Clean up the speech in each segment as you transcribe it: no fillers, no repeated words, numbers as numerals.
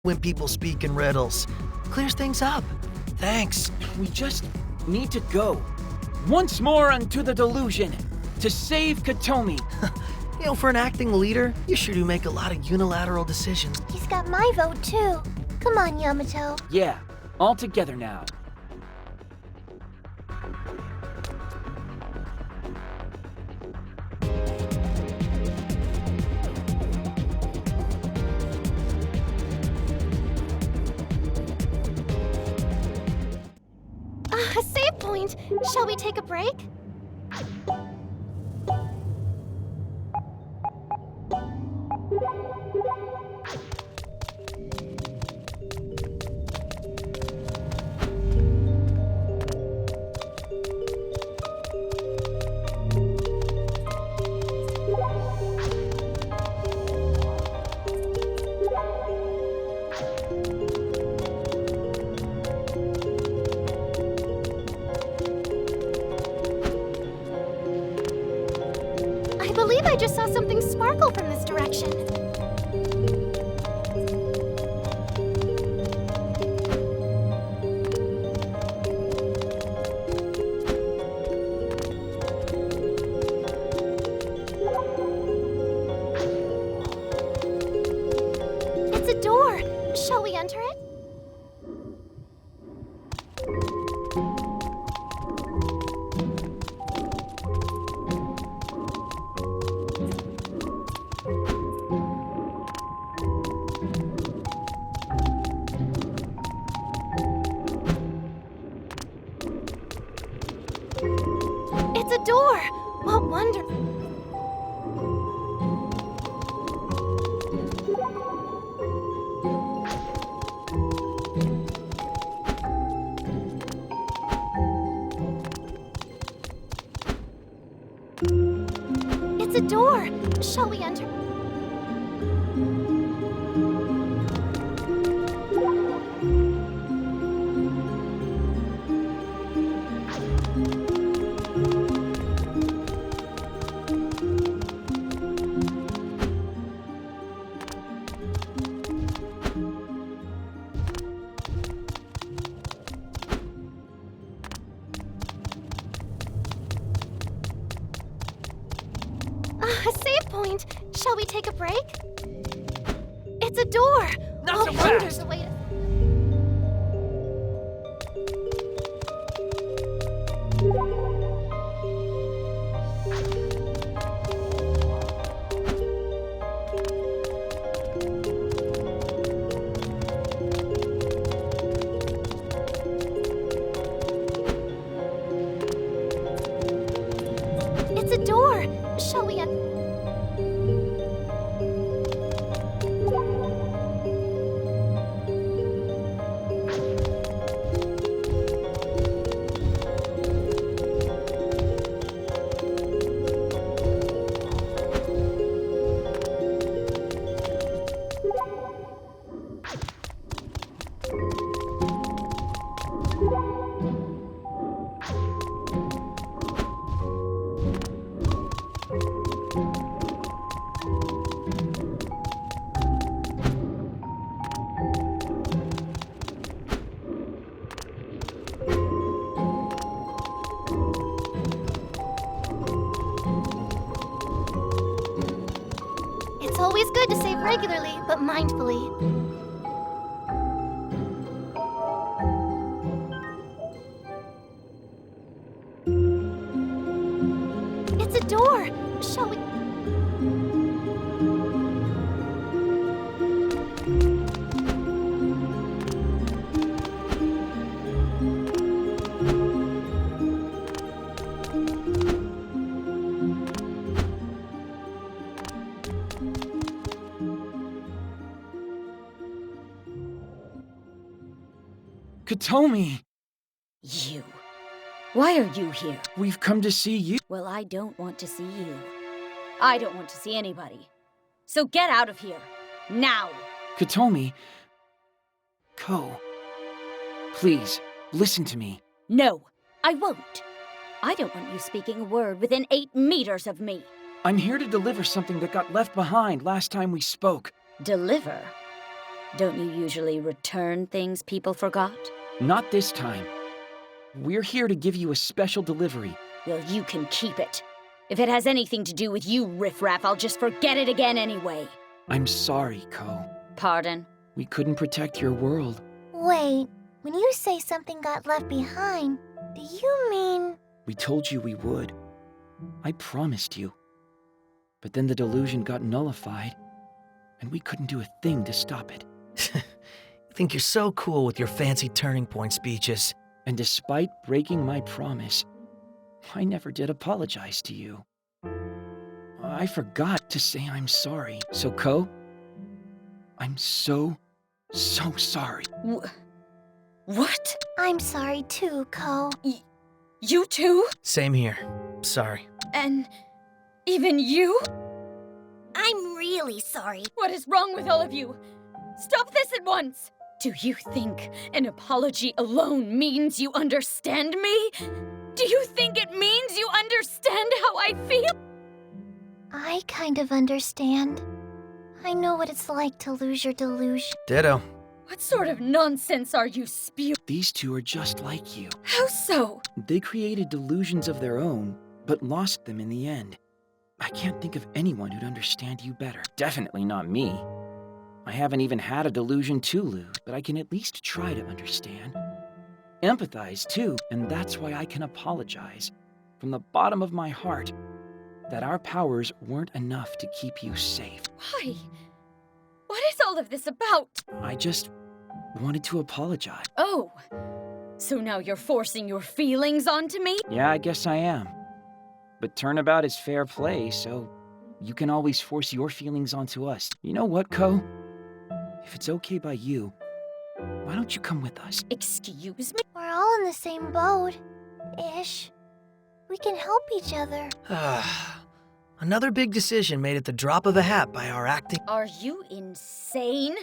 when people speak in riddles. Clears things up. Thanks. We just need to go. Once more unto the delusion. To save Katomi. You know, for an acting leader, you sure do make a lot of unilateral decisions. He's got my vote, too. Come on, Yamato. Yeah, all together now. A save point. Shall we take a break? I believe I just saw something sparkle from this direction. It's a door. Shall we enter it? It's a door! What wonder... It's a door! Shall we enter? A save point. Shall we take a break? It's a door. Not so wonders fast. await us. It's a door. Shall we enter? It's always good to save regularly, but mindfully. It's a door. Shall we? Katomi! You. Why are you here? We've come to see you. Well, I don't want to see you. I don't want to see anybody. So get out of here. Now! Katomi. Ko. Please, listen to me. No, I won't. I don't want you speaking a word within 8 meters of me. I'm here to deliver something that got left behind last time we spoke. Deliver? Don't you usually return things people forgot? Not this time. We're here to give you a special delivery. Well, you can keep it. If it has anything to do with you, riffraff, I'll just forget it again anyway. I'm sorry, Ko. Pardon? We couldn't protect your world. Wait, when you say something got left behind, do you mean... We told you we would. I promised you. But then the delusion got nullified, and we couldn't do a thing to stop it. You think you're so cool with your fancy turning point speeches. And despite breaking my promise, I never did apologize to you. I forgot to say I'm sorry. So, Ko, I'm so sorry. What? I'm sorry too, Ko. You too? Same here. Sorry. And even you? I'm really sorry. What is wrong with all of you? Stop this at once! Do you think an apology alone means you understand me? Do you think it means you understand how I feel? I kind of understand. I know what it's like to lose your delusion. Ditto. What sort of nonsense are you spewing? These two are just like you. How so? They created delusions of their own, but lost them in the end. I can't think of anyone who'd understand you better. Definitely not me. I haven't even had a delusion to lose, but I can at least try to understand. Empathize, too, and that's why I can apologize, from the bottom of my heart, that our powers weren't enough to keep you safe. Why? What is all of this about? I just wanted to apologize. Oh, so now you're forcing your feelings onto me? Yeah, I guess I am. But turnabout is fair play, so you can always force your feelings onto us. You know what, Ko? If it's okay by you, why don't you come with us? Excuse me? We're all in the same boat. Ish. We can help each other. Another big decision made at the drop of a hat by our acting. Are you insane?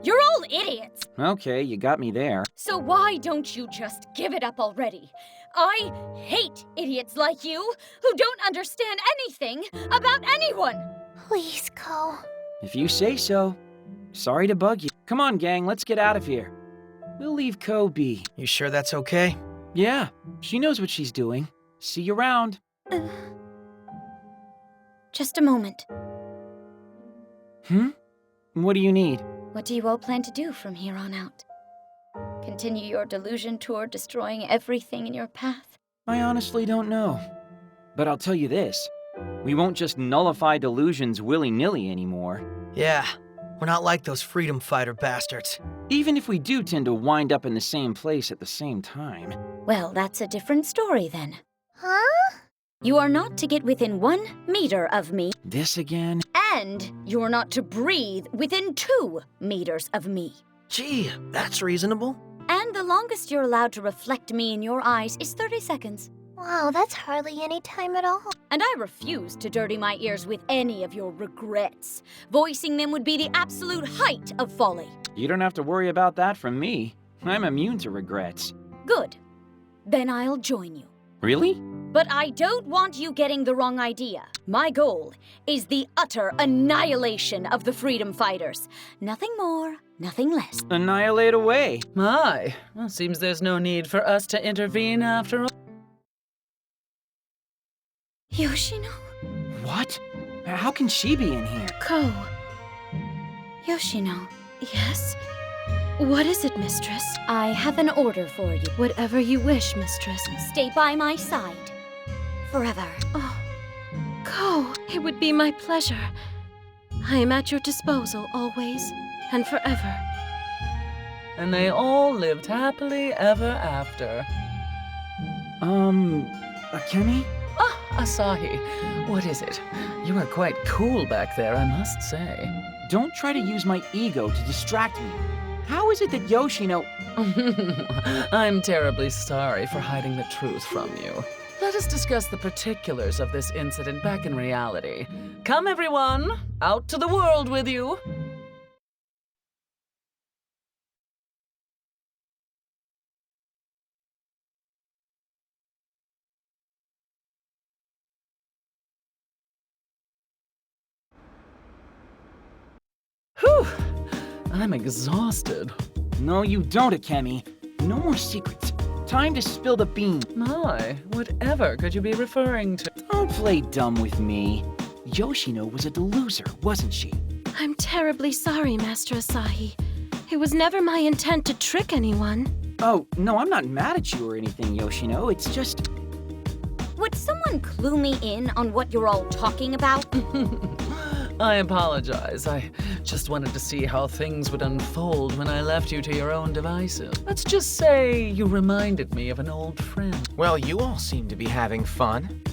You're all idiots! Okay, you got me there. So why don't you just give it up already? I hate idiots like you who don't understand anything about anyone! Please, Ko. If you say so. Sorry to bug you. Come on, gang, let's get out of here. We'll leave Ko be. You sure that's okay? Yeah, she knows what she's doing. See you around. Just a moment. What do you need? What do you all plan to do from here on out? Continue your delusion tour, destroying everything in your path? I honestly don't know. But I'll tell you this. We won't just nullify delusions willy-nilly anymore. Yeah, we're not like those freedom fighter bastards. Even if we do tend to wind up in the same place at the same time. Well, that's a different story then. Huh? You are not to get within 1 meter of me, This again? and you're not to breathe within 2 meters of me. Gee, that's reasonable. And the longest you're allowed to reflect me in your eyes is 30 seconds. Wow, that's hardly any time at all. And I refuse to dirty my ears with any of your regrets. Voicing them would be the absolute height of folly. You don't have to worry about that from me. I'm immune to regrets. Good. Then I'll join you. Really? But I don't want you getting the wrong idea. My goal is the utter annihilation of the freedom fighters. Nothing more, nothing less. Annihilate away. My, well, seems there's no need for us to intervene after all. Yoshino? What? How can she be in here? Ko. Yoshino. Yes? What is it, mistress? I have an order for you. Whatever you wish, mistress. Stay by my side. Forever. Oh, Ko, it would be my pleasure. I am at your disposal always and forever. And they all lived happily ever after. Akemi? Ah, Asahi, what is it? You are quite cool back there, I must say. Don't try to use my ego to distract me. How is it that Yoshino... I'm terribly sorry for hiding the truth from you. Let us discuss the particulars of this incident back in reality. Come, everyone, out to the world with you. Whew! I'm exhausted. No, you don't, Akemi. No more secrets. Time to spill the beans. My, whatever could you be referring to? Don't play dumb with me. Yoshino was a deluser, wasn't she? I'm terribly sorry, Master Asahi. It was never my intent to trick anyone. Oh, no, I'm not mad at you or anything, Yoshino. It's just... Would someone clue me in on what you're all talking about? I apologize. I just wanted to see how things would unfold when I left you to your own devices. Let's just say you reminded me of an old friend. Well, you all seem to be having fun.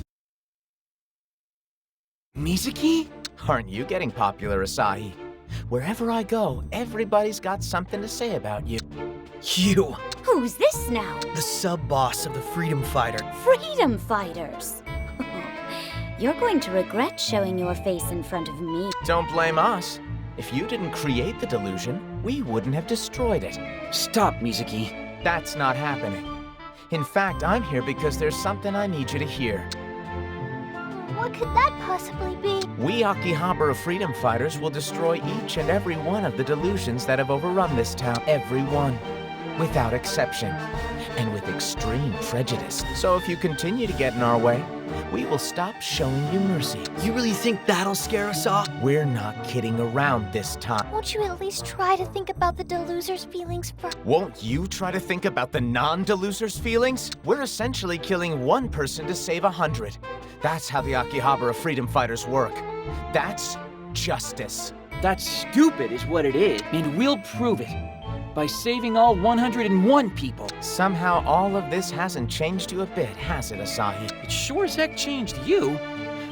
Mizuki? Aren't you getting popular, Asahi? Wherever I go, everybody's got something to say about you. You, Who's this now? the sub-boss of the Freedom Fighter. Freedom Fighters. You're going to regret showing your face in front of me. Don't blame us. If you didn't create the delusion, we wouldn't have destroyed it. Stop, Mizuki. That's not happening. In fact, I'm here because there's something I need you to hear. What could that possibly be? We Akihabara Freedom Fighters will destroy each and every one of the delusions that have overrun this town. Every one. Without exception. And with extreme prejudice. So if you continue to get in our way, we will stop showing you mercy. You really think that'll scare us off? We're not kidding around this time. Won't you at least try to think about the deluser's feelings first? Won't you try to think about the non-deluser's feelings? We're essentially killing one person to save 100. That's how the Akihabara Freedom Fighters work. That's justice. That's stupid is what it is, and we'll prove it. By saving all 101 people. Somehow all of this hasn't changed you a bit, has it, Asahi? It sure as heck changed you.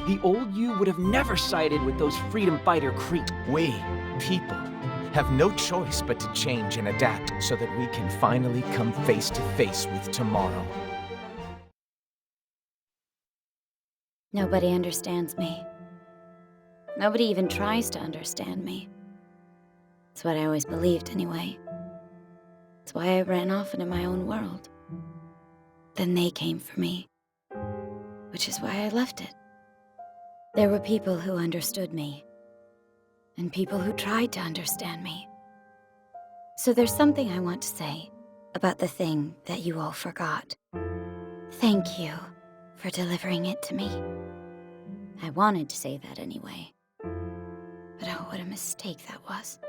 The old you would have never sided with those freedom fighter creeps. We, people, have no choice but to change and adapt so that we can finally come face to face with tomorrow. Nobody understands me. Nobody even tries to understand me. It's what I always believed anyway. It's why I ran off into my own world. Then they came for me, which is why I left it. There were people who understood me, and people who tried to understand me. So there's something I want to say about the thing that you all forgot. Thank you for delivering it to me. I wanted to say that anyway. But oh, what a mistake that was.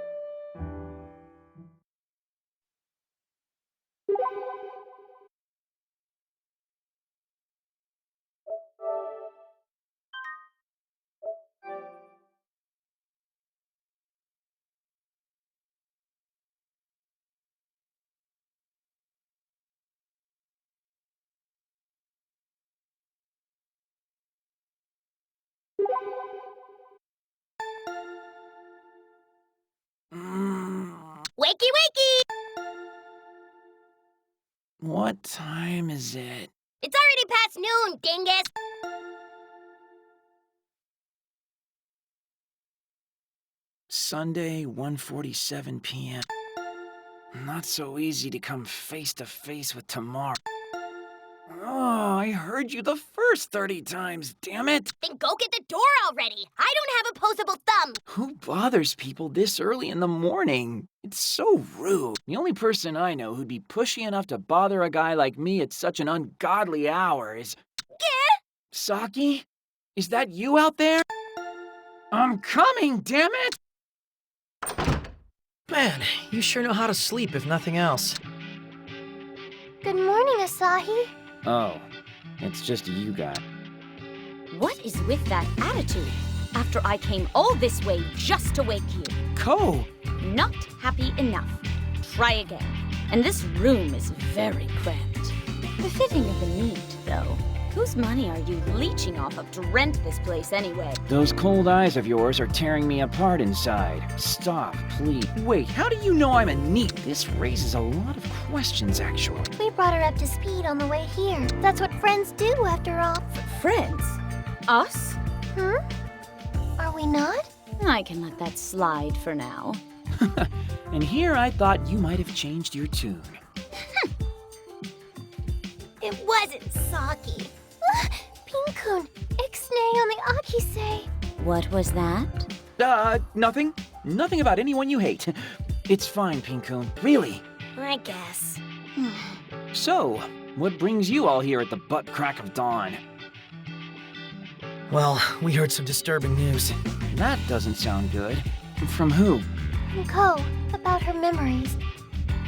Wakey, wakey! What time is it? It's already past noon, dingus! Sunday, 1:47 p.m. Not so easy to come face to face with tomorrow. Oh, I heard you the first 30 times, damn it! Then go get the door already! I don't have opposable thumb! Who bothers people this early in the morning? It's so rude. The only person I know who'd be pushy enough to bother a guy like me at such an ungodly hour is... Saki? Is that you out there? I'm coming, damn it! Man, you sure know how to sleep if nothing else. Good morning, Asahi. Oh, it's just you guys. What is with that attitude? After I came all this way just to wake you. Ko! Not happy enough. Try again. And this room is very cramped. Befitting of the need, though. Whose money are you leeching off of to rent this place anyway? Those cold eyes of yours are tearing me apart inside. Stop, please. Wait, how do you know I'm a NEET? This raises a lot of questions, actually. We brought her up to speed on the way here. That's what friends do, after all. Friends? Us? Are we not? I can let that slide for now. And here I thought you might have changed your tune. It wasn't Saki. Pinkun, ixnay on the Akise. What was that? Nothing. Nothing about anyone you hate. It's fine, Pinkun. Really. I guess. So, what brings you all here at the butt crack of dawn? Well, we heard some disturbing news. That doesn't sound good. From who? Ko, about her memories.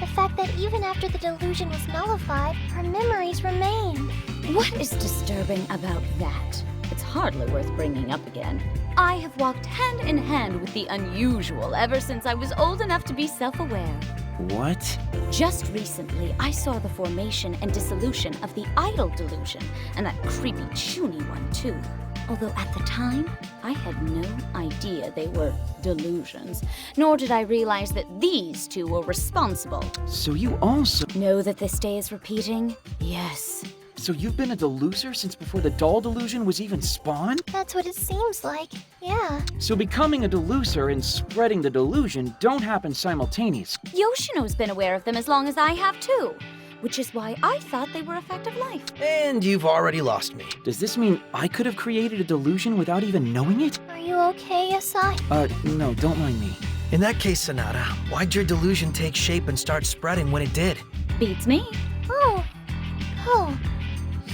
The fact that even after the delusion was nullified, her memories remained. What is disturbing about that? It's hardly worth bringing up again. I have walked hand in hand with the unusual ever since I was old enough to be self-aware. What? Just recently, I saw the formation and dissolution of the idol delusion, and that creepy Chuny one too. Although at the time, I had no idea they were delusions, nor did I realize that these two were responsible. So you also... Know that this day is repeating? Yes. So you've been a deluser since before the doll delusion was even spawned? That's what it seems like. Yeah. So becoming a deluser and spreading the delusion don't happen simultaneously. Yoshino's been aware of them as long as I have too, which is why I thought they were a fact of life. And you've already lost me. Does this mean I could have created a delusion without even knowing it? Are you okay, Asai? No, don't mind me. In that case, Sonata, why'd your delusion take shape and start spreading when it did? Beats me. Oh. Ko,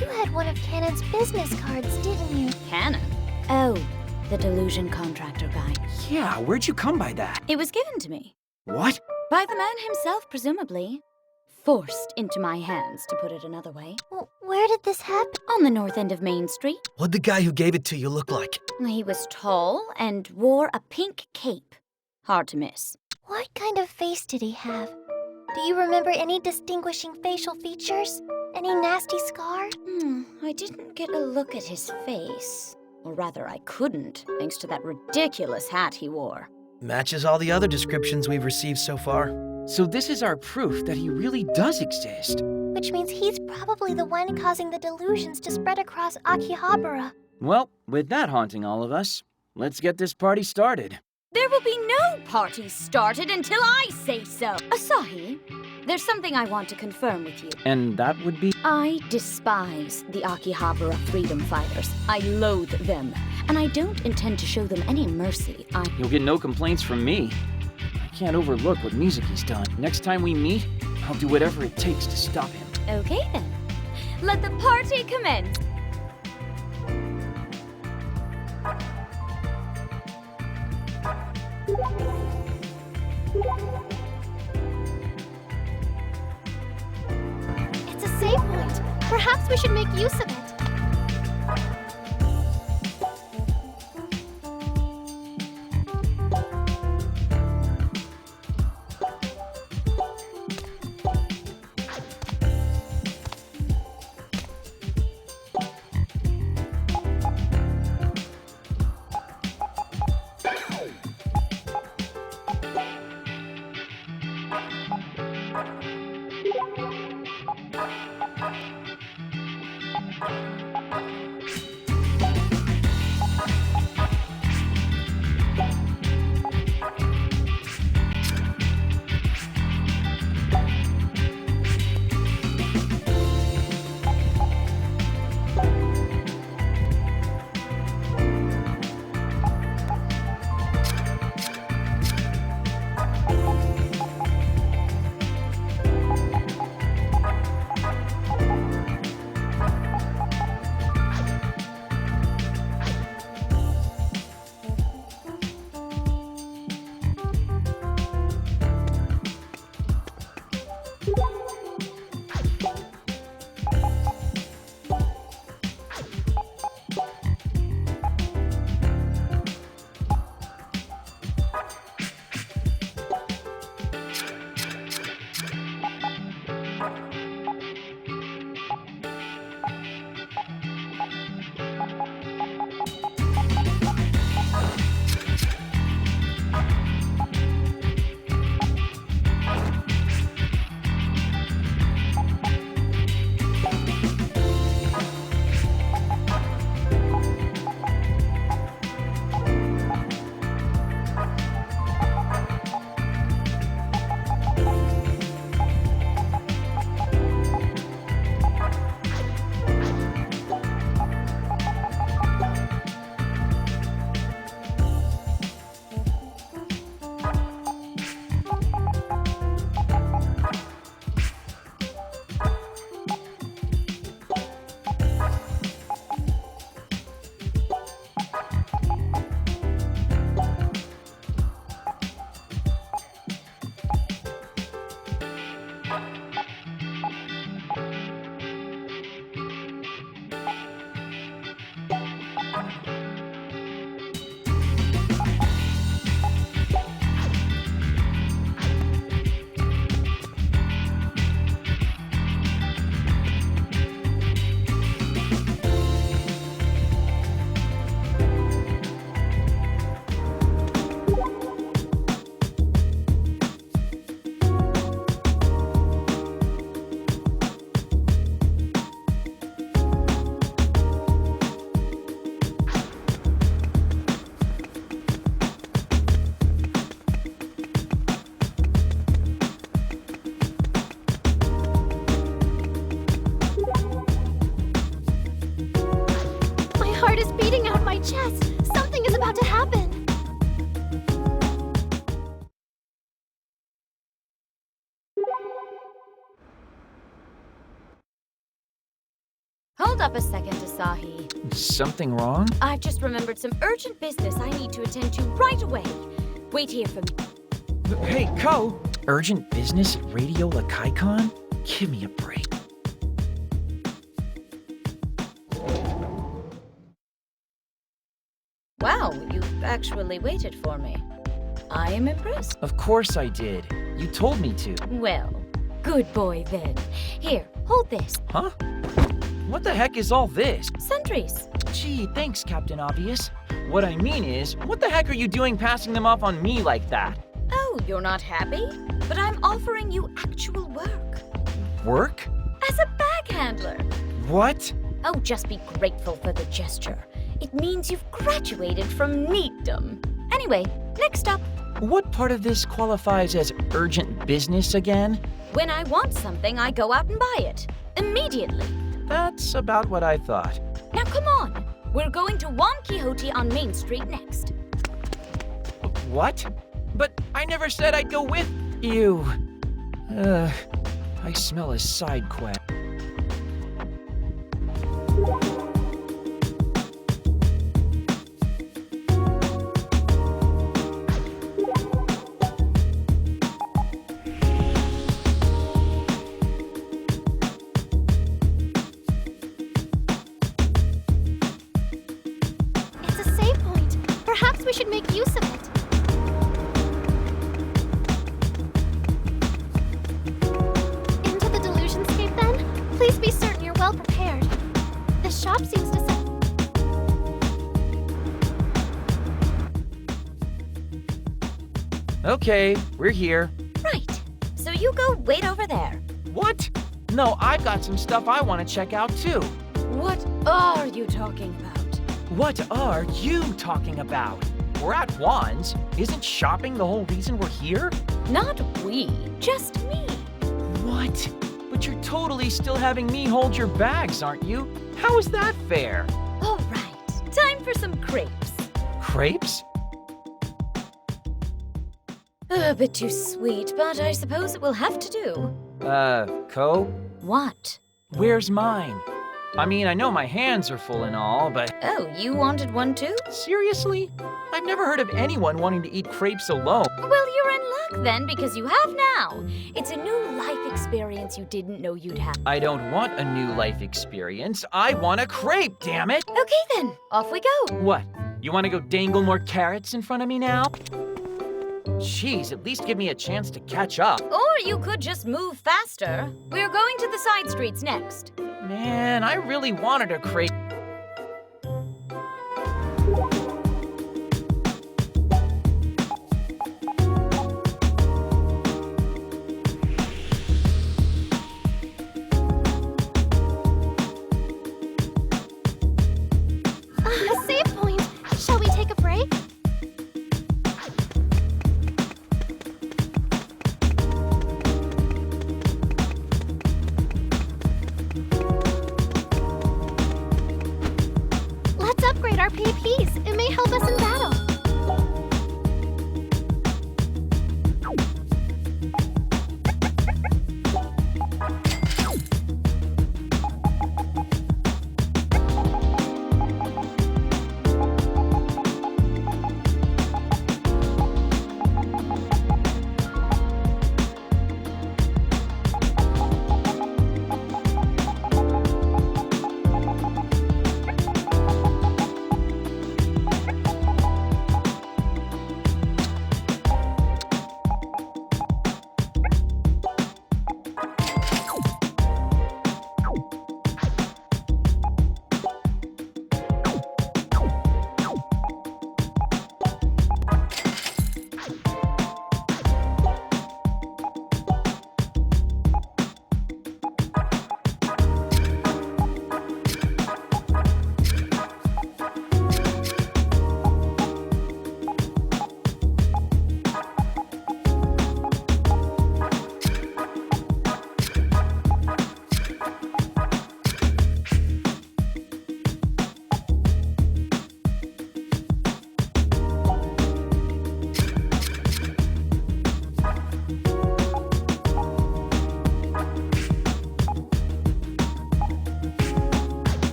you had one of Cannon's business cards, didn't you? Canon? Oh, the delusion contractor guy. Yeah, where'd you come by that? It was given to me. What? By the man himself, presumably. Forced into my hands, to put it another way. Where did this happen? On the north end of Main Street. What'd the guy who gave it to you look like? He was tall and wore a pink cape. Hard to miss. What kind of face did he have? Do you remember any distinguishing facial features? Any nasty scar? I didn't get a look at his face. Or rather, I couldn't, thanks to that ridiculous hat he wore. Matches all the other descriptions we've received so far. So this is our proof that he really does exist. Which means he's probably the one causing the delusions to spread across Akihabara. Well, with that haunting all of us, let's get this party started. There will be no party started until I say so. Asahi, there's something I want to confirm with you. And that would be... I despise the Akihabara freedom fighters. I loathe them. And I don't intend to show them any mercy. You'll get no complaints from me. I can't overlook what Mizuki's done. Next time we meet, I'll do whatever it takes to stop him. Okay then. Let the party commence. It's a save point. Perhaps we should make use of it. heart is beating out my chest. Something is about to happen. Hold up a second, Asahi. Something wrong? I've just remembered some urgent business I need to attend to right away. Wait here for me. Hey, Ko! Urgent business at Radio Lakaikon? Give me a break. Wow, you actually waited for me. I am impressed. Of course I did. You told me to. Well, good boy then. Here, hold this. Huh? What the heck is all this? Sentries. Gee, thanks, Captain Obvious. What I mean is, what the heck are you doing passing them off on me like that? Oh, you're not happy? But I'm offering you actual work. Work? As a bag handler. What? Oh, just be grateful for the gesture. It means you've graduated from neatdom. Anyway, next up. What part of this qualifies as urgent business again? When I want something, I go out and buy it. Immediately. That's about what I thought. Now come on. We're going to Juan Quixote on Main Street next. What? But I never said I'd go with you. I smell a side quest. It's a save point. Perhaps we should make use of it. Into the delusionscape, then? Please be certain you're well prepared. The shop seems to say. Okay, we're here. Right. So you go wait over there. What? No, I've got some stuff I want to check out too. What are you talking about? What are you talking about? We're at Juan's. Isn't shopping the whole reason we're here? Not we, just me. What? But you're totally still having me hold your bags, aren't you? How is that fair? All right, time for some crepes. Crepes? A bit too sweet, but I suppose it will have to do. Ko? What? Where's mine? I mean, I know my hands are full and all, but Oh, you wanted one too? seriously? I've never heard of anyone wanting to eat crepes alone. Well, you're in luck then, because you have now. It's a new life experience you didn't know you'd have. I don't want a new life experience. I want a crepe, damn it! Okay then, off we go. What? You want to go dangle more carrots in front of me now? Jeez, at least give me a chance to catch up. Or you could just move faster. We're going to the side streets next. Man, I really wanted a crepe. A save point. Shall we take a break?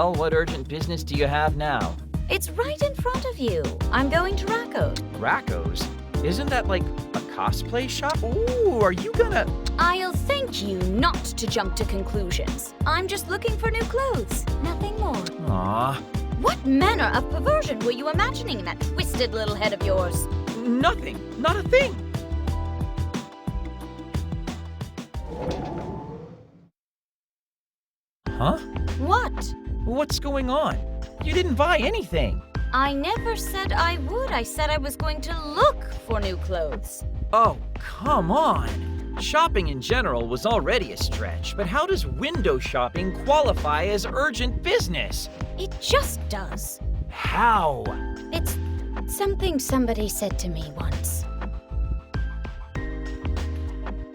Well, what urgent business do you have now? It's right in front of you. I'm going to Racco's. Racco's? Isn't that like a cosplay shop? Ooh, are you gonna... I'll thank you not to jump to conclusions. I'm just looking for new clothes, nothing more. Aw, What manner of perversion were you imagining in that twisted little head of yours? nothing. Not a thing. Huh? What? What's going on? You didn't buy anything. I never said I would. I said I was going to look for new clothes. Oh, come on. Shopping in general was already a stretch, but how does window shopping qualify as urgent business? It just does. How? It's something somebody said to me once.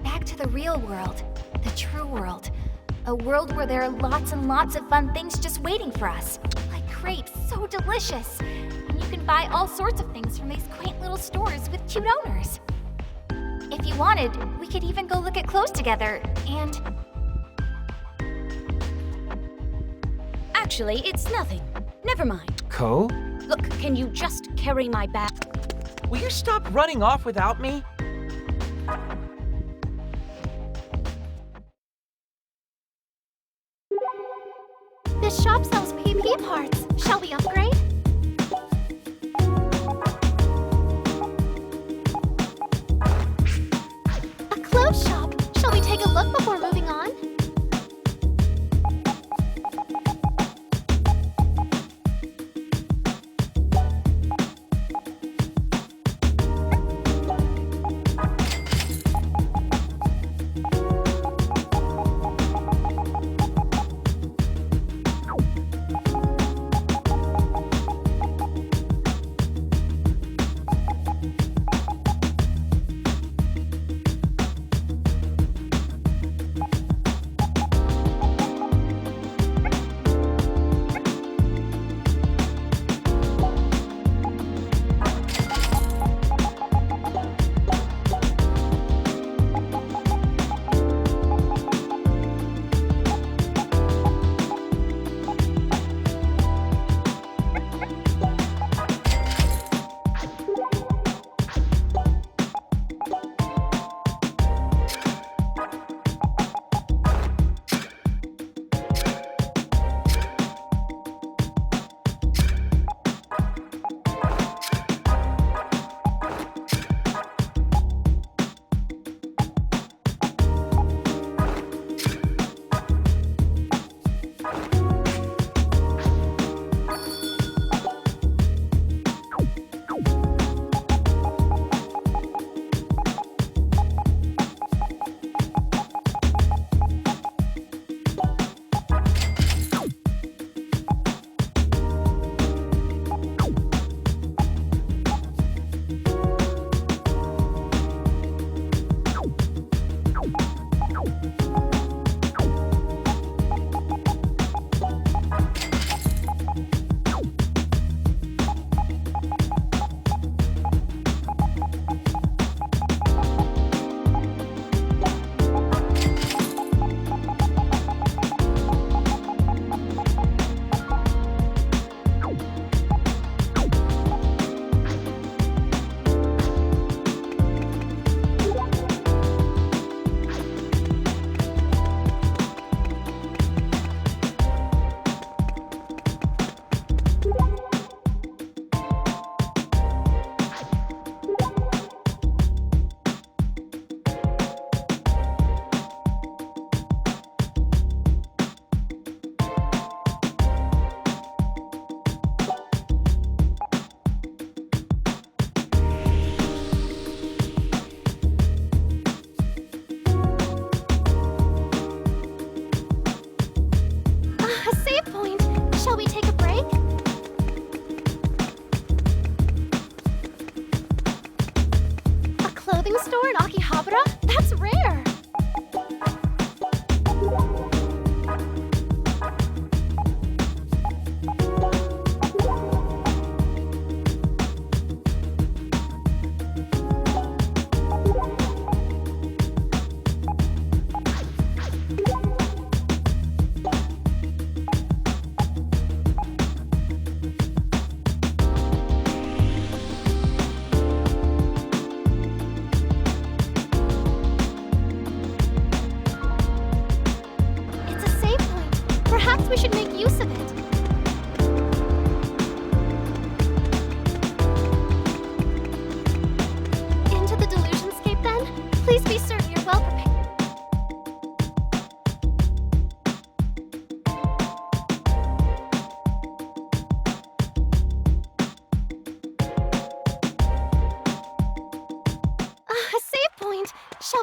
Back to the real world, the true world. A world where there are lots and lots of fun things just waiting for us. Like crepes, so delicious. And you can buy all sorts of things from these quaint little stores with cute owners. If you wanted, we could even go look at clothes together, and... Actually, it's nothing. Never mind. Ko? Look, can you just carry my bag? Will you stop running off without me? This shop sells PP parts. Shall we upgrade? A clothes shop. Shall we take a look before moving on?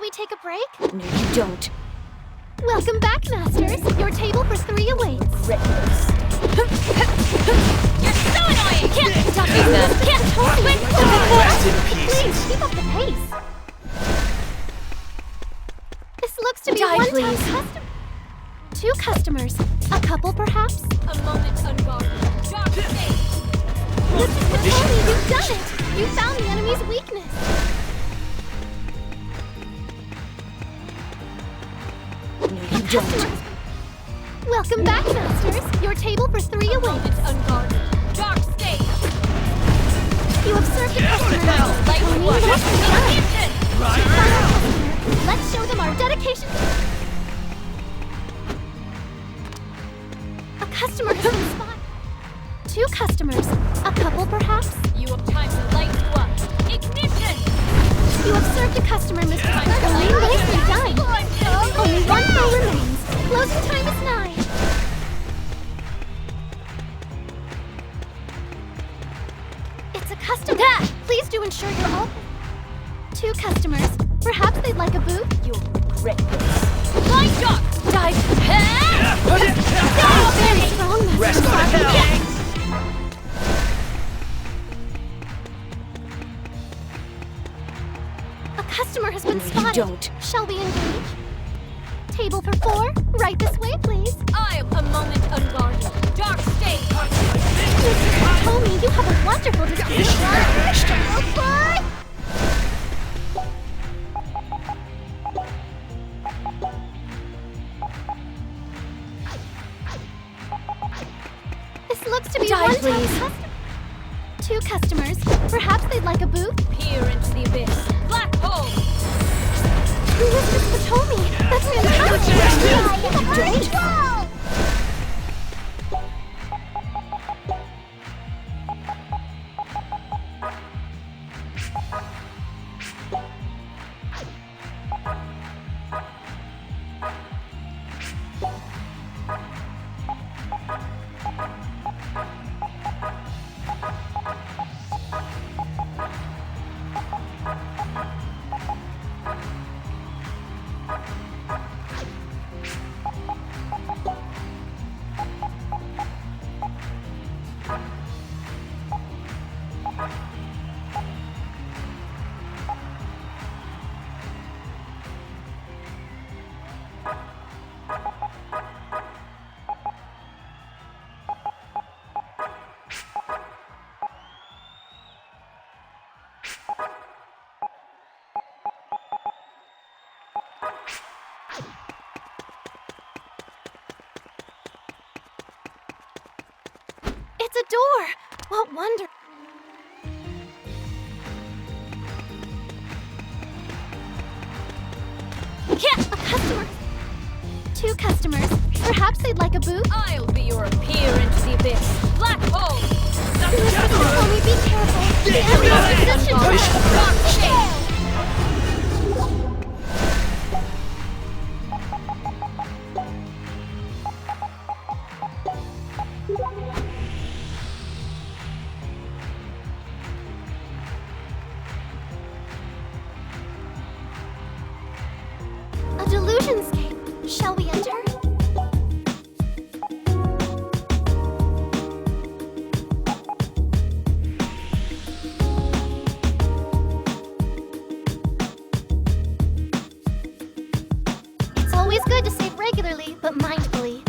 Shall we take a break? No, you don't. Welcome back, Masters. Your table for 3 awaits. You're so annoying! Can't stop me, Mr. Can't Patoni, Rest in peace. please, keep up the pace. This looks to be Die, one please. top customer. 2 customers. A couple, perhaps? A moment unguarded. Dark state. Mr. Patoni, you've done it! You found the enemy's weakness. No, you don't. Welcome back, Masters. Your table for 3 A moment awaits. unguarded. Dark state. You have served a customer. Light Tony, one. nicely done. Ignition. Final customer. Let's show them our dedication. A customer has been spotted. 2 customers. A couple, perhaps? You have time to light you up. Ignition. You have served a customer, Mr. Patoni. Nicely done. Only 1 flow remains. Closing time is 9. It's a customer. Please do ensure you're all. 2 customers. Perhaps they'd like a boot? You'll regret this. Blind dog. Dive. Very strong, Mr. Rest on Patoni. it. A customer has been No, you spotted. don't. Shall we engage? Table for 4. Right this way, please. I am a moment unguarded. Dark state. Mr. Tony, you have a wonderful disposition. Okay. This looks to be Die, one please. top customer. 2 customers. Perhaps they'd like a boot? Peer into the abyss. Black hole. Mr. Patoni, that's fantastic. It's a door. What wonder. A customer. 2 customers. Perhaps they'd like a boot? I'll be your peer into the abyss. Black hole. Mr. Patoni, be careful. The enemy's position. Dark state. A delusionscape. Shall we enter? It's always good to save regularly, but mindfully.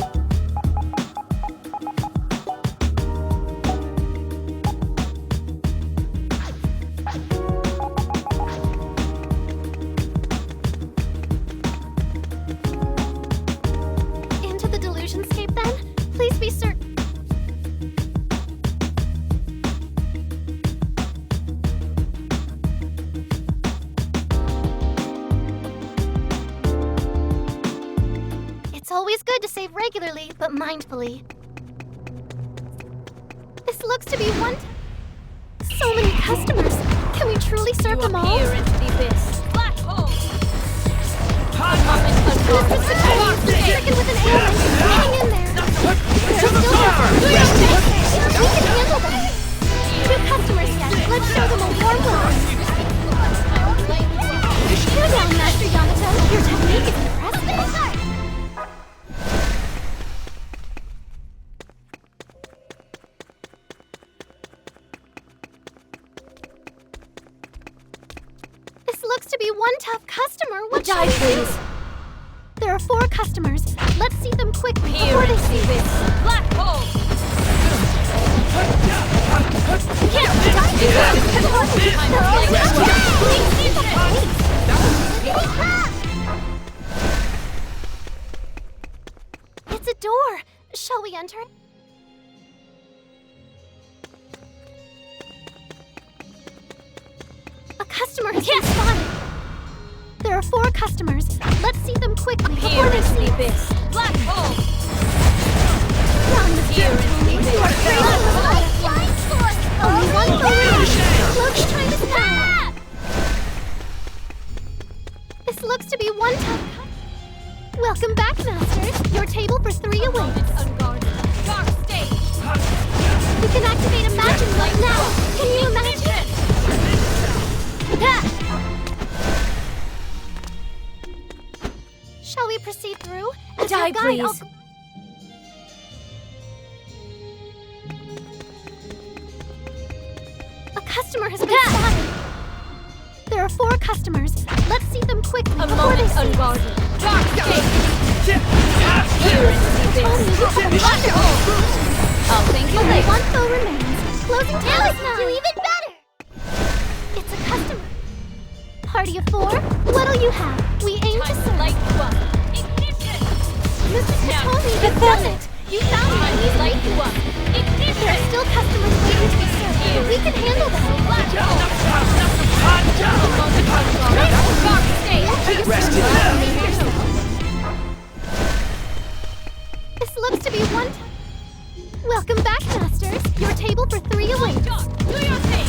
Into the delusionscape, then? Please be certain. It's always good to save regularly, but mindfully. This looks to be one. So many customers. Can we truly serve them all? Peer into the abyss. Black hole. Mr. Patoni is stricken with an ailment. Hang in there. There are still customers. We can handle them. 2 customers yet. Let's show them a warm welcome. Here down, Master Yama. looks to be one tough customer. What should we do? There are 4 customers. Let's see them quickly before they see this. Black hole! It's a door. Shall we enter? A customer has been spotted. There are 4 customers. Let's see them quickly before they see this. Black hole! Here is the only one remaining. Loki's trying to stab. This looks to be one tough. Welcome back, Masters. Your table for 3 awaits. Unguarded. Dark stage! We can activate Imagine right now. Can you imagine? Shall we proceed through? As your Die, guide, please. A customer has been spotted. There are 4 customers. Let's see them quickly A before they moment see unguarded. Dark stage! Here is the Black hole! I'll thank you Only later. 1 foe remains. Closing time is 9. Do even better. It's a customer. Party of 4. What'll you have? We aim to Time to serve. light you up. Ignition! Mr. Now, Katoni, you've done it. You found Time me. to light you up. There are Ignition! still customers waiting to be served, but we can handle them. Black hole! A moment unguarded. Dark stage! This looks to be one. Welcome back, Masters. Your table for 3 awaits. Dark, do your thing!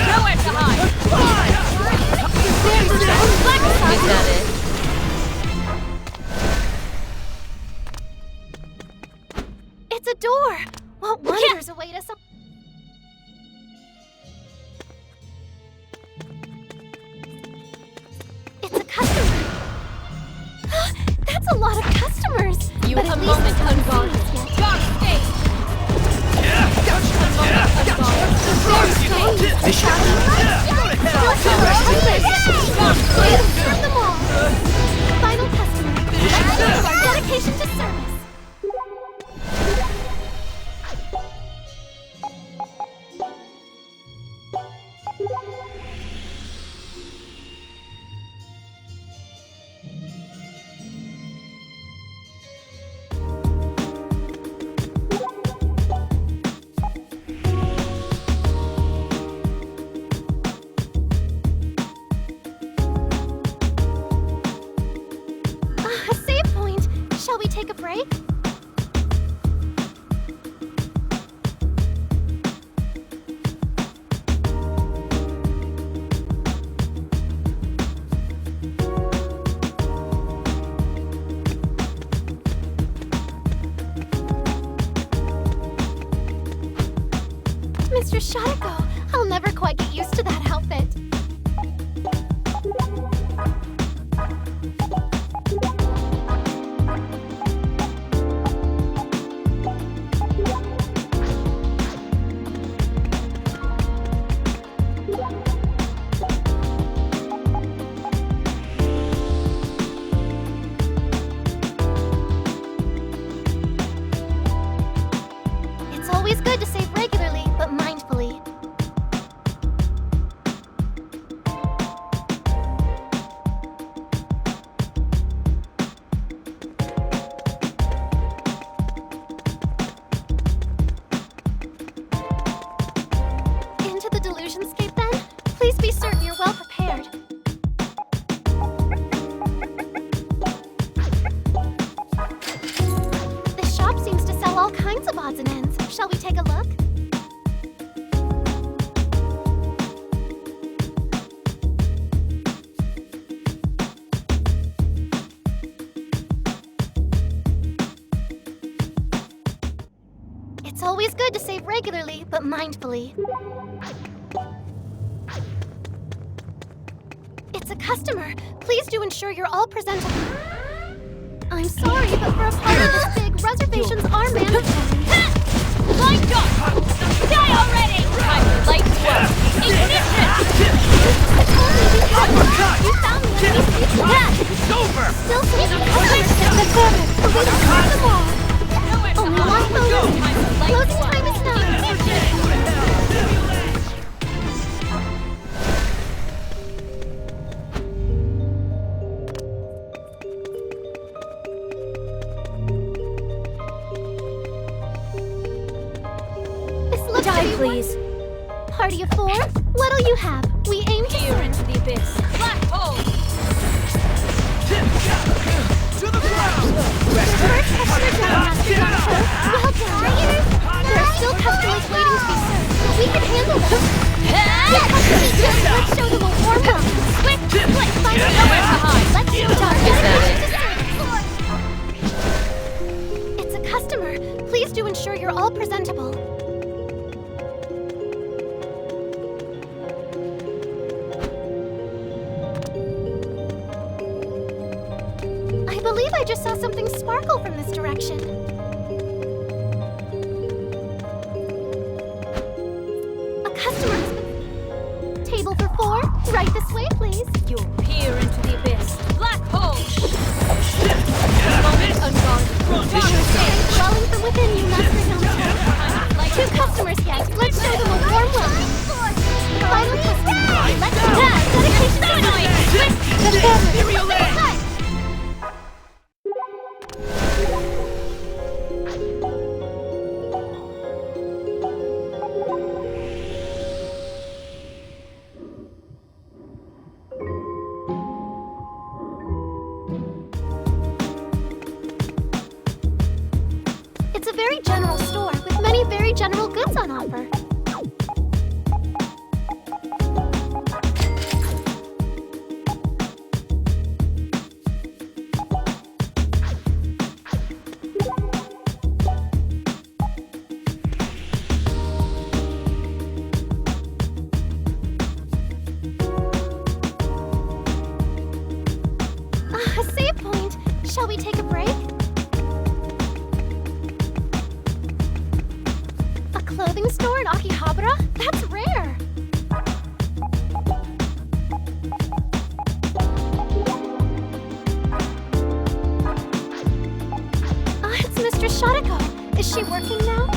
Nowhere to hide! Is that it? It's a door. What wonders await us? It's a customer. That's a lot of customers. You But a at least moment they haven't unguarded. seen us yet. Dark stage! Serve them all. Final customer. Dedication to service. A save point. Shall we take a break? Mr. Shadako, I'll never quite get used to that outfit. It's always good to save regularly, but mindfully. Into the Delusionscape, then? Please be certain you're well prepared. This shop seems to sell all kinds of odds and ends. Shall we take a look? It's always good to save regularly, but mindfully. It's a customer. Please do ensure you're all presentable. I'm sorry, but for a party this big, reservations are mandatory. Blind dog! Die already! It's over! Still taking customers down the corner, but we don't have them all. Only one moment. Closing time is now. This looks to be please. Party of four? What'll you have? We aim to Peer into the abyss. Black hole! To the ground! First customer down, Master Doctor. Well done. There are still customers waiting to be served, but we can handle them. Let's show them a warm welcome. Quick, find out where to hide. Let's show them our dedication to service. It's a customer. Please do ensure you're all presentable. I believe I just saw something sparkle from this direction. A customer. Table for four. Right this way, please. You'll peer into the abyss. Black hole! Moment unguarded. Dwelling from within you, Master Doctor. Two customers yet. Let's show them a warm welcome. Final customer. Let's go. Dedication to service. It's a very general store with many very general goods on offer. A save point. Shall we take a break? A clothing store in Akiba? That's rare. It's Mr. Shotako. Is she working now?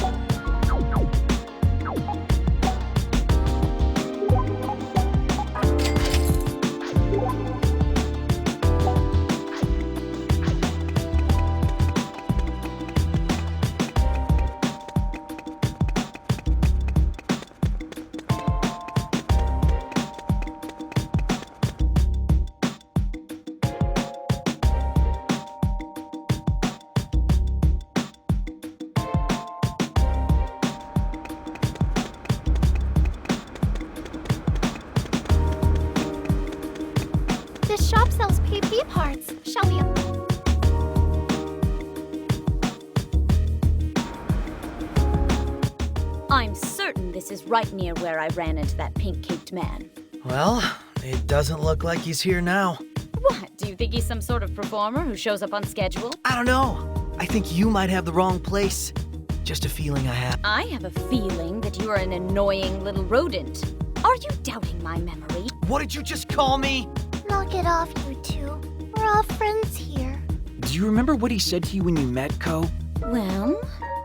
This shop sells PP parts. Shall we? I'm certain this is right near where I ran into that pink-caped man. Well, it doesn't look like he's here now. What? Do you think he's some sort of performer who shows up on schedule? I don't know. I think you might have the wrong place. Just a feeling I have. I have a feeling that you are an annoying little rodent. Are you doubting my memory? What did you just call me? Knock it off, you two. We're all friends here. Do you remember what he said to you when you met Ko? Well,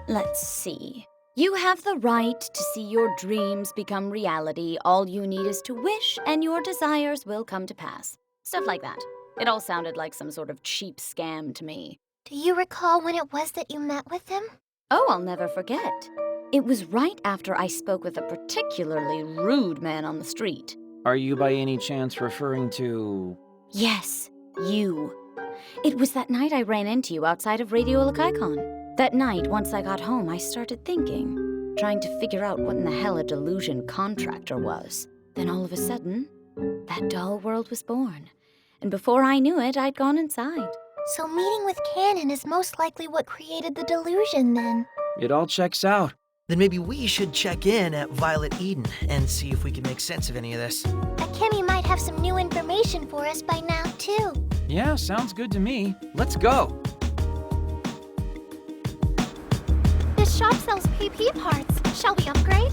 let's see. You have the right to see your dreams become reality. All you need is to wish, and your desires will come to pass. Stuff like that. It all sounded like some sort of cheap scam to me. Do you recall when it was that you met with him? Oh, I'll never forget. It was right after I spoke with a particularly rude man on the street. Are you by any chance referring to... Yes, you. It was that night I ran into you outside of Radio Laikaikon. That night, once I got home, I started thinking, trying to figure out what in the hell a delusion contractor was. Then all of a sudden, that doll world was born. And before I knew it, I'd gone inside. So meeting with Canon is most likely what created the delusion then. It all checks out. Then maybe we should check in at Violet Eden and see if we can make sense of any of this. Akemi might have some new information for us by now, too. Yeah, sounds good to me. Let's go. This shop sells PP parts. Shall we upgrade?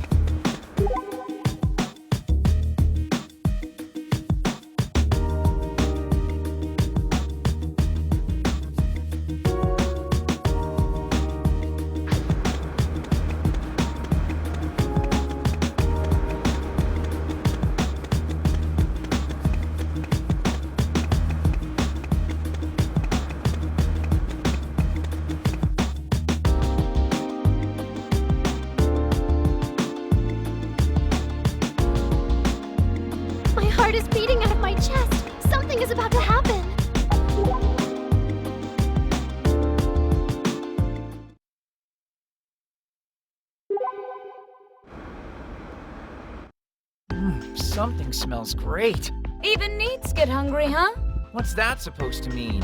something smells great. Even neats get hungry, huh? What's that supposed to mean?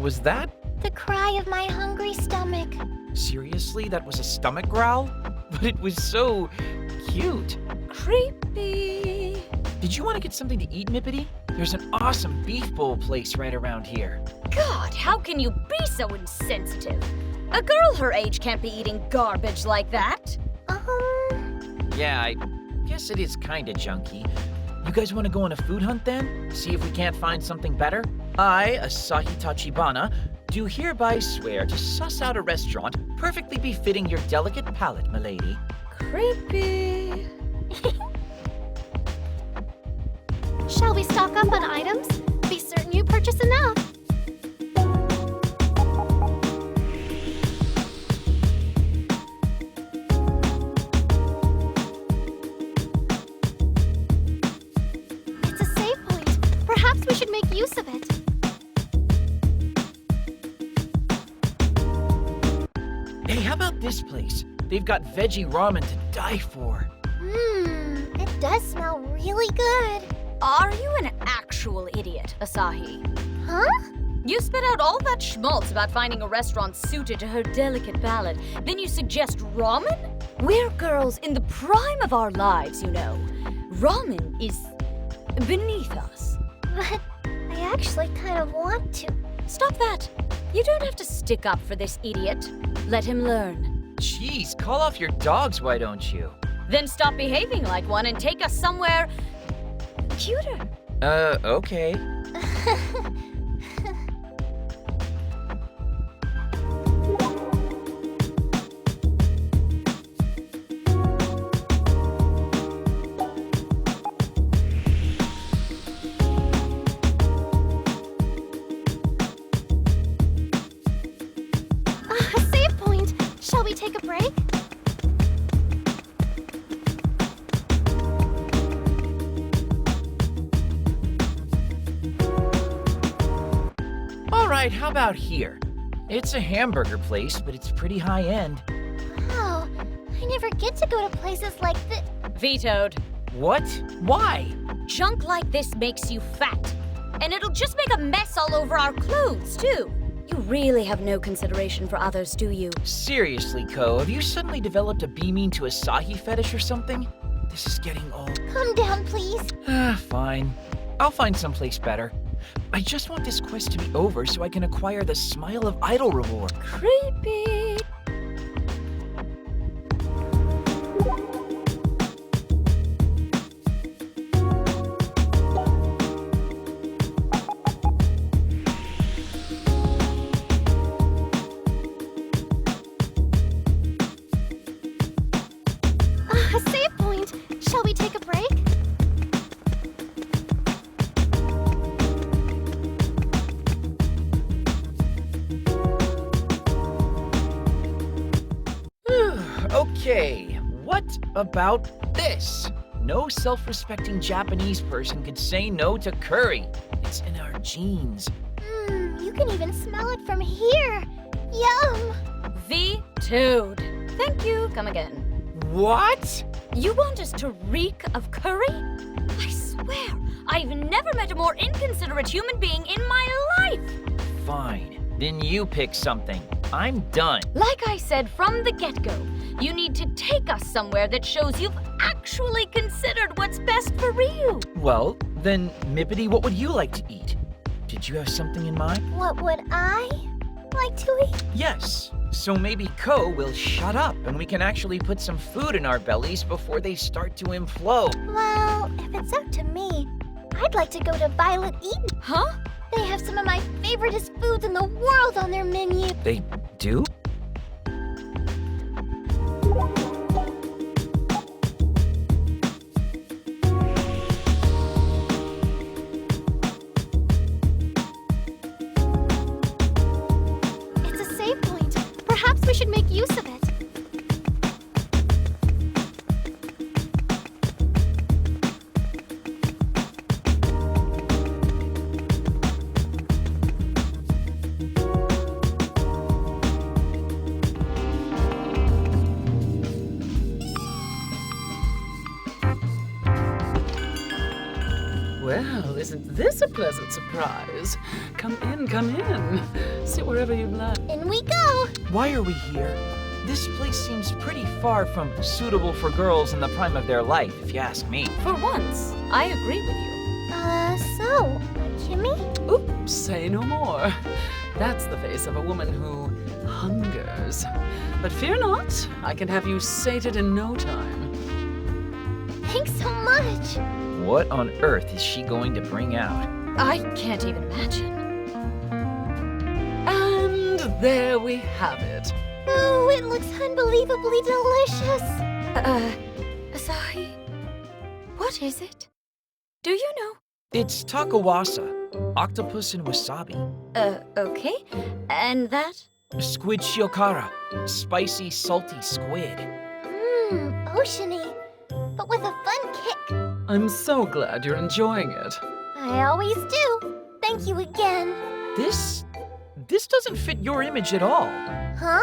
Was that? The cry of my hungry stomach. Seriously? That was a stomach growl? But it was so cute. Creepy. Did you want to get something to eat, Mippity? There's an awesome beef bowl place right around here. God, how can you be so insensitive? A girl her age can't be eating garbage like that. Yeah, I guess it is kinda junky. You guys want to go on a food hunt then? See if we can't find something better? I, Asahi Tachibana, do hereby swear to suss out a restaurant perfectly befitting your delicate palate, milady. Creepy. Shall we stock up on items? Be certain you purchase enough. It's a save point. Perhaps we should make use of it. Hey, how about this place? They've got veggie ramen to die for. It does smell really good. Are you an actual idiot, Asahi? Huh? You spit out all that schmaltz about finding a restaurant suited to her delicate palate. Then you suggest ramen? We're girls in the prime of our lives, you know. Ramen is beneath us. But I actually kind of want to. Stop that. You don't have to stick up for this idiot. Let him learn. Jeez, call off your dogs, why don't you? Then stop behaving like one and take us somewhere cuter. Okay. A save point. Shall we take a break? Alright, how about here? It's a hamburger place, but it's pretty high-end. Wow, I never get to go to places like this. Vetoed. What? Why? Junk like this makes you fat. And it'll just make a mess all over our clothes, too. You really have no consideration for others, do you? Seriously, Ko, have you suddenly developed a beaming to Asahi fetish or something? This is getting old. Calm down, please. Fine. I'll find someplace better. I just want this quest to be over so I can acquire the Smile of Idol reward. Creepy. A save point. Shall we take a break? Okay, what about this? No self-respecting Japanese person could say no to curry. It's in our genes. You can even smell it from here. Yum! Vetoed. Thank you. Come again. What? You want us to reek of curry? I swear, I've never met a more inconsiderate human being in my life. Fine. Then you pick something. I'm done. Like I said from the get-go, you need to take us somewhere that shows you've actually considered what's best for Ryu. Well, then, Mippity, what would you like to eat? Did you have something in mind? What would I like to eat? Yes. So maybe Ko will shut up and we can actually put some food in our bellies before they start to implode. Well, if it's up to me, I'd like to go to Violet Eden. Huh? They have some of my favoriteest foods in the world on their menu. They do? It's a save point. Perhaps we should make use of it. isn't this a pleasant surprise? Come in, come in. Sit wherever you'd like. In we go! Why are we here? This place seems pretty far from suitable for girls in the prime of their life, if you ask me. For once, I agree with you. So, Kimmy? Oops, say no more. That's the face of a woman who hungers. But fear not, I can have you sated in no time. Thanks so much! What on earth is she going to bring out? I can't even imagine. And there we have it. Oh, it looks unbelievably delicious! Asahi? What is it? Do you know? It's takawasa, octopus and wasabi. Okay. And that? Squid shiokara, spicy, salty squid. Oceany, but with a fun kick. I'm so glad you're enjoying it. I always do. Thank you again. This doesn't fit your image at all. Huh?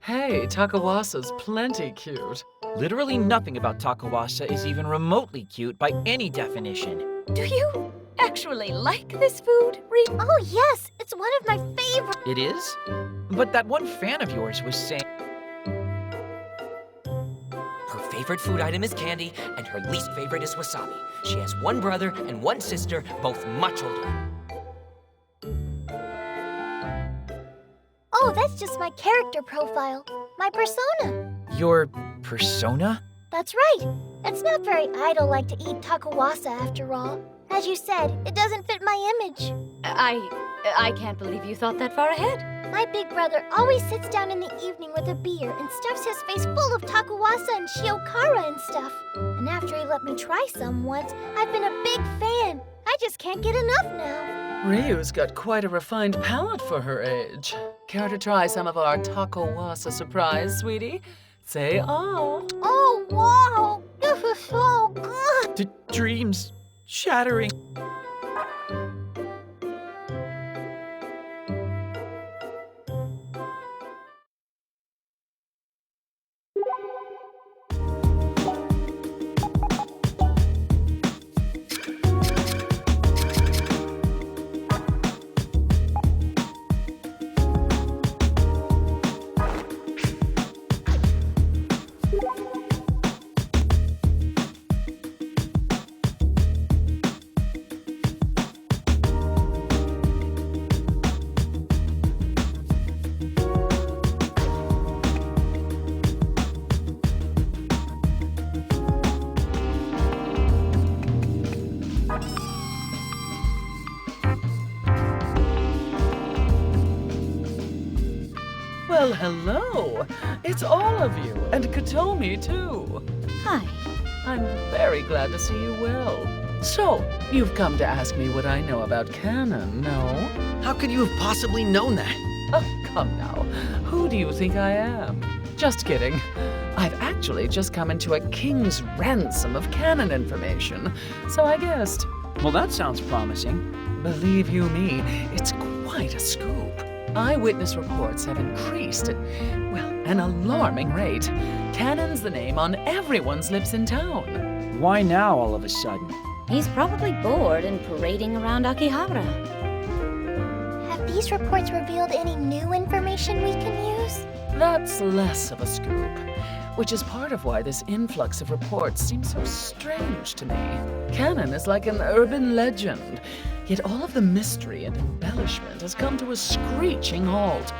Hey, Takawasa's plenty cute. Literally nothing about takawasa is even remotely cute by any definition. Do you actually like this food, Reed? Oh yes, it's one of my favorite. It is? But that one fan of yours was saying... Her favorite food item is candy, and her least favorite is wasabi. She has one brother and one sister, both much older. Oh, that's just my character profile. My persona. Your persona? That's right. It's not very idol-like to eat takawasa after all. As you said, it doesn't fit my image. I can't believe you thought that far ahead. My big brother always sits down in the evening with a beer and stuffs his face full of takawasa and shiokara and stuff. And after he let me try some once, I've been a big fan. I just can't get enough now. Ryu's got quite a refined palate for her age. Care to try some of our takawasa surprise, sweetie? Say oh. Oh, wow! This is so good! Dreams shattering. Well, hello. It's all of you, and Katomi, too. Hi. I'm very glad to see you well. So, you've come to ask me what I know about canon, no? How could you have possibly known that? Oh, come now. Who do you think I am? Just kidding. I've actually just come into a king's ransom of canon information, so I guessed. Well, that sounds promising. Believe you me, it's quite a scoop. Eyewitness reports have increased at, well, an alarming rate. Canon's the name on everyone's lips in town. Why now, all of a sudden? He's probably bored and parading around Akihabara. Have these reports revealed any new information we can use? That's less of a scoop, which is part of why this influx of reports seems so strange to me. Canon is like an urban legend, yet all of the mystery and embellishment has come to a screeching halt.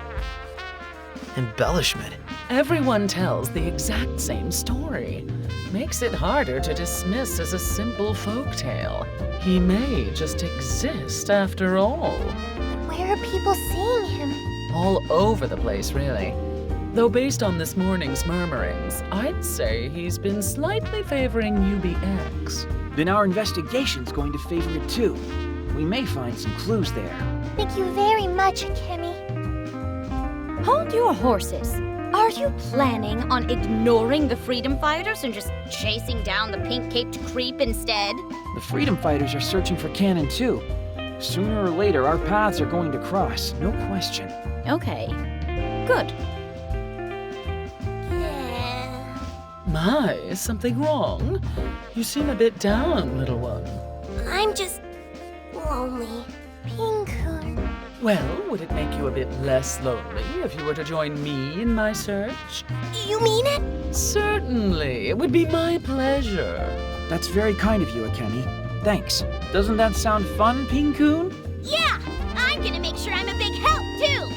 Embellishment. Everyone tells the exact same story. Makes it harder to dismiss as a simple folktale. He may just exist after all. Where are people seeing him? All over the place, really. Though based on this morning's murmurings, I'd say he's been slightly favoring UBX. Then our investigation's going to favor it too. We may find some clues there. Thank you very much, Kimmy. Hold your horses. Are you planning on ignoring the freedom fighters and just chasing down the pink-caped creep instead? The freedom fighters are searching for Cannon too. Sooner or later, our paths are going to cross, no question. Okay. Good. Yeah. My, is something wrong? You seem a bit down, little one. I'm just lonely. Pink-kun. Well, would it make you a bit less lonely if you were to join me in my search? You mean it? Certainly. It would be my pleasure. That's very kind of you, Akemi. Thanks. Doesn't that sound fun, Pink-kun? Yeah! I'm gonna make sure I'm a big help, too!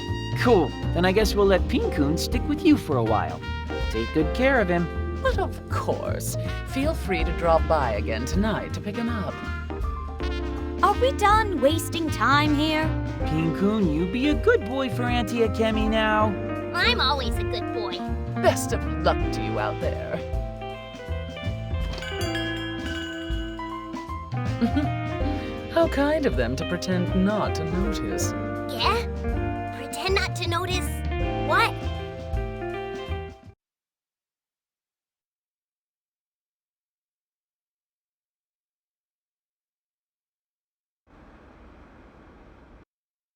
Cool. Then I guess we'll let Pink-kun stick with you for a while. Take good care of him. But of course, feel free to drop by again tonight to pick him up. Are we done wasting time here? Pink-kun, you be a good boy for Auntie Akemi now. I'm always a good boy. Best of luck to you out there. How kind of them to pretend not to notice. Yeah? Pretend not to notice what?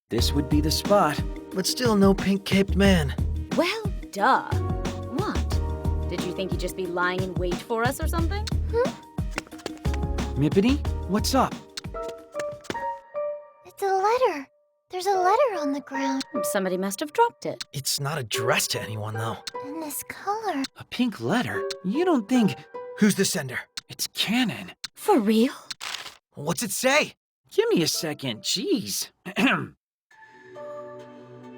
This would be the spot. But still no pink-caped man. Well, duh. What? Did you think he'd just be lying in wait for us or something? Mippity, what's up? It's a letter. There's a letter on the ground. Somebody must have dropped it. It's not addressed to anyone, though. In this color. A pink letter? You don't think... Who's the sender? It's canon. For real? What's it say? Give me a second, jeez.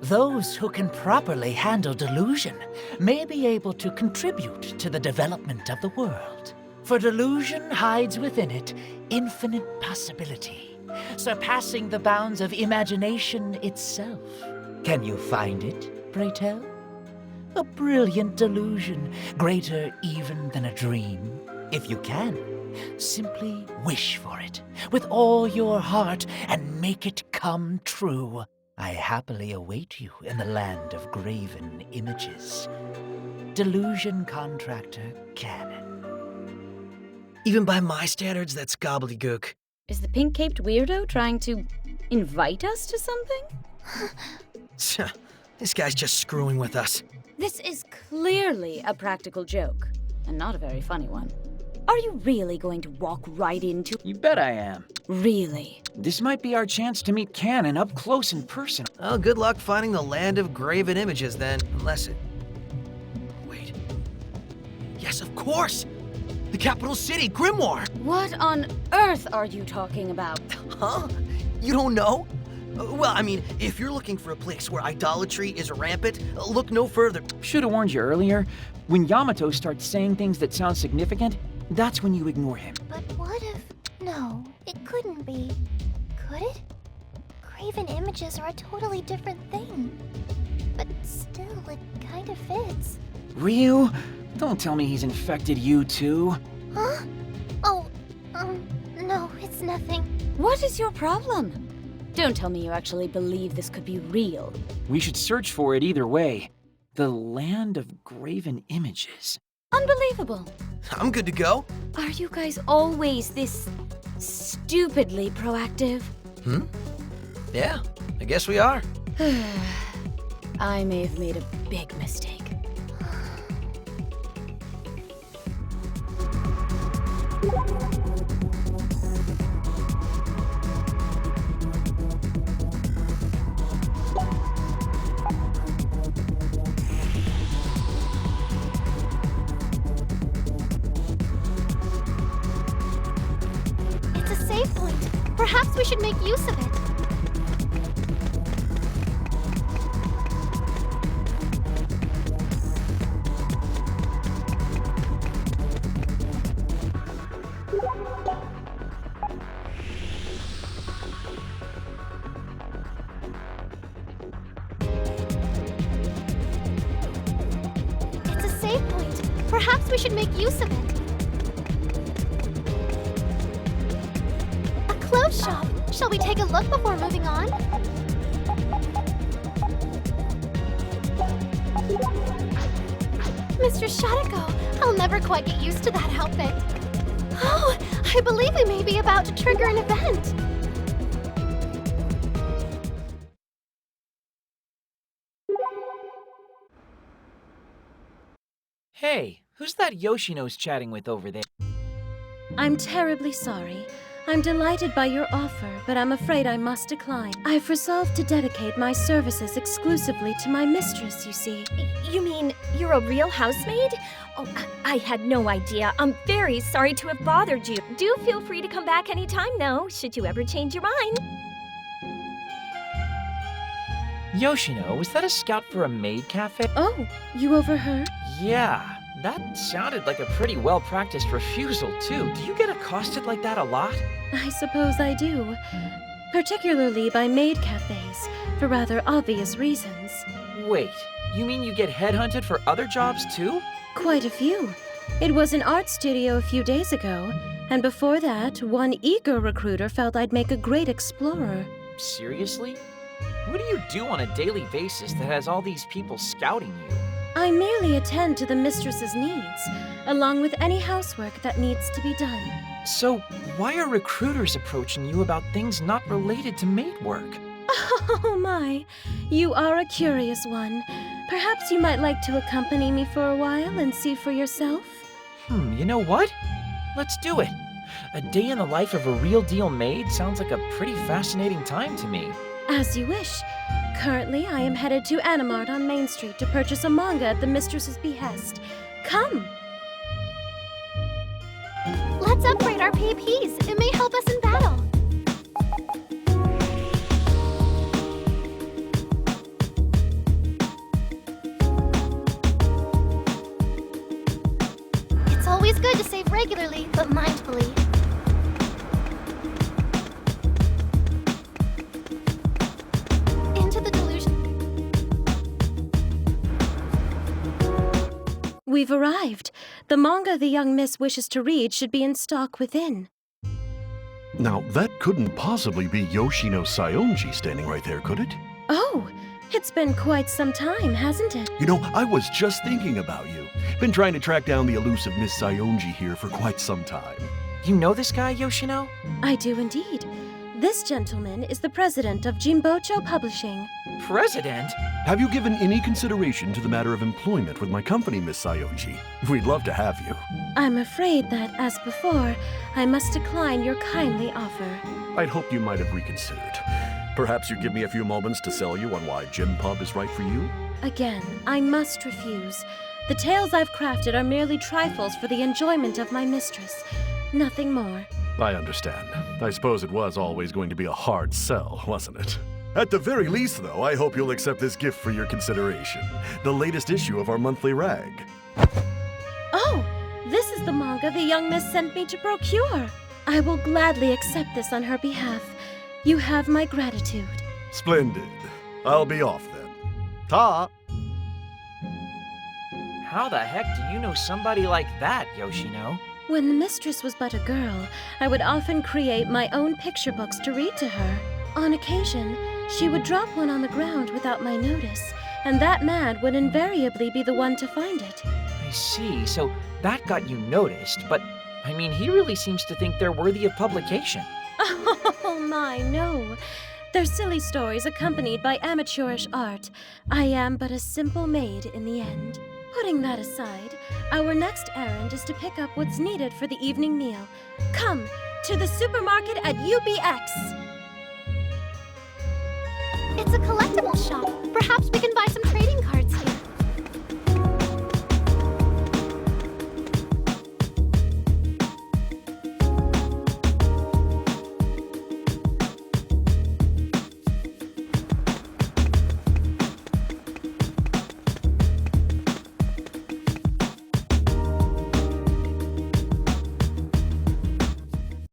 Those who can properly handle delusion may be able to contribute to the development of the world. For delusion hides within it infinite possibility, surpassing the bounds of imagination itself. Can you find it, pray tell? A brilliant delusion, greater even than a dream. If you can, simply wish for it with all your heart and make it come true. I happily await you in the land of graven images. Delusion Contractor Canon. Even by my standards, that's gobbledygook. Is the pink-caped weirdo trying to invite us to something? This guy's just screwing with us. This is clearly a practical joke, and not a very funny one. Are you really going to walk right into... You bet I am. Really? This might be our chance to meet Canon up close and personal. Well, good luck finding the land of graven images, then. Unless it... Wait. Yes, of course! The capital city, Grimoire! What on earth are you talking about? Huh? You don't know? Well, I mean, if you're looking for a place where idolatry is rampant, look no further. Should have warned you earlier. When Yamato starts saying things that sound significant, that's when you ignore him. But what if... No, it couldn't be. Could it? Graven images are a totally different thing. But still, it kind of fits. Ryu, don't tell me he's infected you too. Huh? Oh, no, it's nothing. What is your problem? Don't tell me you actually believe this could be real. We should search for it either way. The land of graven images. Unbelievable. I'm good to go. Are you guys always this stupidly proactive? Yeah, I guess we are. I may have made a big mistake. It's a save point. Perhaps we should make use of it. It's a save point. Perhaps we should make use of it. A clothes shop. Shall we take a look before moving on? Mr. Shadako, I'll never quite get used to that outfit. Oh, I believe we may be about to trigger an event. Hey, who's that Yoshino's chatting with over there? I'm terribly sorry. I'm delighted by your offer, but I'm afraid I must decline. I've resolved to dedicate my services exclusively to my mistress, you see. You mean you're a real housemaid? Oh, I had no idea. I'm very sorry to have bothered you. Do feel free to come back anytime, though, should you ever change your mind. Yoshino, was that a scout for a maid cafe? Oh, you overheard? Yeah, that sounded like a pretty well-practiced refusal, too. Do you get accosted like that a lot? I suppose I do. Particularly by maid cafes, for rather obvious reasons. Wait, you mean you get headhunted for other jobs, too? Quite a few. It was an art studio a few days ago, and before that, one eager recruiter felt I'd make a great explorer. Seriously? What do you do on a daily basis that has all these people scouting you? I merely attend to the mistress's needs, along with any housework that needs to be done. So, why are recruiters approaching you about things not related to maid work? Oh my, you are a curious one. Perhaps you might like to accompany me for a while and see for yourself? You know what? Let's do it. A day in the life of a real deal maid sounds like a pretty fascinating time to me. As you wish. Currently, I am headed to Animart on Main Street to purchase a manga at the mistress's behest. Come! Let's upgrade our PPs. It may help us in battle. It's always good to save regularly, but mindfully. Into the delusion. We've arrived. The manga the young miss wishes to read should be in stock within. Now, that couldn't possibly be Yoshino Saionji standing right there, could it? Oh, it's been quite some time, hasn't it? You know, I was just thinking about you. Been trying to track down the elusive Miss Saionji here for quite some time. You know this guy, Yoshino? I do indeed. This gentleman is the president of Jimbocho Publishing. President? Have you given any consideration to the matter of employment with my company, Miss Saionji? We'd love to have you. I'm afraid that, as before, I must decline your kindly offer. I'd hoped you might have reconsidered. Perhaps you'd give me a few moments to sell you on why Jim Pub is right for you? Again, I must refuse. The tales I've crafted are merely trifles for the enjoyment of my mistress. Nothing more. I understand. I suppose it was always going to be a hard sell, wasn't it? At the very least, though, I hope you'll accept this gift for your consideration. The latest issue of our monthly rag. Oh, this is the manga the young miss sent me to procure. I will gladly accept this on her behalf. You have my gratitude. Splendid. I'll be off then. Ta! How the heck do you know somebody like that, Yoshino? When the mistress was but a girl, I would often create my own picture books to read to her. On occasion, she would drop one on the ground without my notice, and that man would invariably be the one to find it. I see, so that got you noticed, but, I mean, he really seems to think they're worthy of publication. Oh my, no. They're silly stories accompanied by amateurish art. I am but a simple maid in the end. Putting that aside, our next errand is to pick up what's needed for the evening meal. Come, to the supermarket at UBX! It's a collectible shop. Perhaps we can buy some trading cards here.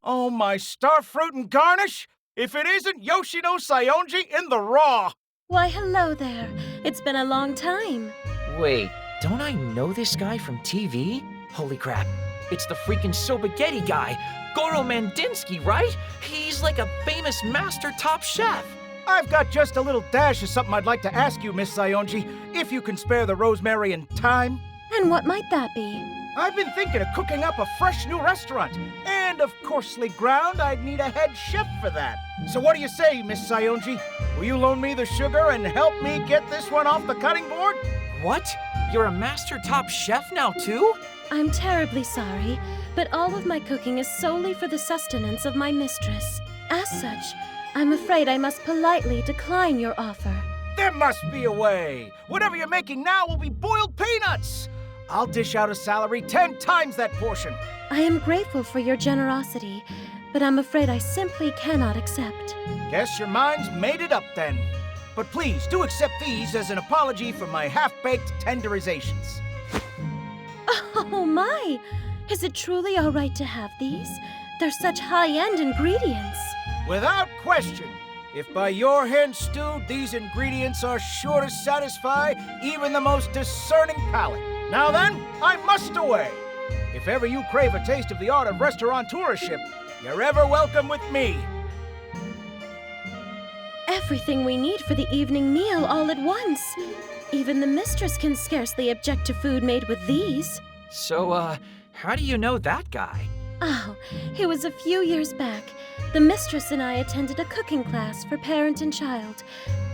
Oh, my starfruit and garnish! If it isn't Yoshino Saionji in the raw! Why, hello there. It's been a long time. Wait, don't I know this guy from TV? Holy crap, it's the freaking Sobagetti guy, Goro Mandinsky, right? He's like a famous master top chef. I've got just a little dash of something I'd like to ask you, Miss Saionji, if you can spare the rosemary and thyme. And what might that be? I've been thinking of cooking up a fresh new restaurant, and of coarsely ground, I'd need a head chef for that. So what do you say, Miss Saionji? Will you loan me the sugar and help me get this one off the cutting board? What? You're a master top chef now, too? I'm terribly sorry, but all of my cooking is solely for the sustenance of my mistress. As such, I'm afraid I must politely decline your offer. There must be a way. Whatever you're making now will be boiled peanuts. I'll dish out a salary 10 times that portion. I am grateful for your generosity, but I'm afraid I simply cannot accept. Guess your mind's made it up then. But please do accept these as an apology for my half-baked tenderizations. Oh my! Is it truly all right to have these? They're such high-end ingredients. Without question. If by your hand stewed, these ingredients are sure to satisfy even the most discerning palate. Now then, I must away. If ever you crave a taste of the art of restaurateurship, you're ever welcome with me. Everything we need for the evening meal all at once. Even the mistress can scarcely object to food made with these. So, how do you know that guy? Oh, it was a few years back. The mistress and I attended a cooking class for parent and child.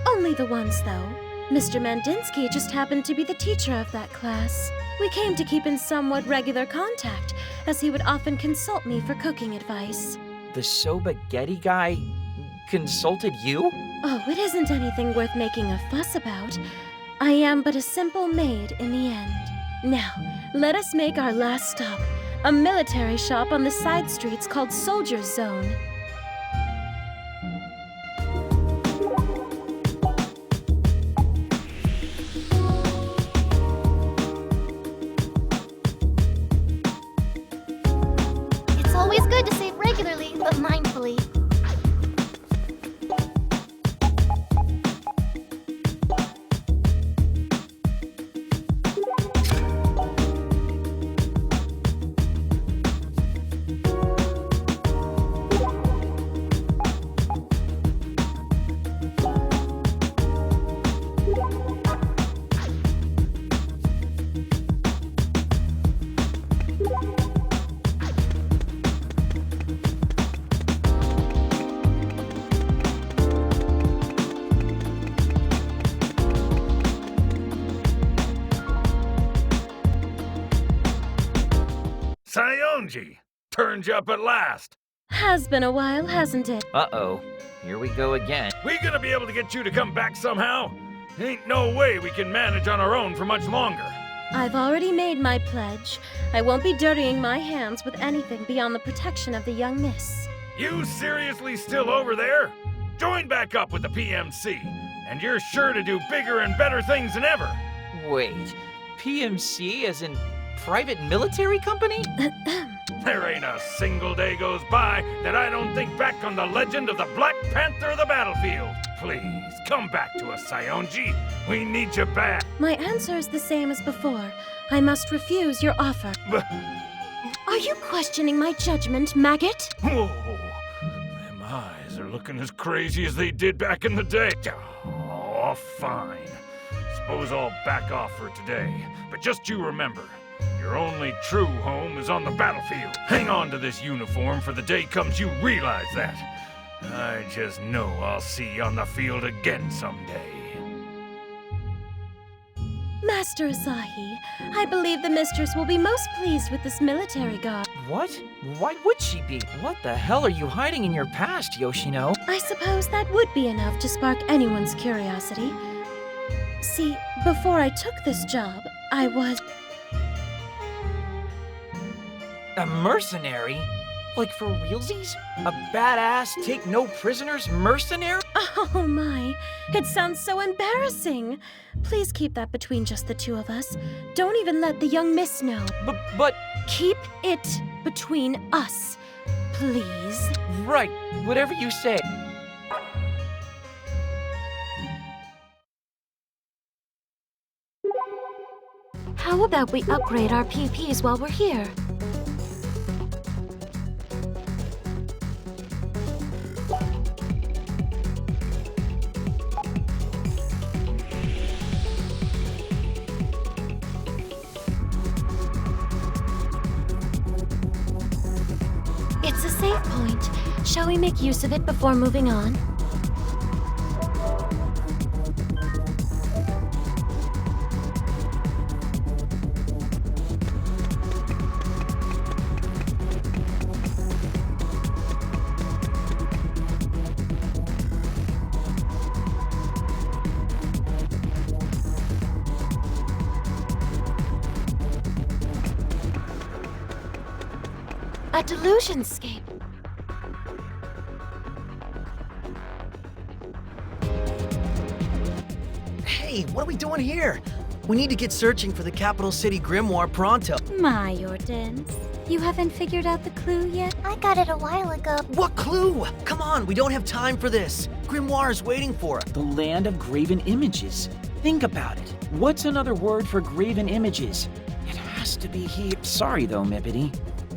Only the once, though. Mr. Mandinsky just happened to be the teacher of that class. We came to keep in somewhat regular contact, as he would often consult me for cooking advice. The Sobagetti guy consulted you? Oh, it isn't anything worth making a fuss about. I am but a simple maid in the end. Now, let us make our last stop. A military shop on the side streets called Soldier's Zone. It's always good to save regularly, but mindfully. Sayonji! Turned you up at last! Has been a while, hasn't it? Uh-oh. Here we go again. We gonna be able to get you to come back somehow? Ain't no way we can manage on our own for much longer. I've already made my pledge. I won't be dirtying my hands with anything beyond the protection of the young miss. You seriously still over there? Join back up with the PMC, and you're sure to do bigger and better things than ever. Wait, PMC as in private military company? There ain't a single day goes by that I don't think back on the legend of the Black Panther of the battlefield. Please, come back to us, Sayonji. We need you back. My answer is the same as before. I must refuse your offer. Are you questioning my judgment, maggot? Whoa, them eyes are looking as crazy as they did back in the day. Oh, fine. Suppose I'll back off for today. But just you remember, your only true home is on the battlefield. Hang on to this uniform for the day comes you realize that. I just know I'll see you on the field again someday. Master Asahi, I believe the mistress will be most pleased with this military garb. What? Why would she be? What the hell are you hiding in your past, Yoshino? I suppose that would be enough to spark anyone's curiosity. See, before I took this job, I was... A mercenary? Like for realsies? A badass, take no prisoners mercenary? Oh my, it sounds so embarrassing. Please keep that between just the two of us. Don't even let the young miss know. But... Keep it between us, please. Right, whatever you say. How about we upgrade our PPs while we're here? It's a save point. Shall we make use of it before moving on? That delusionscape. Hey, what are we doing here? We need to get searching for the capital city grimoire pronto. My Hortense. You haven't figured out the clue yet? I got it a while ago. What clue? Come on, we don't have time for this. Grimoire is waiting for us. The land of graven images. Think about it. What's another word for graven images? It has to be here. Sorry though, Mippity.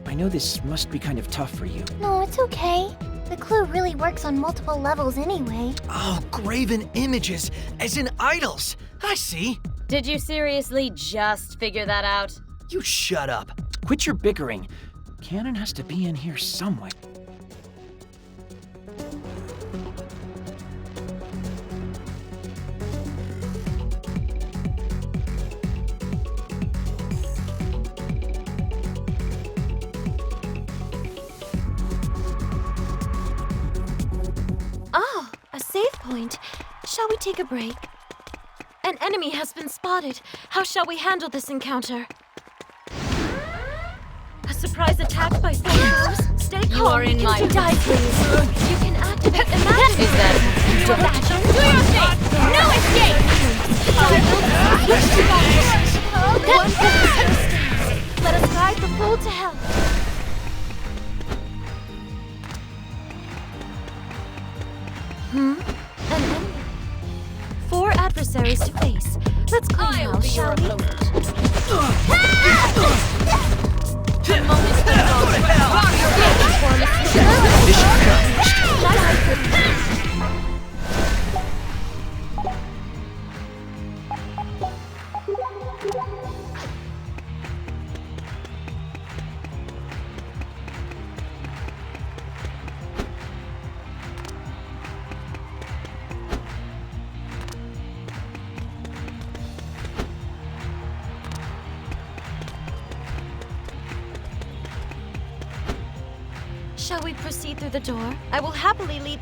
I know this must be kind of tough for you. No, it's okay. The clue really works on multiple levels anyway. Oh, graven images, as in idols. I see. Did you seriously just figure that out? You shut up. Quit your bickering. Cannon has to be in here somewhere. Oh, a save point. Shall we take a break? An enemy has been spotted. How shall we handle this encounter? A surprise attack by foes. Stay calm. You are in my die, please. You can activate imagine. Is that you imagine? do your thing? No escape! Let us guide the fool to hell. An enemy. 4 adversaries to face. Let's clean house, shall we? Shall we proceed through the door? I will happily lead.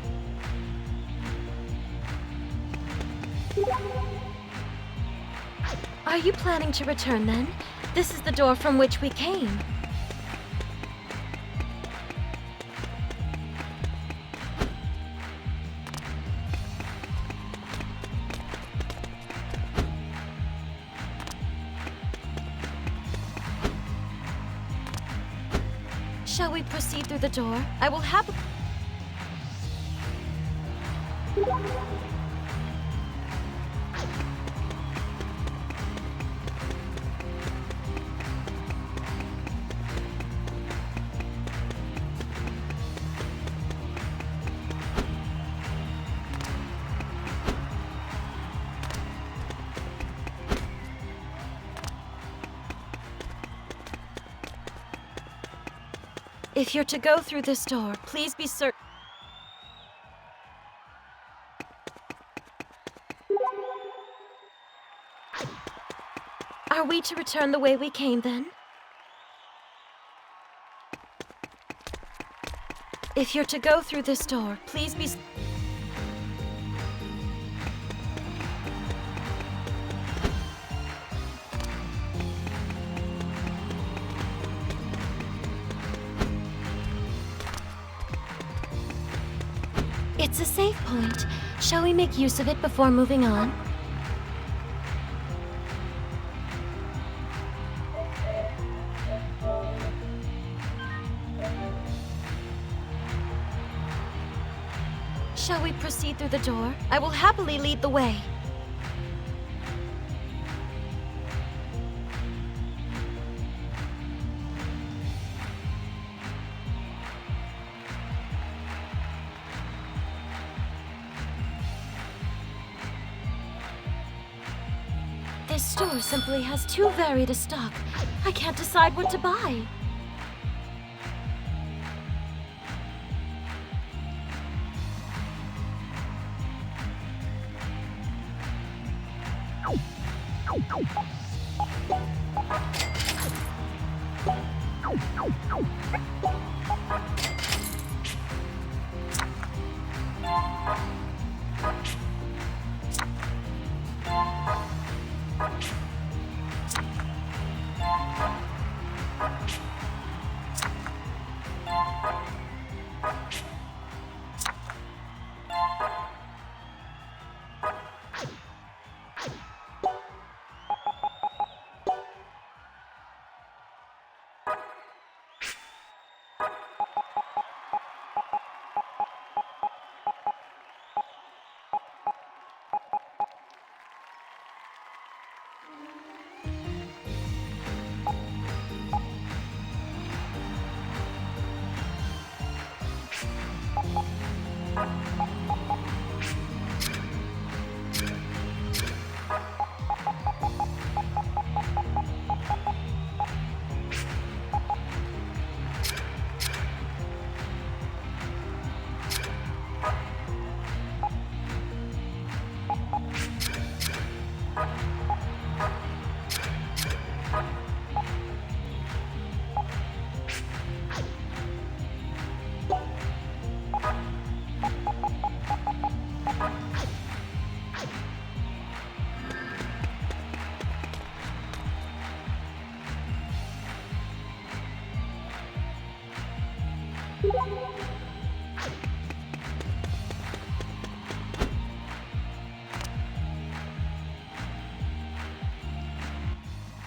Are you planning to return then? This is the door from which we came. Shall we proceed through the door? I will happily. If you're to go through this door, please be certain. Are we to return the way we came then? If you're to go through this door, please be. It's a safe point. Shall we make use of it before moving on? Shall we proceed through the door? I will happily lead the way. This store simply has too varied a stock. I can't decide what to buy.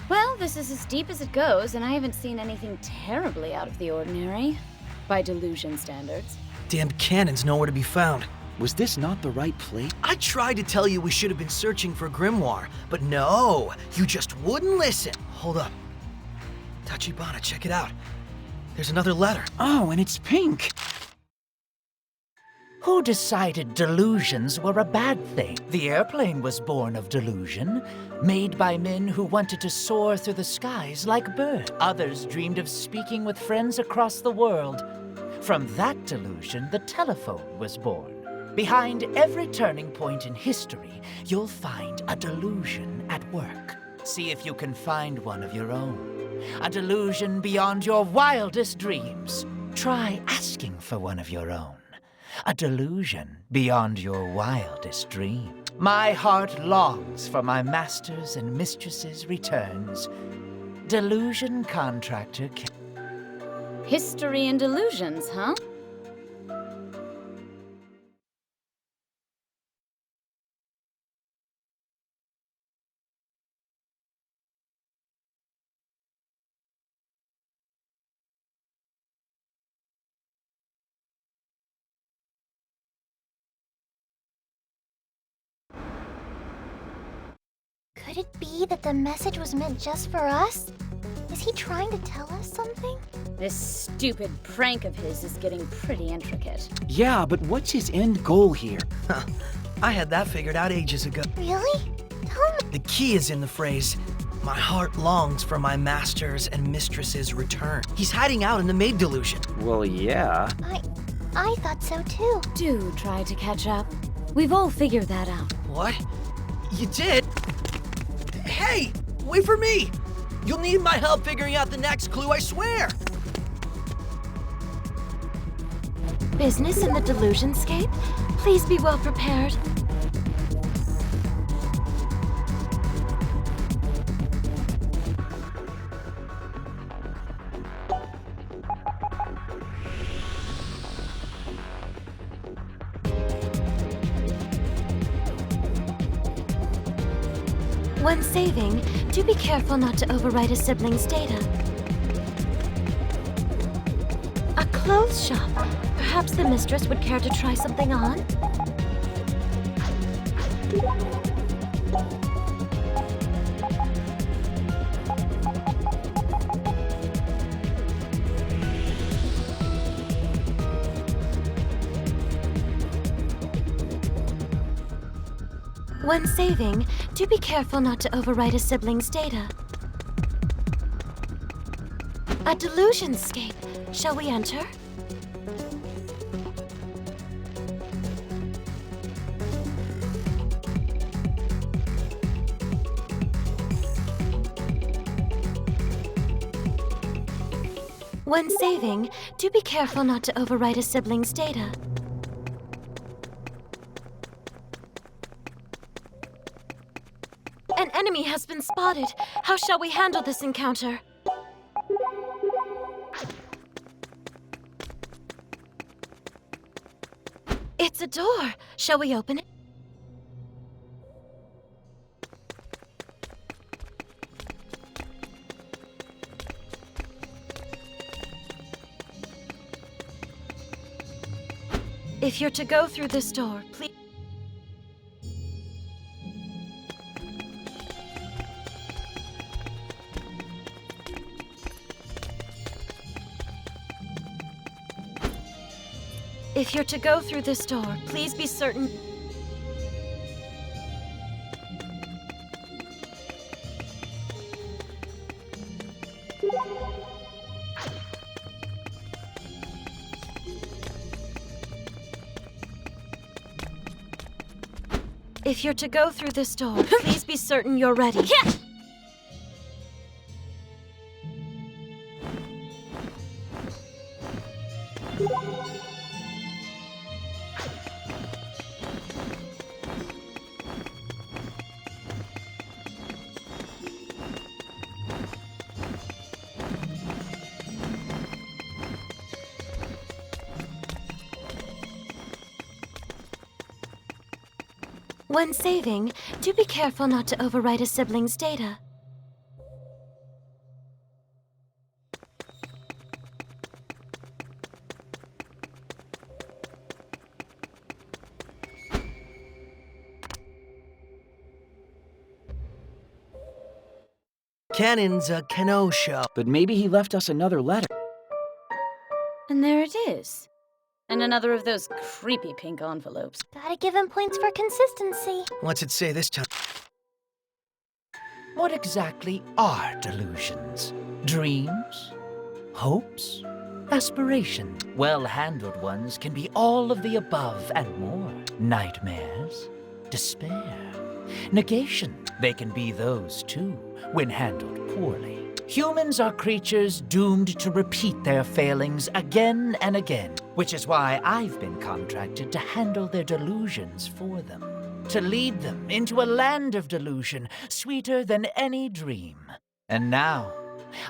Well, this is as deep as it goes, and I haven't seen anything terribly out of the ordinary. By delusion standards. Damned cannon's nowhere to be found. Was this not the right place? I tried to tell you we should have been searching for Grimoire, but no, you just wouldn't listen. Hold up. Tachibana, check it out. There's another letter. Oh, and it's pink. Who decided delusions were a bad thing? The airplane was born of delusion, made by men who wanted to soar through the skies like birds. Others dreamed of speaking with friends across the world. From that delusion, the telephone was born. Behind every turning point in history, you'll find a delusion at work. See if you can find one of your own. A delusion beyond your wildest dreams. Try asking for one of your own. A delusion beyond your wildest dream. My heart longs for my master's and mistress's returns. Delusion contractor. History and delusions, huh? Could it be that the message was meant just for us? Is he trying to tell us something? This stupid prank of his is getting pretty intricate. Yeah, but what's his end goal here? I had that figured out ages ago. Really? Tell me. The key is in the phrase, "My heart longs for my master's and mistress's return." He's hiding out in the maid delusion. Well, yeah. I thought so too. Do try to catch up. We've all figured that out. What? You did? Hey, wait for me! You'll need my help figuring out the next clue, I swear! Business in the delusionscape? Please be well prepared. When saving, do be careful not to overwrite a sibling's data. A clothes shop. Perhaps the mistress would care to try something on? When saving, do be careful not to overwrite a sibling's data. A delusionscape. Shall we enter? When saving, do be careful not to overwrite a sibling's data. An enemy has been spotted. How shall we handle this encounter? It's a door. Shall we open it? If you're to go through this door, please... If you're to go through this door, please be certain... If you're to go through this door, please be certain you're ready. When saving, do be careful not to overwrite a sibling's data. Cannon's a Cano show. But maybe he left us another letter. And there it is. And another of those creepy pink envelopes. Gotta give him points for consistency. What's it say this time? What exactly are delusions? Dreams? Hopes? Aspirations? Well-handled ones can be all of the above and more. Nightmares? Despair? Negation? They can be those too, when handled poorly. Humans are creatures doomed to repeat their failings again and again, which is why I've been contracted to handle their delusions for them. To lead them into a land of delusion, sweeter than any dream. And now,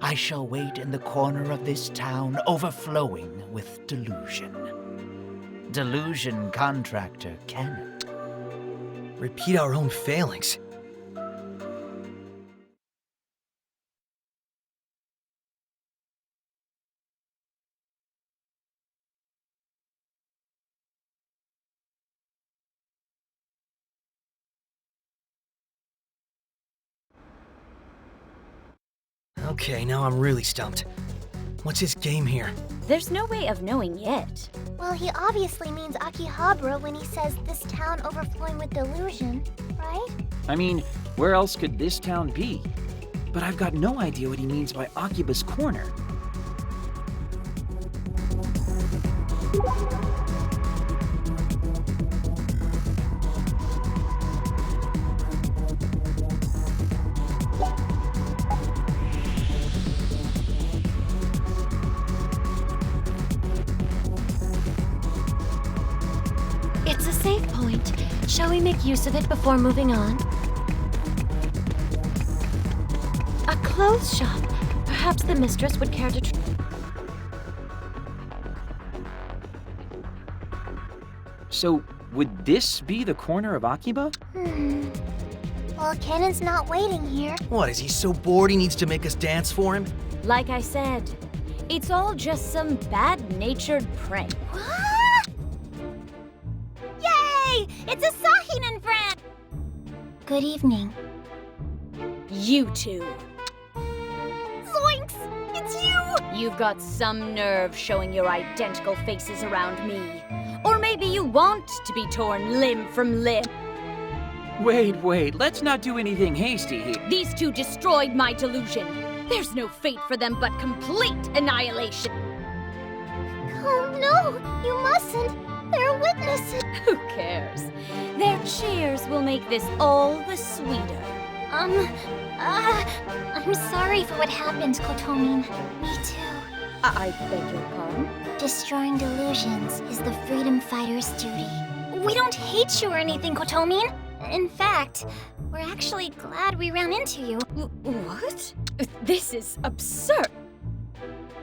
I shall wait in the corner of this town overflowing with delusion. Delusion contractor Cannon. Repeat our own failings. Okay, now I'm really stumped. What's his game here? There's no way of knowing yet. Well, he obviously means Akihabara when he says this town overflowing with delusion, right? I mean, where else could this town be? But I've got no idea what he means by Akiba's corner. It's a safe point. Shall we make use of it before moving on? A clothes shop. Perhaps the mistress would care to So, would this be the corner of Akiba? Well, Cannon's not waiting here. What, is he so bored he needs to make us dance for him? Like I said, it's all just some bad-natured prank. What? Yay! It's a Sahinen friend! Good evening. You two. Zoinks! It's you! You've got some nerve showing your identical faces around me. Or maybe you want to be torn limb from limb. Wait, let's not do anything hasty here. These two destroyed my delusion. There's no fate for them but complete annihilation. Oh no! You mustn't! They're witnesses! Who cares? Their cheers will make this all the sweeter. I'm sorry for what happened, Kotomin. Me too. I beg your pardon? Destroying delusions is the freedom fighter's duty. We don't hate you or anything, Kotomin. In fact, we're actually glad we ran into you. What? This is absurd.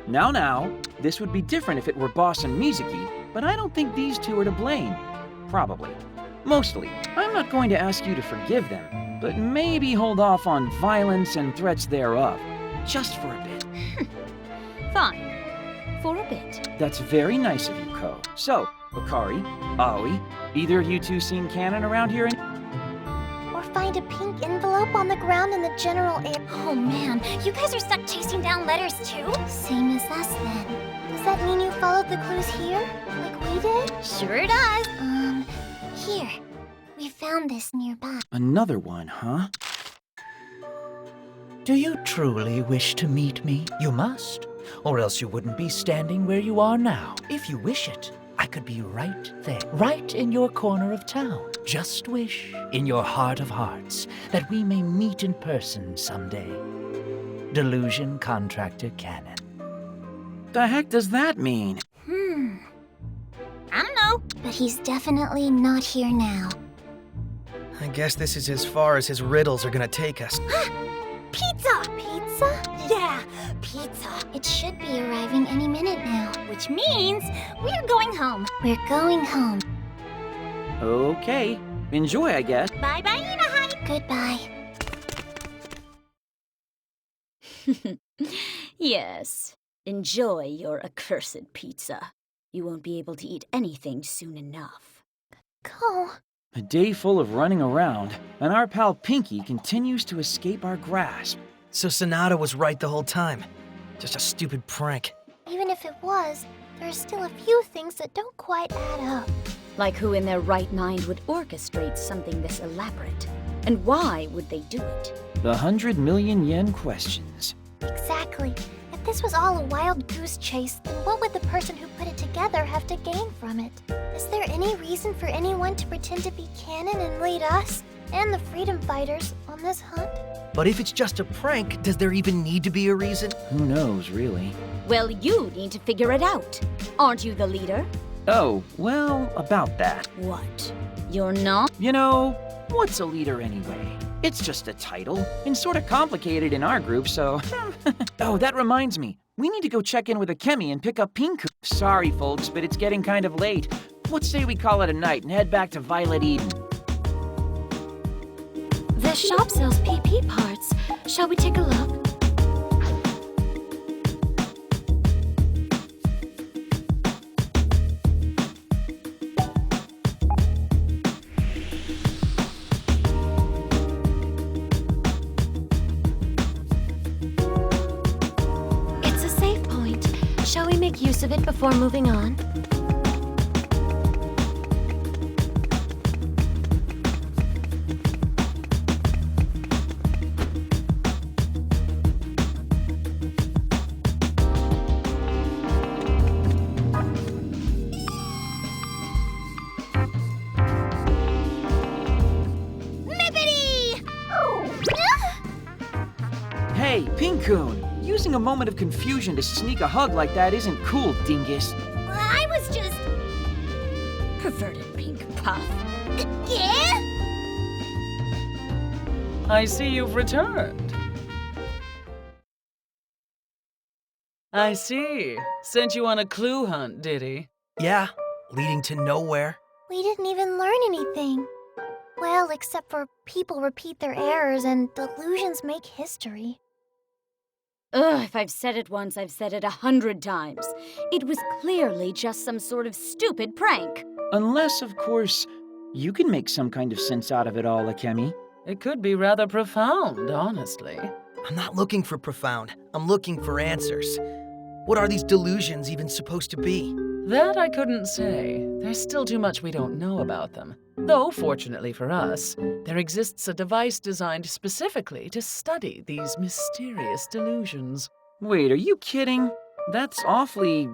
Now, this would be different if it were Boss and Mizuki, but I don't think these two are to blame. Probably. Mostly. I'm not going to ask you to forgive them, but maybe hold off on violence and threats thereof. Just for a bit. Fine. For a bit. That's very nice of you, Ko. So, Bakari, Aoi, either of you two seen Cannon around here? Or find a pink envelope on the ground in the general area. Oh man, you guys are stuck chasing down letters too? Same as us then. Does that mean you followed the clues here? Like we did? Sure does. Here. We found this nearby. Another one, huh? Do you truly wish to meet me? You must, or else you wouldn't be standing where you are now. If you wish it, I could be right there, right in your corner of town. Just wish, in your heart of hearts, that we may meet in person someday. Delusion Contractor Cannon. The heck does that mean? I don't know. But he's definitely not here now. I guess this is as far as his riddles are gonna take us. Pizza! Pizza? Yeah, pizza. It should be arriving any minute now. Which means we're going home. We're going home. Okay. Enjoy, I guess. Bye-bye, Inahai. Goodbye. Yes. Enjoy your accursed pizza. You won't be able to eat anything soon enough. Go. A day full of running around, and our pal Pinky continues to escape our grasp. So Sonata was right the whole time. Just a stupid prank. Even if it was, there's still a few things that don't quite add up. Like who in their right mind would orchestrate something this elaborate? And why would they do it? The 100 million yen questions. Exactly. If this was all a wild goose chase, then what would the person who put it together have to gain from it? Is there any reason for anyone to pretend to be canon and lead us, and the freedom fighters, on this hunt? But if it's just a prank, does there even need to be a reason? Who knows, really? Well, you need to figure it out. Aren't you the leader? Oh, well, about that. What? You're not? You know, what's a leader anyway? It's just a title, and sort of complicated in our group, so... Oh, that reminds me. We need to go check in with Akemi and pick up Pinku. Sorry, folks, but it's getting kind of late. Let's say we call it a night and head back to Violet Eden. This shop sells PP parts. Shall we take a look? It's a save point. Shall we make use of it before moving on? Hey, Pinkun! Using a moment of confusion to sneak a hug like that isn't cool, dingus. I was just... Perverted pink puff. Yeah? I see you've returned. I see. Sent you on a clue hunt, did he? Yeah, leading to nowhere. We didn't even learn anything. Well, except for people repeat their errors and delusions make history. Ugh, if I've said it once, I've said it 100 times. It was clearly just some sort of stupid prank. Unless, of course, you can make some kind of sense out of it all, Akemi. It could be rather profound, honestly. I'm not looking for profound. I'm looking for answers. What are these delusions even supposed to be? That I couldn't say. There's still too much we don't know about them. Though, fortunately for us, there exists a device designed specifically to study these mysterious delusions. Wait, are you kidding? That's awfully...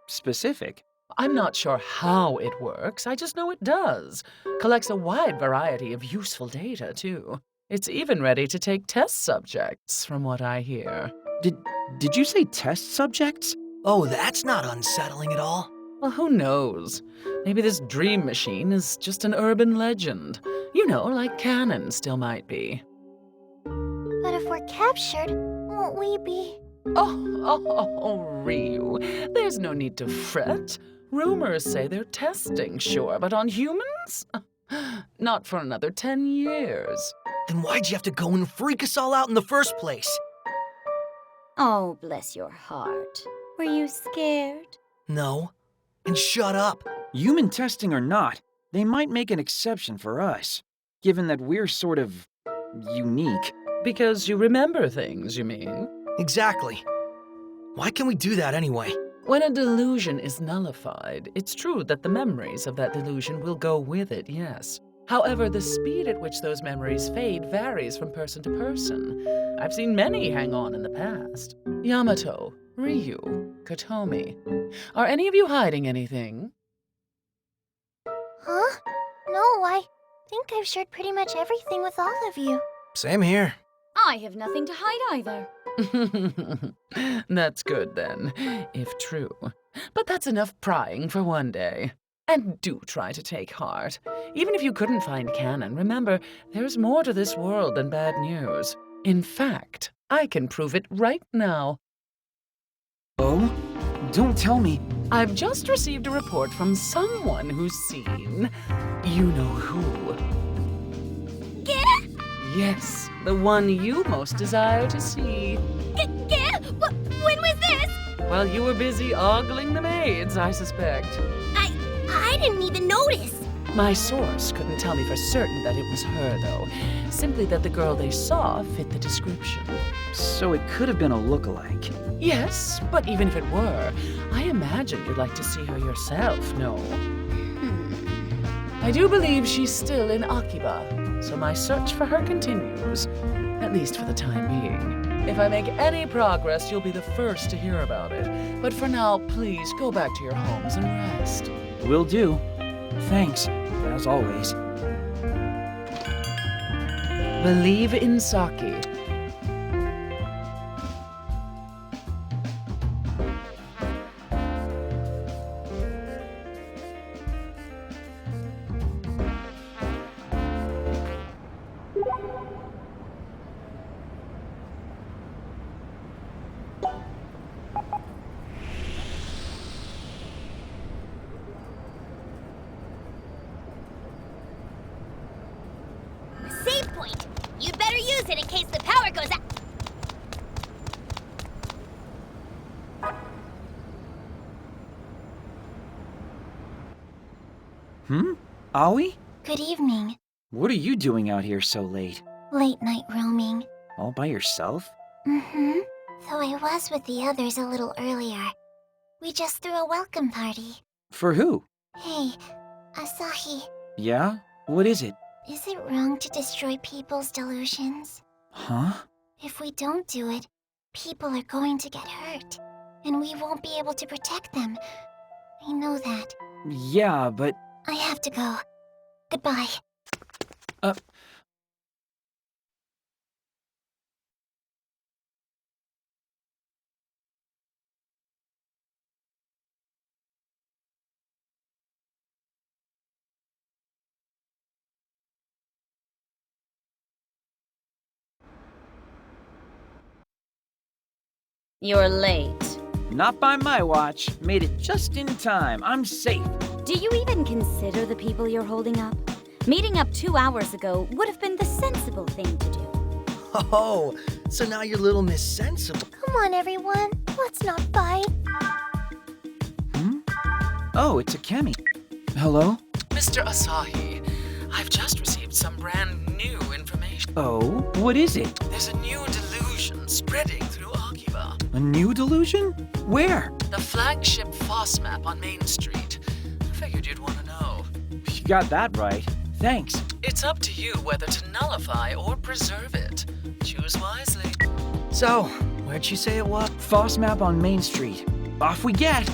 specific. I'm not sure how it works, I just know it does. Collects a wide variety of useful data, too. It's even ready to take test subjects, from what I hear. Did you say test subjects? Oh, that's not unsettling at all. Well, who knows? Maybe this dream machine is just an urban legend. You know, like canon still might be. But if we're captured, won't we be... Oh, Ryu, there's no need to fret. Rumors say they're testing, sure, but on humans? Not for another 10 years. Then why'd you have to go and freak us all out in the first place? Oh, bless your heart. Were you scared? No. And shut up. Human testing or not, they might make an exception for us, given that we're sort of... unique. Because you remember things, you mean? Exactly. Why can we do that anyway? When a delusion is nullified, it's true that the memories of that delusion will go with it, yes. However, the speed at which those memories fade varies from person to person. I've seen many hang on in the past. Yamato, Ryu, Kotomi. Are any of you hiding anything? Huh? No, I think I've shared pretty much everything with all of you. Same here. I have nothing to hide either. That's good then, if true. But that's enough prying for one day. And do try to take heart. Even if you couldn't find canon, remember, there's more to this world than bad news. In fact, I can prove it right now. Oh? Don't tell me. I've just received a report from someone who's seen... you know who. Yes, the one you most desire to see. When was this? While you were busy ogling the maids, I suspect. I didn't even notice. My source couldn't tell me for certain that it was her, though. Simply that the girl they saw fit the description. So it could have been a lookalike. Yes, but even if it were, I imagine you'd like to see her yourself, no? I do believe she's still in Akiba, so my search for her continues, at least for the time being. If I make any progress, you'll be the first to hear about it. But for now, please go back to your homes and rest. Will do. Thanks, as always. Believe in Saki. Save point. You'd better use it in case the power goes out. Aoi? Good evening. What are you doing out here so late? Late night roaming. All by yourself? Mm-hmm. Though I was with the others a little earlier. We just threw a welcome party. For who? Hey, Asahi, Yeah? What is it? is it wrong to destroy people's delusions? Huh? If we don't do it, people are going to get hurt. And we won't be able to protect them. I know that. Yeah, but... I have to go. Goodbye. You're late. Not by my watch. Made it just in time. I'm safe. Do you even consider the people you're holding up? Meeting up 2 hours ago would have been the sensible thing to do. Oh, so now you're little Miss Sensible. Come on, everyone. Let's not fight. Oh, it's Akemi. Hello? Mr. Asahi, I've just received some brand new information. Oh, what is it? There's a new delusion spreading through Akiba. A new delusion? Where? The flagship FOSS map on Main Street. I figured you'd want to know. You got that right. Thanks. It's up to you whether to nullify or preserve it. Choose wisely. So, where'd she say it was? FOSS map on Main Street. Off we get!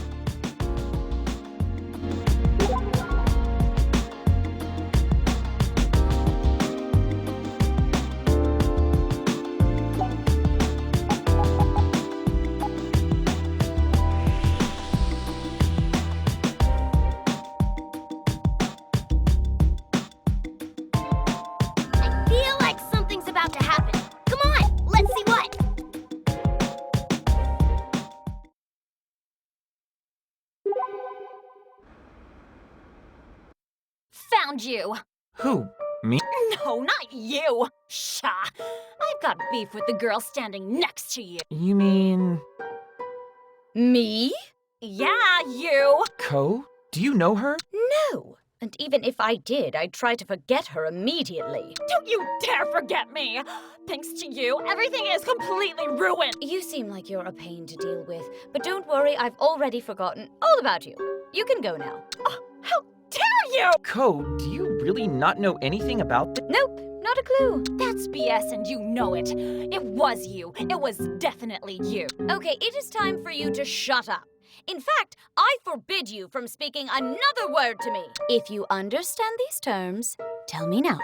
I feel like something's about to happen. Come on, let's see what. Found you. Who? Me? No, not you. Sha. I've got beef with the girl standing next to you. You mean... Me? Yeah, you. Ko? Do you know her? No. And even if I did, I'd try to forget her immediately. Don't you dare forget me! Thanks to you, everything is completely ruined! You seem like you're a pain to deal with, but don't worry, I've already forgotten all about you. You can go now. Oh, how dare you! Ko, do you really not know anything about this? Nope, not a clue. That's BS and you know it. It was you. It was definitely you. Okay, it is time for you to shut up. In fact, I forbid you from speaking another word to me. If you understand these terms, tell me now.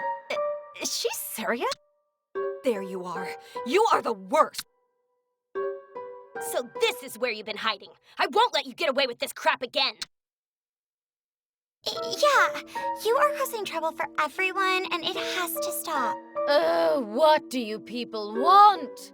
Is she serious? There you are. You are the worst. So this is where you've been hiding. I won't let you get away with this crap again. Yeah, you are causing trouble for everyone, and it has to stop. What do you people want?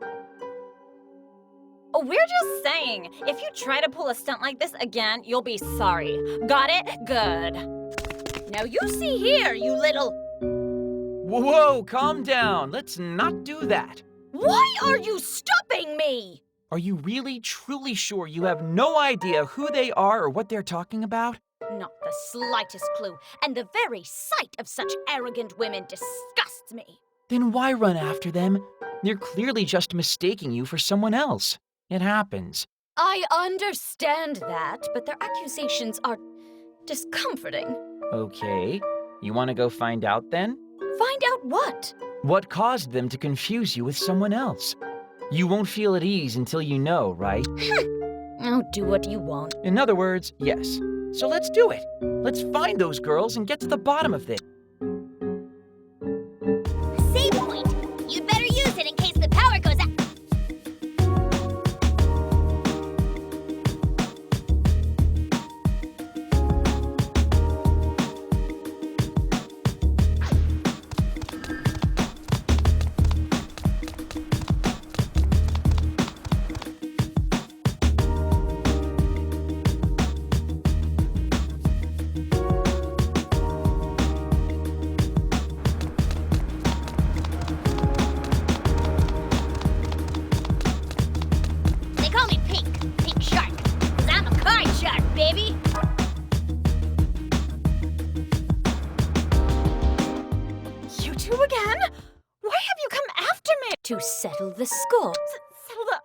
We're just saying, if you try to pull a stunt like this again, you'll be sorry. Got it? Good. Now you see here, you little... Whoa, calm down. Let's not do that. Why are you stopping me? Are you really, truly sure you have no idea who they are or what they're talking about? Not the slightest clue, and the very sight of such arrogant women disgusts me. Then why run after them? They're clearly just mistaking you for someone else. It happens. I understand that, but their accusations are discomforting. Okay. You want to go find out then? Find out what? What caused them to confuse you with someone else? You won't feel at ease until you know, right? Oh, do what you want. In other words, yes. So let's do it. Let's find those girls and get to the bottom of this. Save point! You'd better use it in case the power goes out. To settle the score. Settle the...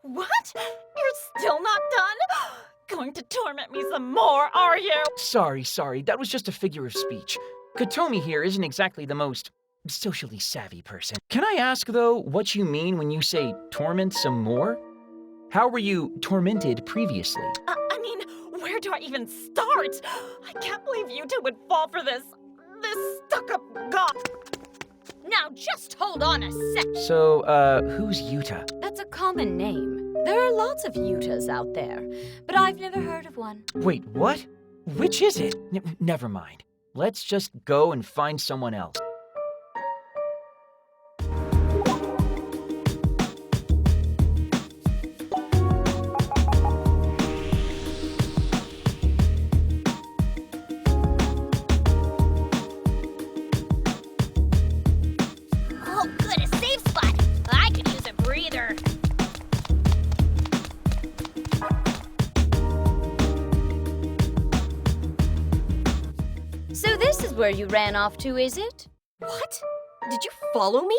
What? You're still not done? Going to torment me some more, are you? Sorry. That was just a figure of speech. Kotomi here isn't exactly the most socially savvy person. Can I ask, though, what you mean when you say torment some more? How were you tormented previously? I mean, where do I even start? I can't believe you two would fall for this stuck-up goth. Now just hold on a sec. So, who's Yuta? That's a common name. There are lots of Yutas out there, but I've never heard of one. Wait, what? Which is it? Never mind. Let's just go and find someone else. Where you ran off to, is it? What? Did you follow me?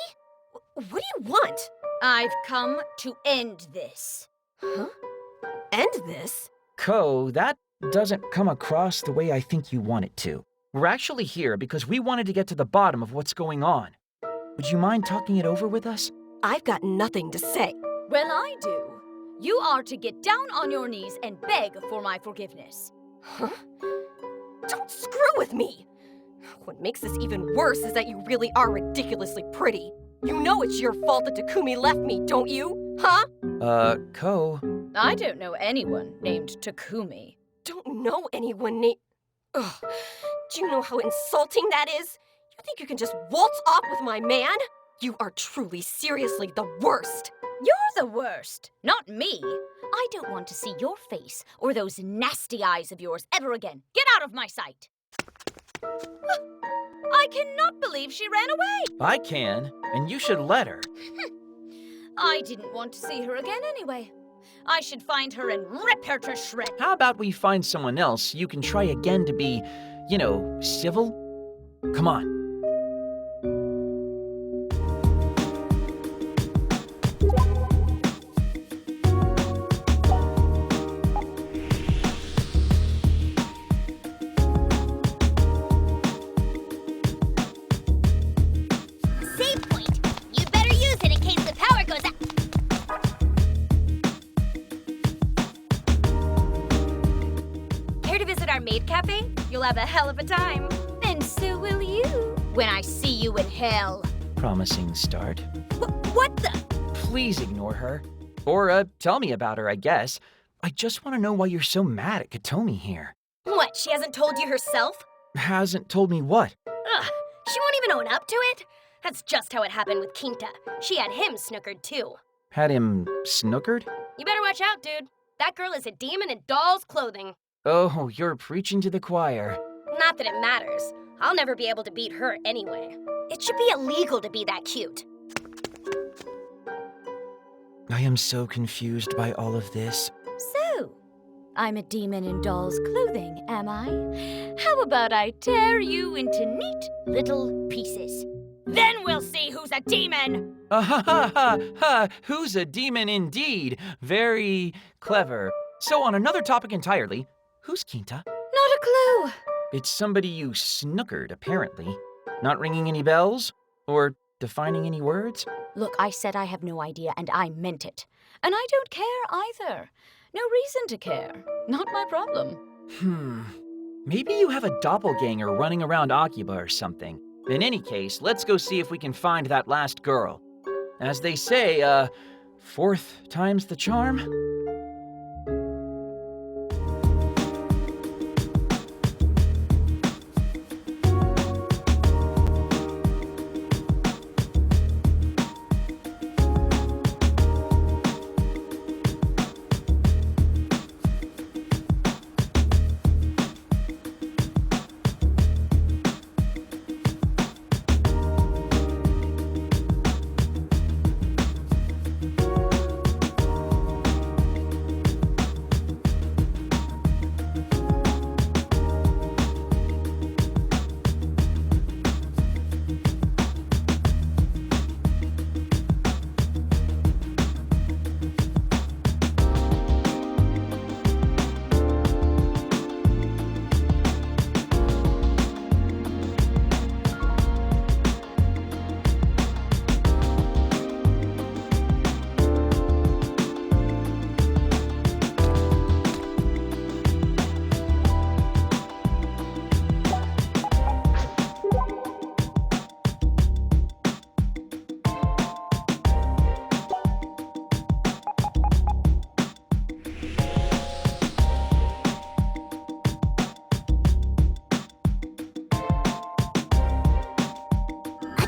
What do you want? I've come to end this. Huh? End this? Ko, that doesn't come across the way I think you want it to. We're actually here because we wanted to get to the bottom of what's going on. Would you mind talking it over with us? I've got nothing to say. Well, I do. You are to get down on your knees and beg for my forgiveness. Huh? Don't screw with me! What makes this even worse is that you really are ridiculously pretty. You know it's your fault that Takumi left me, don't you? Huh? Ko... I don't know anyone named Takumi. Don't know anyone named... Ugh. Do you know how insulting that is? You think you can just waltz off with my man? You are truly, seriously the worst. You're the worst, not me. I don't want to see your face or those nasty eyes of yours ever again. Get out of my sight. I cannot believe she ran away. I can, and you should let her. I didn't want to see her again anyway. I should find her and rip her to shreds. How about we find someone else you can try again to be, civil? Come on. Save point! You'd better use it in case the power goes out. Care to visit our maid cafe? You'll have a hell of a time. And so will you, when I see you in hell. Promising start. What the? Please ignore her. Or, tell me about her, I guess. I just want to know why you're so mad at Katomi here. What, she hasn't told you herself? Hasn't told me what? Ugh, she won't even own up to it? That's just how it happened with Quinta. She had him snookered too. Had him snookered? You better watch out, dude. That girl is a demon in doll's clothing. Oh, you're preaching to the choir. Not that it matters. I'll never be able to beat her anyway. It should be illegal to be that cute. I am so confused by all of this. So, I'm a demon in doll's clothing, am I? How about I tear you into neat little pieces? Then we'll see who's a demon! Ha ha ha ha! Who's a demon indeed? Very clever. So on another topic entirely, who's Quinta? Not a clue. It's somebody you snookered, apparently. Not ringing any bells? Or defining any words? Look, I said I have no idea, and I meant it. And I don't care either. No reason to care. Not my problem. Maybe you have a doppelganger running around Akiba or something. In any case, let's go see if we can find that last girl. As they say, fourth time's the charm?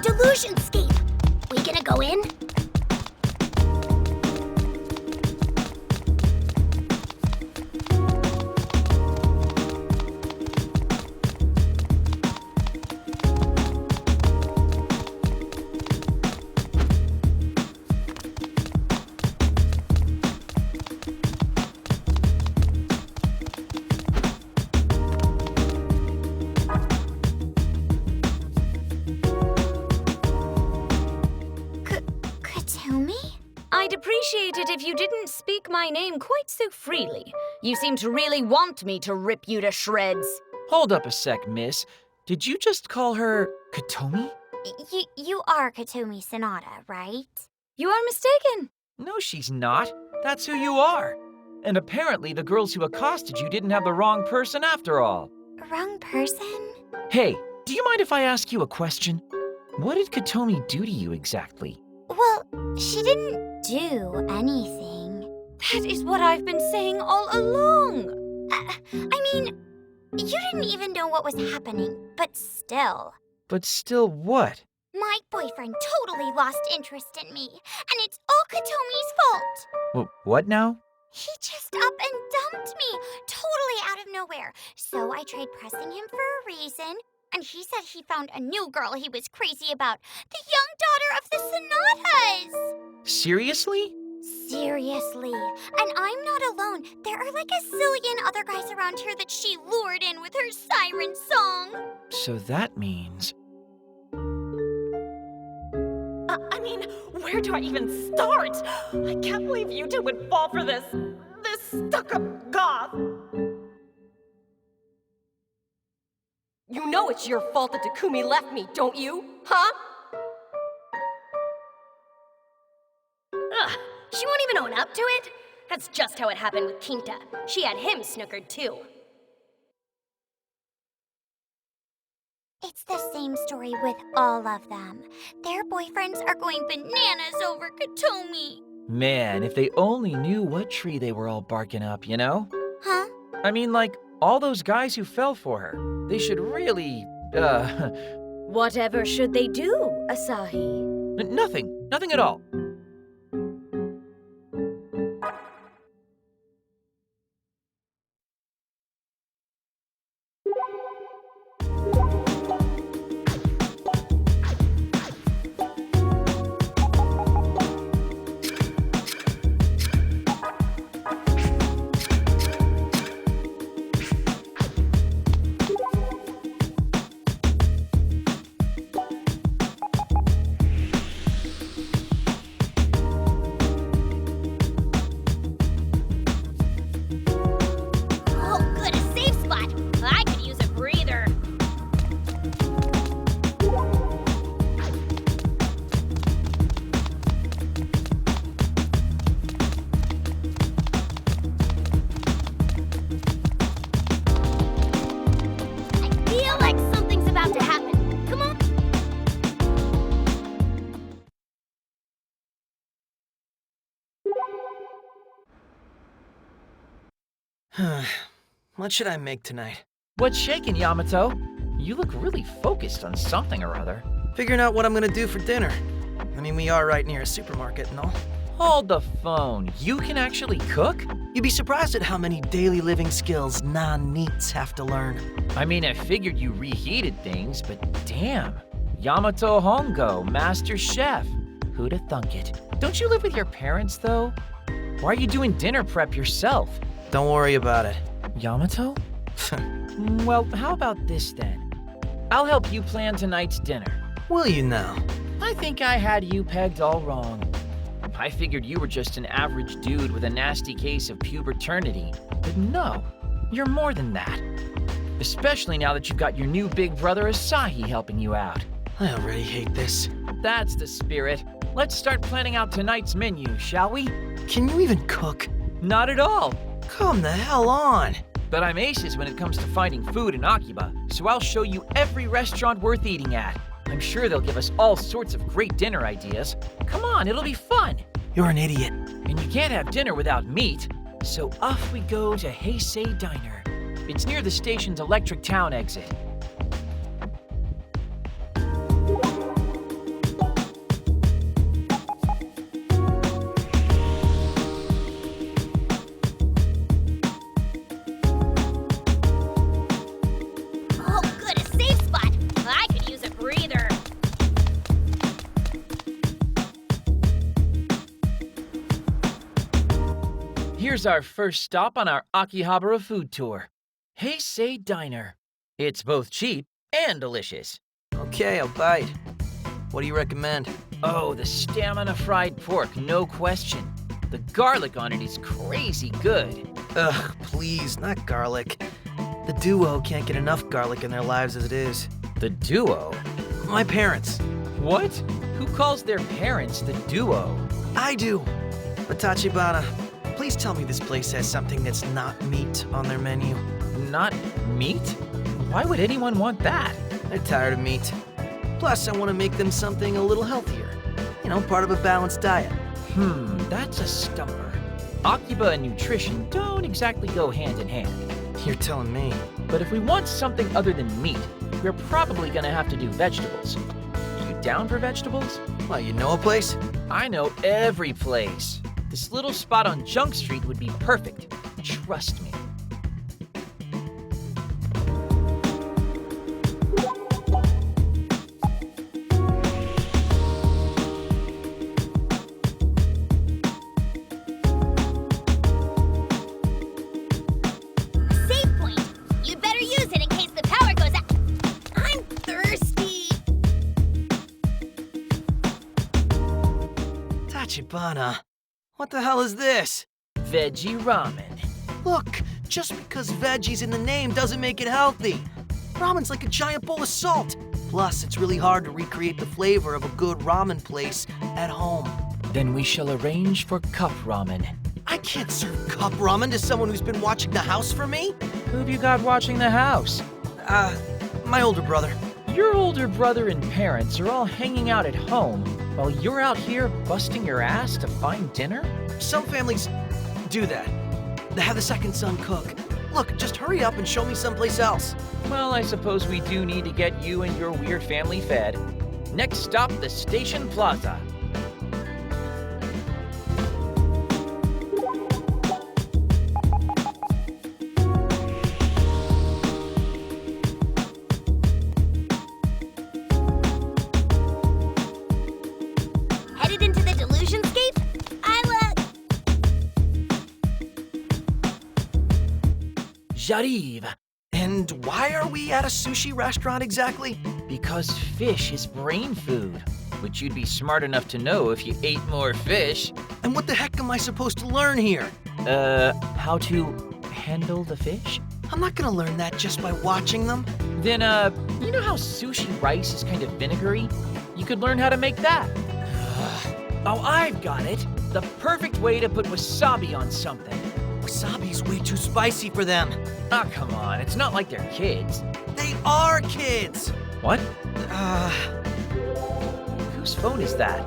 Delusionscape. We gonna go in? I'd appreciate it if you didn't speak my name quite so freely. You seem to really want me to rip you to shreds. Hold up a sec, miss. Did you just call her Katomi? You are Katomi Sonata, right? You are mistaken. No, she's not. That's who you are. And apparently the girls who accosted you didn't have the wrong person after all. Wrong person? Hey, do you mind if I ask you a question? What did Katomi do to you exactly? Well, she didn't do anything. That is what I've been saying all along. I mean, you didn't even know what was happening, but still. But still what? My boyfriend totally lost interest in me, and it's all Katomi's fault. What now? He just up and dumped me, totally out of nowhere. So I tried pressing him for a reason, and he said he found a new girl he was crazy about, the young daughter of the Sonatas. Seriously? Seriously. And I'm not alone. There are like a zillion other guys around here that she lured in with her siren song. So that means... I mean, where do I even start? I can't believe you two would fall for this stuck-up goth. You know it's your fault that Takumi left me, don't you? Huh? Ugh, she won't even own up to it? That's just how it happened with Quinta. She had him snookered too. It's the same story with all of them. Their boyfriends are going bananas over Katomi. Man, if they only knew what tree they were all barking up, you know? Huh? I mean, like, all those guys who fell for her. They should really, Whatever should they do, Asahi? Nothing at all. Oh, good, a safe spot. I could use a breather. I feel like something's about to happen. Come on. What should I make tonight? What's shaking, Yamato? You look really focused on something or other. Figuring out what I'm gonna do for dinner. I mean, we are right near a supermarket and all. Hold the phone. You can actually cook? You'd be surprised at how many daily living skills non-neats have to learn. I mean, I figured you reheated things, but damn. Yamato Hongo, Master Chef. Who'da thunk it? Don't you live with your parents, though? Why are you doing dinner prep yourself? Don't worry about it. Yamato? Well, how about this then? I'll help you plan tonight's dinner. Will you now? I think I had you pegged all wrong. I figured you were just an average dude with a nasty case of pubертernity. But no, you're more than that. Especially now that you've got your new big brother Asahi helping you out. I already hate this. That's the spirit. Let's start planning out tonight's menu, shall we? Can you even cook? Not at all. Come the hell on. But I'm aces when it comes to finding food in Akiba, so I'll show you every restaurant worth eating at. I'm sure they'll give us all sorts of great dinner ideas. Come on, it'll be fun. You're an idiot. And you can't have dinner without meat. So off we go to Heisei Diner. It's near the station's Electric Town exit. Oh, good, a safe spot. I could use a breather. Here's our first stop on our Akihabara food tour. Heisei Diner. It's both cheap and delicious. Okay, I'll bite. What do you recommend? Oh, the stamina fried pork, no question. The garlic on it is crazy good. Ugh, please, not garlic. The duo can't get enough garlic in their lives as it is. The duo? My parents. What? Who calls their parents the duo? I do. But Tachibana, please tell me this place has something that's not meat on their menu. Not meat? Why would anyone want that? They're tired of meat. Plus, I want to make them something a little healthier. You know, part of a balanced diet. That's a stumper. Akiba and nutrition don't exactly go hand in hand. You're telling me. But if we want something other than meat, we're probably gonna have to do vegetables. You down for vegetables? Well, you know a place? I know every place. This little spot on Junk Street would be perfect. Trust me. Tachibana, what the hell is this? Veggie ramen. Look, just because veggie's in the name doesn't make it healthy. Ramen's like a giant bowl of salt. Plus, it's really hard to recreate the flavor of a good ramen place at home. Then we shall arrange for cup ramen. I can't serve cup ramen to someone who's been watching the house for me. Who've you got watching the house? My older brother. Your older brother and parents are all hanging out at home while you're out here busting your ass to find dinner? Some families do that. They have the second son cook. Look, just hurry up and show me someplace else. Well, I suppose we do need to get you and your weird family fed. Next stop, the Station Plaza. Headed into the Delusionscape? J'arrive. And why are we at a sushi restaurant exactly? Because fish is brain food, which you'd be smart enough to know if you ate more fish. And what the heck am I supposed to learn here? How to handle the fish? I'm not gonna learn that just by watching them. Then, you know how sushi rice is kind of vinegary? You could learn how to make that. Oh, I've got it. The perfect way to put wasabi on something. Wasabi's way too spicy for them. Ah, come on. It's not like they're kids. They are kids! What? Whose phone is that?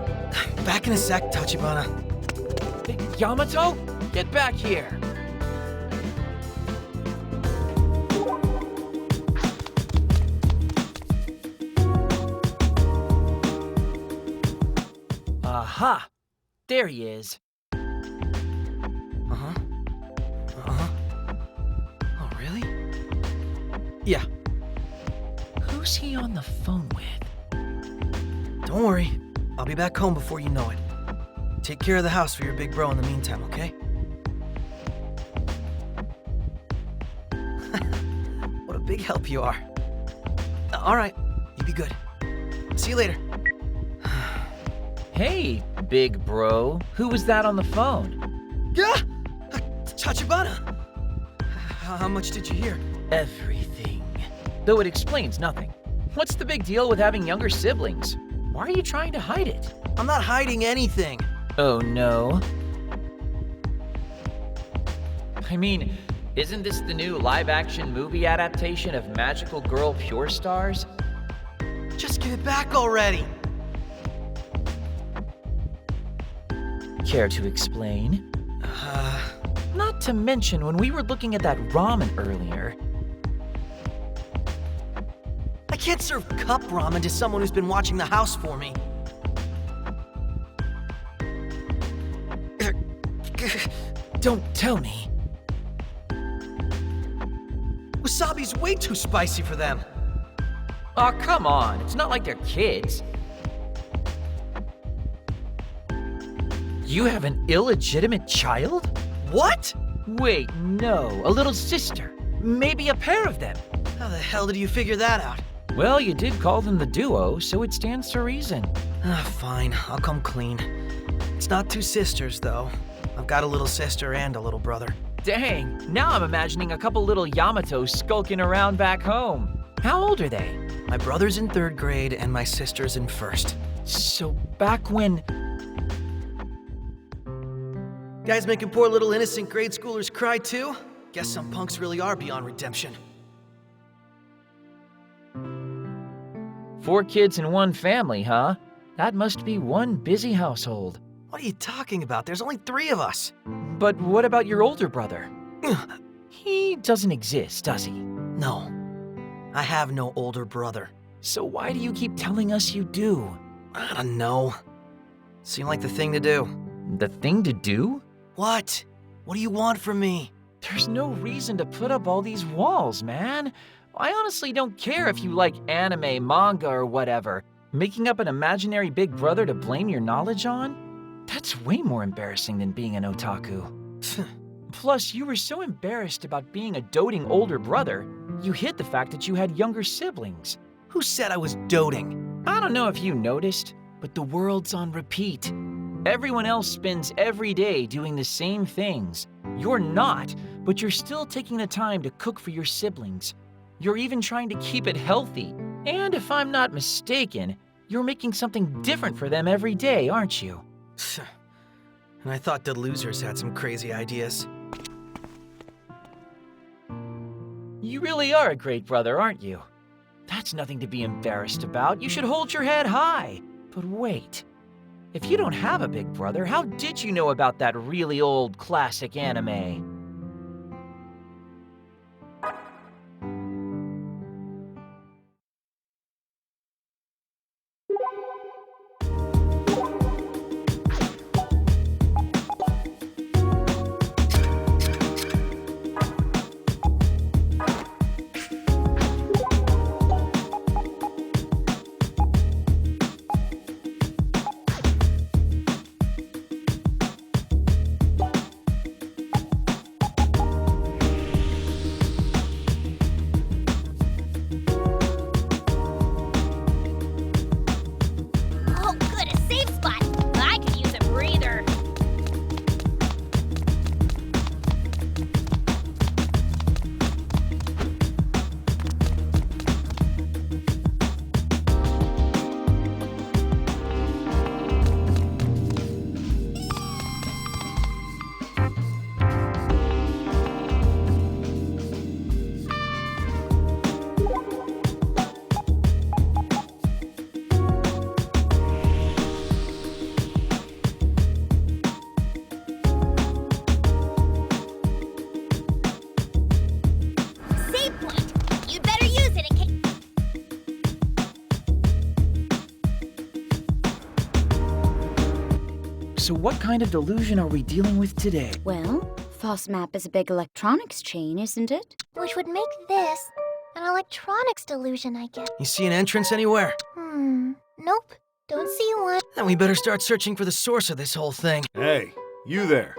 Back in a sec, Tachibana. Hey, Yamato? Get back here! Aha! There he is. Uh-huh. Uh-huh. Oh, really? Yeah. Who's he on the phone with? Don't worry. I'll be back home before you know it. Take care of the house for your big bro in the meantime, okay? What a big help you are. All right. You be good. See you later. Hey, big bro. Who was that on the phone? Yeah! Tachibana! How much did you hear? Everything. Though it explains nothing. What's the big deal with having younger siblings? Why are you trying to hide it? I'm not hiding anything. Oh, no. I mean, isn't this the new live-action movie adaptation of Magical Girl Pure Stars? Just give it back already. Care to explain? Not to mention, when we were looking at that ramen earlier... I can't serve cup ramen to someone who's been watching the house for me. Don't tell me. Wasabi's way too spicy for them. Aw, come on. It's not like they're kids. You have an illegitimate child? What? Wait, no. A little sister. Maybe a pair of them. How the hell did you figure that out? Well, you did call them the duo, so it stands to reason. Fine. I'll come clean. It's not two sisters, though. I've got a little sister and a little brother. Dang, now I'm imagining a couple little Yamatos skulking around back home. How old are they? My brother's in 3rd grade and my sister's in 1st. So back when... Guys making poor little innocent grade schoolers cry too? Guess some punks really are beyond redemption. 4 kids in one family, huh? That must be one busy household. What are you talking about? There's only 3 of us. But what about your older brother? He doesn't exist, does he? No. I have no older brother. So why do you keep telling us you do? I don't know. Seemed like the thing to do. The thing to do? What? What do you want from me? There's no reason to put up all these walls, man. I honestly don't care if you like anime, manga, or whatever. Making up an imaginary big brother to blame your knowledge on? That's way more embarrassing than being an otaku. Plus, you were so embarrassed about being a doting older brother, you hid the fact that you had younger siblings. Who said I was doting? I don't know if you noticed, but the world's on repeat. Everyone else spends every day doing the same things. You're not, but you're still taking the time to cook for your siblings. You're even trying to keep it healthy. And if I'm not mistaken, you're making something different for them every day, aren't you? And I thought the losers had some crazy ideas. You really are a great brother, aren't you? That's nothing to be embarrassed about. You should hold your head high. But wait. If you don't have a big brother, how did you know about that really old classic anime? Oh, good, a safe spot. I could use a breather. Save point. You'd better use it in case. So what kind of delusion are we dealing with today? Well, FOSMAP is a big electronics chain, isn't it? Which would make this an electronics delusion, I guess. You see an entrance anywhere? Nope. Don't see one. Then we better start searching for the source of this whole thing. Hey, you there.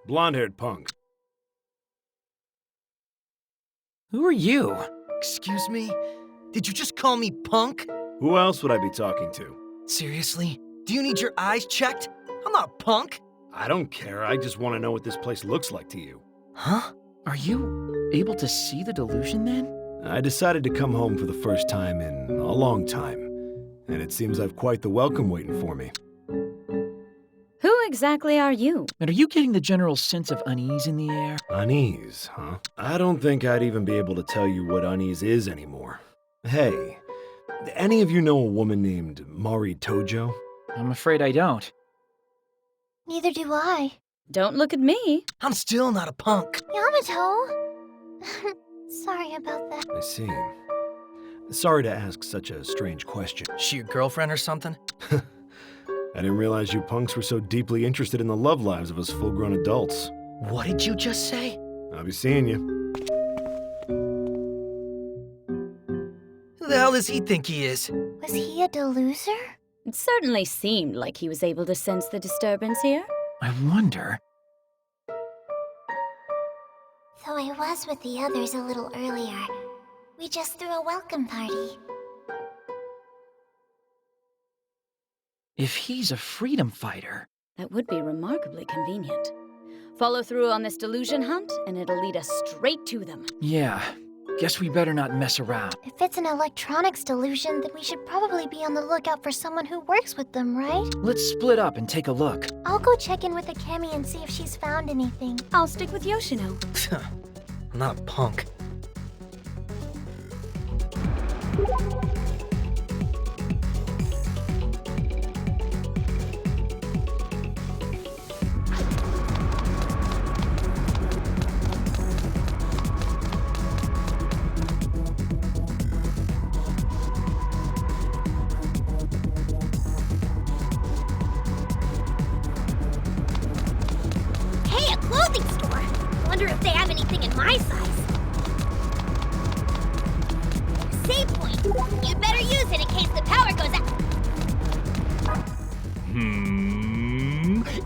Blonde-haired punk. Who are you? Excuse me? Did you just call me punk? Who else would I be talking to? Seriously? Do you need your eyes checked? I'm not punk. I don't care, I just want to know what this place looks like to you. Huh? Are you able to see the delusion then? I decided to come home for the first time in a long time, and it seems I've quite the welcome waiting for me. Who exactly are you? And are you getting the general sense of unease in the air? Unease, huh? I don't think I'd even be able to tell you what unease is anymore. Hey, any of you know a woman named Mari Tojo? I'm afraid I don't. Neither do I. Don't look at me. I'm still not a punk. Yamato! Sorry about that. I see. Sorry to ask such a strange question. She your girlfriend or something? I didn't realize you punks were so deeply interested in the love lives of us full-grown adults. What did you just say? I'll be seeing you. Who the hell does he think he is? Was he a deluser? It certainly seemed like he was able to sense the disturbance here. I wonder. Though I was with the others a little earlier. We just threw a welcome party. If he's a freedom fighter. That would be remarkably convenient. Follow through on this delusion hunt, and it'll lead us straight to them. Yeah, guess we better not mess around. If it's an electronics delusion, then we should probably be on the lookout for someone who works with them, right? Let's split up and take a look. I'll go check in with Akemi and see if she's found anything. I'll stick with Yoshino. I'm not a punk. Hey, a clothing store! Wonder if they have anything in my size. Save point. You'd better use it in case the power goes out.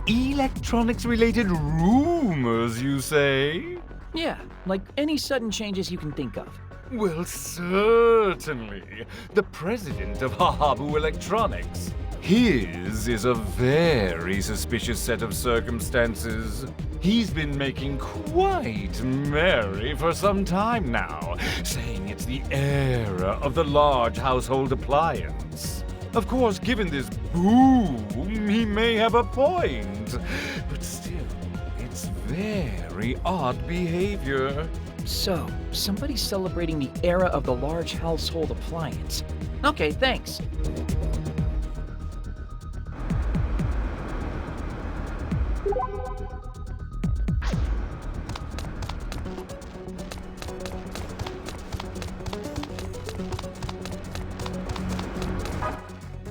Electronics-related rumors, you say? Yeah, like any sudden changes you can think of. Well, certainly. The president of Hahabu Electronics. His is a very suspicious set of circumstances. He's been making quite merry for some time now, saying it's the era of the large household appliance. Of course, given this boom, he may have a point. But still, it's very odd behavior. So, somebody's celebrating the era of the large household appliance. Okay, thanks.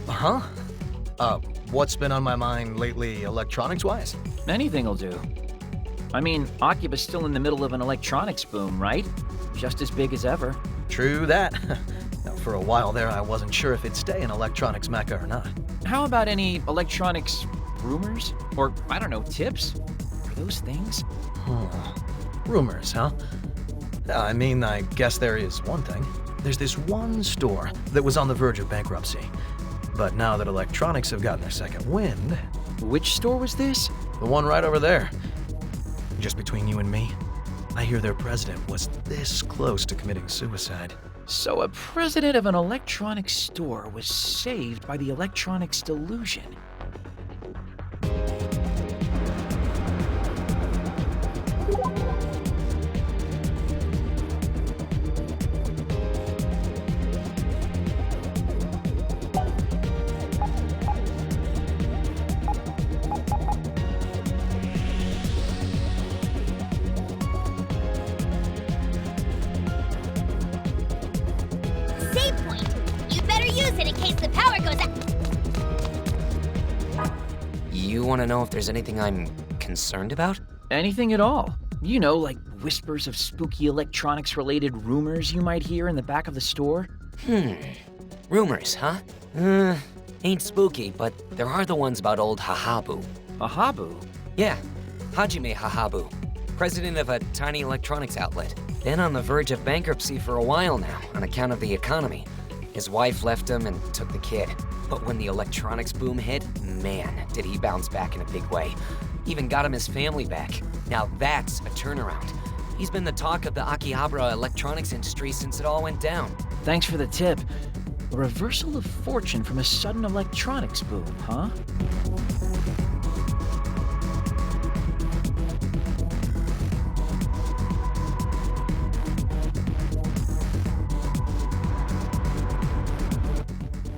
Huh? What's been on my mind lately, electronics-wise? Anything'll do. I mean, Akiba's still in the middle of an electronics boom, right? Just as big as ever. True that. Now, for a while there, I wasn't sure if it'd stay an electronics mecca or not. How about any electronics rumors? Or, I don't know, tips? Are those things? Rumors, huh? I mean, I guess there is one thing. There's this one store that was on the verge of bankruptcy. But now that electronics have gotten their second wind... Which store was this? The one right over there. Just between you and me, I hear their president was this close to committing suicide. So a president of an electronics store was saved by the electronics delusion. You want to know if there's anything I'm concerned about? Anything at all. You know, like whispers of spooky electronics-related rumors you might hear in the back of the store? Rumors, huh? Ain't spooky, but there are the ones about old Hahabu. Hahabu? Yeah, Hajime Hahabu, president of a tiny electronics outlet. Been on the verge of bankruptcy for a while now, on account of the economy. His wife left him and took the kid. But when the electronics boom hit, man, did he bounce back in a big way. Even got him his family back. Now that's a turnaround. He's been the talk of the Akihabara electronics industry since it all went down. Thanks for the tip. A reversal of fortune from a sudden electronics boom, huh?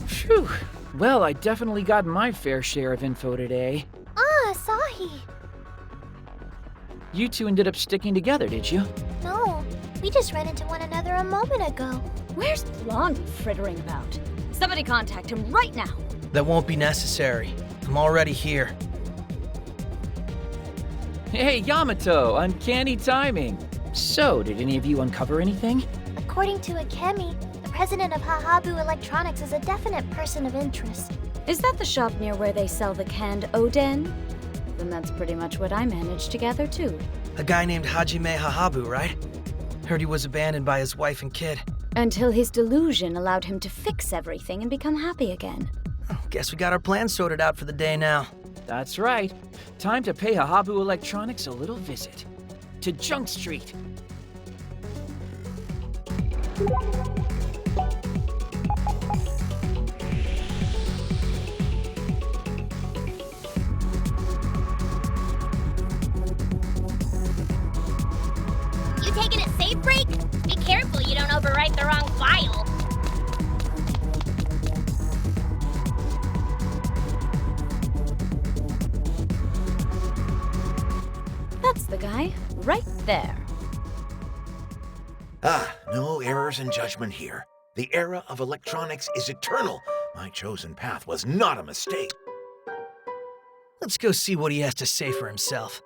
Phew. Well, I definitely got my fair share of info today. Ah, Asahi. You two ended up sticking together, did you? No, we just ran into one another a moment ago. Where's Blondie frittering about? Somebody contact him right now. That won't be necessary. I'm already here. Hey, Yamato, uncanny timing. So, did any of you uncover anything? According to Akemi, the president of Hahabu Electronics is a definite person of interest. Is that the shop near where they sell the canned Oden? Then that's pretty much what I managed to gather too. A guy named Hajime Hahabu, right? Heard he was abandoned by his wife and kid. Until his delusion allowed him to fix everything and become happy again. Guess we got our plans sorted out for the day now. That's right. Time to pay Hahabu Electronics a little visit. To Junk Street. You taking a safe break? Be careful you don't overwrite the wrong file. That's the guy, right there. No errors in judgment here. The era of electronics is eternal. My chosen path was not a mistake. Let's go see what he has to say for himself.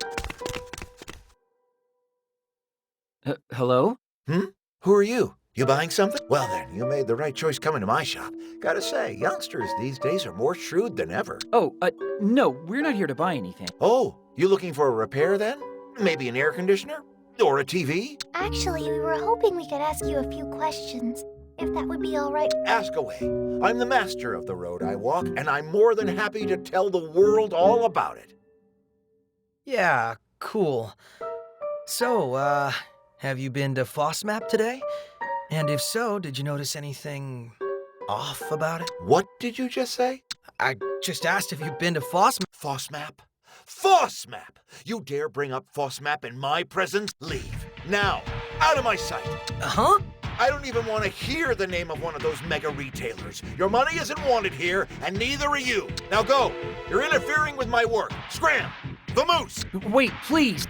Hello? Who are you? You buying something? Well then, you made the right choice coming to my shop. Gotta say, youngsters these days are more shrewd than ever. Oh, no, we're not here to buy anything. Oh, you looking for a repair then? Maybe an air conditioner? Or a TV? Actually, we were hoping we could ask you a few questions, if that would be all right. Ask away. I'm the master of the road I walk, and I'm more than happy to tell the world all about it. Yeah, cool. So, have you been to FOSMAP today? And if so, did you notice anything off about it? What did you just say? I just asked if you've been to FOSMAP. FOSMAP? FOSMAP! You dare bring up FOSMAP in my presence? Leave. Now. Out of my sight. Huh? I don't even want to hear the name of one of those mega retailers. Your money isn't wanted here, and neither are you. Now go. You're interfering with my work. Scram! The moose! Wait, please!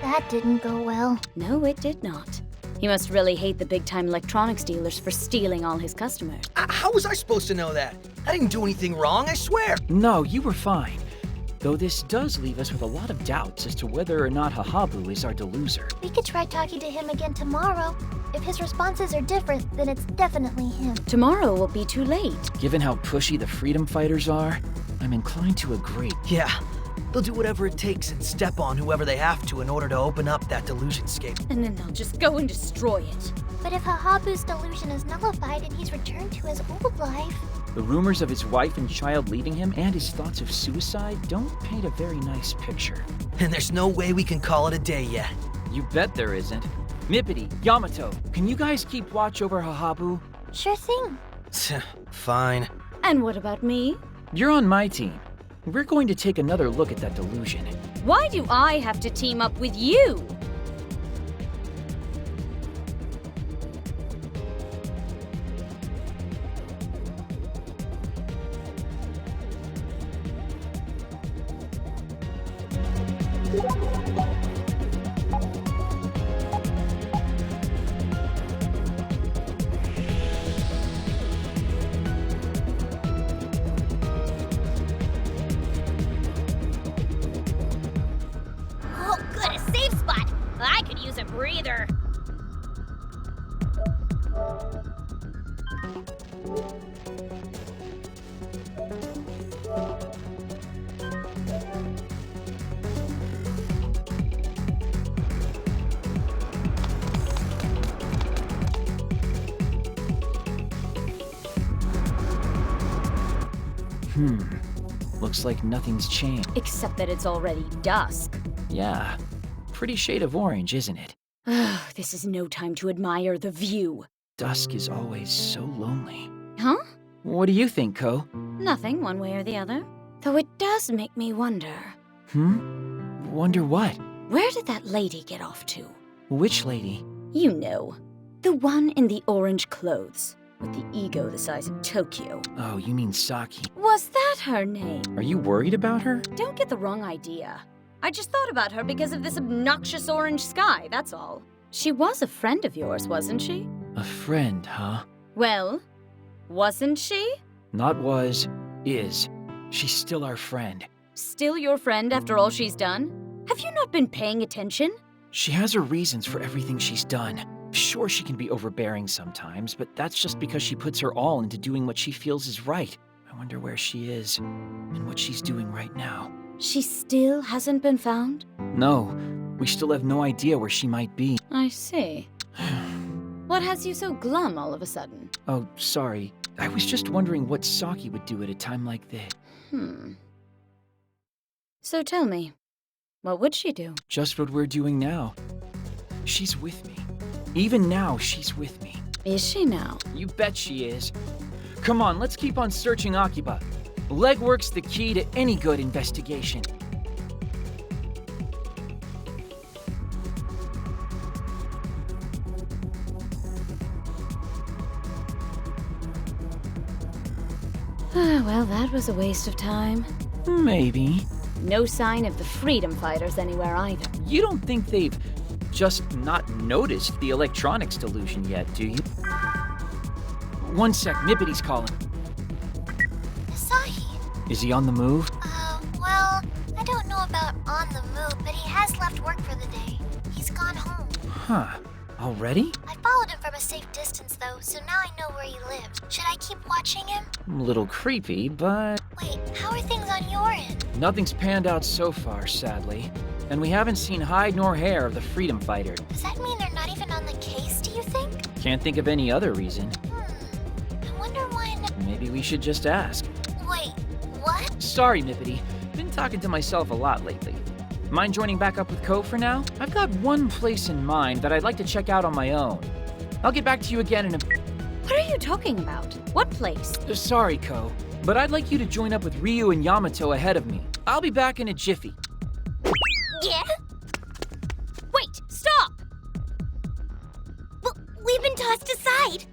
That didn't go well. No, it did not. He must really hate the big-time electronics dealers for stealing all his customers. How was I supposed to know that? I didn't do anything wrong, I swear. No, you were fine. Though this does leave us with a lot of doubts as to whether or not Hahabu is our deluser. We could try talking to him again tomorrow. If his responses are different, then it's definitely him. Tomorrow will be too late. Given how pushy the freedom fighters are, I'm inclined to agree. Yeah, they'll do whatever it takes and step on whoever they have to in order to open up that delusionscape. And then they'll just go and destroy it. But if Hahabu's delusion is nullified and he's returned to his old life... The rumors of his wife and child leaving him and his thoughts of suicide don't paint a very nice picture. And there's no way we can call it a day yet. You bet there isn't. Nippity, Yamato, can you guys keep watch over Hahabu? Sure thing. Fine. And what about me? You're on my team. We're going to take another look at that delusion. Why do I have to team up with you? Oh, good, a safe spot. I could use a breather. Looks like nothing's changed. Except that it's already dusk. Yeah. Pretty shade of orange, isn't it? This is no time to admire the view. Dusk is always so lonely. Huh? What do you think, Ko? Nothing, one way or the other. Though it does make me wonder. Wonder what? Where did that lady get off to? Which lady? You know. The one in the orange clothes. With the ego the size of Tokyo. Oh, you mean Saki. Was that her name? Are you worried about her? Don't get the wrong idea. I just thought about her because of this obnoxious orange sky, that's all. She was a friend of yours, wasn't she? A friend, huh? Well, wasn't she? Not was, is. She's still our friend. Still your friend after all she's done? Have you not been paying attention? She has her reasons for everything she's done. Sure, she can be overbearing sometimes, but that's just because she puts her all into doing what she feels is right. I wonder where she is, and what she's doing right now. She still hasn't been found? No, we still have no idea where she might be. I see. What has you so glum all of a sudden? Oh, sorry. I was just wondering what Saki would do at a time like this. So tell me, what would she do? Just what we're doing now. She's with me. Even now, she's with me. Is she now? You bet she is. Come on, let's keep on searching Akiba. Legwork's the key to any good investigation. Well, that was a waste of time. Maybe. No sign of the freedom fighters anywhere either. You don't think they've just not noticed the electronics delusion yet, do you? One sec, Nippity's calling. Asahi. Is he on the move? Well, I don't know about on the move, but he has left work for the day. He's gone home. Huh. Already? I followed him from a safe distance, though, so now I know where he lives. Should I keep watching him? A little creepy, but... Wait, how are things on your end? Nothing's panned out so far, sadly. And we haven't seen hide nor hair of the freedom fighter. Does that mean they're not even on the case, do you think? Can't think of any other reason. I wonder when... Maybe we should just ask. Wait, what? Sorry, Nippity. Been talking to myself a lot lately. Mind joining back up with Ko for now? I've got one place in mind that I'd like to check out on my own. I'll get back to you again in a... What are you talking about? What place? Sorry, Ko, but I'd like you to join up with Ryu and Yamato ahead of me. I'll be back in a jiffy. Yeah? Wait, stop! We've been tossed aside.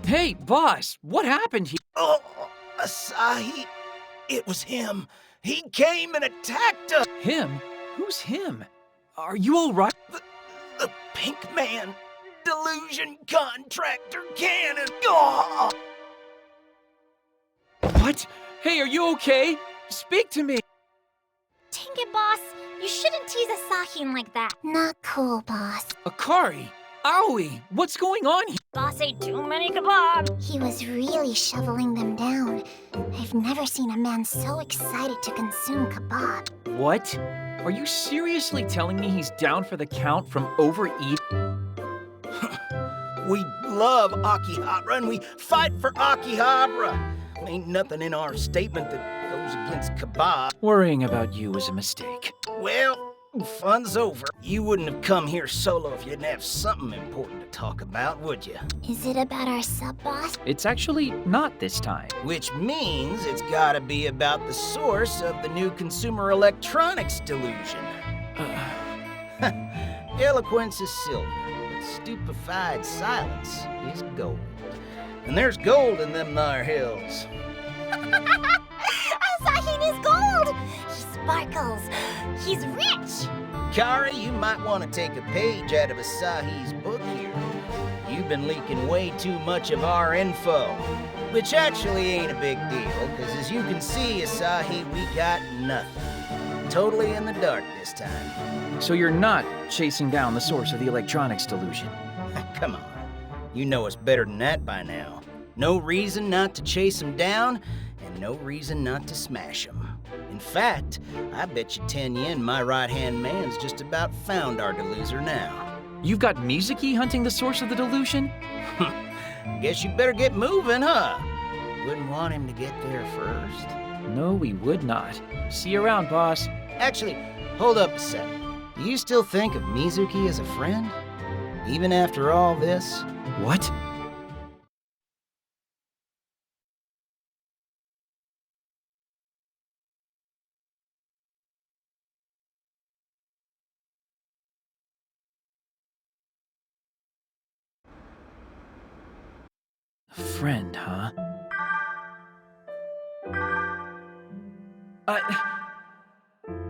Hey, boss, what happened here? Oh, Asahi. It was him. He came and attacked us. Him? Who's him? Are you all right? The pink man. Delusion contractor cannon. Oh. What? Hey, are you okay? Speak to me. Dang it, boss. You shouldn't tease Asahi like that. Not cool, boss. Akari, Aoi, what's going on here? Boss ate too many kebabs. He was really shoveling them down. I've never seen a man so excited to consume kebab. What? Are you seriously telling me he's down for the count from overeat? We love Akihabara and we fight for Akihabara. Ain't nothing in our statement that goes against kebab. Worrying about you was a mistake. Well, fun's over. You wouldn't have come here solo if you didn't have something important to talk about, would you? Is it about our sub-boss? It's actually not this time. Which means it's gotta be about the source of the new consumer electronics delusion. Eloquence is silver, but stupefied silence is gold. And there's gold in them thar hills. Asahi is gold! He sparkles. He's rich! Kari, you might want to take a page out of Asahi's book here. You've been leaking way too much of our info. Which actually ain't a big deal, because as you can see, Asahi, we got nothing. Totally in the dark this time. So you're not chasing down the source of the electronics delusion? Come on. You know us better than that by now. No reason not to chase him down, and no reason not to smash him. In fact, I bet you 10 yen my right-hand man's just about found our deluser now. You've got Mizuki hunting the source of the delusion? Guess you better get moving, huh? Wouldn't want him to get there first. No, we would not. See you around, boss. Actually, hold up a sec. Do you still think of Mizuki as a friend? Even after all this? What? Friend, huh?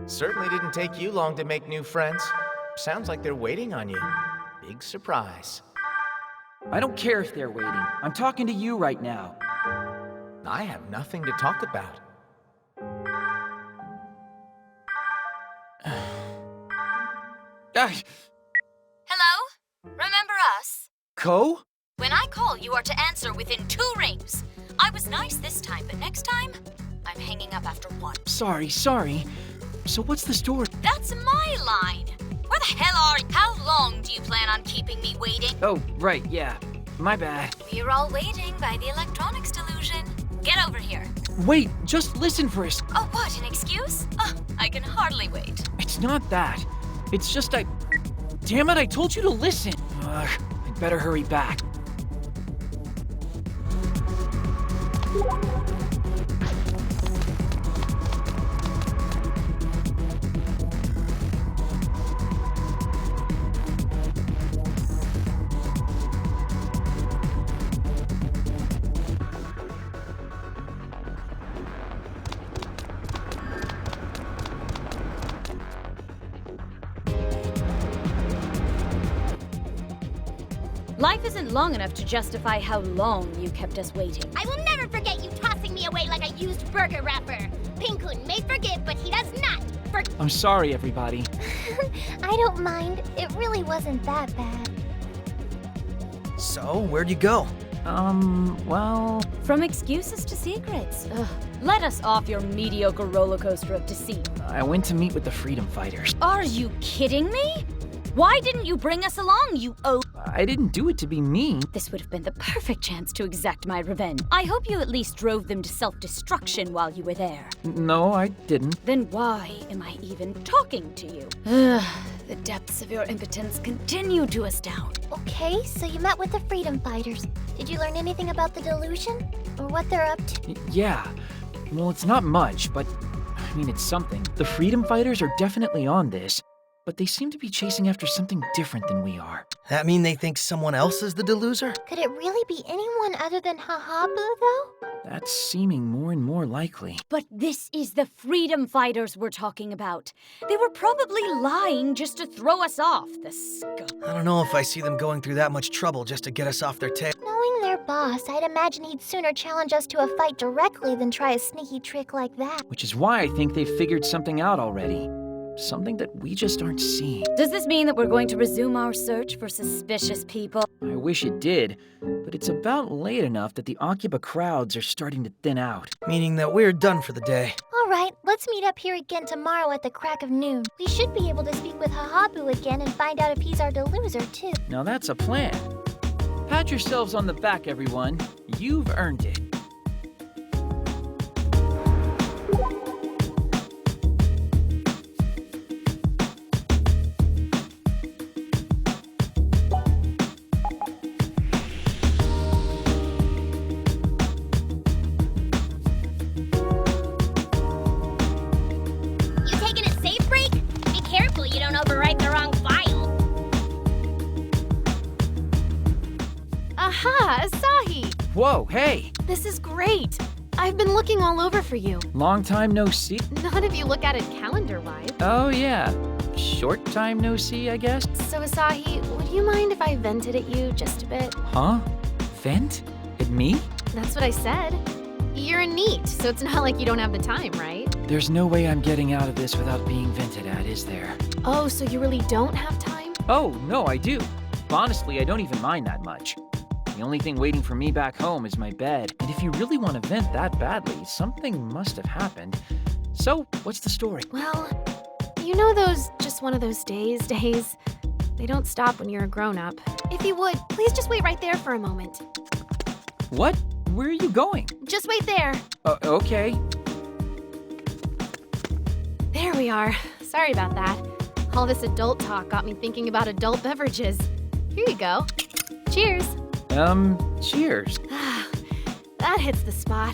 Certainly didn't take you long to make new friends. Sounds like they're waiting on you. Big surprise. I don't care if they're waiting. I'm talking to you right now. I have nothing to talk about. Hello? Remember us? Ko? When I call, you are to answer within 2 rings. I was nice this time, but next time, I'm hanging up after 1. Sorry. So what's the story? That's my line. Where the hell are you? How long do you plan on keeping me waiting? Oh, right, yeah. My bad. We're all waiting by the electronics delusion. Get over here. Wait, just listen for a second. Oh, what, an excuse? Oh, I can hardly wait. It's not that. It's just Damn it, I told you to listen! Ugh, I'd better hurry back. Life isn't long enough to justify how long you kept us waiting. I will never forget you tossing me away like a used burger wrapper. Pink-kun may forgive, but he does not I'm sorry, everybody. I don't mind. It really wasn't that bad. So, where'd you go? Well... From excuses to secrets. Ugh. Let us off your mediocre roller coaster of deceit. I went to meet with the freedom fighters. Are you kidding me? Why didn't you bring us along, you I didn't do it to be mean. This would have been the perfect chance to exact my revenge. I hope you at least drove them to self-destruction while you were there. No, I didn't. Then why am I even talking to you? Ugh, the depths of your impotence continue to astound. Okay, so you met with the freedom fighters. Did you learn anything about the delusion? Or what they're up to? Yeah. Well, it's not much, but I mean, it's something. The freedom fighters are definitely on this, but they seem to be chasing after something different than we are. That mean they think someone else is the deluser? Could it really be anyone other than Hahabu, though? That's seeming more and more likely. But this is the freedom fighters we're talking about. They were probably lying just to throw us off, the scum. I don't know if I see them going through that much trouble just to get us off their tail. Knowing their boss, I'd imagine he'd sooner challenge us to a fight directly than try a sneaky trick like that. Which is why I think they've figured something out already. Something that we just aren't seeing. Does this mean that we're going to resume our search for suspicious people? I wish it did, but it's about late enough that the Akiba crowds are starting to thin out. Meaning that we're done for the day. All right, let's meet up here again tomorrow at the crack of noon. We should be able to speak with Hahabu again and find out if he's our deluser, too. Now that's a plan. Pat yourselves on the back, everyone. You've earned it. Overwrite the wrong file. Aha, Asahi! Whoa, hey! This is great. I've been looking all over for you. Long time no see. Not if you look at it calendar-wise. Oh, yeah. Short time no see, I guess? So, Asahi, would you mind if I vented at you just a bit? Huh? Vent? At me? That's what I said. You're a NEET, so it's not like you don't have the time, right? There's no way I'm getting out of this without being vented at, is there? Oh, so you really don't have time? Oh, no, I do. Honestly, I don't even mind that much. The only thing waiting for me back home is my bed. And if you really want to vent that badly, something must have happened. So, what's the story? Well, you know those just one of those days? They don't stop when you're a grown-up. If you would, please just wait right there for a moment. What? Where are you going? Just wait there. Okay. There we are. Sorry about that. All this adult talk got me thinking about adult beverages. Here you go. Cheers. Cheers. That hits the spot.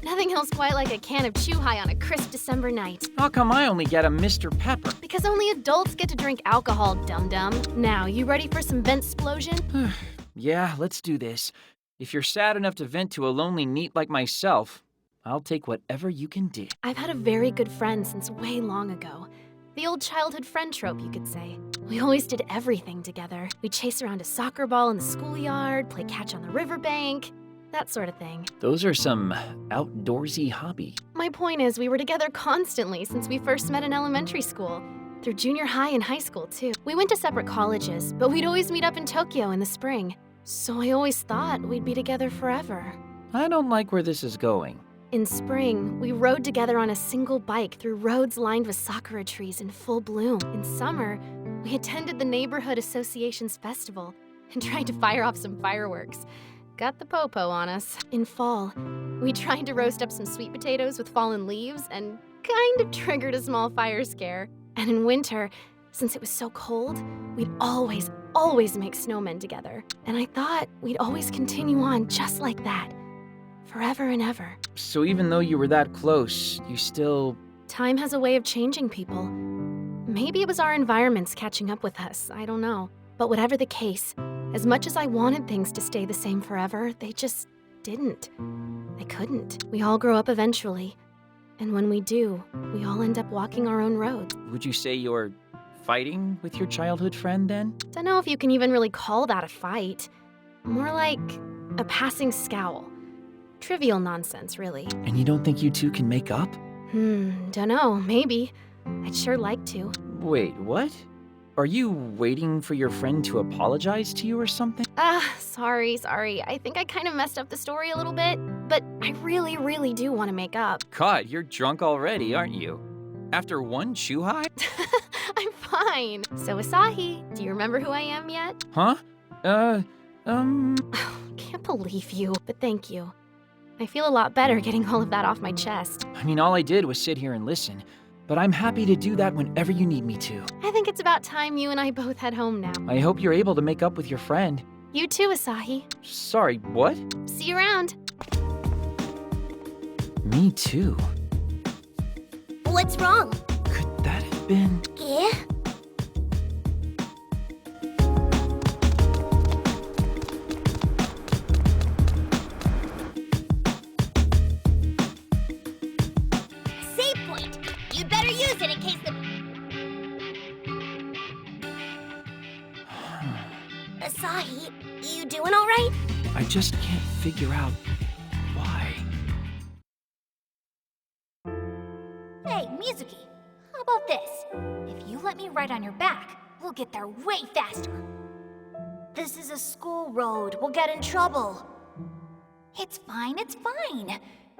Nothing else quite like a can of Chew-Hi on a crisp December night. How come I only get a Mr. Pepper? Because only adults get to drink alcohol, dum-dum. Now, you ready for some vent-splosion? Yeah, let's do this. If you're sad enough to vent to a lonely NEET like myself, I'll take whatever you can dig. I've had a very good friend since way long ago. The old childhood friend trope, you could say. We always did everything together. We'd chase around a soccer ball in the schoolyard, play catch on the riverbank, that sort of thing. Those are some outdoorsy hobby. My point is, we were together constantly since we first met in elementary school. Through junior high and high school, too. We went to separate colleges, but we'd always meet up in Tokyo in the spring. So I always thought we'd be together forever. I don't like where this is going. In spring, we rode together on a single bike through roads lined with sakura trees in full bloom. In summer, we attended the neighborhood association's festival and tried to fire off some fireworks. Got the popo on us. In fall, we tried to roast up some sweet potatoes with fallen leaves and kind of triggered a small fire scare. And in winter, Since it was so cold, we'd always make snowmen together. And I thought we'd always continue on just like that. Forever and ever. So even though you were that close, you still... Time has a way of changing people. Maybe it was our environments catching up with us, I don't know. But whatever the case, as much as I wanted things to stay the same forever, they just didn't. They couldn't. We all grow up eventually. And when we do, we all end up walking our own roads. Would you say you're fighting with your childhood friend then? Don't know if you can even really call that a fight. More like a passing scowl. Trivial nonsense, really. And you don't think you two can make up? Dunno, maybe. I'd sure like to. Wait, what? Are you waiting for your friend to apologize to you or something? Sorry. I think I kind of messed up the story a little bit, but I really do want to make up. God, you're drunk already, aren't you? After one chew high? I'm fine. So Asahi, do you remember who I am yet? Huh? Can't believe you, but thank you. I feel a lot better getting all of that off my chest. I mean, all I did was sit here and listen, but I'm happy to do that whenever you need me to. I think it's about time you and I both head home now. I hope you're able to make up with your friend. You too, Asahi. Sorry, what? See you around. Me too. What's wrong? Could that have been... Yeah? Save point! You'd better use it in case the... Asahi, you doing all right? I just can't figure out why. Hey, Mizuki, how about this? If you let me ride on your back, we'll get there way faster. This is a school road. We'll get in trouble. It's fine.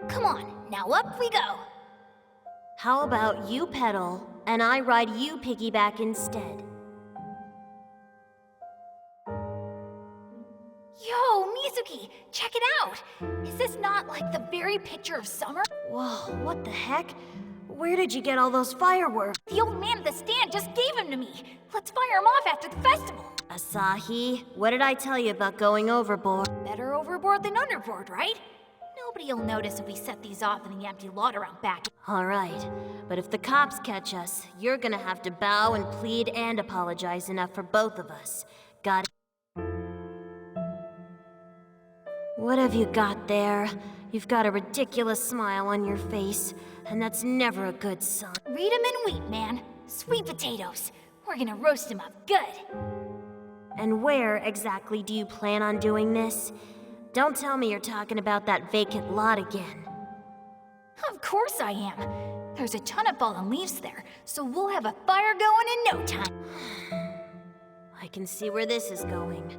Come on, now up we go. How about you pedal, and I ride you piggyback instead? Yo, Mizuki, check it out! Is this not like the very picture of summer? Whoa, what the heck? Where did you get all those fireworks? The old man at the stand just gave them to me. Let's fire them off after the festival. Asahi, what did I tell you about going overboard? Better overboard than underboard, right? Nobody'll notice if we set these off in the empty lot around back. Alright, but if the cops catch us, you're gonna have to bow and plead and apologize enough for both of us. Got it? What have you got there? You've got a ridiculous smile on your face, and that's never a good sign. Read 'em in wheat, man. Sweet potatoes. We're gonna roast 'em up good. And where exactly do you plan on doing this? Don't tell me you're talking about that vacant lot again. Of course I am. There's a ton of fallen leaves there, so we'll have a fire going in no time. I can see where this is going.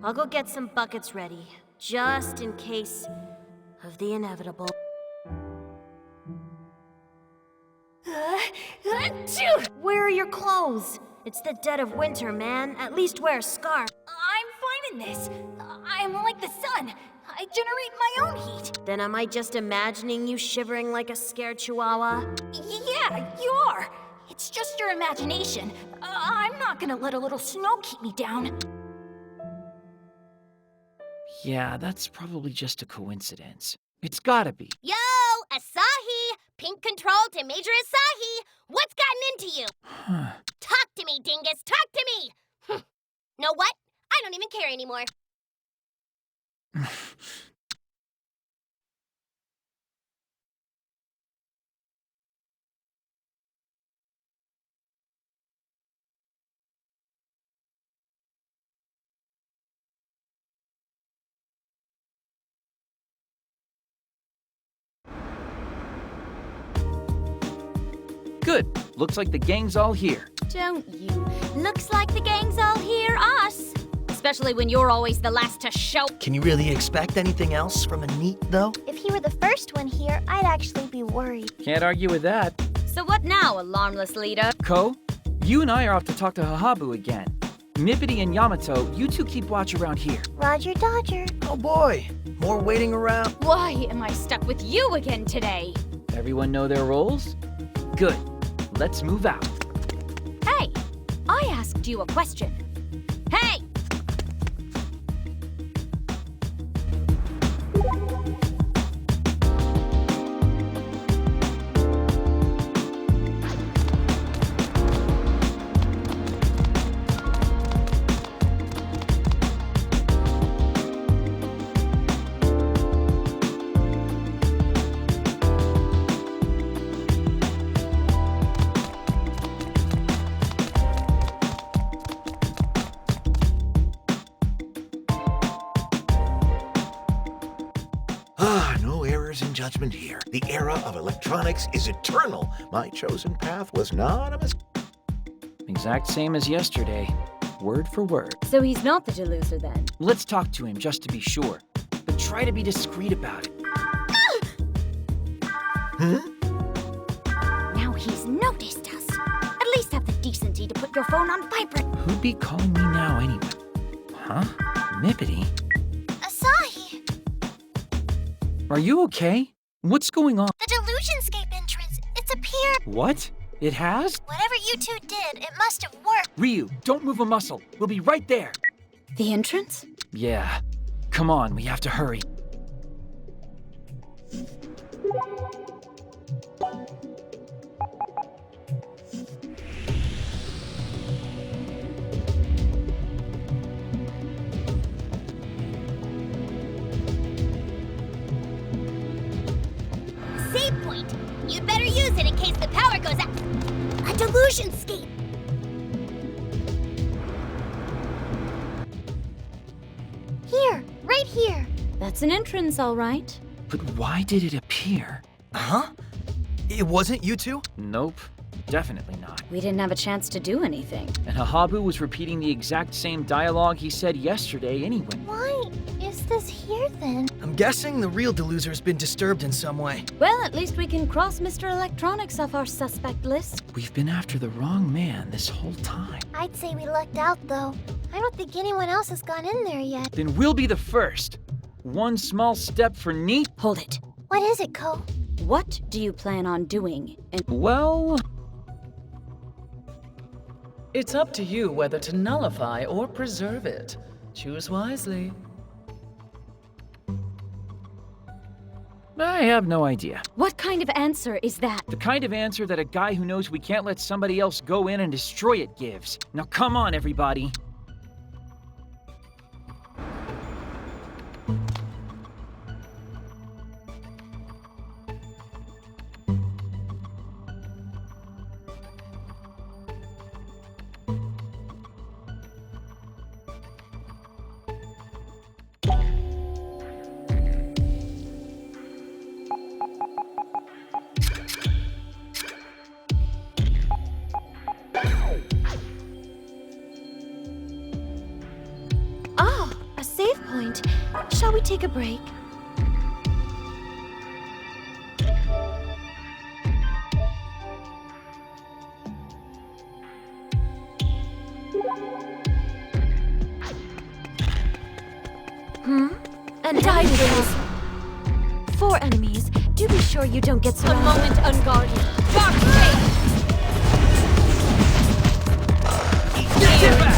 I'll go get some buckets ready, just in case of the inevitable. Where are your clothes? It's the dead of winter, man. At least wear a scarf. I'm fine in this. I'm like the sun. I generate my own heat. Then am I just imagining you shivering like a scared chihuahua? Yeah, you are. It's just your imagination. I'm not gonna let a little snow keep me down. Yeah, that's probably just a coincidence. It's gotta be. Yo, Asahi! Pink control to Major Asahi! What's gotten into you? Talk to me, dingus! Talk to me! Know what? I don't even care anymore. Good. Looks like the gang's all here. Don't you? Looks like the gang's all here, us. Especially when you're always the last to show. Can you really expect anything else from a NEET, though? If he were the first one here, I'd actually be worried. Can't argue with that. So what now, alarmless leader? Ko, you and I are off to talk to Hahabu again. Nippity and Yamato, you two keep watch around here. Roger Dodger. Oh boy, more waiting around. Why am I stuck with you again today? Everyone know their roles? Good. Let's move out. Hey, I asked you a question. Hey! No errors in judgment here. The era of electronics is eternal. My chosen path was not a mistake. Exact same as yesterday. Word for word. So he's not the deluser then? Let's talk to him just to be sure. But try to be discreet about it. Now he's noticed us. At least have the decency to put your phone on vibrate. Who'd be calling me now anyway? Huh? Nippity? Asahi! Are you okay? What's going on? The Delusionscape entrance. It's appeared. What? It has? Whatever you two did, it must have worked. Ryu, don't move a muscle. We'll be right there. The entrance? Yeah. Come on, we have to hurry. Save point. You'd better use it in case the power goes out. A Delusionscape. Here, right here. That's an entrance, all right. But why did it appear? Huh? It wasn't you two? Nope. Definitely not. We didn't have a chance to do anything. And Hahabu was repeating the exact same dialogue he said yesterday anyway. Why is this here then? I'm guessing the real deluser's been disturbed in some way. Well, at least we can cross Mr. Electronics off our suspect list. We've been after the wrong man this whole time. I'd say we lucked out though. I don't think anyone else has gone in there yet. Then we'll be the first. One small step for Neat. Hold it. What is it, Ko? What do you plan on doing? And well... It's up to you whether to nullify or preserve it. Choose wisely. I have no idea. What kind of answer is that? The kind of answer that a guy who knows we can't let somebody else go in and destroy it gives. Now come on, everybody. Ah, a save point. Shall we take a break? An enemy base. 4 enemies. Do be sure you don't get surrounded. A moment unguarded. Dark fate! Get back!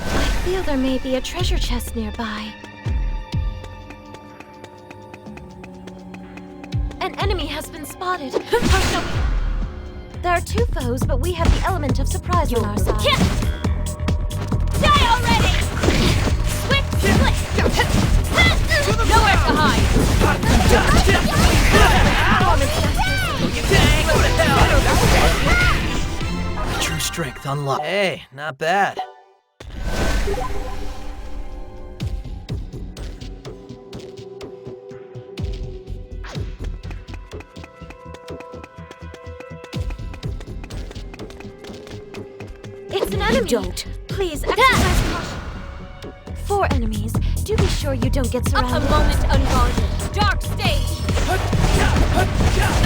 I feel there may be a treasure chest nearby. An enemy has been spotted. There are 2 foes, but we have the element of surprise on our side. Die already! Swift split! Nowhere to hide! True strength unlocked. Hey, not bad. It's an enemy. Don't. Please, exercise caution. 4 enemies. Do be sure you don't get A surrounded. moment unguarded. Dark stage!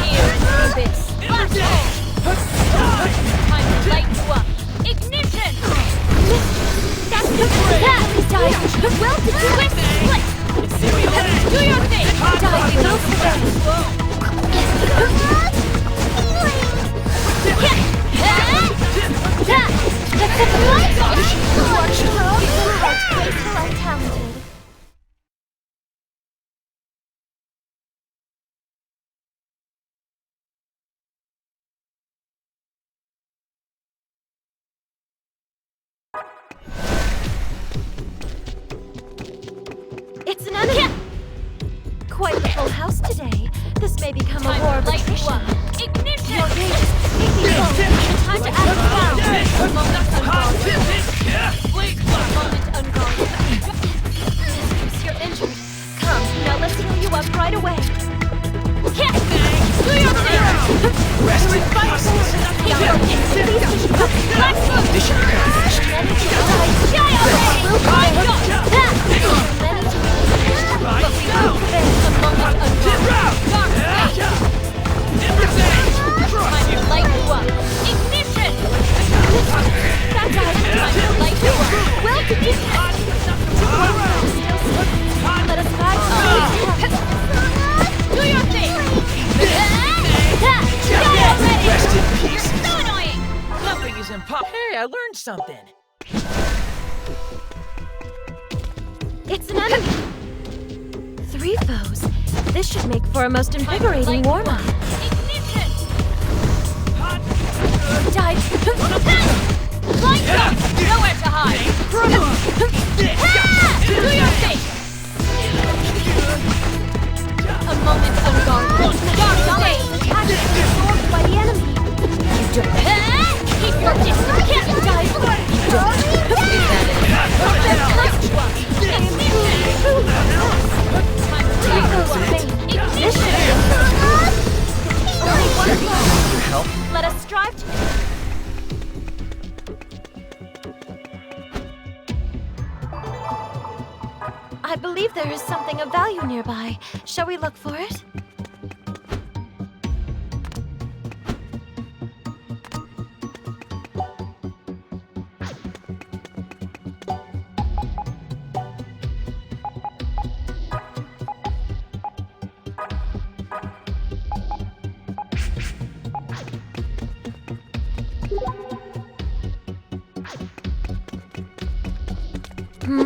Here in the abyss. Black hole! Time to light you up. Ignition! Well, to twist, split. Do your thing. Die, move Graceful and talented. It's an enemy! Quite the full house today. This may become a war of attrition. Ignition! Your rage is taking hold. Time to add a round. Moment unguarded. Mistress, you're injured. Come, now let's heal you up right away. Kick! Do your thing! Rest in peace! Black smoke! Mission accomplished. Rest in peace. So annoying! Nothing is impossible. Hey, I learned something. It's an enemy. 3 foes. This should make for a most invigorating warm-up. Ignition! Dive. Blind shot! Nowhere to hide! Do your thing! A moment unguarded. Dark away! Absorbed by the enemy. You don't. Keep your distance! Can't dive! You don't. Help? Let us strive to... I believe there is something of value nearby. Shall we look for it?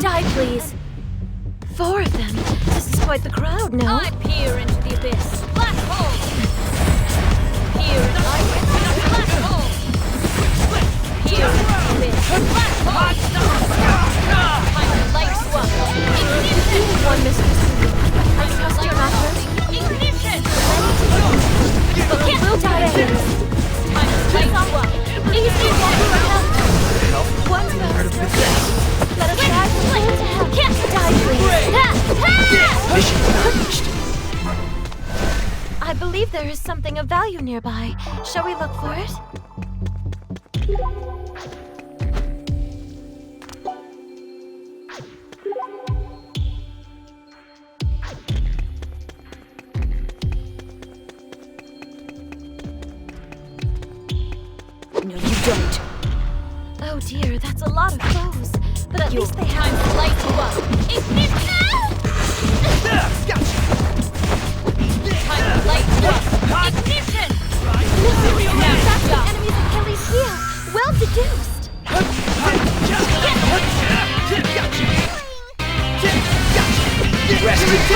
Die, please. 4 of them. This is quite the crowd, no? I peer into the abyss. Black hole! Peer into the abyss. Black hole! Peer into the abyss. Black hole! Time to light you up. Ignition! One mistress. I trust you're not hurt. Ignition! But we will die here. Time to light you up. Ignition! Help? One foe. Let us dive from hell to hell. Can't Die, please. Mission accomplished. I believe there is something of value nearby. Shall we look for it? No, you don't. Oh dear, that's a lot of foes. But at least they have... Time to light you up. Ignition! Time to light you up. Ignition! That's the enemy's Achilles heel. Well deduced. Rest in peace.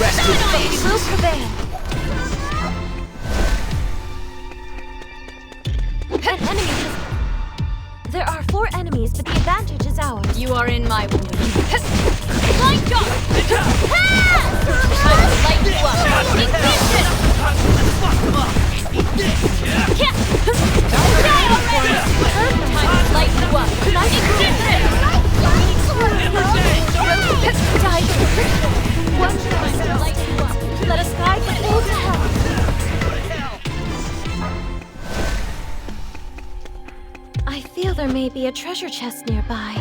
Rest in peace. Will prevail. An enemy has... There are 4 enemies, but the advantage is ours. You are in my window. Blind shot! Time to light you up. Ignition! Die already! Time to light you up. Ignition! One time to light you up. Let us guide the hill to hell. I feel there may be a treasure chest nearby.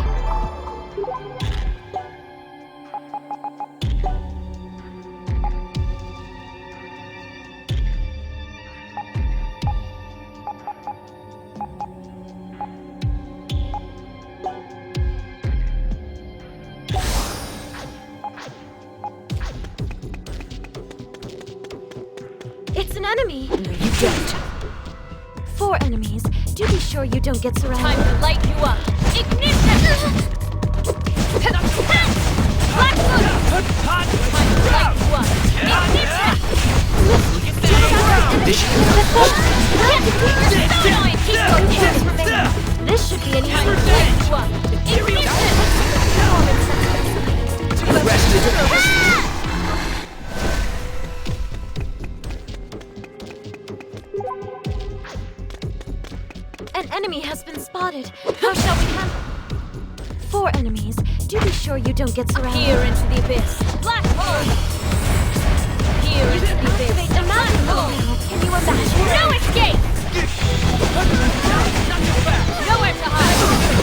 enemy! No, you don't. 4 enemies. Do be sure you don't get surrounded. Time to light you up. Ignition! Blackfoot! Time to light you up. Ignition! This should be an easy An enemy has been spotted. How shall we handle? 4 enemies. Do be sure you don't get surrounded. Here into the abyss. Black hole! Here into the abyss. Activate the Black hole! Can you imagine? No escape! Nowhere to hide!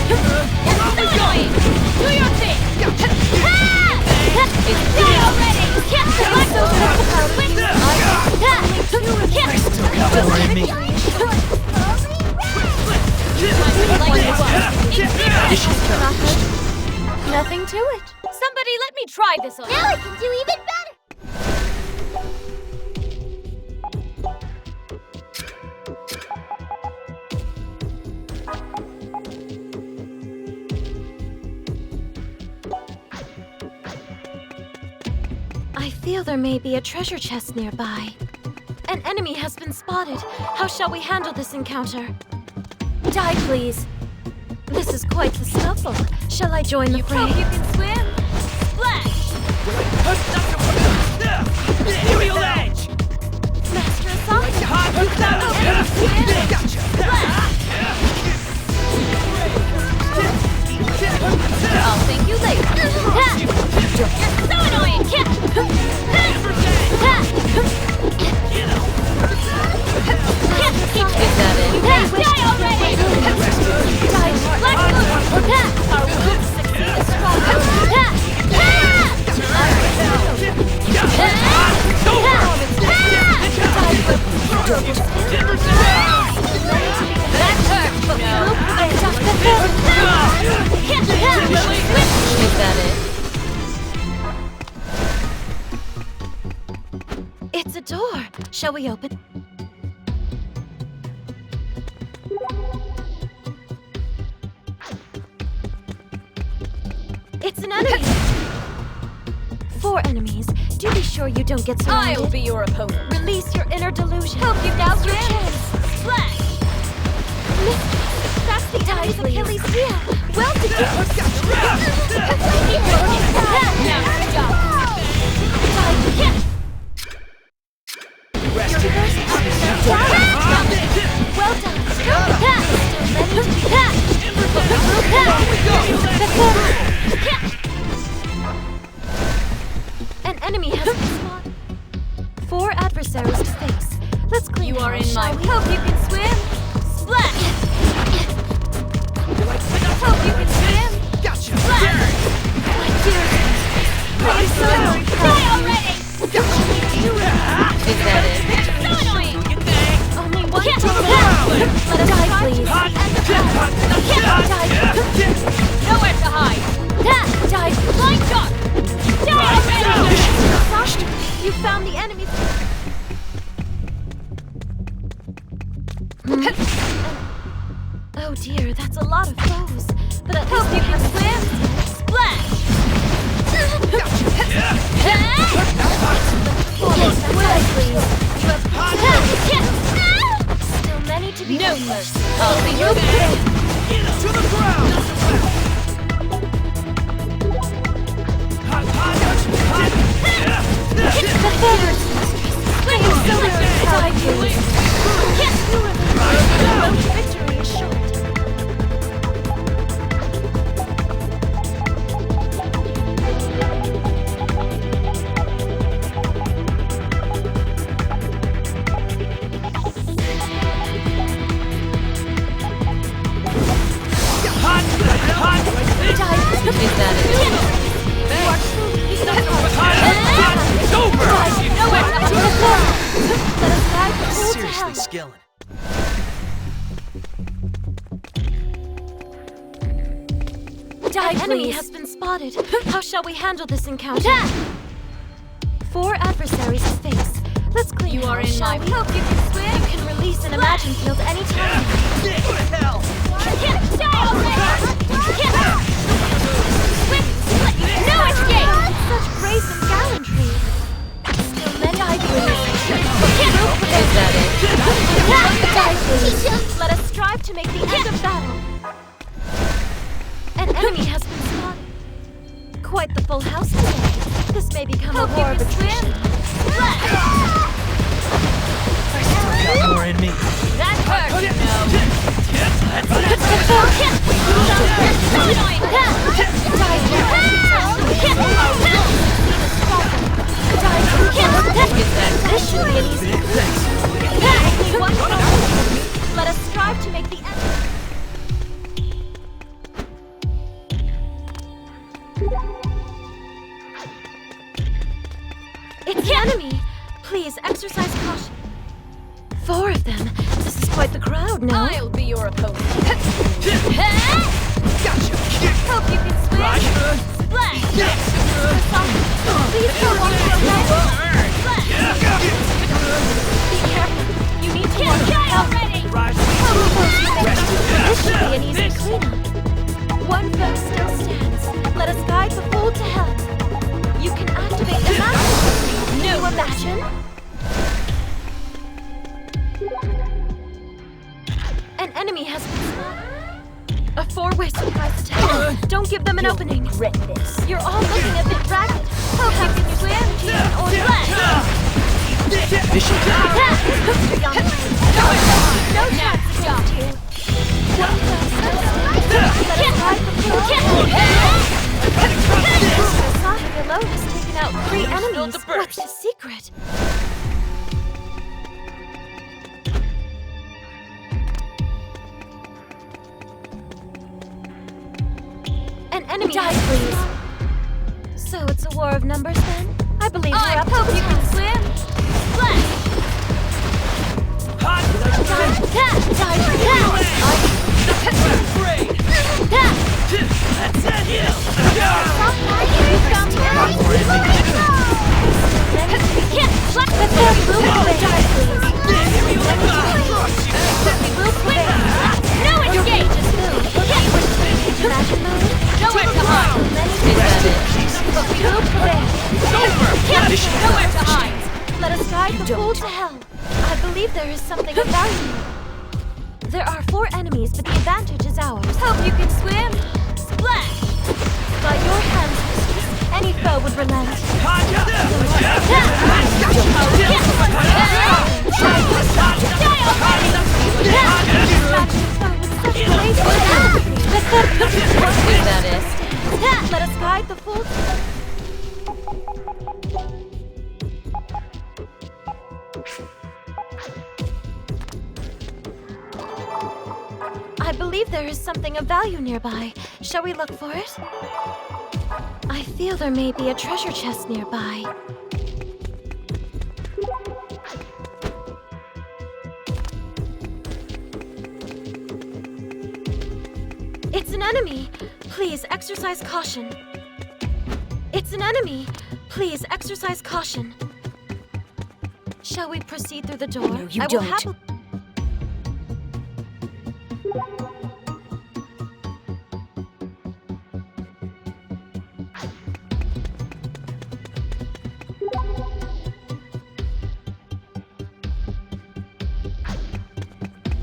It's so annoying! Do your thing! It's die already! Can't select those! Nothing to it. Somebody let me try this on you. Now I can do even better! I feel there may be a treasure chest nearby. An enemy has been spotted. How shall we handle this encounter? Die, please. This is quite the scuffle. Shall I join the fray? Hope you can swim. Splash! Aerial edge! Master Assault! You found the enemy! Splash! I'll thank you later. You're so annoying! Is that it? Die already! Our will succeed is stronger. That hurt! Is that it? It's a door. Shall we open? It's an enemy! 4 enemies. Do be sure you don't get surrounded. I'll be your opponent. Release your inner delusion. Hope you Now's your swim. chance. Splash! That's the enemy's Achilles heel. Well done. Now stop. Well done. An enemy has been spotted. 4 adversaries to face. Let's clean You are house, in my shall we? hope you can swim. Splash! Hope you can swim. Gotcha! Splash! My dear, please Die already! Is that it? So annoying! only one Can't to move go. out. Let us die, please. Nowhere to hide! Die. Blind shot! Die already! You found the enemy. Oh dear, that's a lot of foes. But at least you can swim. Splash! Still many to be No faced. mercy. I'll be your To the ground! Victory is short. Is that it? It's over! Seriously, Skillen. Die, enemy has been spotted. How shall we handle this encounter? 4 adversaries to face. Let's clean You are house, in shall my we? hope you can swim. You can release an Imagine field anytime. No escape! Such grace and gallantry. Still many Is that it? Let us strive to make the end of battle. An enemy has been spotted. Quite the full house today. This may become a war of attrition. Got more in me. That hurt, you know. This should be an easy Let us strive to make the end. It's the enemy! Please exercise caution. 4 of them. This is quite the crowd now. I'll be your opponent. Gotcha. Hope you can swim. Splash! Please don't walk your head. Be careful. You need to watch your health. This should be an easy cleanup. 1 foot still stands. Let us guide the fool to hell. You can activate Imagine. No Imagine. An enemy has been spotted. A 4-way surprise attack. Don't give them an opening. You're all looking a bit ragged. Hope you can swim, team, or flash. No chance against you. 1 place. Let us ride the fool. Asahi alone has taken out 3 enemies. What's his secret? An enemy die, please. So it's a war of numbers then? I believe we're up to the you can swim. Splash! Nowhere to hide. Nowhere to hide. Let us guide the fool to hell. I believe there is something of value. There are 4 enemies, but the advantage is ours. Hope you can swim. Splash! By your hands, mistress, any foe would relent. That is. Let us guide the fool. I believe there is something of value nearby. Shall we look for it? I feel there may be a treasure chest nearby. It's an enemy! Please exercise caution. It's an enemy! Please exercise caution. Shall we proceed through the door? No, you I will don't. have a...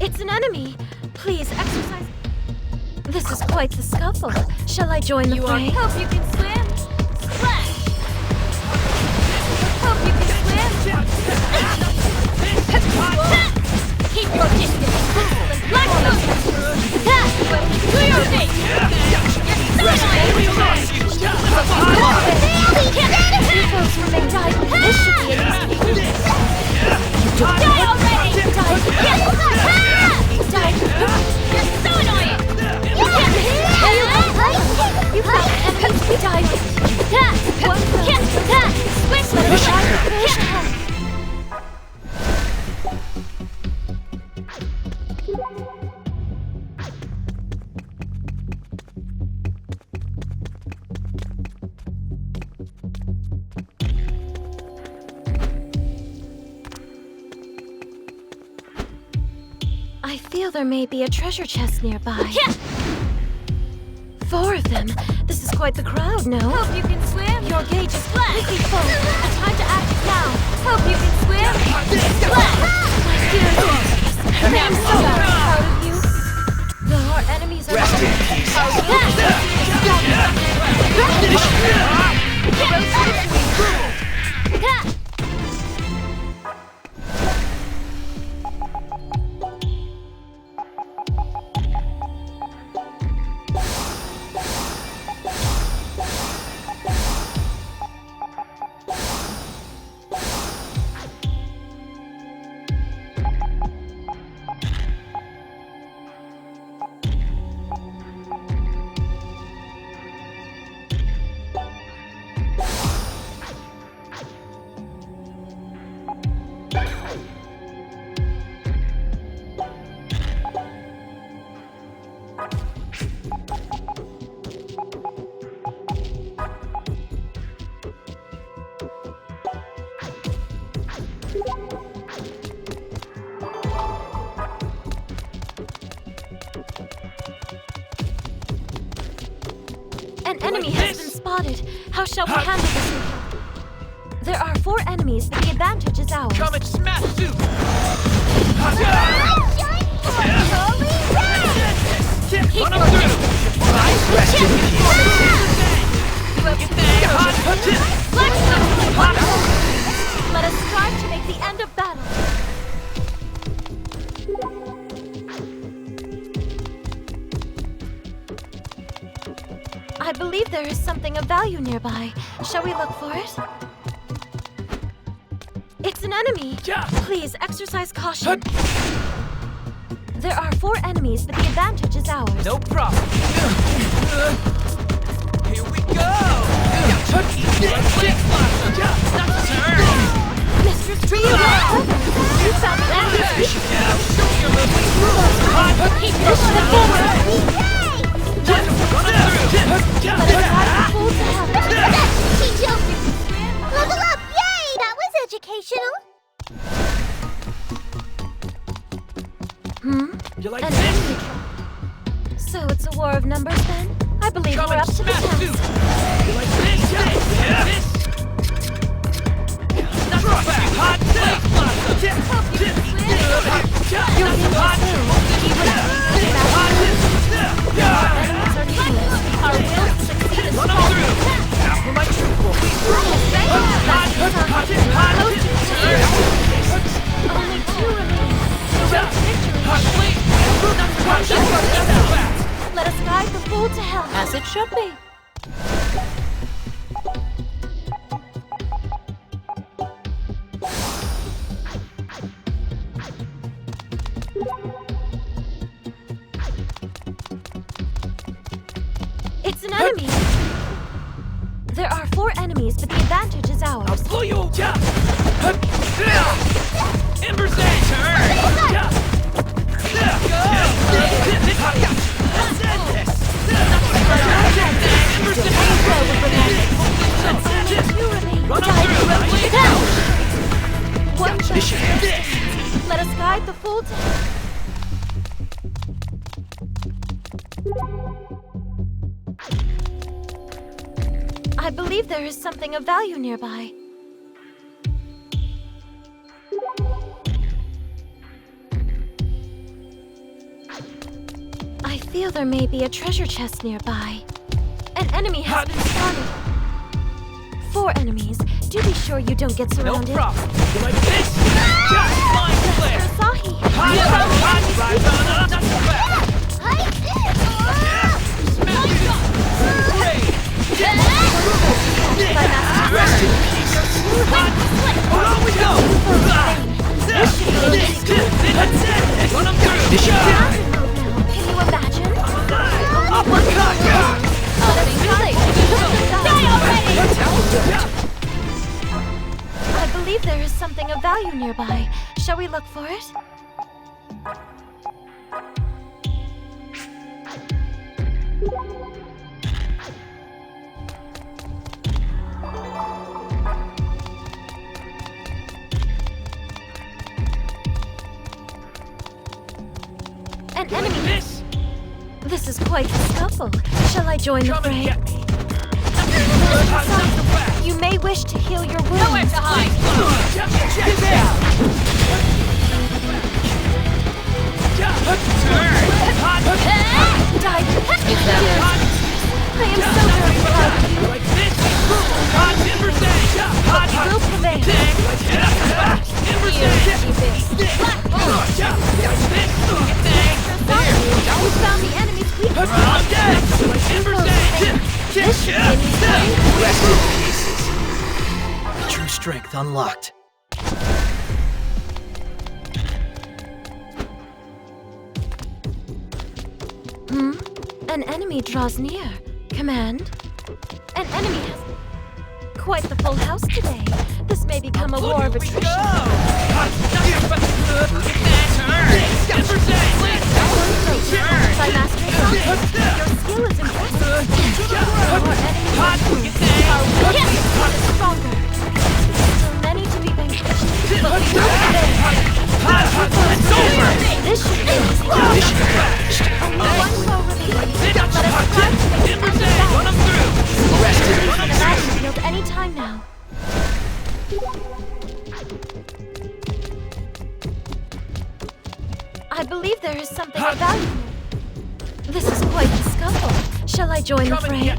It's an enemy! Please exercise... This is quite the scuffle. Shall I join the fray? Hope you can swim. Splash! Hope you can swim. Keep your distance. Black coat. To your face. You're so annoying. Folks remain died. This should be an easy. Die already! Die! You're so annoying. You found enemies we died with. One Switch let us die the finished there may be a treasure chest nearby. 4 of them. This is quite the crowd, no? Hope you can swim. Your gauge is completely full. Time to act now. Hope you can swim. My dear Odysseus, I am so proud of you. Though our enemies are Rest in peace. An enemy has been spotted. How shall we handle this? There are 4 enemies, but the advantage is ours. Come and smash soup! Keep Run 'em through! Rest in peace. Let us strive to make the end of battle. I believe there is something of value nearby. Shall we look for it? It's an enemy. Please exercise caution. There are 4 enemies, but the advantage is ours. No problem. Here we go! Mistress Trio! You found an enemy! Keep your shit forward! Let us ride the full to hell! Level up! Yay! That was educational. You like An this? enemy. So it's a war of numbers then? I believe we're up to the task. You like this? This? That's a fact! Hot take! You'll get this soon. Even if we can enemies are needed. Our will to succeed is Run 'em strong. through! Now for my true force! Only 2 remain. The road to victory. Let us guide the fool to hell. As it should be. It's an enemy. There are 4 enemies, but the advantage is ours. I'll slow you down! Ember's turn! Let us guide the fool to I believe there is something of value nearby. I feel there may be a treasure chest nearby. An enemy has been spotted. 4 enemies. Do be sure you don't get surrounded. No problem. You like this? Just mind flare! Asahi! Rest in peace! Hold on, we go! Run 'em through! Can you imagine? Uppercut! Die already! I believe there is something of value nearby. Shall we look for it? This is quite the scuffle. Shall I join the fray? You may wish to heal your wounds. Nowhere to hide! I am so very proud of you. Will prevail. We found the enemy's weakness. This should be an easy. Rest in pieces. True strength unlocked. An enemy draws near. Command. An enemy has quite the full house today. This may become a war of attrition. By mastering your skill is impressive. Our enemies are stronger. So many to be vanquished, but we will prevail. This should be easy. Only one foe remains. Let us try to make the battlefield any time now. I believe there is something of value. This is quite the scuffle. Shall I join the fray?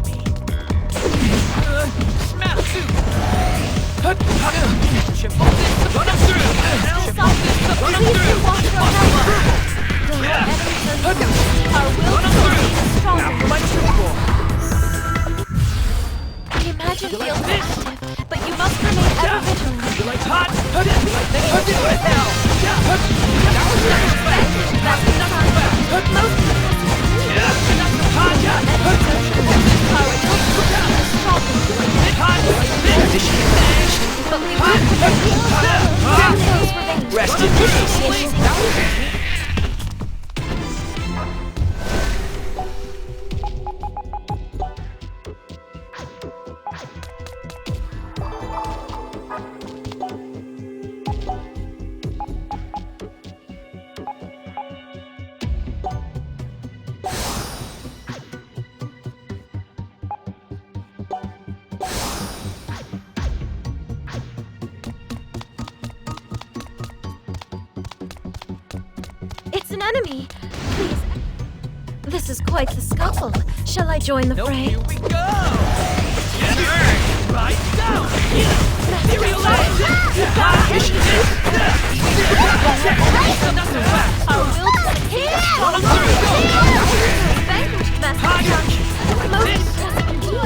The imagined field is active, but you must remain ever vigilant. Rest in peace. It's an enemy. Please. This is quite the scuffle. Shall I join the fray? Here we go! Right down! Materialize! Our will to succeed is strong. Vanquished Master Young. Most impressive indeed.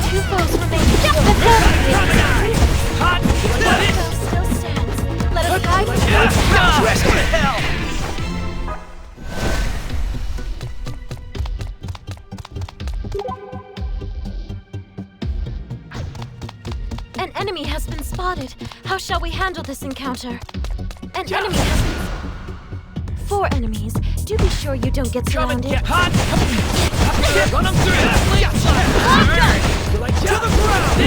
Two foes remain. One foe still stands. Let us guide him. Rest in hell! An enemy has been spotted. How shall we handle this encounter? An enemy has been... 4 enemies. Do be sure you don't get surrounded. Run them through! To the ground!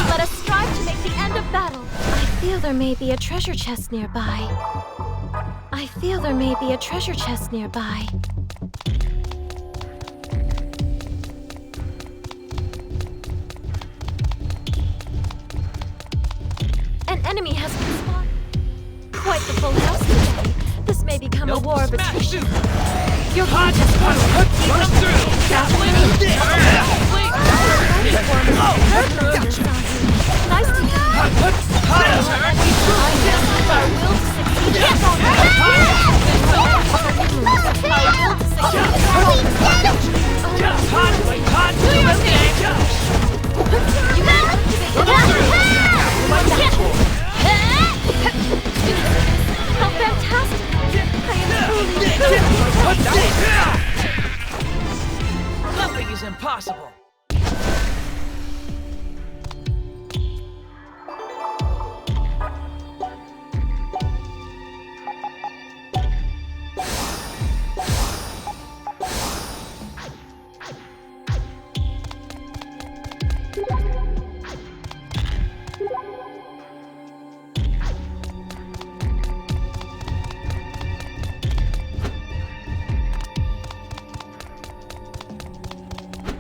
Let us strive to make the end of battle. I feel there may be a treasure chest nearby. An enemy has been spotted. Quite the full house today. This may become a war of attrition. Your heart is full. Run them through! Nice to meet you. Our will to succeed is strong. How fantastic! I am truly Nothing is impossible.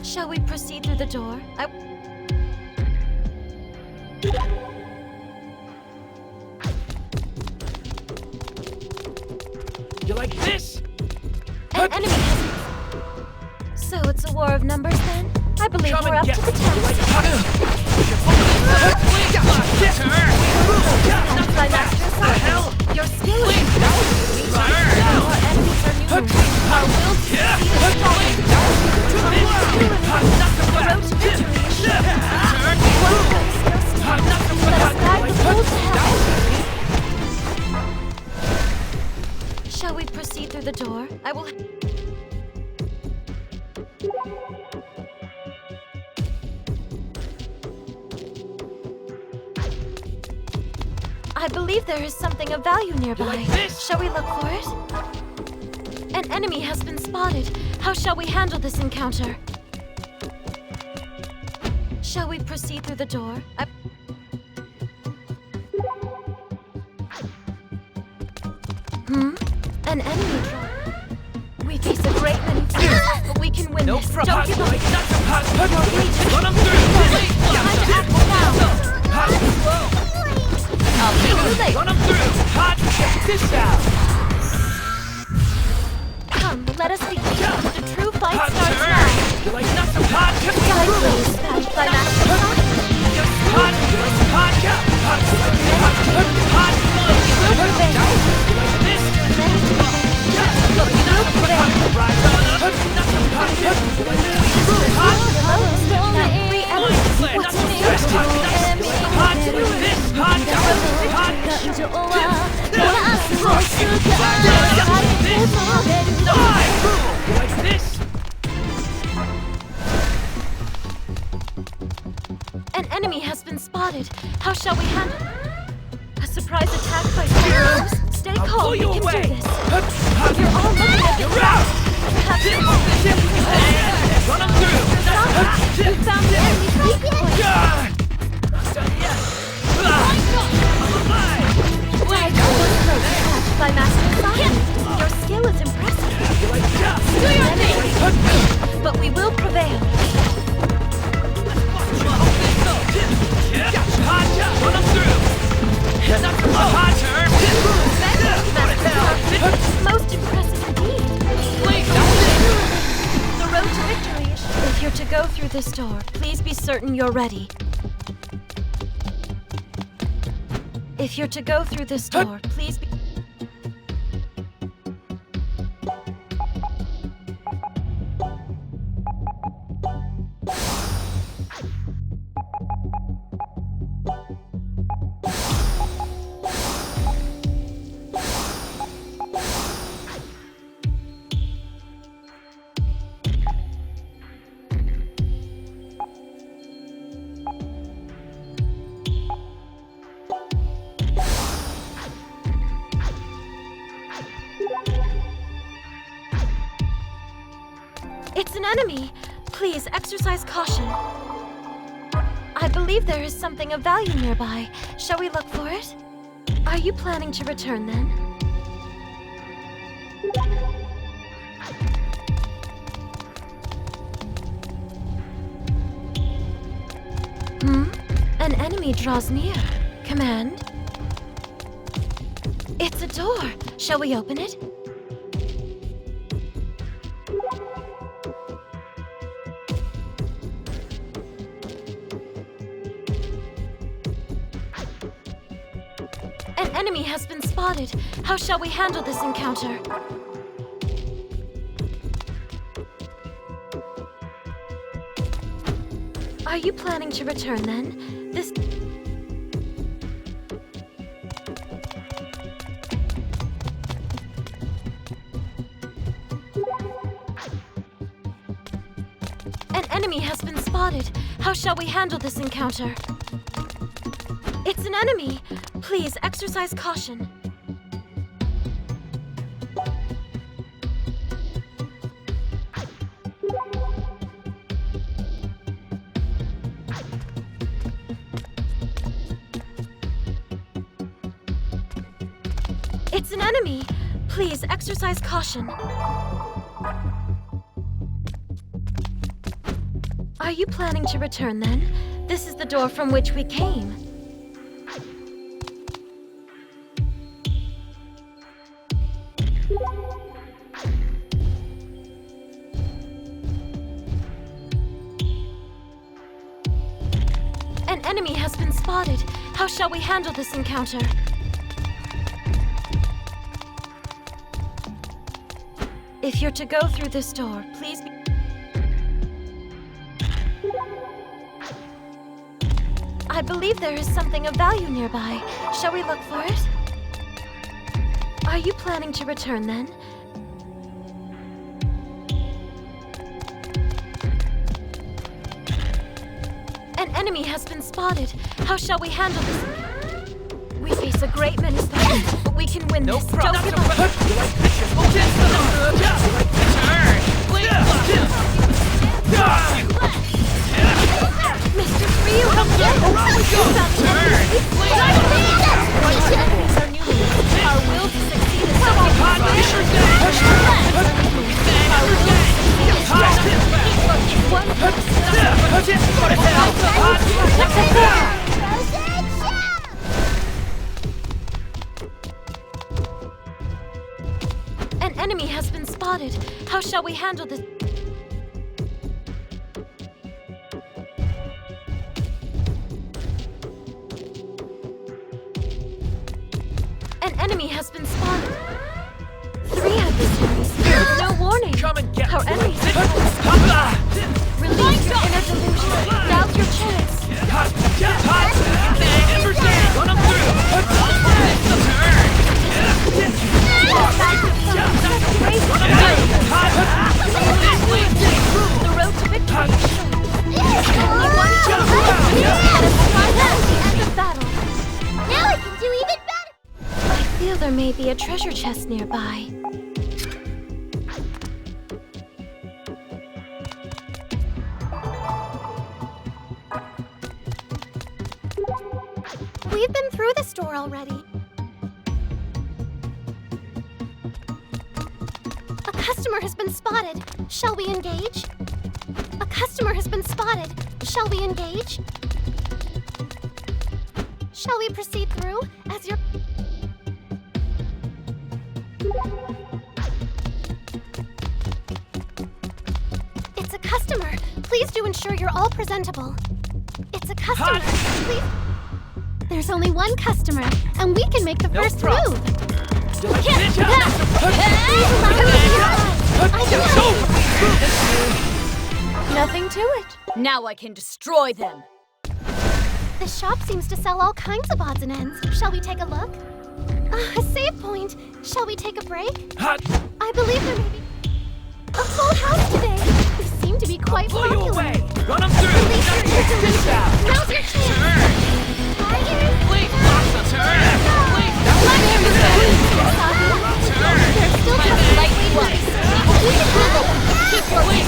Shall we proceed through the door? You like this? An enemy has... So it's a war of numbers then? I believe Come we're and up get to the me. task. You like By Master Science, your skill is impressive. Our enemies are numerous. Our will to succeed is strong. The road to victory is sure. One foot still stands. Let us guide the soul to heaven. Shall we proceed through the door? I will... I believe there is something of value nearby. Shall we look for it? An enemy has been spotted. How shall we handle this encounter? Shall we proceed through the door? An enemy drone. We face a great many foes, but we can win this. Don't give up. Run them through! Time to act now. I'll be too late. Run them through! Hot! Check this out! Come, let us begin. The true fight starts now. You like nuts and hot? Guide please, dispatched by Master Science. Hot! Hot! Hot! Hot! Will prevail. This! Look, will prevail. Three enemies. What's interesting? Hot! This! Hot! Like this? An enemy has been spotted. How shall we handle it? A surprise attack by spiders. Stay calm. We can do this. You're all looking at You're out! Perhaps Run them through! you found the enemy's weak point. By Master Science. Your skill is impressive. Do your thing! But we will prevail. Run them through! Hot turn! Most impressive indeed. The road to victory. If you're to go through this door, please be certain you're ready. If you're to go through this door, please be... It's an enemy. Please exercise caution. I believe there is something of value nearby. Shall we look for it? Are you planning to return then? An enemy draws near. Command. It's a door. Shall we open it? An enemy has been spotted. How shall we handle this encounter? Are you planning to return then? This... An enemy has been spotted. How shall we handle this encounter? It's an enemy. Please exercise caution. It's an enemy. Please exercise caution. Are you planning to return then? This is the door from which we came. An enemy has been spotted. How shall we handle this encounter? If you're to go through this door, please be... I believe there is something of value nearby. Shall we look for it? Are you planning to return then? An enemy has been spotted. How shall we handle this? We face a great many threats, but we can win this. Don't give up. Mr. Ryu, come get us! Our will to succeed is so An enemy has been spotted. How shall we handle this? An enemy has been spotted. 3 adversaries. No warning. Come and get Our enemies are release your inner delusion. Now's your chance. Run them through! The road to victory is short. Only one chance. End of battle. Now I can do even better! I feel there may be a treasure chest nearby. We've been through this door already. A customer has been spotted. Shall we engage? A customer has been spotted. Shall we engage? Shall we proceed through as your... It's a customer. Please do ensure you're all presentable. It's a customer. Please... There's only one customer, and we can make the first move. Nothing to it. Now I can destroy them. The shop seems to sell all kinds of odds and ends. Shall we take a look? A save point. Shall we take a break? I believe there may be a full house today. We seem to be quite popular. Run them through! Release your inner delusion. Now's your chance. Please block the turn! Please There's still just lightly worse. We can handle them. Keep working.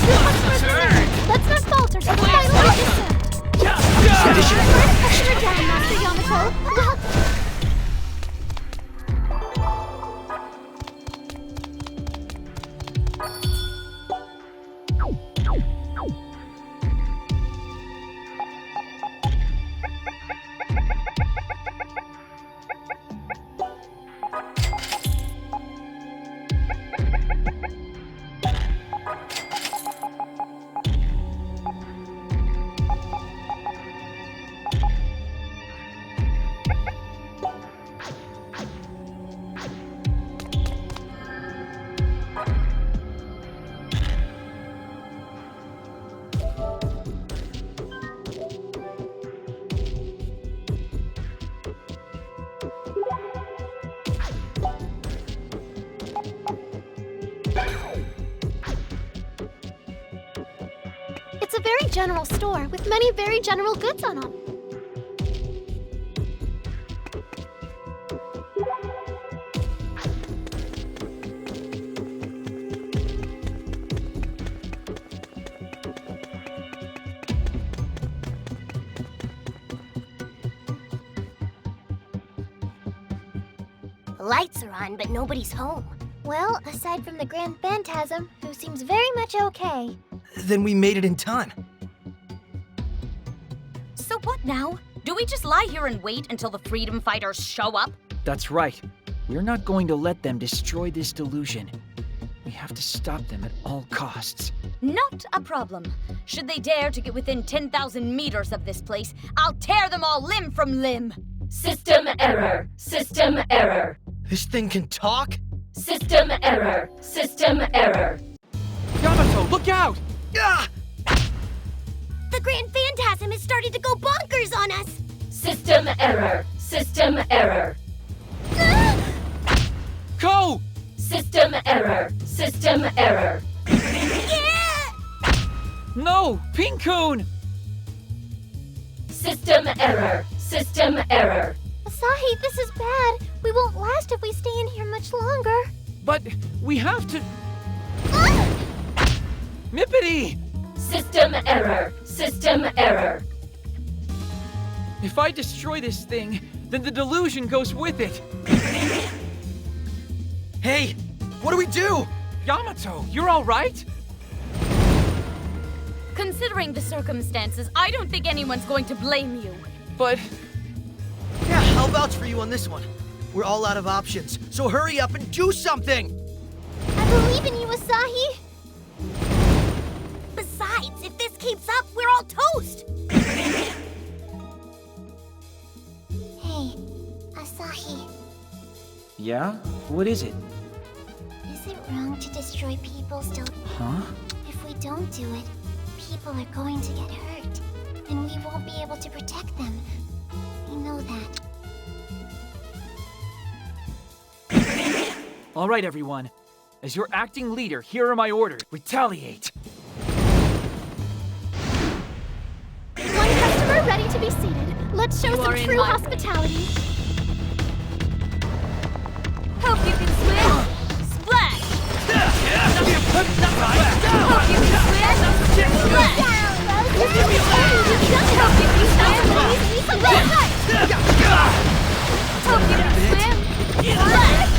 Let's not falter to the final attempt. First customer down, Master Yamato. Well It's a very general store with many very general goods on them. Lights are on, but nobody's home. Well, aside from the Grand Phantasm, who seems very much okay. Then we made it in time. So what now? Do we just lie here and wait until the freedom fighters show up? That's right. We're not going to let them destroy this delusion. We have to stop them at all costs. Not a problem. Should they dare to get within 10,000 meters of this place, I'll tear them all limb from limb. System error. System error. This thing can talk? System error. System error. Yamato, look out! Ah! The Grand Phantasm is starting to go bonkers on us! System error. System error. Go! System error. System error. No! Pincoon! System error. System error. Asahi, this is bad. We won't last if we stay in here much longer. But we have to... Mippity! System error. System error. If I destroy this thing, then the delusion goes with it. Hey, what do we do? Yamato, you're all right? Considering the circumstances, I don't think anyone's going to blame you. But... Yeah, I'll vouch for you on this one. We're all out of options, so hurry up and do something! I believe in you, Asahi. Besides, if this keeps up, we're all toast! Hey, Asahi. Yeah? What is it? Is it wrong to destroy people still? Huh? If we don't do it, people are going to get hurt, and we won't be able to protect them. We know that. All right, everyone. As your acting leader, here are my orders. Retaliate. One customer ready to be seated. Let's show some true hospitality. Hope you can swim. Splash! Hope you can swim. Splash! Hope you can swim. Splash! Hope you can swim. Splash!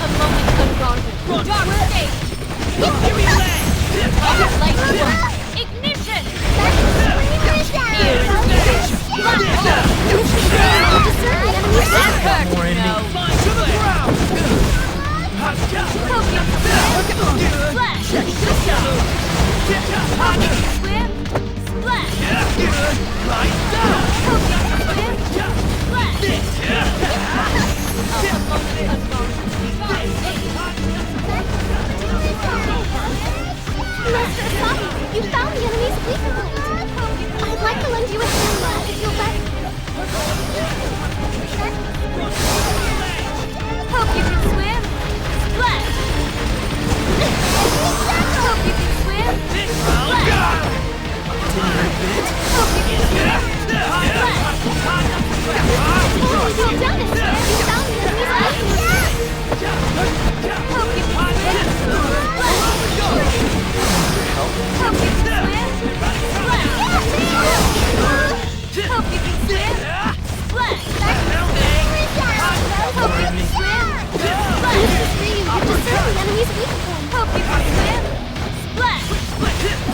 A moment unguarded. Dark state! Light one. Ignition! Master Asahi, you found the enemy's weak point. I'd like to lend you a hand now if you'll let me. Hope you can swim. Splash! Hope you can swim. Splash! Hope you can swim. Splash! Oh, you've done it! You found the enemy's weak point. Hope you can swim. Splash! Hope you can swim. Splash! Hope you can swim. Splash! Hope you can swim. Splash! This is for you. You deserve the enemy's weak point. Hope you can swim. Splash!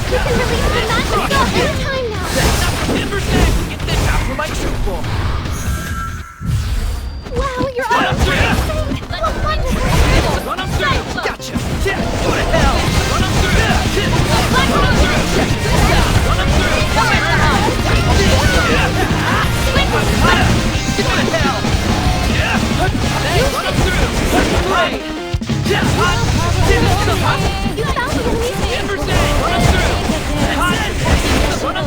You can release the magic spell anytime now. Wow, you're all amazing! What wonderful! Run them through! Gotcha! Yeah, go to hell! Run them through! Run them through! Go to hell! Run them through! You found the enemy's weak point. Run them through! Run them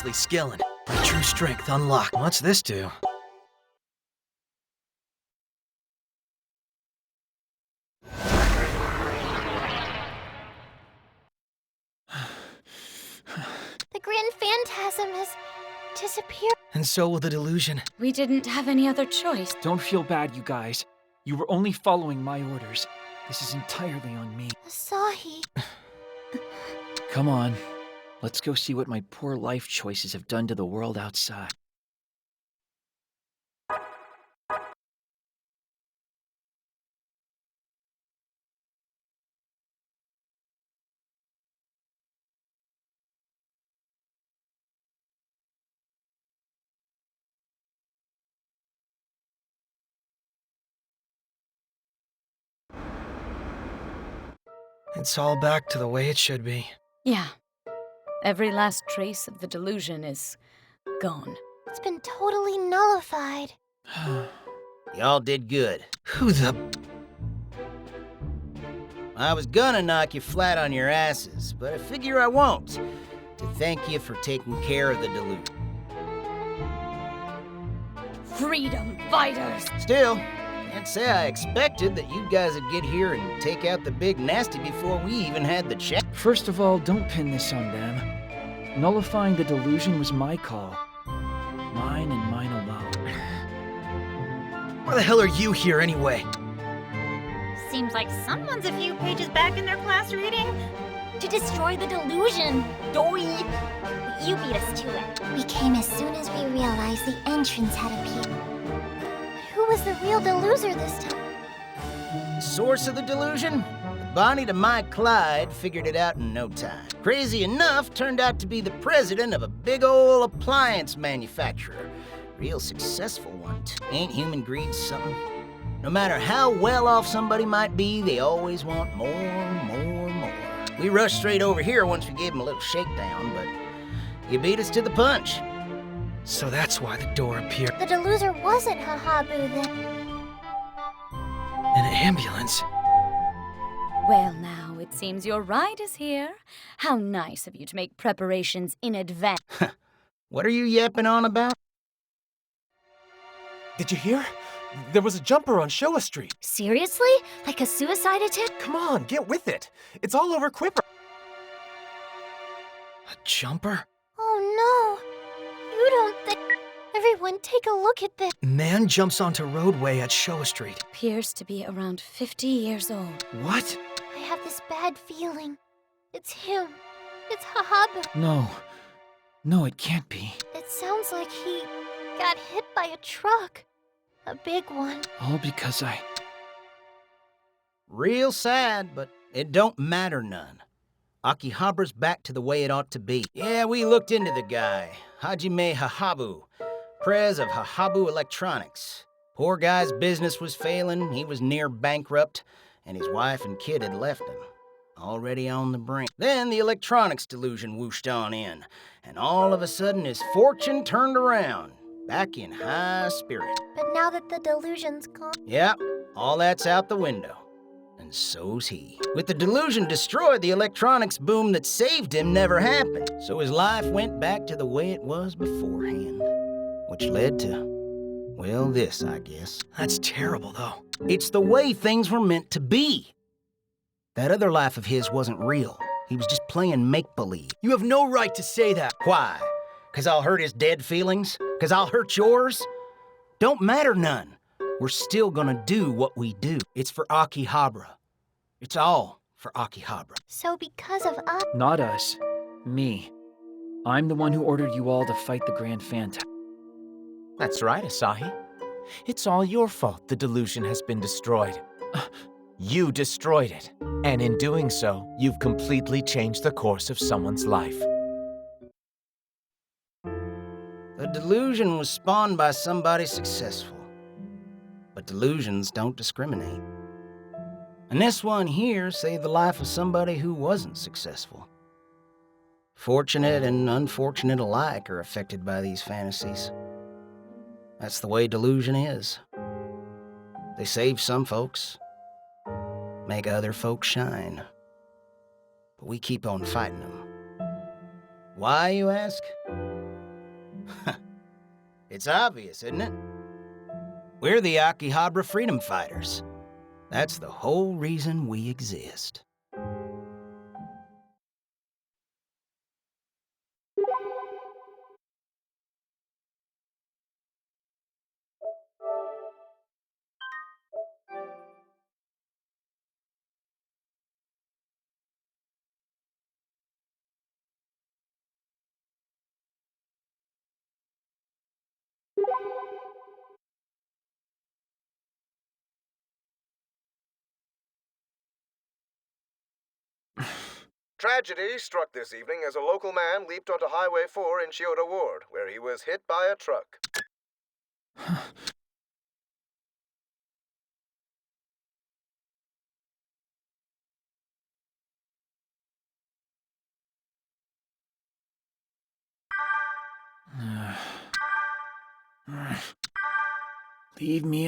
Nicely skillin'. My true strength unlocked. What's this do? The Grand Phantasm has disappeared. And so will the delusion. We didn't have any other choice. Don't feel bad, you guys. You were only following my orders. This is entirely on me. Asahi. Come on. Let's go see what my poor life choices have done to the world outside. It's all back to the way it should be. Yeah. Every last trace of the delusion is gone. It's been totally nullified. Y'all did good. Who the... I was gonna knock you flat on your asses, but I figure I won't. To thank you for taking care of the delusion. Freedom fighters! Still, can't say I expected that you guys would get here and take out the big nasty before we even had the chat. First of all, don't pin this on them. Nullifying the delusion was my call. Mine and mine alone. Why the hell are you here anyway? Seems like someone's a few pages back in their class reading. To destroy the delusion. Doi! You beat us to it. We came as soon as we realized the entrance had appeared. Who was the real deluser this time? Source of the delusion? Bonnie to my Clyde figured it out in no time. Crazy enough, turned out to be the president of a big ol' appliance manufacturer. Real successful one, too. Ain't human greed something? No matter how well off somebody might be, they always want more, more, more. We rushed straight over here once we gave them a little shakedown, but you beat us to the punch. So that's why the door appeared. The deluser wasn't Hahabu then. An ambulance? Well, now, it seems your ride is here. How nice of you to make preparations in advance. What are you yapping on about? Did you hear? There was a jumper on Showa Street. Seriously? Like a suicide attempt? Come on, get with it. It's all over Quipper. A jumper? Oh no. You don't think... Everyone, take a look at this. Man jumps onto roadway at Showa Street. Appears to be around 50 years old. What? I have this bad feeling. It's him. It's Hahabu. No. No, it can't be. It sounds like he got hit by a truck. A big one. All because I... Real sad, but it don't matter none. Akihabra's back to the way it ought to be. Yeah, we looked into the guy. Hajime Hahabu, prez of Hahabu Electronics. Poor guy's business was failing, he was near bankrupt, and his wife and kid had left him. Already on the brink. Then the electronics delusion whooshed on in, and all of a sudden his fortune turned around. Back in high spirit. But now that the delusion's gone... Yep, all that's out the window. And so's he. With the delusion destroyed, the electronics boom that saved him never happened. So his life went back to the way it was beforehand. Which led to, well, this, I guess. That's terrible, though. It's the way things were meant to be. That other life of his wasn't real. He was just playing make-believe. You have no right to say that. Why? 'Cause I'll hurt his dead feelings? 'Cause I'll hurt yours? Don't matter none. We're still gonna do what we do. It's for Akihabara. It's all for Akihabara. So because of us... Not us. Me. I'm the one who ordered you all to fight the Grand Phantasm. That's right, Asahi. It's all your fault the delusion has been destroyed. You destroyed it. And in doing so, you've completely changed the course of someone's life. The delusion was spawned by somebody successful. But delusions don't discriminate. And this one here saved the life of somebody who wasn't successful. Fortunate and unfortunate alike are affected by these fantasies. That's the way delusion is. They save some folks, make other folks shine. But we keep on fighting them. Why, you ask? It's obvious, isn't it? We're the Akihabara Freedom Fighters. That's the whole reason we exist. Tragedy struck this evening as a local man leaped onto Highway 4 in Chiyoda Ward, where he was hit by a truck. Leave me.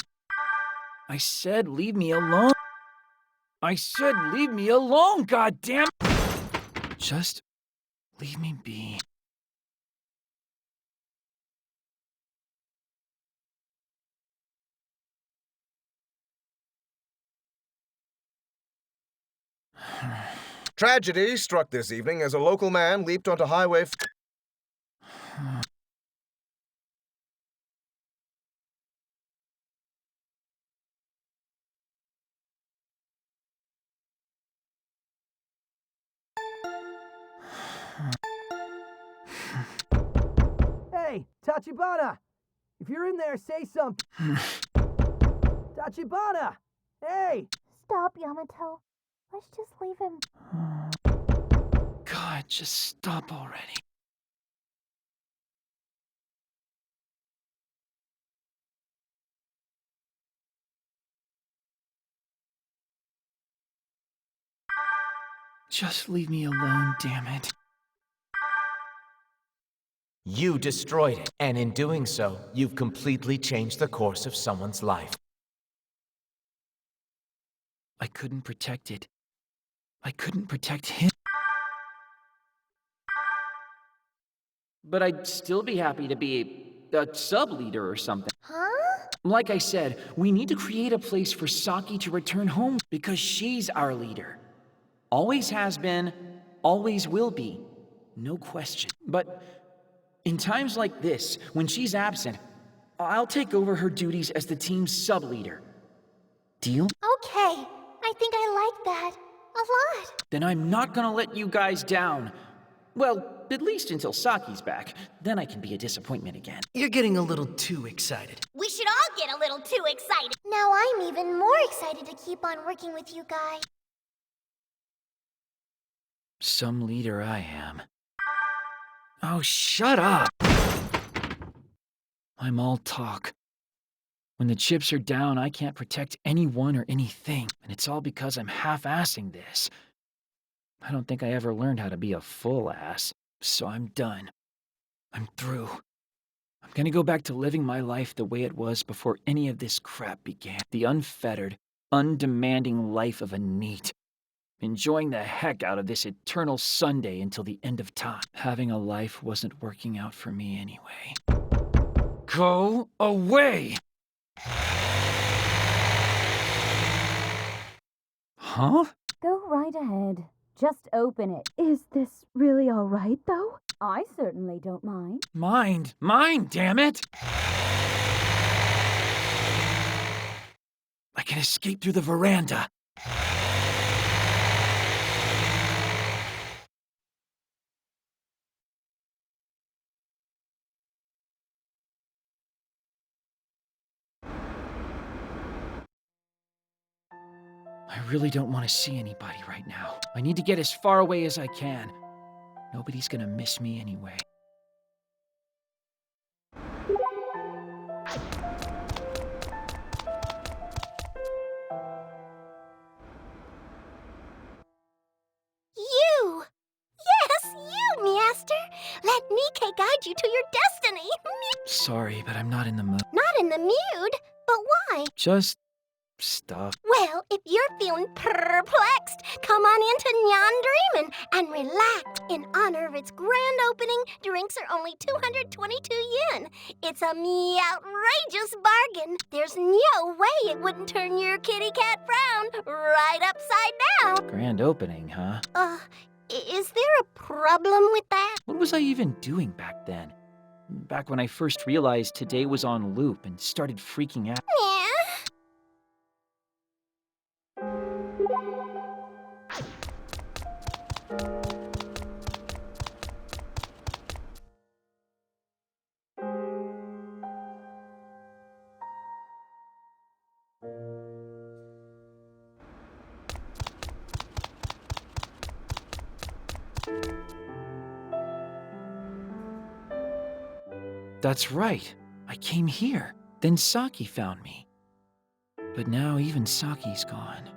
I said leave me alone. I said leave me alone, goddamn! Just leave me be. Tragedy struck this evening as a local man leaped onto Highway 4. Hey, Tachibana! If you're in there, say something. Tachibana! Hey! Stop, Yamato. Let's just leave him. God, just stop already. Just leave me alone, damn it. You destroyed it, and in doing so, you've completely changed the course of someone's life. I couldn't protect it. I couldn't protect him. But I'd still be happy to be a sub-leader or something. Huh? Like I said, we need to create a place for Saki to return home because she's our leader. Always has been, always will be. No question. But in times like this, when she's absent, I'll take over her duties as the team's sub-leader. Deal? Okay, I think I like that. A lot. Then I'm not gonna let you guys down. Well, at least until Saki's back. Then I can be a disappointment again. You're getting a little too excited. We should all get a little too excited. Now I'm even more excited to keep on working with you guys. Some leader I am. Oh, shut up! I'm all talk. When the chips are down, I can't protect anyone or anything, and it's all because I'm half-assing this. I don't think I ever learned how to be a full ass, so I'm done. I'm through. I'm gonna go back to living my life the way it was before any of this crap began. The unfettered, undemanding life of a NEET. Enjoying the heck out of this eternal Sunday until the end of time. Having a life wasn't working out for me anyway. Go away! Huh? Go right ahead. Just open it. Is this really all right, though? I certainly don't mind. Mind, damn it! I can escape through the veranda. I really don't want to see anybody right now. I need to get as far away as I can. Nobody's gonna miss me anyway. You! Yes, you, Master! Let Nikkei guide you to your destiny! Sorry, but I'm not in the mood. Not in the mood? But why? Just stuff. Well, if you're feeling perplexed, come on into Nyan Dreamin' and relax. In honor of its grand opening, drinks are only 222 yen. It's a outrageous bargain. There's no way it wouldn't turn your kitty cat frown right upside down. Grand opening, huh? Is there a problem with that? What was I even doing back then? Back when I first realized today was on loop and started freaking out. Yeah. That's right. I came here. Then Saki found me. But now even Saki's gone.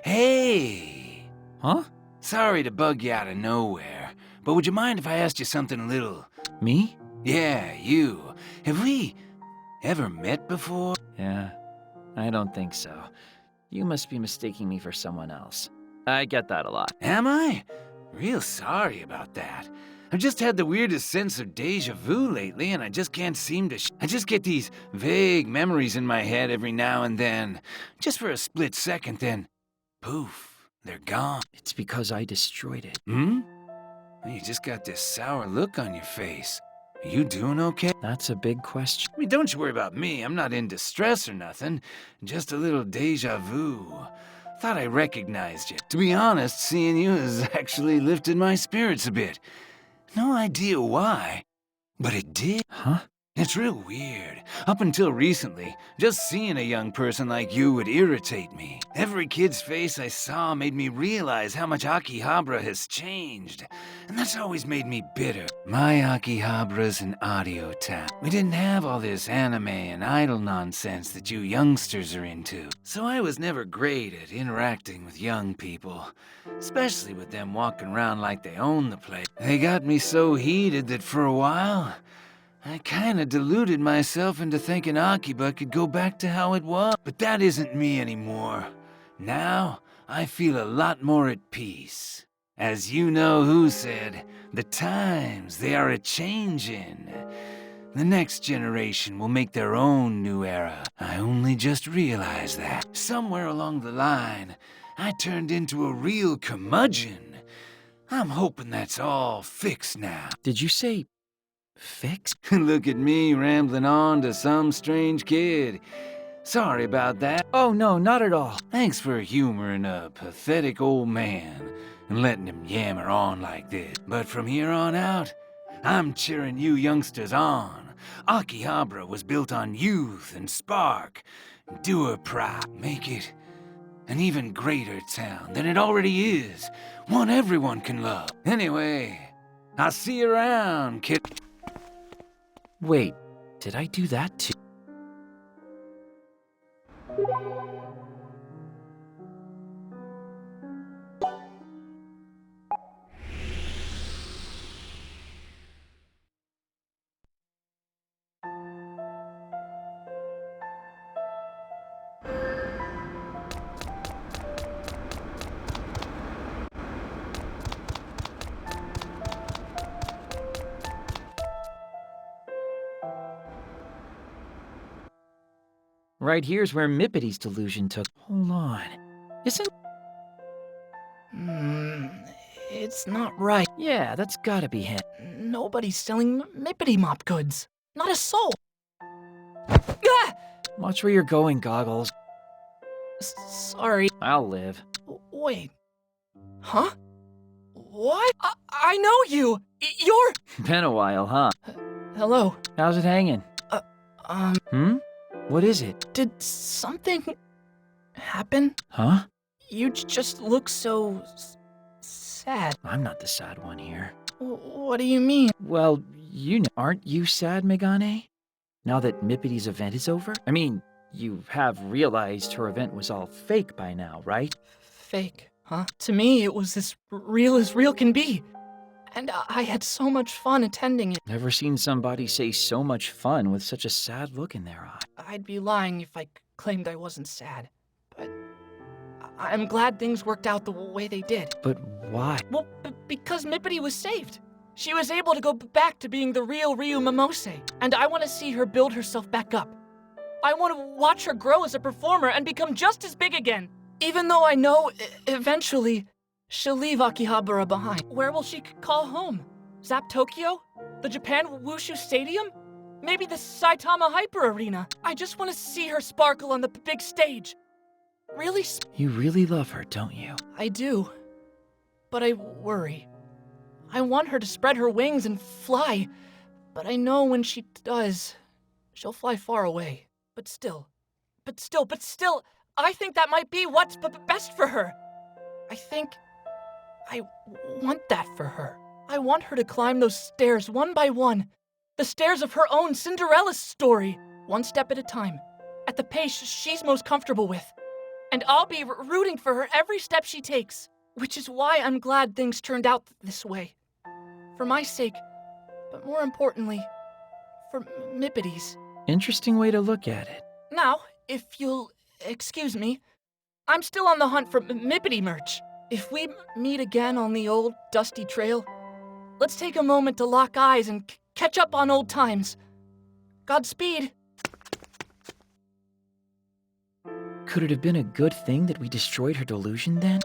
Hey! Huh? Sorry to bug you out of nowhere, but would you mind if I asked you something a little... Me? Yeah, you. Have we ever met before? Yeah, I don't think so. You must be mistaking me for someone else. I get that a lot. Am I? Real sorry about that. I've just had the weirdest sense of deja vu lately, and I just can't seem to I just get these vague memories in my head every now and then. Just for a split second, then poof, they're gone. It's because I destroyed it. Hmm? You just got this sour look on your face. Are you doing okay? That's a big question. I mean, don't you worry about me. I'm not in distress or nothing. Just a little deja vu. Thought I recognized you. To be honest, seeing you has actually lifted my spirits a bit. No idea why, but it did. Huh? It's real weird. Up until recently, just seeing a young person like you would irritate me. Every kid's face I saw made me realize how much Akihabara has changed. And that's always made me bitter. My Akihabara's an audio town. We didn't have all this anime and idol nonsense that you youngsters are into. So I was never great at interacting with young people. Especially with them walking around like they own the place. They got me so heated that for a while, I kinda deluded myself into thinking Akiba could go back to how it was. But that isn't me anymore. Now, I feel a lot more at peace. As you know who said, the times they are a-changin'. The next generation will make their own new era. I only just realized that. Somewhere along the line, I turned into a real curmudgeon. I'm hoping that's all fixed now. Did you say fix? Look at me rambling on to some strange kid. Sorry about that. Oh, no, not at all. Thanks for humoring a pathetic old man and letting him yammer on like this. But from here on out, I'm cheering you youngsters on. Akihabara was built on youth and spark. Do her proud. Make it an even greater town than it already is. One everyone can love. Anyway, I'll see you around, kid. Wait, did I do that too? Right here's where Mippity's delusion took. Hold on. Isn't... It's not right. Yeah, that's gotta be him. Nobody's selling Mippity Mop goods. Not a soul. Ah! Watch where you're going, Goggles. Sorry. I'll live. Wait. Huh? What? I know you! You're... Been a while, huh? Hello. How's it hanging? What is it? Did something happen? Huh? You just look so sad. I'm not the sad one here. What do you mean? Well, you know, aren't you sad, Megane? Now that Mippity's event is over? I mean, you have realized her event was all fake by now, right? Fake, huh? To me, it was as real can be. and I had so much fun attending it. Never seen somebody say so much fun with such a sad look in their eye. I'd be lying if I claimed I wasn't sad, but I'm glad things worked out the way they did. But why? Well, because Mippity was saved. She was able to go back to being the real Ryu Momose, and I want to see her build herself back up. I want to watch her grow as a performer and become just as big again. Even though I know eventually she'll leave Akihabara behind. Where will she call home? Zap Tokyo? The Japan Wushu Stadium? Maybe the Saitama Hyper Arena? I just want to see her sparkle on the big stage. Really? You really love her, don't you? I do. But I worry. I want her to spread her wings and fly. But I know when she does, she'll fly far away. But still, I think that might be what's best for her. I want that for her. I want her to climb those stairs one by one. The stairs of her own Cinderella story. One step at a time. At the pace she's most comfortable with. And I'll be rooting for her every step she takes. Which is why I'm glad things turned out this way. For my sake, but more importantly, for Mippity's. Interesting way to look at it. Now, if you'll excuse me, I'm still on the hunt for Mippity merch. If we meet again on the old dusty trail, let's take a moment to lock eyes and catch up on old times. Godspeed. Could it have been a good thing that we destroyed her delusion then?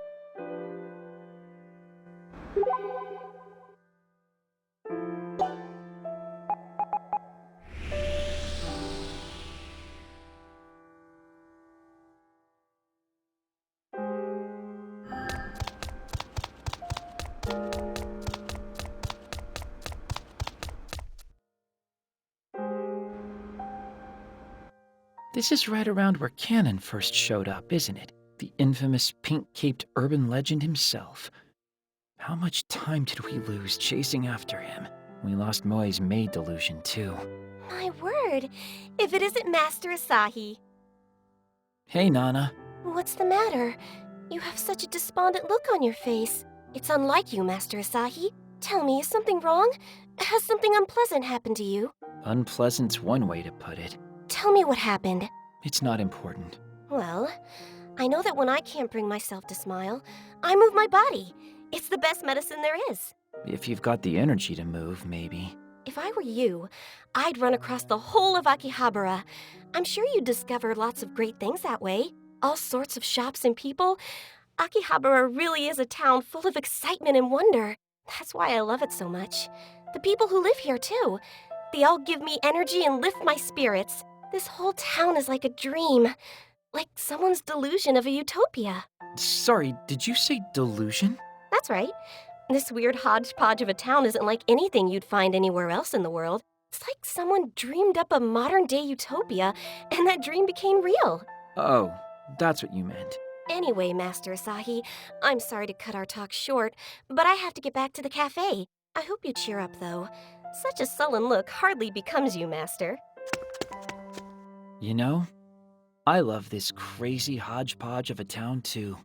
This is right around where Cannon first showed up, isn't it? The infamous pink-caped urban legend himself. How much time did we lose chasing after him? We lost Moe's maid delusion, too. My word, if it isn't Master Asahi. Hey, Nana. What's the matter? You have such a despondent look on your face. It's unlike you, Master Asahi. Tell me, is something wrong? Has something unpleasant happened to you? Unpleasant's one way to put it. Tell me what happened. It's not important. Well, I know that when I can't bring myself to smile, I move my body. It's the best medicine there is. If you've got the energy to move, maybe. If I were you, I'd run across the whole of Akihabara. I'm sure you'd discover lots of great things that way. All sorts of shops and people. Akihabara really is a town full of excitement and wonder. That's why I love it so much. The people who live here, too. They all give me energy and lift my spirits. This whole town is like a dream. Like someone's delusion of a utopia. Sorry, did you say delusion? That's right. This weird hodgepodge of a town isn't like anything you'd find anywhere else in the world. It's like someone dreamed up a modern-day utopia, and that dream became real. Oh, that's what you meant. Anyway, Master Asahi, I'm sorry to cut our talk short, but I have to get back to the cafe. I hope you cheer up, though. Such a sullen look hardly becomes you, Master. You know, I love this crazy hodgepodge of a town, too.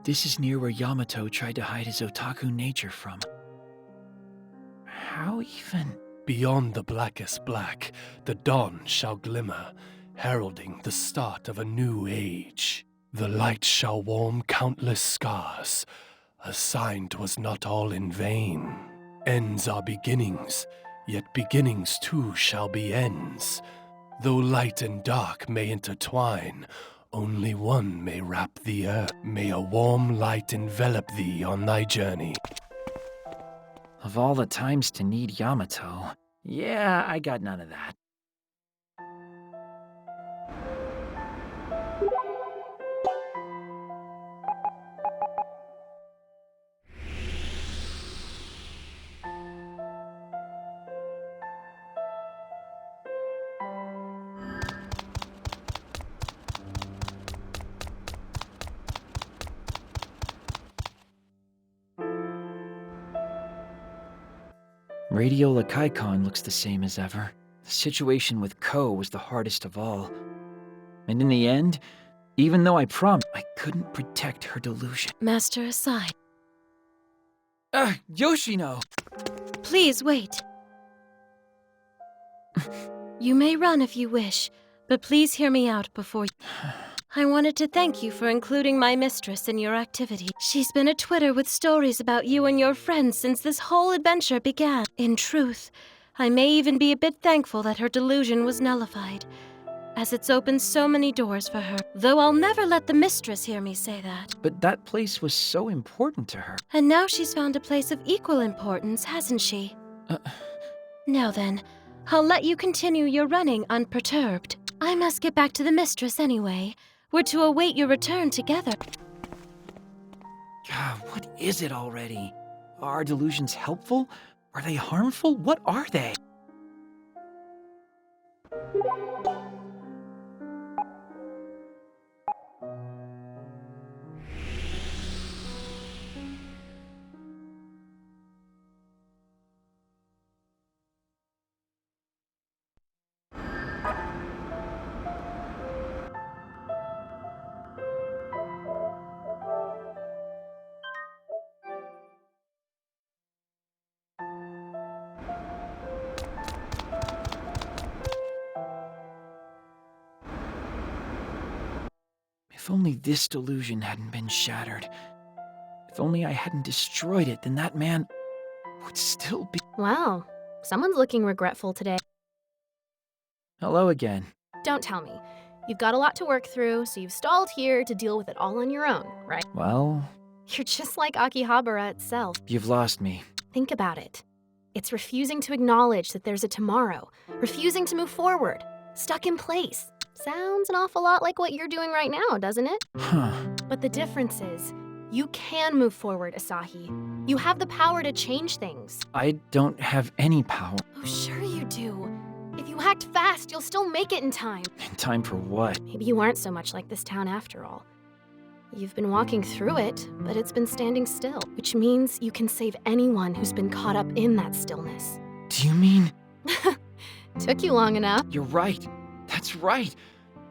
This is near where Yamato tried to hide his otaku nature from. How even? Beyond the blackest black, the dawn shall glimmer, heralding the start of a new age. The light shall warm countless scars. A sign 'twas not all in vain. Ends are beginnings, yet beginnings too shall be ends. Though light and dark may intertwine, only one may wrap the earth. May a warm light envelop thee on thy journey. Of all the times to need Yamato, yeah, I got none of that. Radio Lakaikon looks the same as ever. The situation with Ko was the hardest of all. And in the end, even though I promised, I couldn't protect her delusion. Master aside. Yoshino! Please wait. You may run if you wish, but please hear me out before you... I wanted to thank you for including my mistress in your activity. She's been a Twitter with stories about you and your friends since this whole adventure began. In truth, I may even be a bit thankful that her delusion was nullified, as it's opened so many doors for her. Though I'll never let the mistress hear me say that. But that place was so important to her. And now she's found a place of equal importance, hasn't she? Now then, I'll let you continue your running unperturbed. I must get back to the mistress anyway. We're to await your return together. God, what is it already? Are delusions helpful? Are they harmful? What are they? If only this delusion hadn't been shattered. If only I hadn't destroyed it, then that man would still be... Wow, someone's looking regretful today. Hello again. Don't tell me. You've got a lot to work through, so you've stalled here to deal with it all on your own, right? Well, You're just like Akihabara itself. you've lost me. Think about it. It's refusing to acknowledge that there's a tomorrow, refusing to move forward, stuck in place. Sounds an awful lot like what you're doing right now, doesn't it? Huh. But the difference is, you can move forward, Asahi. You have the power to change things. I don't have any power. Oh, sure you do. If you act fast, you'll still make it in time. In time for what? Maybe you aren't so much like this town after all. You've been walking through it, but it's been standing still, which means you can save anyone who's been caught up in that stillness. Do you mean... Took you long enough. You're right. That's right.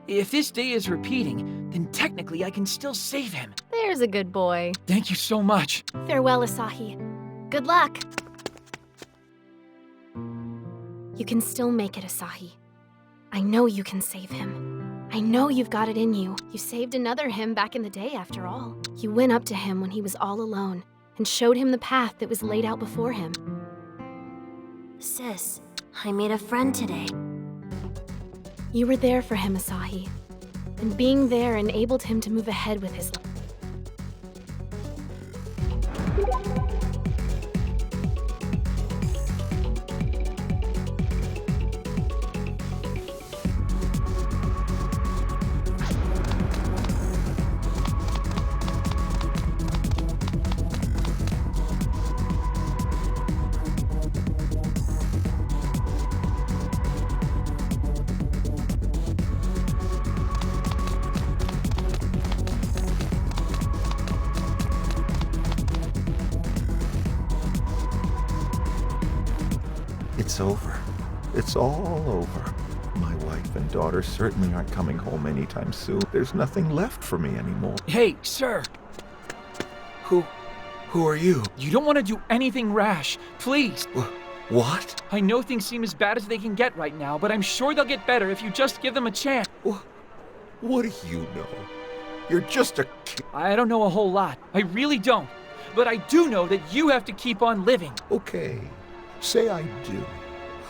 If this day is repeating, then technically I can still save him. There's a good boy. Thank you so much. Farewell, Asahi. Good luck. You can still make it, Asahi. I know you can save him. I know you've got it in you. You saved another him back in the day, after all. You went up to him when he was all alone and showed him the path that was laid out before him. Sis, I made a friend today. You were there for him, Asahi. And being there enabled him to move ahead with his life. It's over. It's all over. My wife and daughter certainly aren't coming home anytime soon. There's nothing left for me anymore. Hey, sir. Who are you? You don't want to do anything rash. Please. What? I know things seem as bad as they can get right now, but I'm sure they'll get better if you just give them a chance. What do you know? You're just a kid. I don't know a whole lot. I really don't. But I do know that you have to keep on living. Okay, say I do.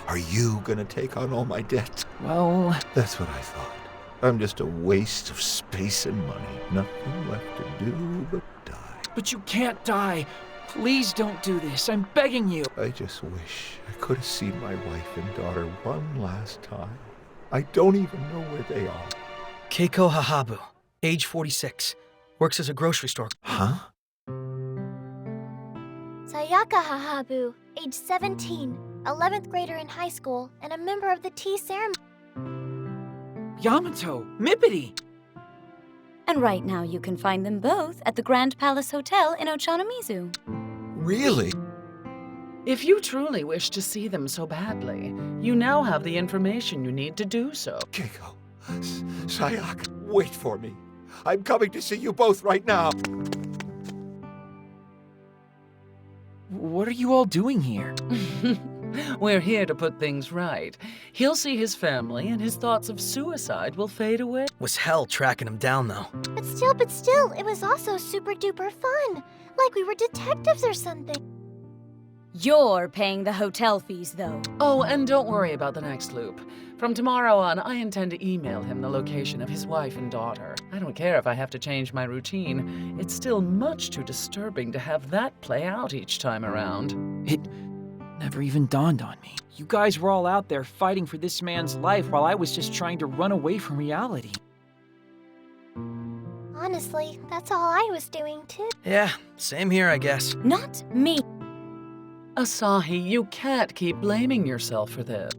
Are you gonna take on all my debt? Well... That's what I thought. I'm just a waste of space and money. Nothing left to do but die. But you can't die. Please don't do this. I'm begging you. I just wish I could have seen my wife and daughter one last time. I don't even know where they are. Keiko Hahabu, age 46. Works as a grocery store. Huh? Sayaka Hahabu, age 17, 11th grader in high school, and a member of the tea ceremony. Yamato, Mippity! And right now you can find them both at the Grand Palace Hotel in Ochanomizu. Really? If you truly wish to see them so badly, you now have the information you need to do so. Keiko, Sayaka, wait for me. I'm coming to see you both right now. What are you all doing here? We're here to put things right. He'll see his family, and his thoughts of suicide will fade away. Was hell tracking him down, though. But still, it was also super duper fun. Like we were detectives or something. You're paying the hotel fees, though. Oh, and don't worry about the next loop. From tomorrow on, I intend to email him the location of his wife and daughter. I don't care if I have to change my routine. It's still much too disturbing to have that play out each time around. It never even dawned on me. You guys were all out there fighting for this man's life while I was just trying to run away from reality. Honestly, that's all I was doing too. Yeah, same here, I guess. Not me. Asahi, you can't keep blaming yourself for this.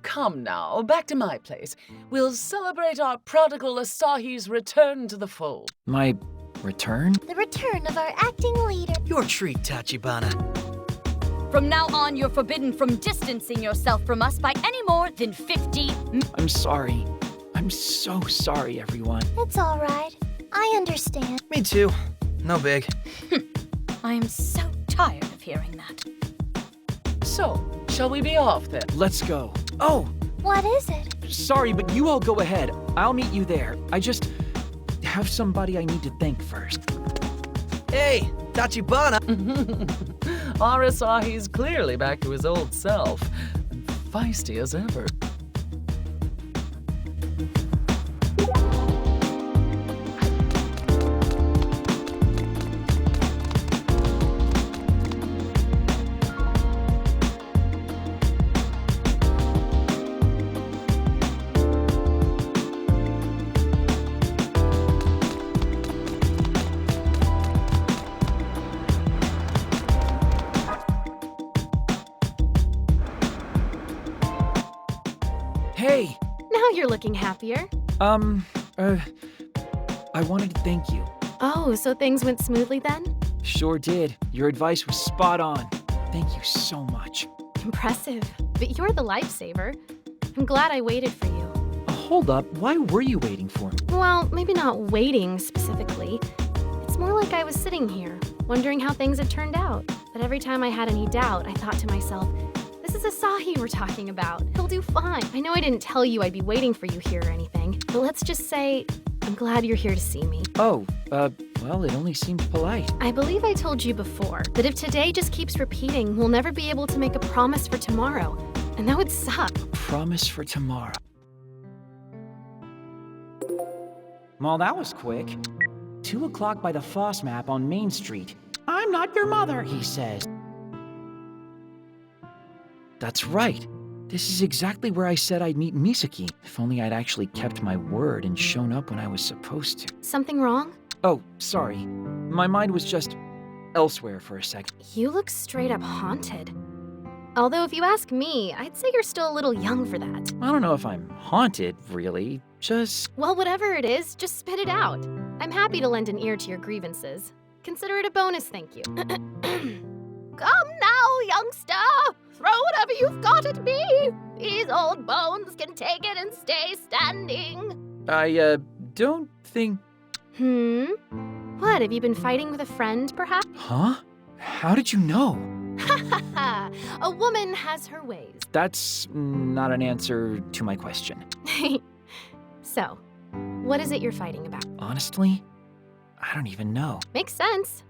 Come now, back to my place. We'll celebrate our prodigal Asahi's return to the fold. My return? The return of our acting leader. Your treat, Tachibana. From now on, you're forbidden from distancing yourself from us by any more than 50... I'm sorry. I'm so sorry, everyone. It's all right. I understand. Me too. No big. I'm so tired of hearing that. So, shall we be off then? Let's go. Oh! What is it? Sorry, but you all go ahead. I'll meet you there. I just have somebody I need to thank first. Hey, Tachibana! Our Asahi's clearly back to his old self, and feisty as ever. Hey! Now you're looking happier. I wanted to thank you. Oh, so things went smoothly then? Sure did. Your advice was spot on. Thank you so much. Impressive. But you're the lifesaver. I'm glad I waited for you. Hold up, why were you waiting for me? Well, maybe not waiting specifically. It's more like I was sitting here, wondering how things had turned out. But every time I had any doubt, I thought to myself, this is Asahi we're talking about. He'll do fine. I know I didn't tell you I'd be waiting for you here or anything, but let's just say I'm glad you're here to see me. Oh, well, it only seemed polite. I believe I told you before that if today just keeps repeating, we'll never be able to make a promise for tomorrow, and that would suck. Promise for tomorrow. Well, that was quick. 2 o'clock by the Foss map on Main Street. I'm not your mother, he says. That's right. This is exactly where I said I'd meet Misaki. If only I'd actually kept my word and shown up when I was supposed to. Something wrong? Oh, sorry. My mind was just elsewhere for a second. You look straight up haunted. Although if you ask me, I'd say you're still a little young for that. I don't know if I'm haunted, really. Just... Well, whatever it is, just spit it out. I'm happy to lend an ear to your grievances. Consider it a bonus, thank you. Come now, youngster! Throw whatever you've got at me! These old bones can take it and stay standing. I, don't think... What, have you been fighting with a friend, perhaps? Huh? How did you know? Ha ha ha! A woman has her ways. That's not an answer to my question. So, What is it you're fighting about? Honestly, I don't even know. Makes sense.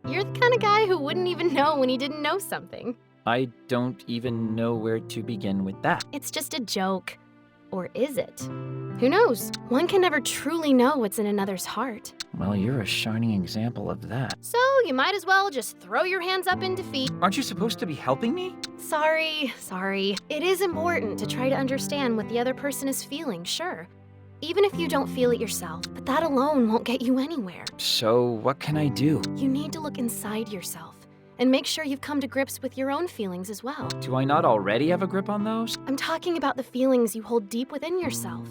You're the kind of guy who wouldn't even know when he didn't know something. I don't even know where to begin with that. It's just a joke. Or is it? Who knows? One can never truly know what's in another's heart. Well, you're a shining example of that. So you might as well just throw your hands up in defeat. Aren't you supposed to be helping me? Sorry. It is important to try to understand what the other person is feeling, sure. Even if you don't feel it yourself, but that alone won't get you anywhere. So what can I do? You need to look inside yourself and make sure you've come to grips with your own feelings as well. Do I not already have a grip on those? I'm talking about the feelings you hold deep within yourself.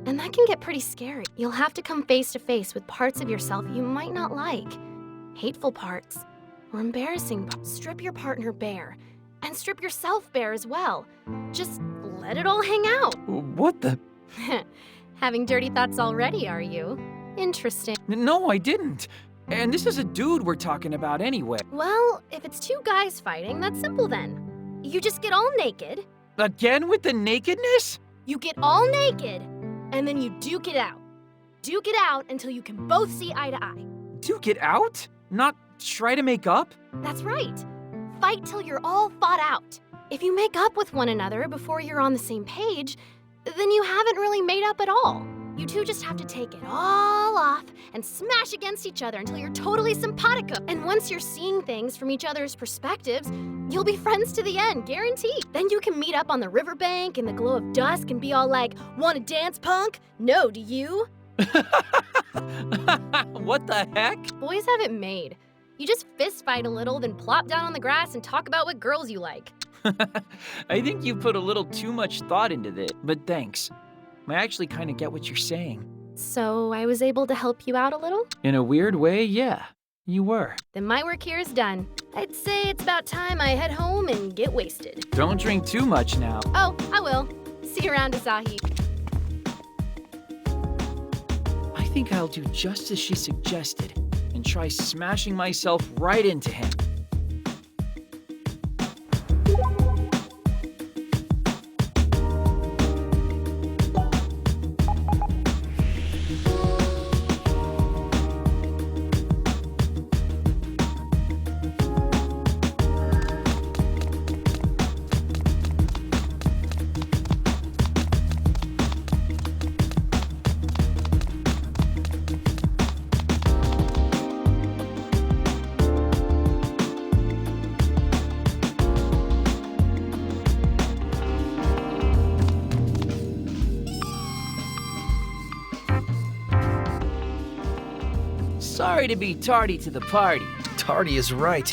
And that can get pretty scary. You'll have to come face to face with parts of yourself you might not like. Hateful parts, or embarrassing parts. Strip your partner bare, and strip yourself bare as well. Just let it all hang out. What the? Having dirty thoughts already, are you? Interesting. No, I didn't. And this is a dude we're talking about anyway. Well, if it's two guys fighting, that's simple then. You just get all naked. Again with the nakedness? You get all naked, and then you duke it out. Duke it out until you can both see eye to eye. Duke it out? Not try to make up? That's right. Fight till you're all fought out. If you make up with one another before you're on the same page, then you haven't really made up at all. You two just have to take it all off and smash against each other until you're totally simpatico. And once you're seeing things from each other's perspectives, you'll be friends to the end, guaranteed. Then you can meet up on the riverbank in the glow of dusk and be all like, "Wanna dance, punk? No, do you?" What the heck? Boys have it made. You just fist fight a little, then plop down on the grass and talk about what girls you like. I think you put a little too much thought into this, but thanks. I actually kind of get what you're saying. So I was able to help you out a little? In a weird way, yeah, you were. Then my work here is done. I'd say it's about time I head home and get wasted. Don't drink too much now. Oh, I will. See you around, Asahi. I think I'll do just as she suggested and try smashing myself right into him. Sorry to be tardy to the party. Tardy is right.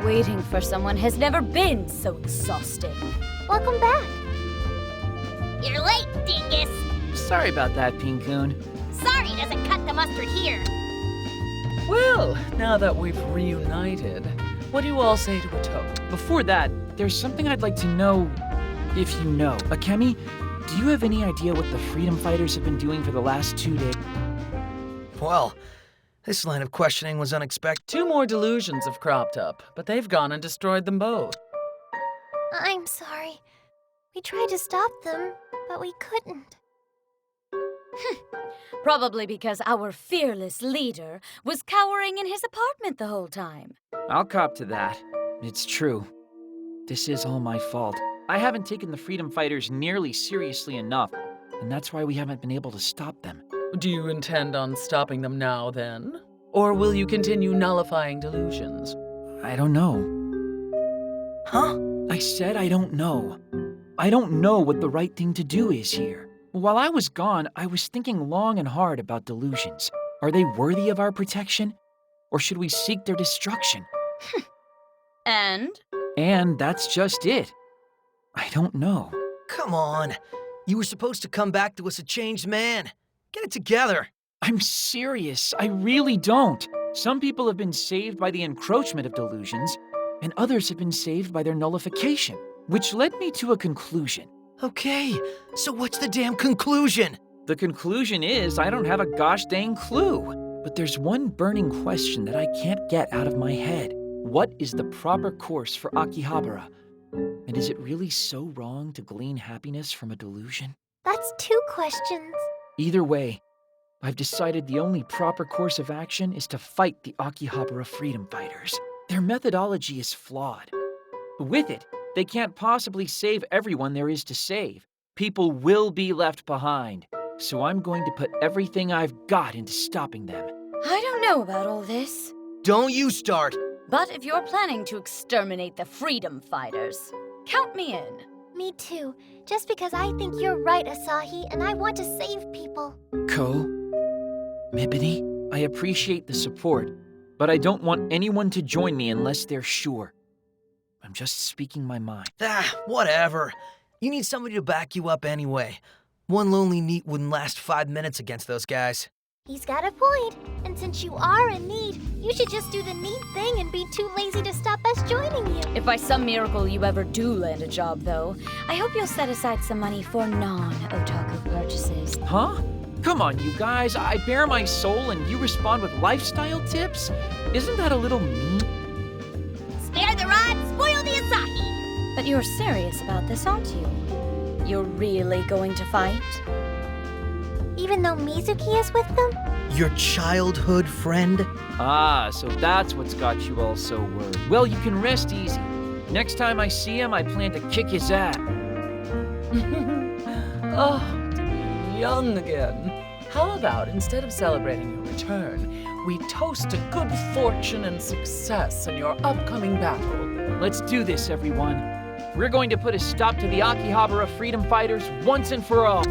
Waiting for someone has never been so exhausting. Welcome back. You're late, dingus. Sorry about that, Pinkoon. Sorry doesn't cut the mustard here. Well, now that we've reunited, what do you all say to a toast? Before that, there's something I'd like to know, if you know. Akemi, do you have any idea what the freedom fighters have been doing for the last 2 days? Well, this line of questioning was unexpected. 2 more delusions have cropped up, but they've gone and destroyed them both. I'm sorry. We tried to stop them, but we couldn't. Probably because our fearless leader was cowering in his apartment the whole time. I'll cop to that. It's true. This is all my fault. I haven't taken the freedom fighters nearly seriously enough, and that's why we haven't been able to stop them. Do you intend on stopping them now, then? Or will you continue nullifying delusions? I don't know. Huh? I said I don't know. I don't know what the right thing to do is here. While I was gone, I was thinking long and hard about delusions. Are they worthy of our protection? Or should we seek their destruction? And? And that's just it. I don't know. Come on. You were supposed to come back to us a changed man. Get it together. I'm serious. I really don't. Some people have been saved by the encroachment of delusions, and others have been saved by their nullification, which led me to a conclusion. Okay, so what's the damn conclusion? The conclusion is I don't have a gosh dang clue. But there's one burning question that I can't get out of my head. What is the proper course for Akihabara? And is it really so wrong to glean happiness from a delusion? That's 2 questions. Either way, I've decided the only proper course of action is to fight the Akihabara freedom fighters. Their methodology is flawed. With it, they can't possibly save everyone there is to save. People will be left behind. So I'm going to put everything I've got into stopping them. I don't know about all this. Don't you start! But if you're planning to exterminate the freedom fighters, count me in. Me too. Just because I think you're right, Asahi, and I want to save people. Ko, Mippity, I appreciate the support, but I don't want anyone to join me unless they're sure. I'm just speaking my mind. Whatever. You need somebody to back you up anyway. One lonely NEET wouldn't last 5 minutes against those guys. He's got a point. And since you are in need, you should just do the neat thing and be too lazy to stop us joining you. If by some miracle you ever do land a job, though, I hope you'll set aside some money for non-otaku purchases. Huh? Come on, you guys. I bare my soul and you respond with lifestyle tips? Isn't that a little mean? Spare the rod, spoil the Asahi. But you're serious about this, aren't you? You're really going to fight? Even though Mizuki is with them? Your childhood friend? Ah, so that's what's got you all so worried. Well, you can rest easy. Next time I see him, I plan to kick his ass. Oh, to be young again. How about instead of celebrating your return, we toast to good fortune and success in your upcoming battle? Let's do this, everyone. We're going to put a stop to the Akihabara freedom fighters once and for all.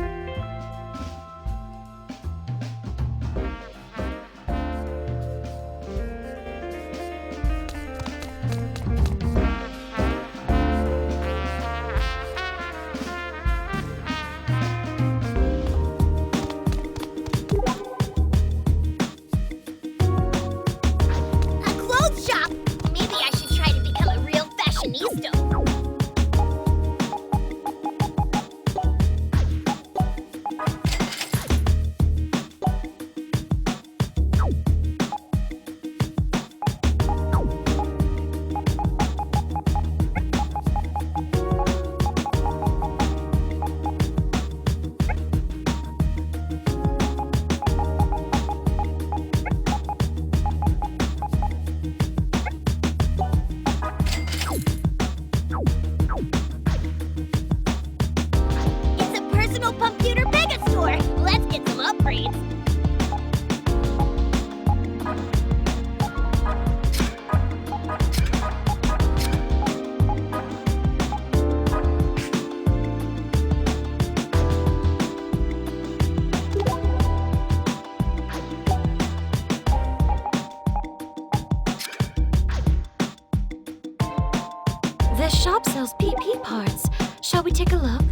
This shop sells PP parts. Shall we take a look?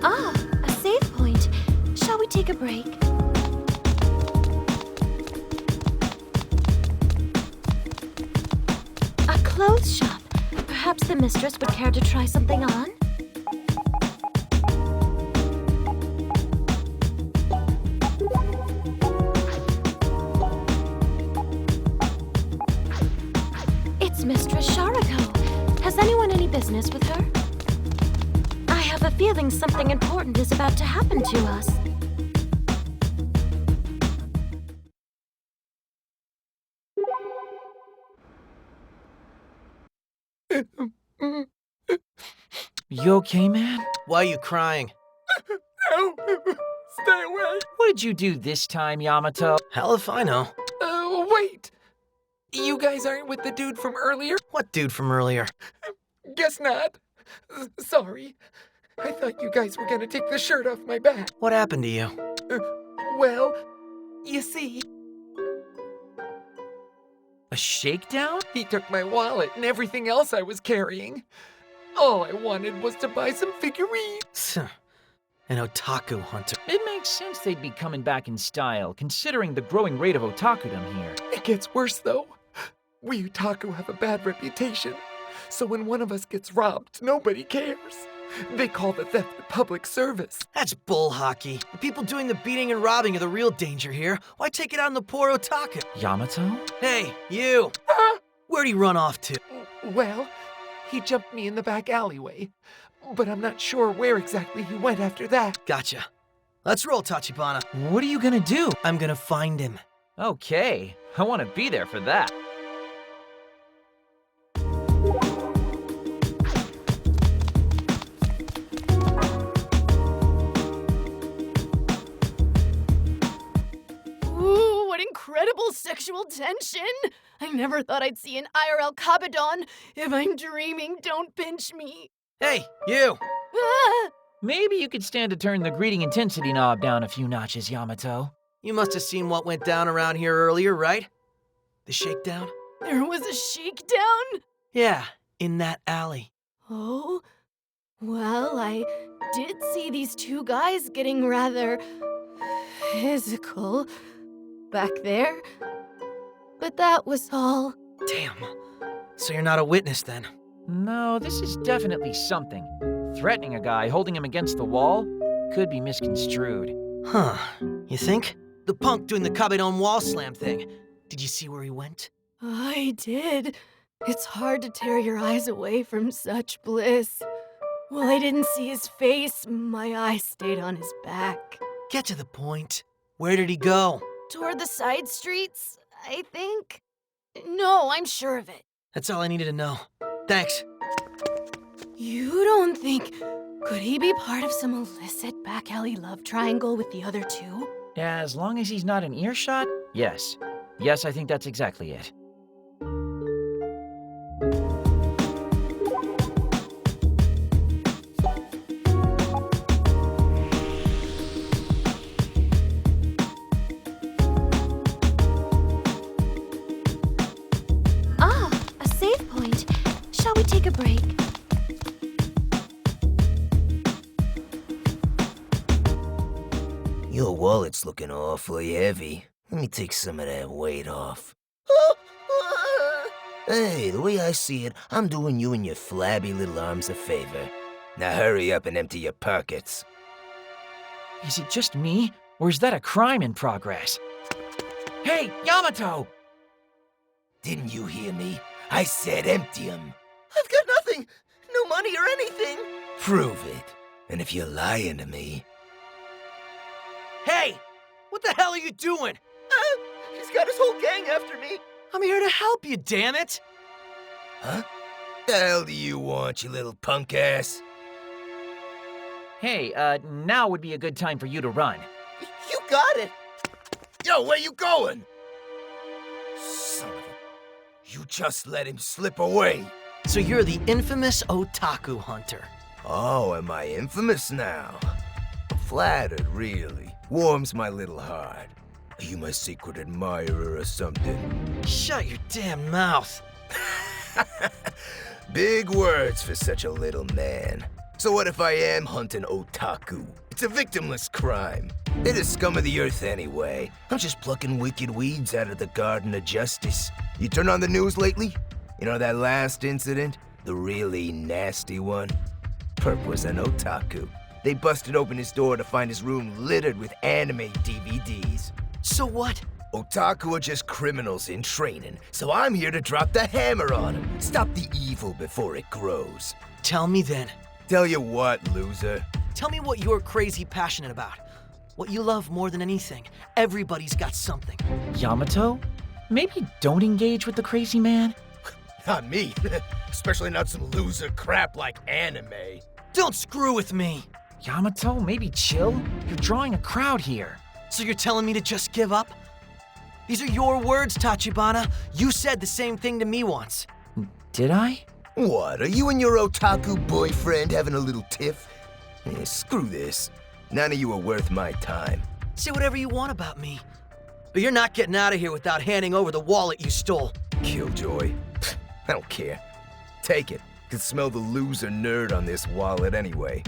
Ah, a save point. Shall we take a break? Clothes shop. Perhaps the mistress would care to try something on? It's Mistress Sharako. Has anyone any business with her? I have a feeling something important is about to happen to us. You okay, man? Why are you crying? No! Stay away! What did you do this time, Yamato? Hell if I know. Wait! You guys aren't with the dude from earlier? What dude from earlier? Guess not. Sorry. I thought you guys were gonna take the shirt off my back. What happened to you? Well, you see... A shakedown? He took my wallet and everything else I was carrying. All I wanted was to buy some figurines. An otaku hunter. It makes sense they'd be coming back in style, considering the growing rate of otakudom here. It gets worse, though. We otaku have a bad reputation. So when one of us gets robbed, nobody cares. They call the theft public service. That's bull hockey. The people doing the beating and robbing are the real danger here. Why take it out on the poor otaku? Yamato? Hey, you! Where'd he run off to? Well, he jumped me in the back alleyway, but I'm not sure where exactly he went after that. Gotcha. Let's roll, Tachibana. What are you gonna do? I'm gonna find him. Okay, I want to be there for that. Ooh, what incredible sexual tension! I never thought I'd see an IRL Kabadon. If I'm dreaming, don't pinch me. Hey, you! Ah! Maybe you could stand to turn the greeting intensity knob down a few notches, Yamato. You must have seen what went down around here earlier, right? The shakedown? There was a shakedown? Yeah, in that alley. Oh? Well, I did see these two guys getting rather physical back there. But that was all. Damn. So you're not a witness then? No, this is definitely something. Threatening a guy, holding him against the wall, could be misconstrued. Huh. You think? The punk doing the Kabedon wall slam thing. Did you see where he went? I did. It's hard to tear your eyes away from such bliss. Well, I didn't see his face. My eyes stayed on his back. Get to the point. Where did he go? Toward the side streets, I think. No, I'm sure of it. That's all I needed to know. Thanks. You don't think... Could he be part of some illicit back alley love triangle with the other two? As long as he's not in earshot, yes. Yes, I think that's exactly it. Ah, a save point. Shall we take a break? Your wallet's looking awfully heavy. Let me take some of that weight off. Hey, the way I see it, I'm doing you and your flabby little arms a favor. Now hurry up and empty your pockets. Is it just me, or is that a crime in progress? Hey, Yamato! Didn't you hear me? I said empty them. I've got nothing. No money or anything. Prove it. And if you're lying to me... Hey! What the hell are you doing? He's got his whole gang after me. I'm here to help you, damn it! Huh? The hell do you want, you little punk ass? Hey, now would be a good time for you to run. You got it. Yo, where you going? Son of a... You just let him slip away. So you're the infamous otaku hunter. Oh, am I infamous now? Flattered, really. Warms my little heart. Are you my secret admirer or something? Shut your damn mouth. Big words for such a little man. So what if I am hunting otaku? It's a victimless crime. They're the scum of the earth anyway. I'm just plucking wicked weeds out of the garden of justice. You turn on the news lately? You know that last incident? The really nasty one? Perp was an otaku. They busted open his door to find his room littered with anime DVDs. So what? Otaku are just criminals in training, so I'm here to drop the hammer on them. Stop the evil before it grows. Tell me then. Tell you what, loser? Tell me what you're crazy passionate about. What you love more than anything. Everybody's got something. Yamato? Maybe don't engage with the crazy man? Not me. Especially not some loser crap like anime. Don't screw with me. Yamato, maybe chill? You're drawing a crowd here. So you're telling me to just give up? These are your words, Tachibana. You said the same thing to me once. Did I? What, are you and your otaku boyfriend having a little tiff? Screw this. None of you are worth my time. Say whatever you want about me. But you're not getting out of here without handing over the wallet you stole. Killjoy. I don't care. Take it. Can smell the loser nerd on this wallet anyway.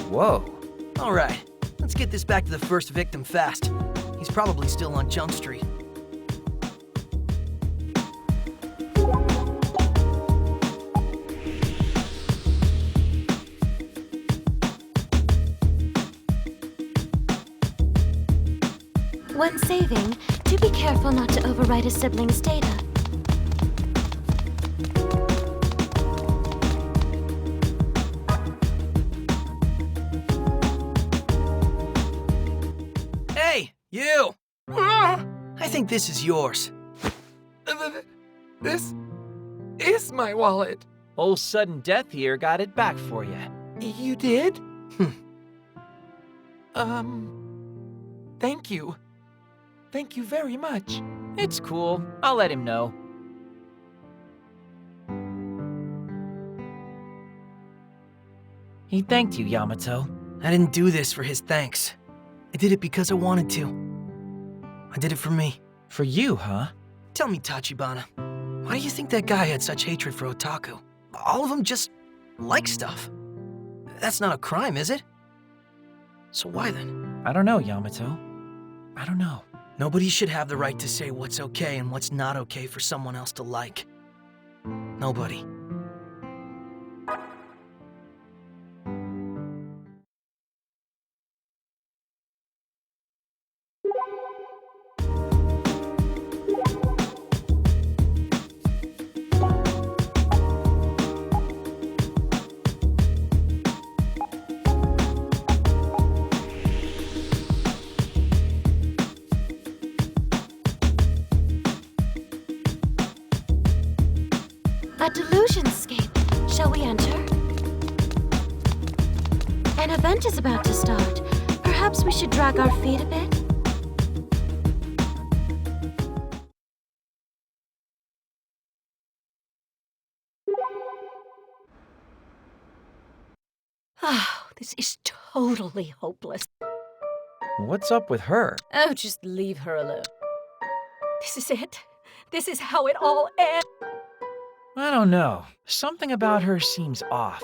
Whoa. All right, let's get this back to the first victim fast. He's probably still on Jump Street. When saving, do be careful not to overwrite a sibling's data. Hey, you! I think this is yours. This is my wallet. Old sudden death here got it back for you. You did? Thank you. Thank you very much. It's cool. I'll let him know. He thanked you, Yamato. I didn't do this for his thanks. I did it because I wanted to. I did it for me. For you, huh? Tell me, Tachibana, why do you think that guy had such hatred for otaku? All of them just like stuff. That's not a crime, is it? So why then? I don't know, Yamato. I don't know. Nobody should have the right to say what's okay and what's not okay for someone else to like. Nobody. A delusionscape. Shall we enter? An event is about to start. Perhaps we should drag our feet a bit? Oh, this is totally hopeless. What's up with her? Oh, just leave her alone. This is it. This is how it all ends. I don't know. Something about her seems off.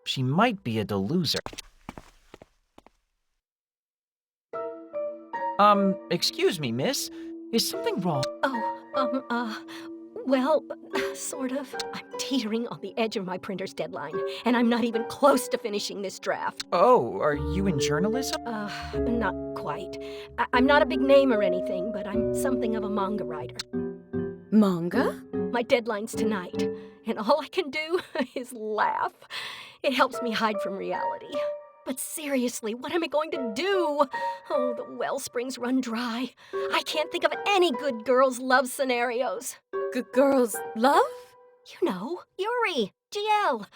She might be a deluser. Excuse me, miss. Is something wrong? Well, sort of. I'm teetering on the edge of my printer's deadline, and I'm not even close to finishing this draft. Oh, are you in journalism? Not quite. I'm not a big name or anything, but I'm something of a manga writer. Manga? My deadline's tonight, and all I can do is laugh. It helps me hide from reality. But seriously, what am I going to do? Oh, the well springs run dry. I can't think of any good girls' love scenarios. Good girls' love? You know, Yuri, GL.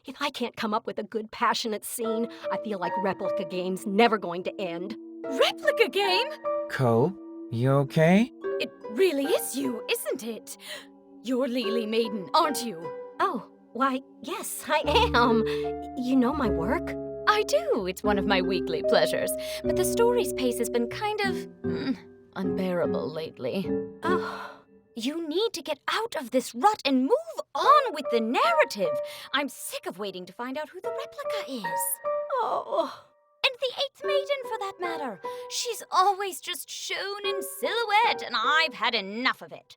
If I can't come up with a good passionate scene, I feel like Replica Game's never going to end. Replica Game? Ko, you okay? It really is you, isn't it? You're Lily Maiden, aren't you? Oh, why, yes, I am. You know my work? I do. It's one of my weekly pleasures. But the story's pace has been kind of unbearable lately. Oh. You need to get out of this rut and move on with the narrative. I'm sick of waiting to find out who the replica is. Oh. And the eighth maiden, for that matter. She's always just shown in silhouette, and I've had enough of it.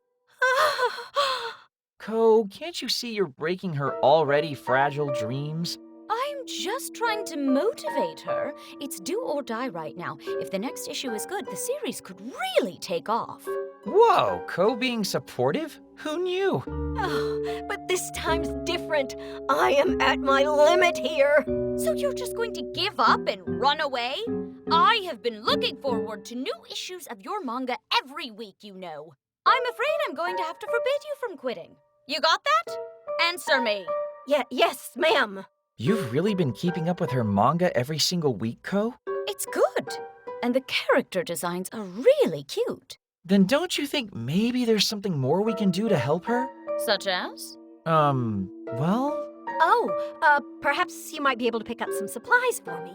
Ko, can't you see you're breaking her already fragile dreams? I'm just trying to motivate her. It's do or die right now. If the next issue is good, the series could really take off. Whoa, Ko being supportive? Who knew? Oh, but this time's different. I am at my limit here. So you're just going to give up and run away? I have been looking forward to new issues of your manga every week, you know. I'm afraid I'm going to have to forbid you from quitting. You got that? Answer me. Yes, ma'am. You've really been keeping up with her manga every single week, Ko? It's good. And the character designs are really cute. Then don't you think maybe there's something more we can do to help her? Such as? Well? Oh, perhaps you might be able to pick up some supplies for me.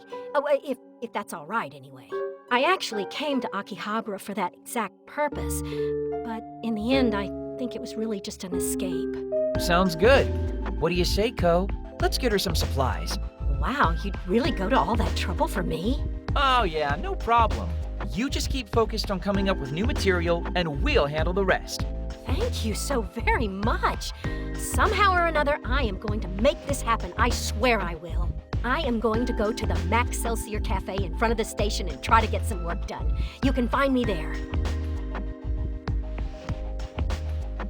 If that's all right, anyway. I actually came to Akihabara for that exact purpose, but in the end, I think it was really just an escape. Sounds good. What do you say, Ko? Let's get her some supplies. Wow, you'd really go to all that trouble for me? Oh yeah, no problem. You just keep focused on coming up with new material, and we'll handle the rest. Thank you so very much. Somehow or another, I am going to make this happen. I swear I will. I am going to go to the Max Celsior Cafe in front of the station and try to get some work done. You can find me there.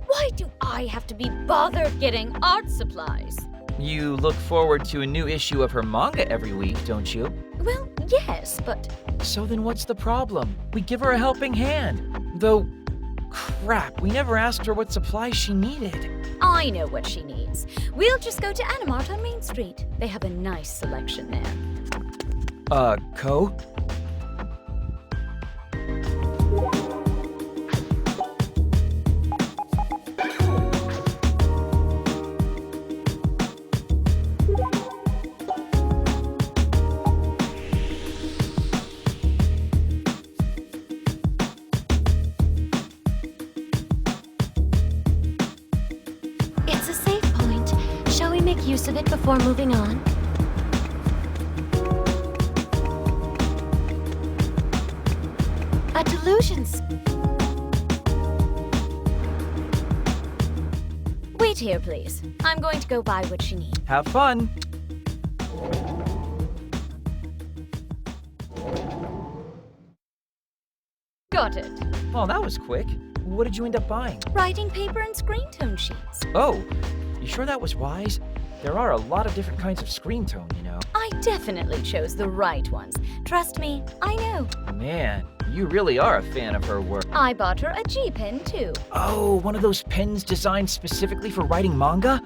Why do I have to be bothered getting art supplies? You look forward to a new issue of her manga every week, don't you? Well, yes, but... So then what's the problem? We give her a helping hand. Though, crap, we never asked her what supplies she needed. I know what she needs. We'll just go to Animart on Main Street. They have a nice selection there. Ko? It's a safe point. Shall we make use of it before moving on? A delusions. Wait here, please. I'm going to go buy what she needs. Have fun! Got it. Oh, that was quick. What did you end up buying? Writing paper and screen tone sheets. Oh, you sure that was wise? There are a lot of different kinds of screen tone, you know. I definitely chose the right ones. Trust me, I know. Man, you really are a fan of her work. I bought her a G-pen, too. Oh, one of those pens designed specifically for writing manga?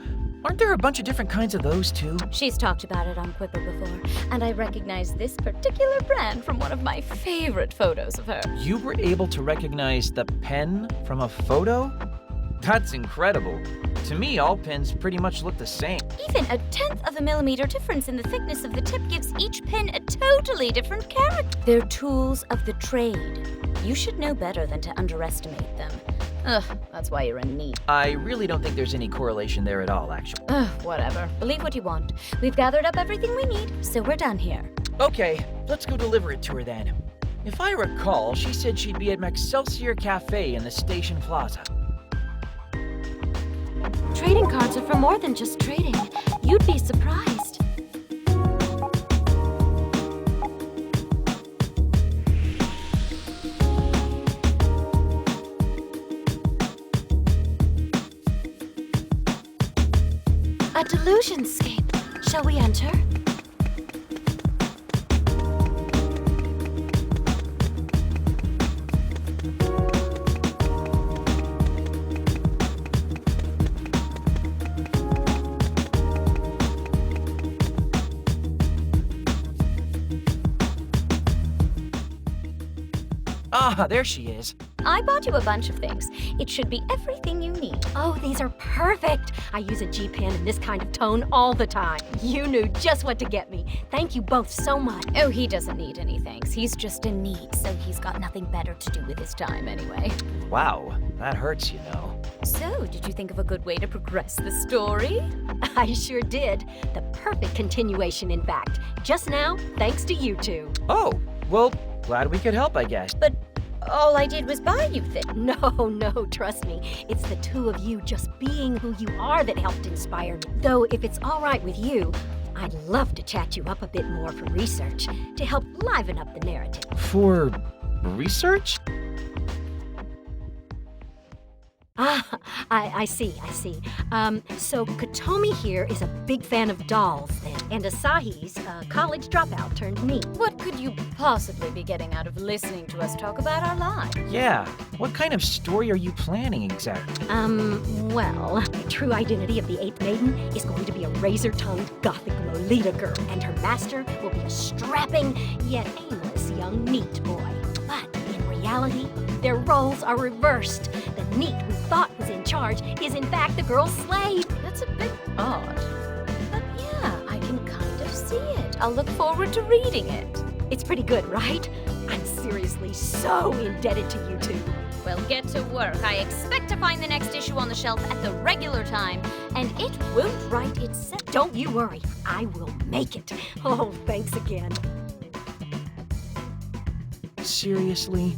Aren't there a bunch of different kinds of those, too? She's talked about it on Quipper before, and I recognize this particular brand from one of my favorite photos of her. You were able to recognize the pen from a photo? That's incredible. To me, all pens pretty much look the same. Even a 1/10 of a millimeter difference in the thickness of the tip gives each pen a totally different character. They're tools of the trade. You should know better than to underestimate them. Ugh, that's why you're a NEET. I really don't think there's any correlation there at all, actually. Ugh, whatever. Believe what you want. We've gathered up everything we need, so we're done here. Okay, let's go deliver it to her then. If I recall, she said she'd be at Excelsior Cafe in the station plaza. Trading cards are for more than just trading. You'd be surprised. A delusionscape. Shall we enter? Ah, there she is. I bought you a bunch of things. It should be everything you need. Oh, these are perfect. I use a G-pen in this kind of tone all the time. You knew just what to get me. Thank you both so much. Oh, he doesn't need any thanks. He's just a NEET, so he's got nothing better to do with his time anyway. Wow, that hurts, you know. So, did you think of a good way to progress the story? I sure did. The perfect continuation, in fact. Just now, thanks to you two. Oh, well, glad we could help, I guess. But all I did was buy you things. No, trust me. It's the two of you just being who you are that helped inspire me. Though, if it's all right with you, I'd love to chat you up a bit more for research, to help liven up the narrative. For research? Ah, I see. So Katomi here is a big fan of dolls, then, and Asahi's a college dropout turned NEET. What could you possibly be getting out of listening to us talk about our lives? Yeah, what kind of story are you planning exactly? Well, the true identity of the Eighth Maiden is going to be a razor-tongued gothic Lolita girl, and her master will be a strapping, yet aimless young NEET boy. But in reality, their roles are reversed. The NEET we thought was in charge is in fact the girl's slave. That's a bit odd. But yeah, I can kind of see it. I'll look forward to reading it. It's pretty good, right? I'm seriously so indebted to you two. Well, get to work. I expect to find the next issue on the shelf at the regular time, and it won't write itself. Don't you worry. I will make it. Oh, thanks again. Seriously?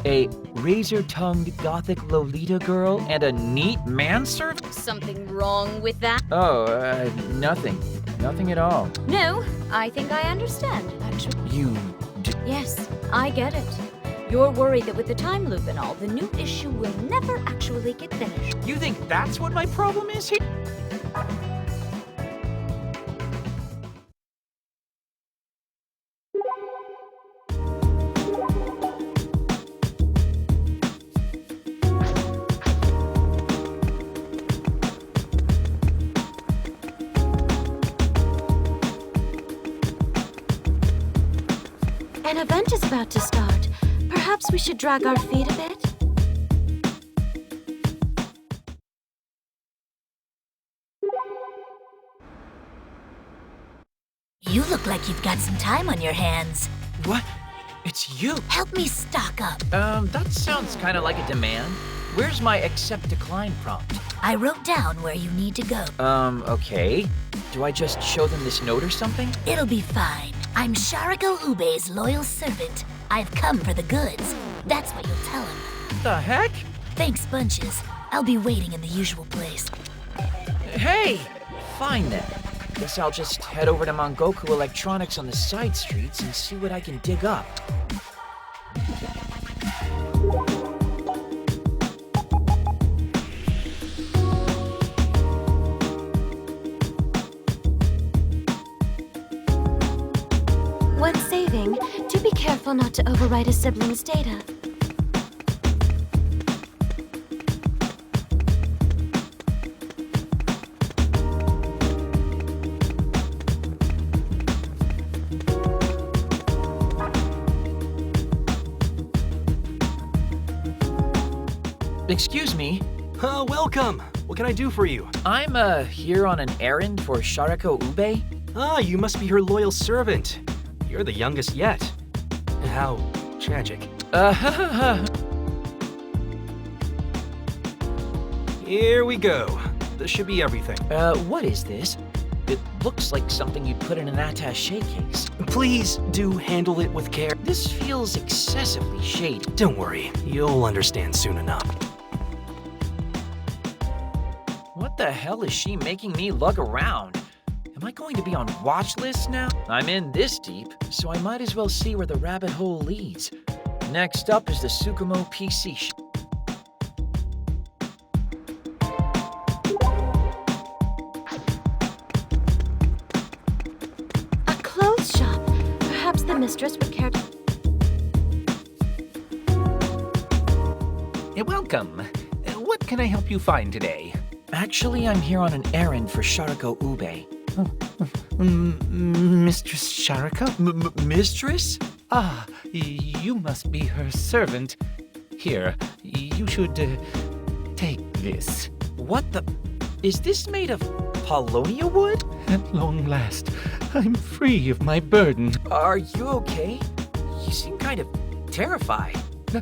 A razor-tongued gothic Lolita girl and a NEET manservant? Something wrong with that? Oh, nothing. Nothing at all. No, I think I understand, actually. You Yes, I get it. You're worried that with the time loop and all, the new issue will never actually get finished. You think that's what my problem is here? An event is about to start. Perhaps we should drag our feet a bit? You look like you've got some time on your hands. What? It's you? Help me stock up. That sounds kind of like a demand. Where's my accept decline prompt? I wrote down where you need to go. Okay. Do I just show them this note or something? It'll be fine. I'm Shariko Ube's loyal servant. I've come for the goods. That's what you'll tell him. The heck? Thanks bunches. I'll be waiting in the usual place. Hey! Fine then. Guess I'll just head over to Mongoku Electronics on the side streets and see what I can dig up. When saving, do be careful not to overwrite a sibling's data. Excuse me? Welcome. What can I do for you? I'm, here on an errand for Shariko Ube. Ah, you must be her loyal servant. You're the youngest yet. How tragic. Here we go. This should be everything. What is this? It looks like something you'd put in an attaché case. Please do handle it with care. This feels excessively shady. Don't worry, you'll understand soon enough. What the hell is she making me lug around? Am I going to be on watch list now? I'm in this deep, so I might as well see where the rabbit hole leads. Next up is the Tsukumo PC A clothes shop. Perhaps the mistress would care to... Welcome. What can I help you find today? Actually, I'm here on an errand for Shariko Ube. Mistress Shariko? Mistress? Ah, you must be her servant. Here, you should take this. What the? Is this made of Paulownia wood? At long last, I'm free of my burden. Are you okay? You seem kind of terrified.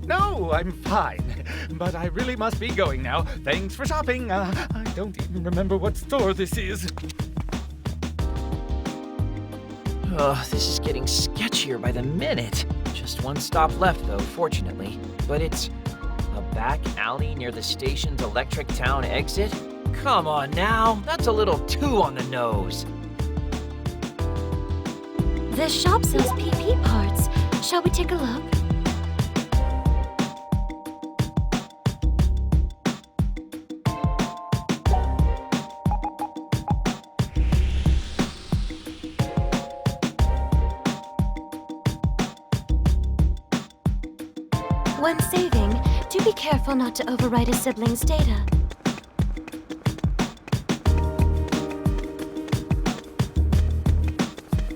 No, I'm fine. But I really must be going now. Thanks for shopping. I don't even remember what store this is. This is getting sketchier by the minute. Just one stop left, though, fortunately. But it's a back alley near the station's Electric Town exit? Come on now, that's a little too on the nose. This shop sells PP parts. Shall we take a look? When saving, do be careful not to overwrite a sibling's data.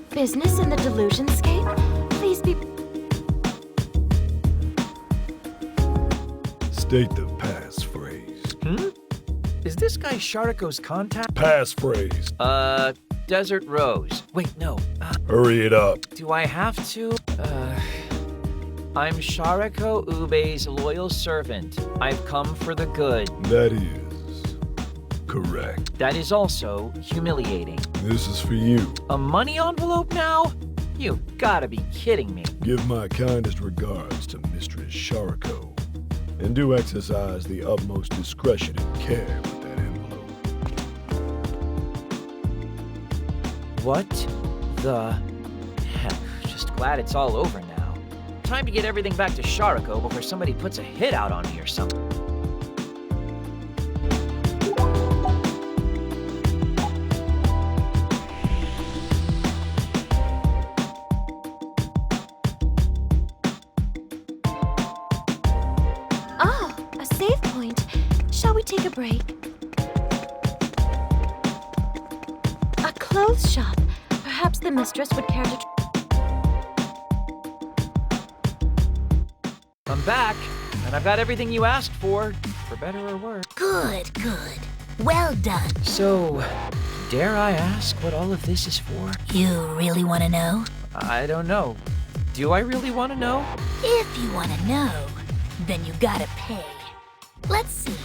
Business in the Delusionscape? Please be... State the passphrase. Is this guy Shariko's contact? Passphrase. Desert Rose. Wait, no. Hurry it up. Do I have to? I'm Shariko Ube's loyal servant. I've come for the good. That is correct. That is also humiliating. This is for you. A money envelope now? You gotta be kidding me. Give my kindest regards to Mistress Shariko. And do exercise the utmost discretion and care with that envelope. What the heck? Just glad it's all over now. Time to get everything back to Shariko before somebody puts a hit out on me or something. Ah, a save point. Shall we take a break? A clothes shop. Perhaps the mistress would care to... I'm back, and I've got everything you asked for better or worse. Good, good. Well done. So, dare I ask what all of this is for? You really want to know? I don't know. Do I really want to know? If you want to know, then you gotta pay. Let's see,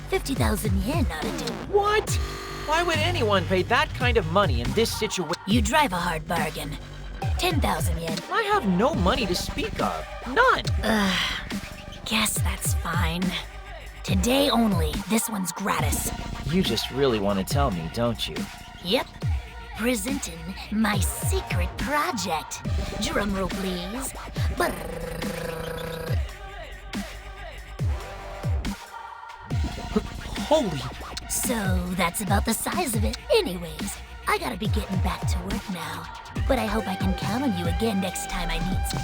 50,000 yen ought to do. What? Why would anyone pay that kind of money in this situation? You drive a hard bargain. 10,000 yen. I have no money to speak of. None. Guess that's fine. Today only, this one's gratis. You just really want to tell me, don't you? Yep. Presenting my secret project. Drum roll, please. Brrr. Holy... So that's about the size of it. Anyways, I gotta be getting back to work now. But I hope I can count on you again next time I need some.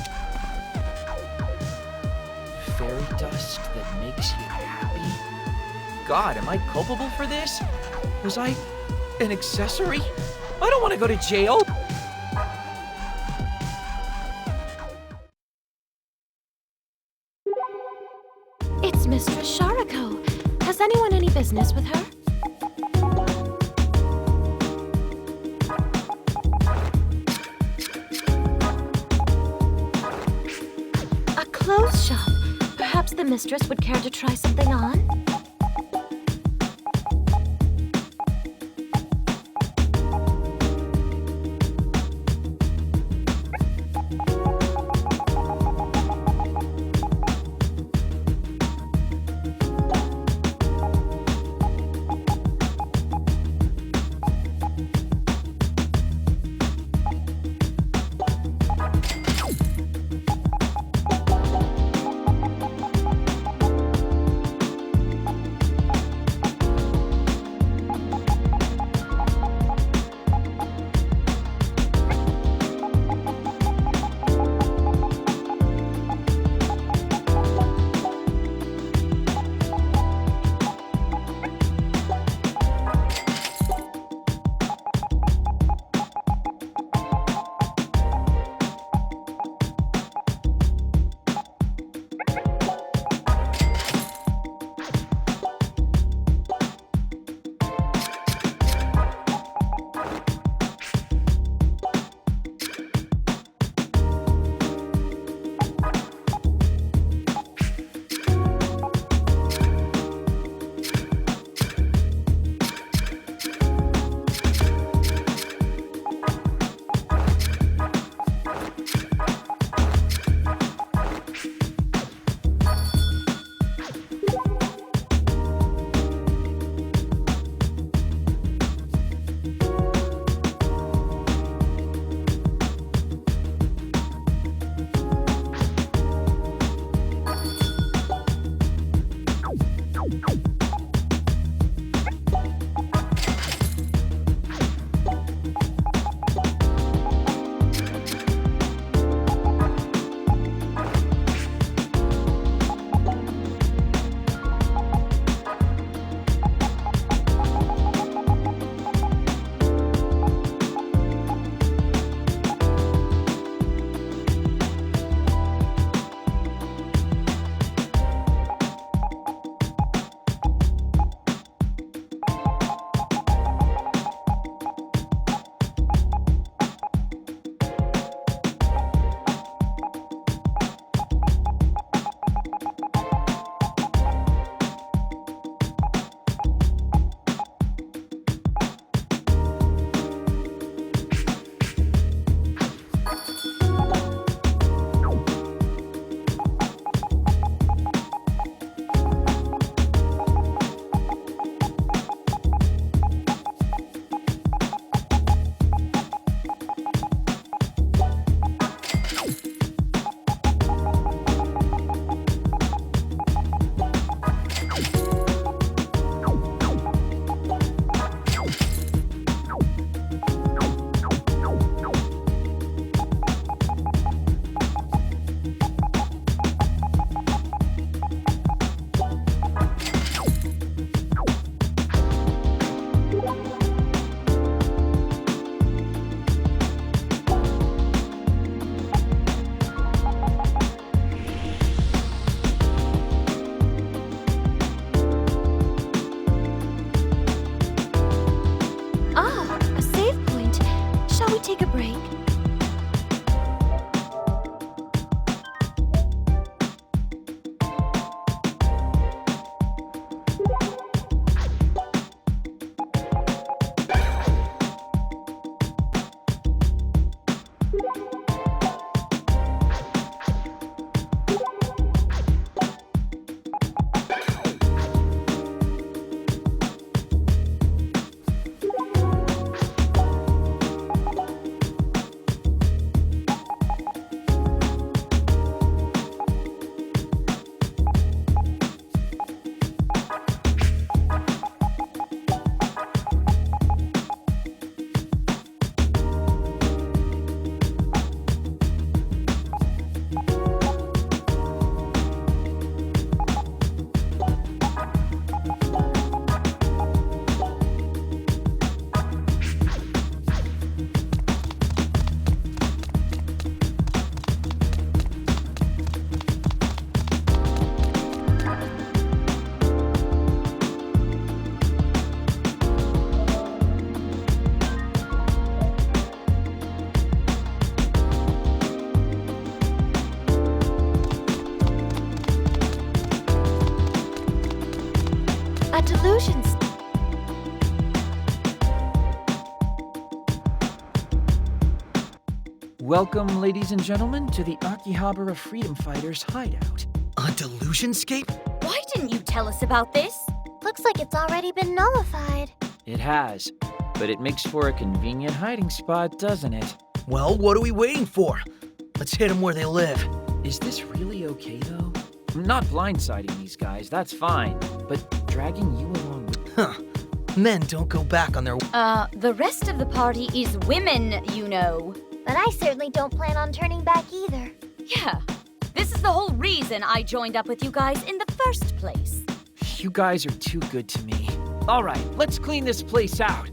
Fairy dust that makes you happy? God, am I culpable for this? Was I an accessory? I don't want to go to jail. It's Mistress Shariko. Has anyone any business with her? A clothes shop. Perhaps the mistress would care to try something on? A delusion. Welcome, ladies and gentlemen, to the Akiba Freedom Fighters hideout. A delusionscape? Why didn't you tell us about this? Looks like it's already been nullified. It has, but it makes for a convenient hiding spot, doesn't it? Well, what are we waiting for? Let's hit them where they live. Is this really okay, though? I'm not blindsiding these guys, that's fine, but dragging you along with... Huh. Men don't go back on their... The rest of the party is women, you know. But I certainly don't plan on turning back either. Yeah. This is the whole reason I joined up with you guys in the first place. You guys are too good to me. All right, let's clean this place out.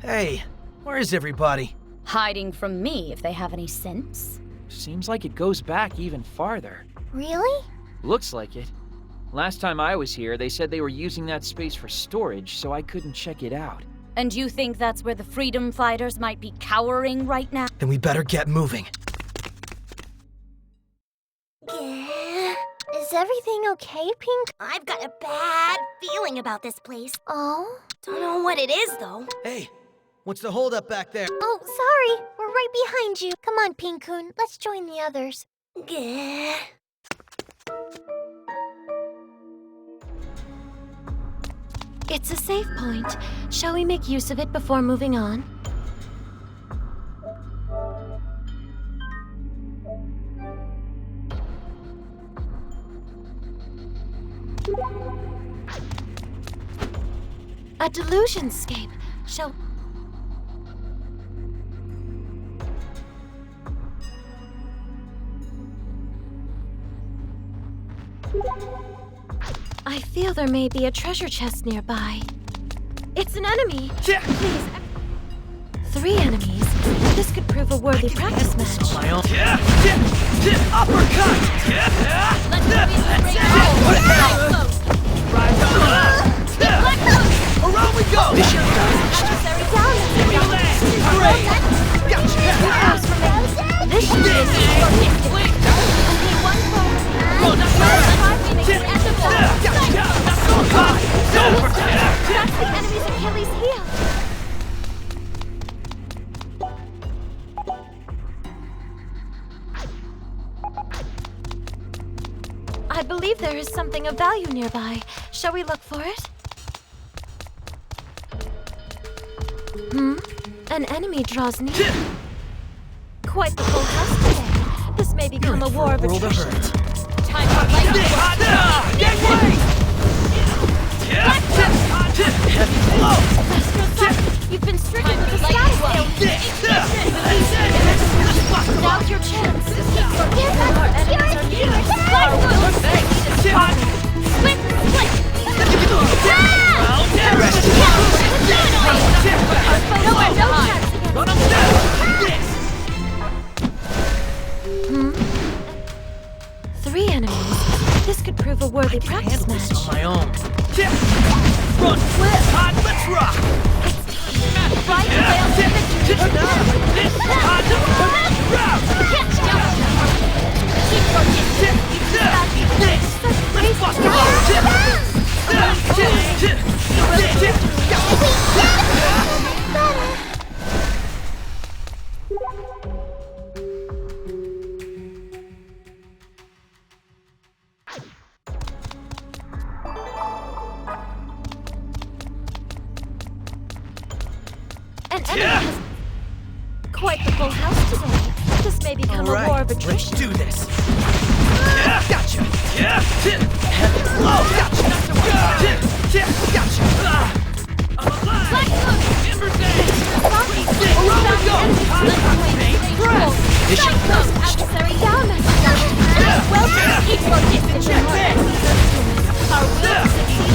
Hey, where is everybody? Hiding from me, if they have any sense. Seems like it goes back even farther. Really? Looks like it. Last time I was here, they said they were using that space for storage, so I couldn't check it out. And you think that's where the freedom fighters might be cowering right now? Then we better get moving. Is everything okay, Pink? I've got a bad feeling about this place. Oh? Don't know what it is, though. Hey, what's the holdup back there? Oh, sorry. We're right behind you. Come on, Pink-kun. Let's join the others. It's a save point. Shall we make use of it before moving on? A delusionscape. Shall... I feel there may be a treasure chest nearby. It's an enemy! Please. 3 enemies. This could prove a worthy practice match. My own. Uppercut! Put it down! Around we go! This should This should be That's the enemy's Achilles heel. I believe there is something of value nearby. Shall we look for it? An enemy draws near. Quite the full house today. This may become a war of attrition. Time for lightning! Get ready! You've been stricken with a status ailment. Now's your chance. Our enemies are near. Three enemies. This could prove a worthy practice match. On my own. Run, flip, hot, let's rock! Fight the veils of victory. An enemy has quite the full house today. This may become a war of attrition. Let's do this. Gotcha. Oh, gotcha. Gotcha. Around we go. This should adversary down. Well, keep your distance. Our will succeed.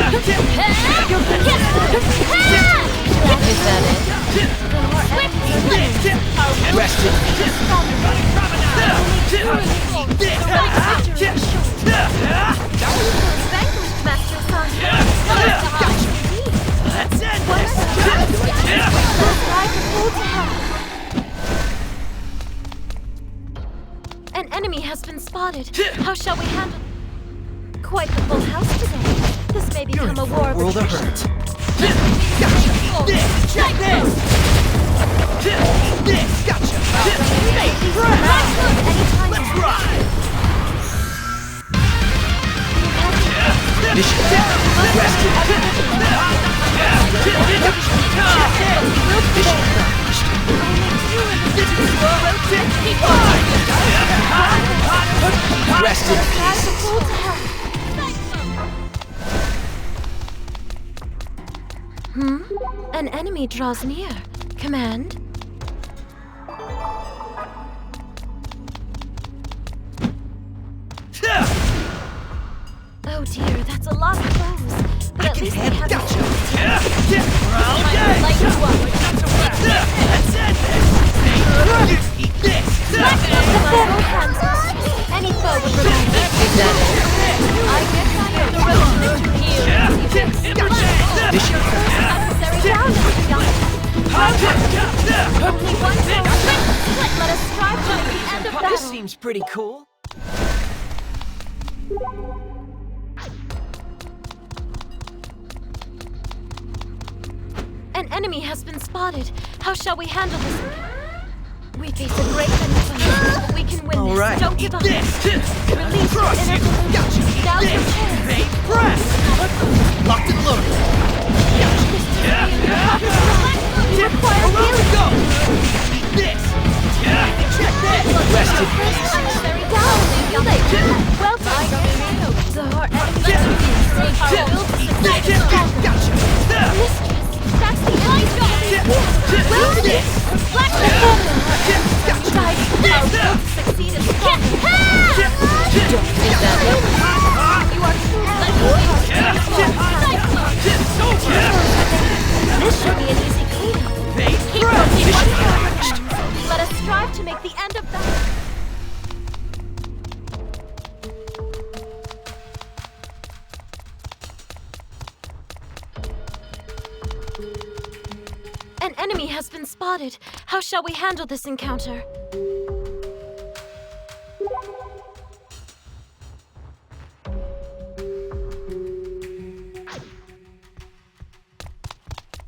Keep your distance. Is that it? swift split! Rest in peace. Vanquished Master Son. That's it! An enemy has been spotted. How shall we handle... Quite the full house today. This may become a war of World of attrition. hurt. Check this! Gotcha! Let's ride! Mission rested. Rest in peace. An enemy draws near. Command. Oh dear, that's a lot of foes. But at least they have... Gotcha! Eat this! Any foe would remain. I get the revolution here. Mission Only one foe. Let us strive to the end of battle. This seems pretty cool. An enemy has been spotted. How shall we handle this? We face a great many foes, but we can win All this. right. Don't give up. This! Release your inner delusion. Now's your chance. Press! Locked and loaded! You require Around we healing. go! Eat this! Check this! Rest in peace. Very down. Well done. So our enemies are our will to succeed is stronger. Gotcha! Mistress, that's the enemy. Well done. Black Dive. Our will to succeed is stronger. Don't give that up. You are This should be an easy cleanup. Keep working. Let us strive to make the end of battle. An enemy has been spotted. How shall we handle this encounter?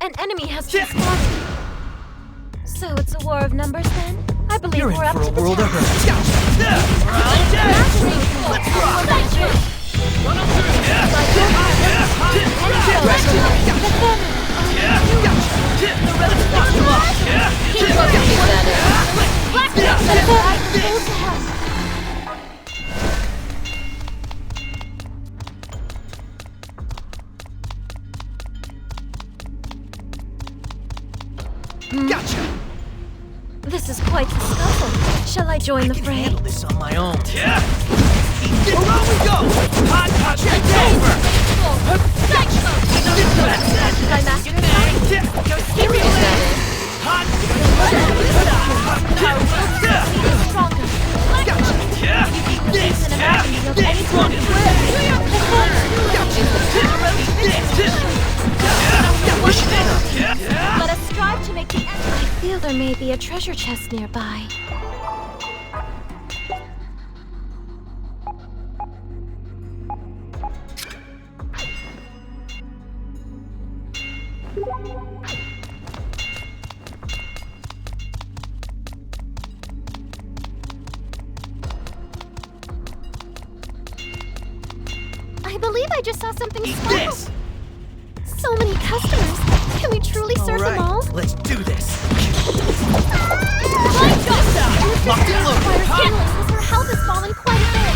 An enemy has been spotted. So it's a war of numbers then? I believe You're in we're up for to a the world of task. hurt. Let's rock! Rest in Gotcha! This is quite the scuffle. Shall I join the fray? Handle this on my own. Around we go! Hot check over! Did I master it? Your skill is Hot! stronger. This! An imagine field any time. Let us strive to make the end. I feel there may be a treasure chest nearby. I believe I just saw something small. This! So many customers. Can we truly serve them all? Let's do this. Locked and loaded! Requires healing as her health has fallen quite a bit.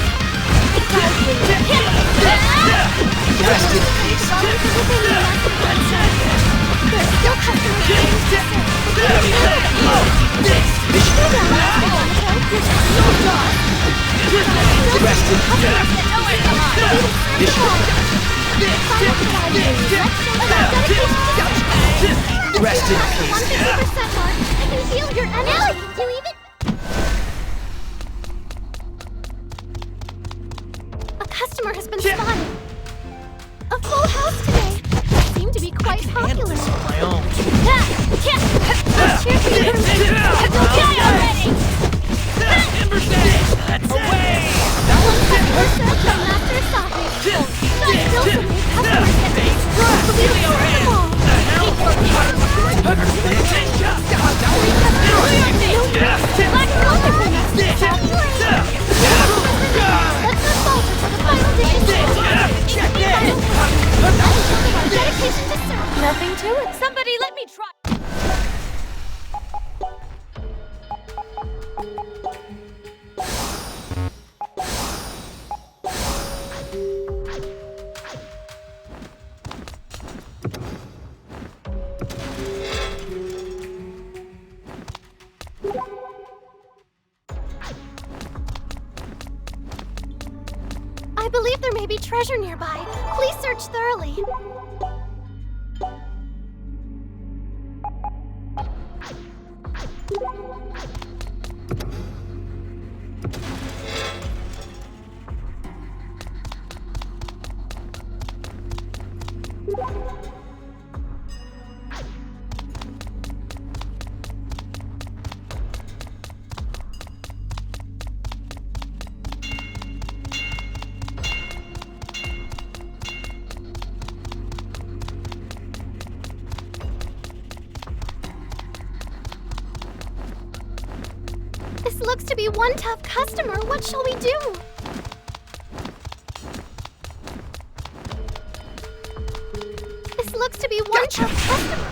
Rest in peace. There's still customers waiting to Rest in peace. Rest in peace. can feel your energy. Do you even... A customer has been spotted. A full house today. They seem to be quite popular. My own. Let's cheer for you. Die already! That's away! One customer served by Master Sake. Still some new customers get these. But we will serve them all. Black Velvet will next be Let's move forward to the final dedication to serve. Nothing to it. Somebody let me try. I believe there may be treasure nearby. Please search thoroughly. This looks to be one tough customer. What shall we do? This looks to be one tough customer.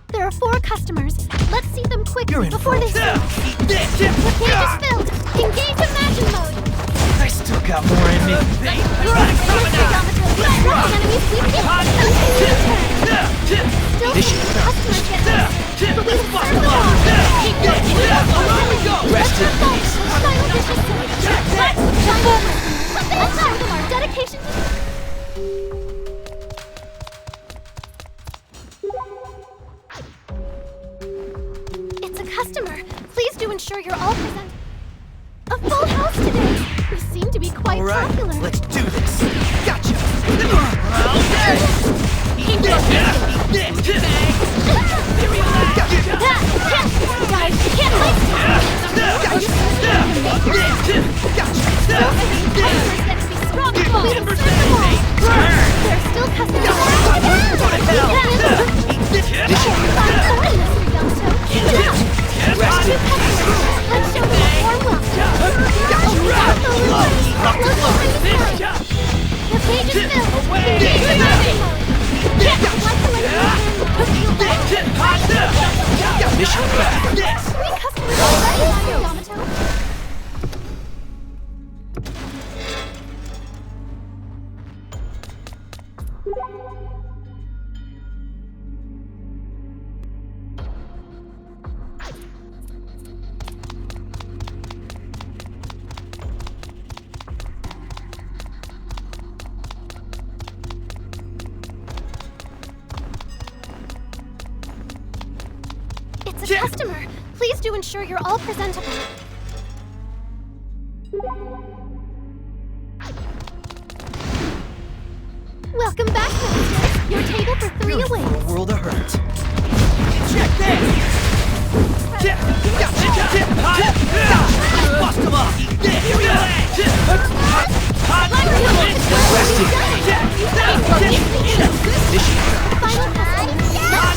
There are 4 customers. Let's see them quickly before they start. The cage is filled. Engage Imagine mode. I still got more in me. Enemies weak. Still some customers get this. But we will serve them all. Keep looking. Rest in peace. Final dishes. Let's jump over. Let's serve them our dedication to... It's a customer. Please do ensure you're all present. A full house today. We seem to be quite popular. Let's do this. Gotcha. Keep looking. Guys, you can't waste time. There are still customers. Let's show them a warm welcome. The cage is filled. Engage the mountain mode. Mission back. 3 customers already, Yamato. It's a customer. Please do ensure you're all presentable. Welcome back, Minister. Your table for 3 awaits. A world of hurt. Check this! Bust them up. Final customer. Let's show them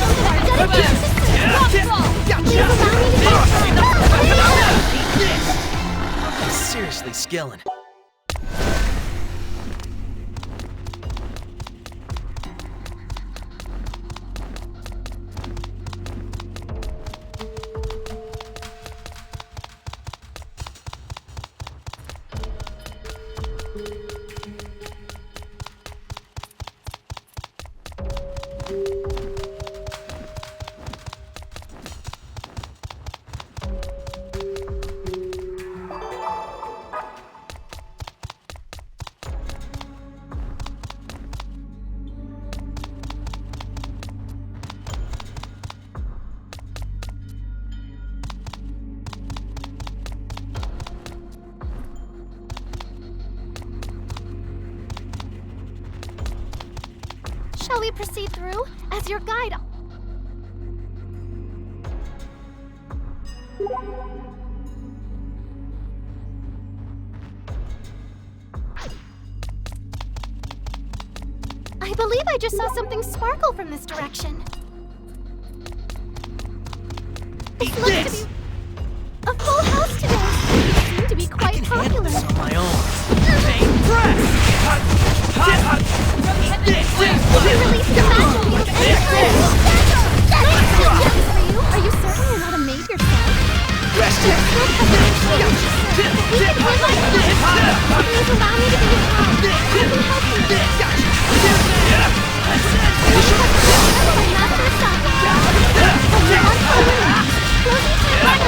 our dedication to I'm seriously skilling. proceed through. As your guide, I believe I just saw something sparkle from this direction. It looks to be a full house today. They seem to be quite popular. On my own. We released the magic wheel of energy. For you, are you certain you're not a maid yourself? Rest There's still customers here. We can live like this. Please allow me to be your guide. I can help you. My master Saga. Only one phone remains. Closing time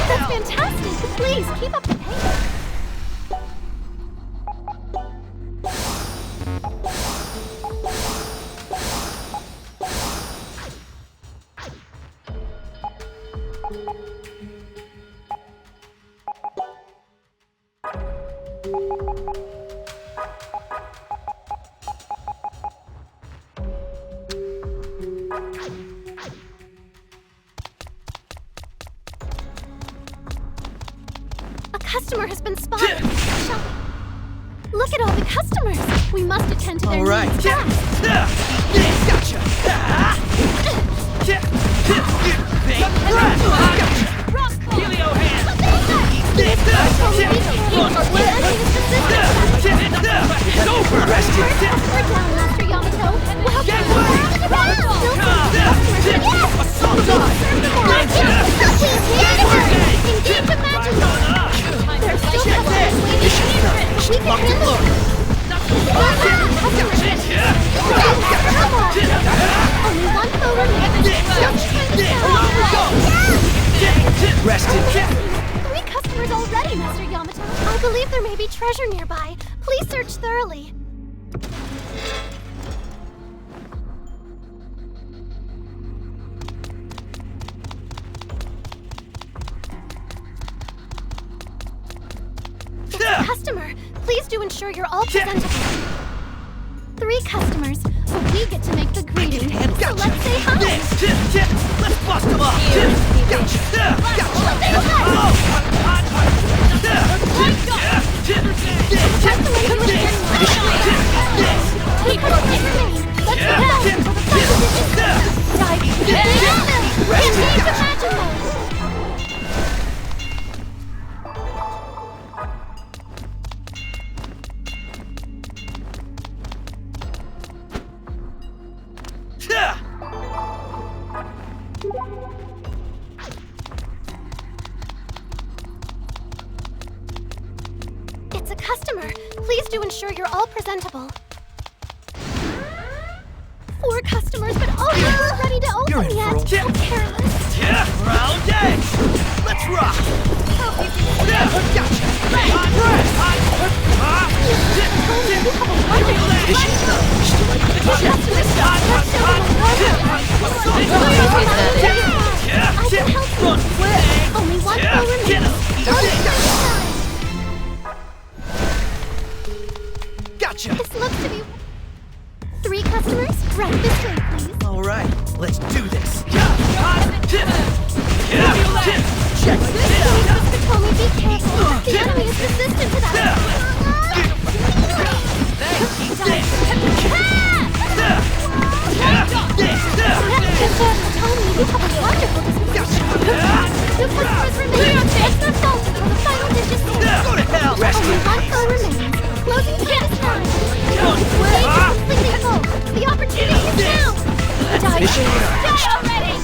That's fantastic. Please, keep up the pace. A customer has been spotted. Look at all the customers. We must attend to their All right. needs fast. Gotcha. Helio hand! It's over! Rested! We're down, Master Yamato. We'll help you. Assault on! Engage the magic! There's still customers waiting. We can handle it. Only one foe remains. Rested! 3 customers already, Master Yamato. I believe there may be treasure nearby. Please search thoroughly. Customer, please do ensure you're all presentable. 3 customers, but we get to make the greeting. So let's say hi. Let's bust them up! It's a customer. Please do ensure you're all presentable. 4 customers, but all not ready to open yet. How careless. Round edge! Let's rock! Only one foe remains. Gotcha! This looks to be 3 customers. Right this way, please. All right, let's do this. Check this out. Tell me be careful. The enemy is resistant to that. The opportunity is now. Mission Die already.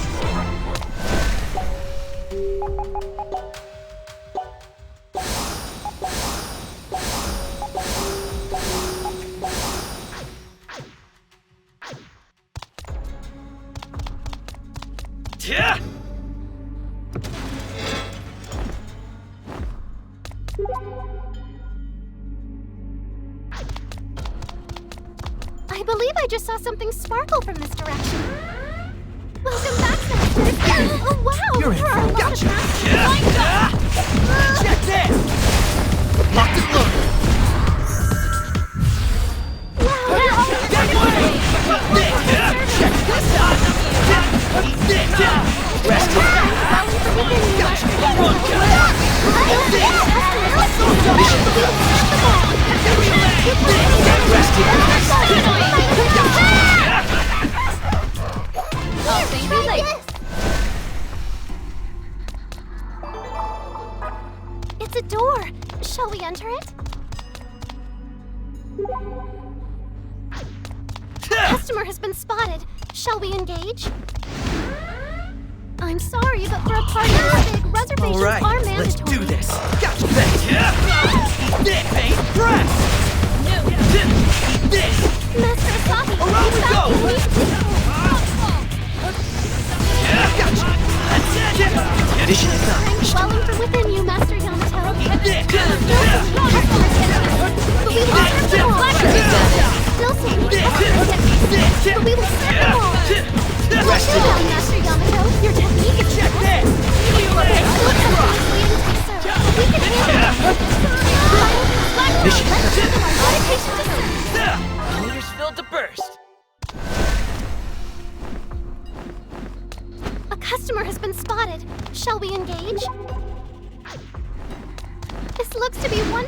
I believe I just saw something sparkle from this direction. Welcome back, Master. Oh, wow. You're in There are a lot of Gotcha. masters. Check this! Locked and loaded. It's a door. Shall we enter it? Customer has been spotted. Shall we engage? I'm sorry, but for a party this big, reservations All right, are mandatory. let's do this. Gotcha, thanks. This ain't press. No. This. Master Asahi, Around we go. Gotcha. That's it. Mission done. I'm swelling from within you, Master Yamato. But we will serve them all. Still so many customers yet to serve, but we will serve them all. Master Yamato, your technique is impressive. We can handle it. Mission Dedication to serve. Meters filled to burst. A customer has been spotted. Shall we engage? This looks to be one...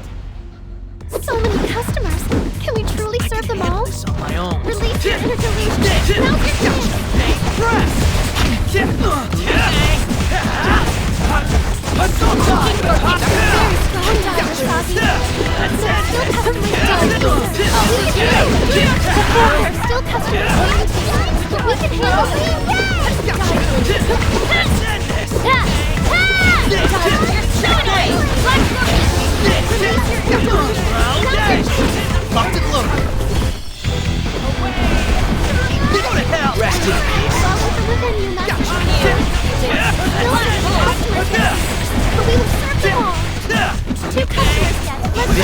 So many customers. Can we truly serve them all? This on my own. Release your inner delusion. Now's your chance. Very strong diver, Sabi. There are still customers waiting to but we can handle it. Locked and loaded. Go to hell. Rest in peace. But we will serve them all. 2 customers yet. Let's go.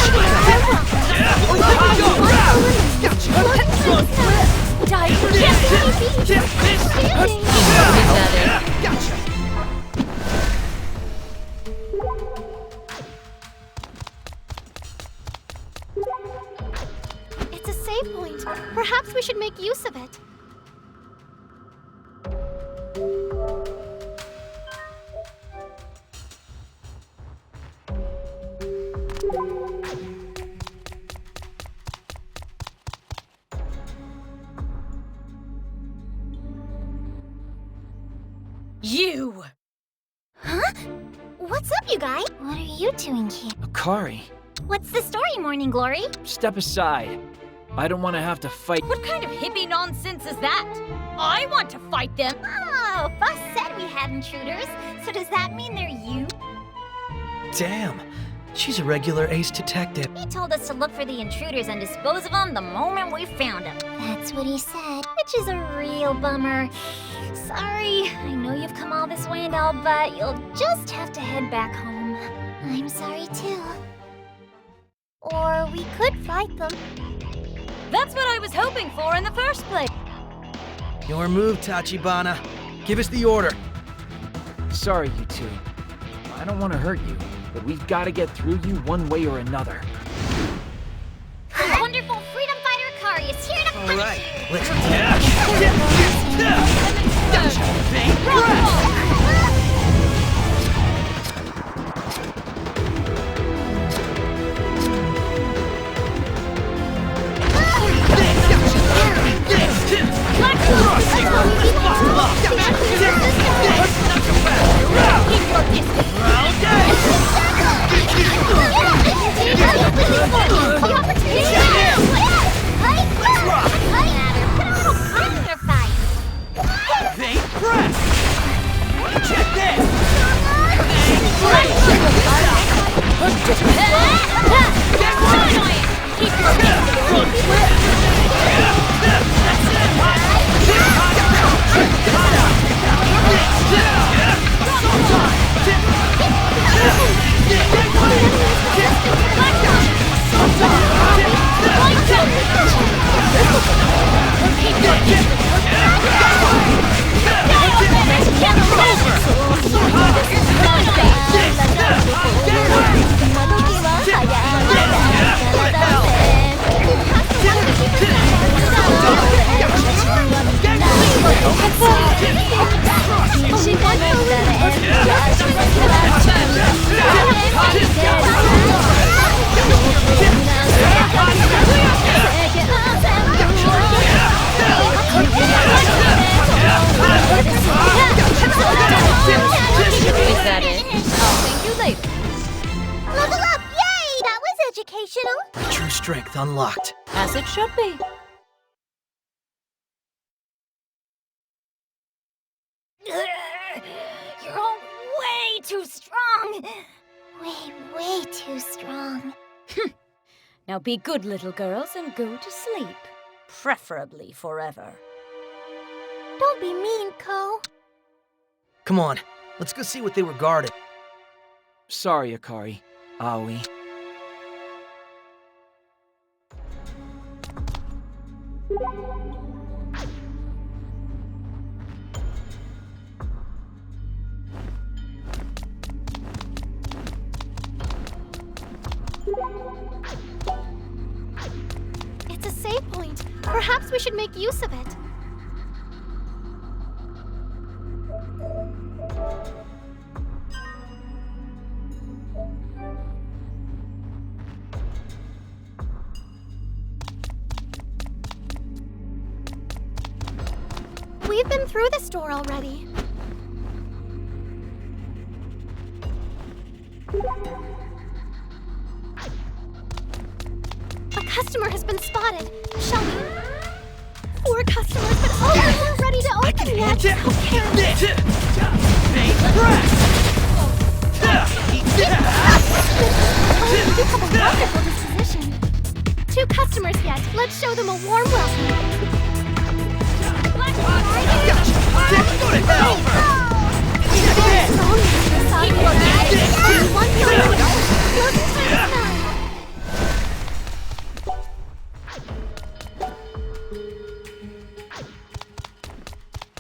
It's a save point. Perhaps we should make use of it. You! Huh? What's up, you guys? What are you doing here? Akari, What's the story, Morning Glory? step aside. I don't want to have to fight. What kind of hippie nonsense is that? I want to fight them! Oh, Boss said we had intruders. So does that mean they're you? Damn. She's a regular ace detective. He told us to look for the intruders and dispose of them the moment we found them. That's what he said. Which is a real bummer. Sorry, I know you've come all this way and all, but you'll just have to head back home. I'm sorry too. Or we could fight them. That's what I was hoping for in the first place. Your move, Tachibana. Give us the order. Sorry, you two. I don't want to hurt you, but we've got to get through you one way or another. The wonderful freedom fighter Akari is here to punish you. Let's Keep unlocked. As it should be. You're all way too strong. Way too strong. Now be good little girls and go to sleep. Preferably forever. Don't be mean, Ko. Come on, let's go see what they were guarding. Sorry, Akari. Aoi. It's a save point. Perhaps we should make use of it. We've been through this door already. A customer has been spotted. Shall we? 4 customers, but all of them aren't ready to open yet. Who cares? You have a wonderful disposition. 2 customers yet. Let's show them a warm welcome.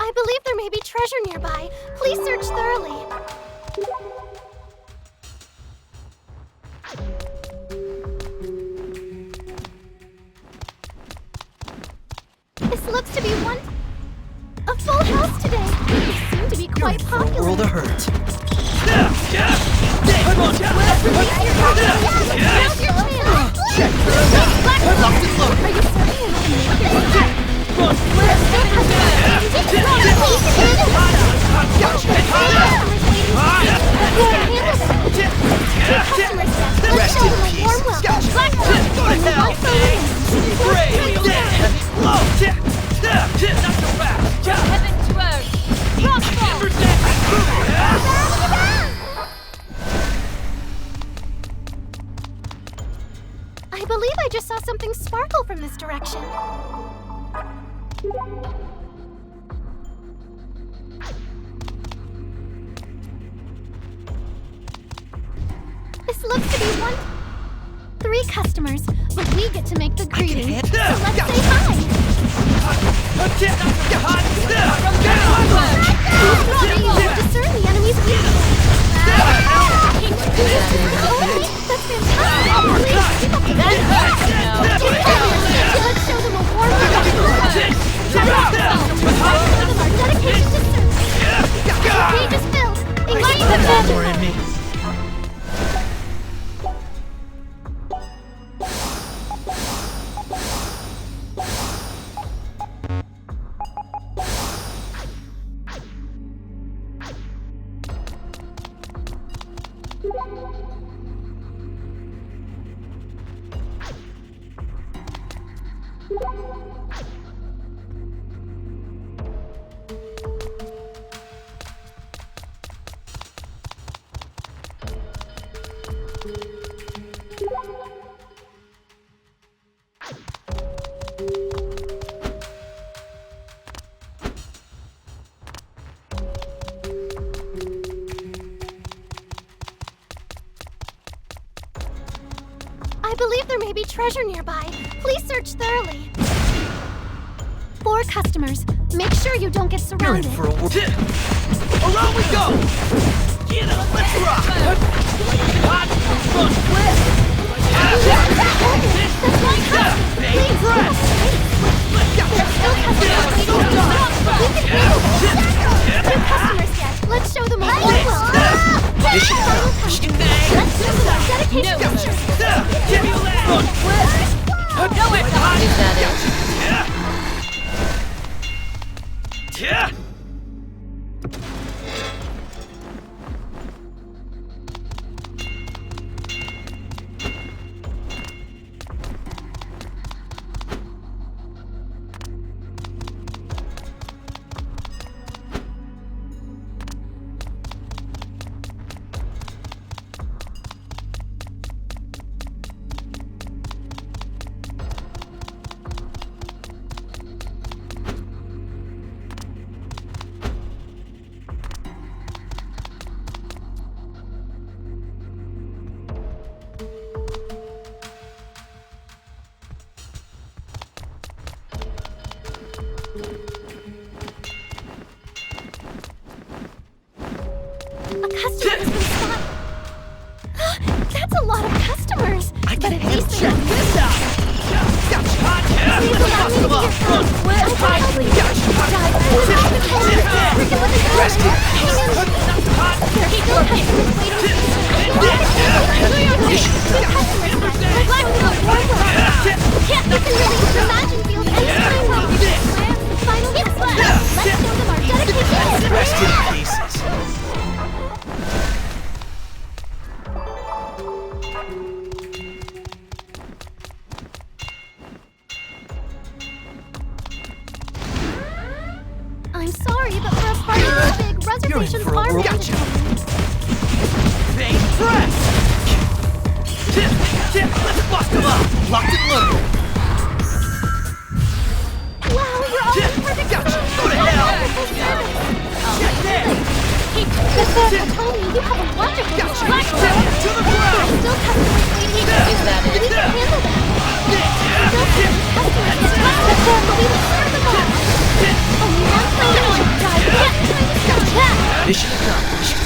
I believe there may be treasure nearby. Please search thoroughly. This looks to be a full house today. They seem to be quite popular. World of Hurt. Rest in peace. I believe I just saw something sparkle from this direction. This looks to be 3 customers, but we get to make the greeting. So let's say hi. Discern the enemy's weakness. That's fantastic. Let's show them a warm welcome. Show them our dedication to service. The page is filled. Invite them More in me. I believe there may be treasure nearby. Please search thoroughly. 4 customers. Make sure you don't get surrounded. You're in for a Along we go! Get up, let's rock! Hot, front flip! That's one customer. Please, press! There's still customers waiting on the top. We can handle this. 2 customers yet. Let's show them a warm welcome. Let's show them our dedication to service. Give me a leg! Front flip! Is that it? Yeah! Rest in Rest in pieces. I'm sorry, but for a party this big, reservations are limited. Gotcha. Bang, press! Let's bust them up! Locked and loaded. Wow, you're all in perfect Gotcha. Go to hell! Get there! Hey, Bethesda told me you have a wonderful distraction. To the ground! Still customers waiting. Is that it? We can handle that. Still customers distracted, but we will serve them all. Only one player should die. Mission accomplished.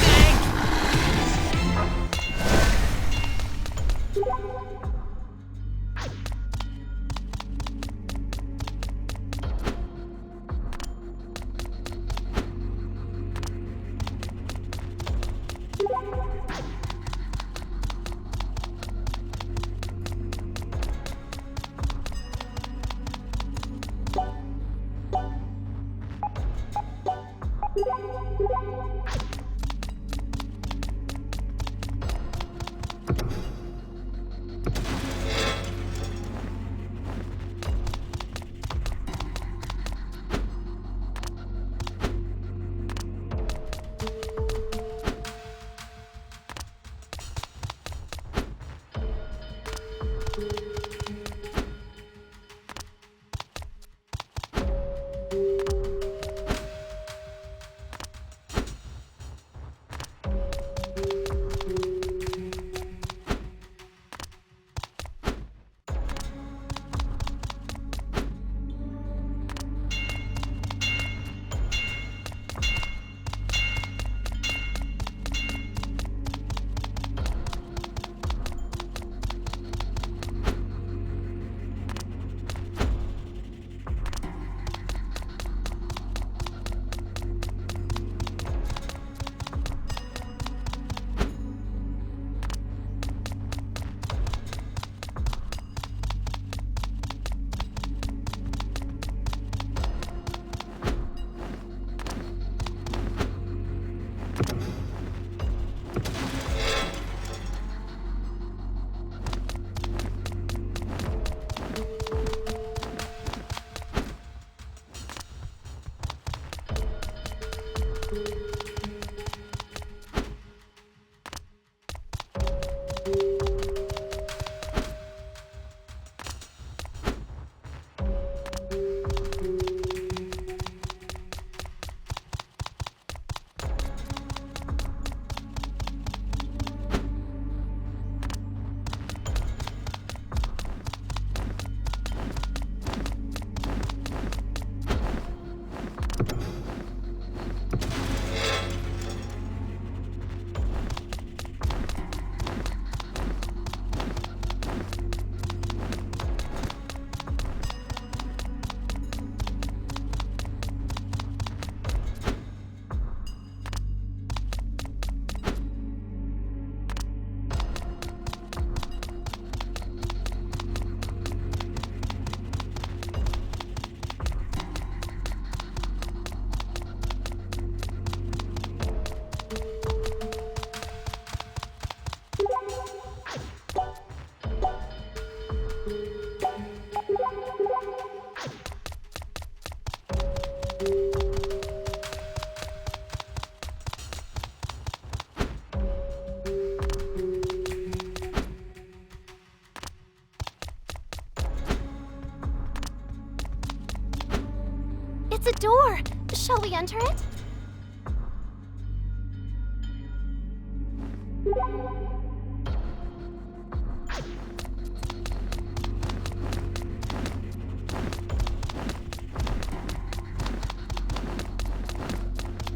It's a door. Shall we enter it?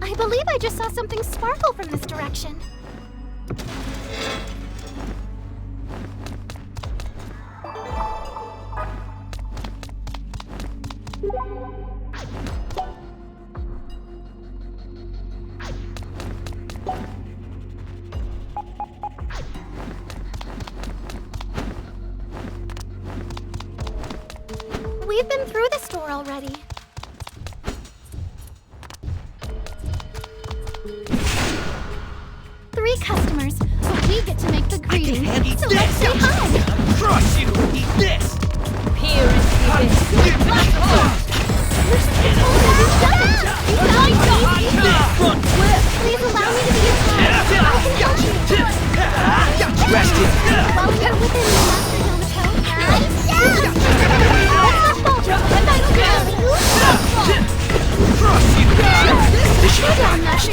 I believe I just saw something sparkle from this direction. We've been through this door already. Three customers, but we get to make the greeting. So let's say hi. Crush you! Eat this! Here is Please allow me to be your friend. I can help you. Rest it! While we are within the Master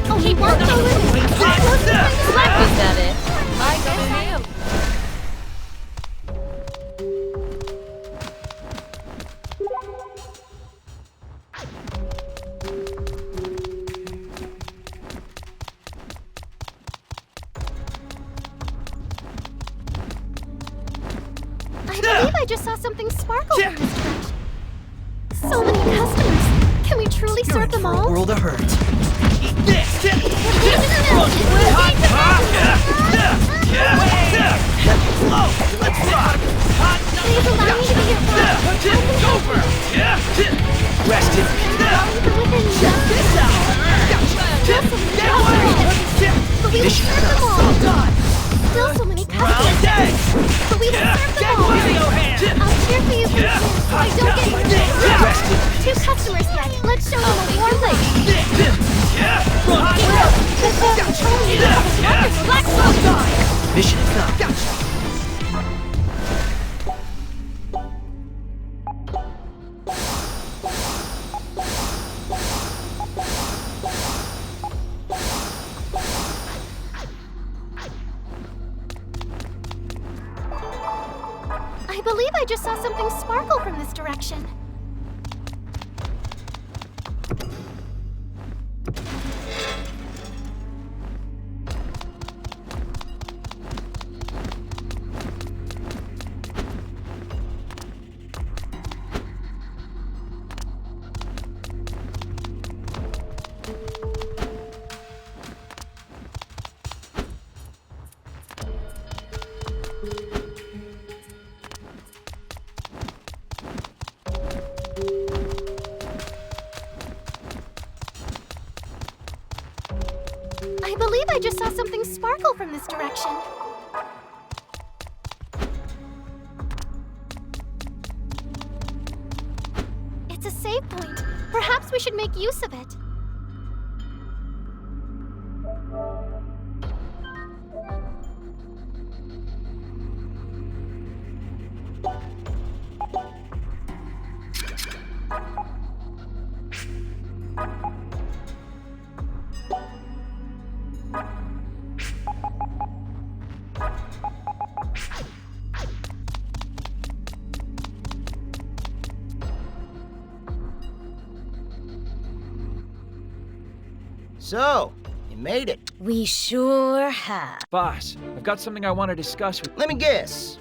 Oh, he won't go with it. Is that it? I guess you. I believe I just saw something sparkle from this direction. So many customers. Can we truly serve them all? World of hurt. Eat this! Let's rock! Please allow me to be your friend. Over! Rest in peace! Check this out! But we will serve them all. Still so many customers. But we will serve them all. I'll cheer for you from here so I don't get two customers yet. Let's show them a warm welcome. Mission accomplished. I believe I just saw something sparkle from this direction. I believe I just saw something sparkle from this direction. It's a save point. Perhaps we should make use of it. So, you made it. We sure have. Boss, I've got something I want to discuss with... Let me guess.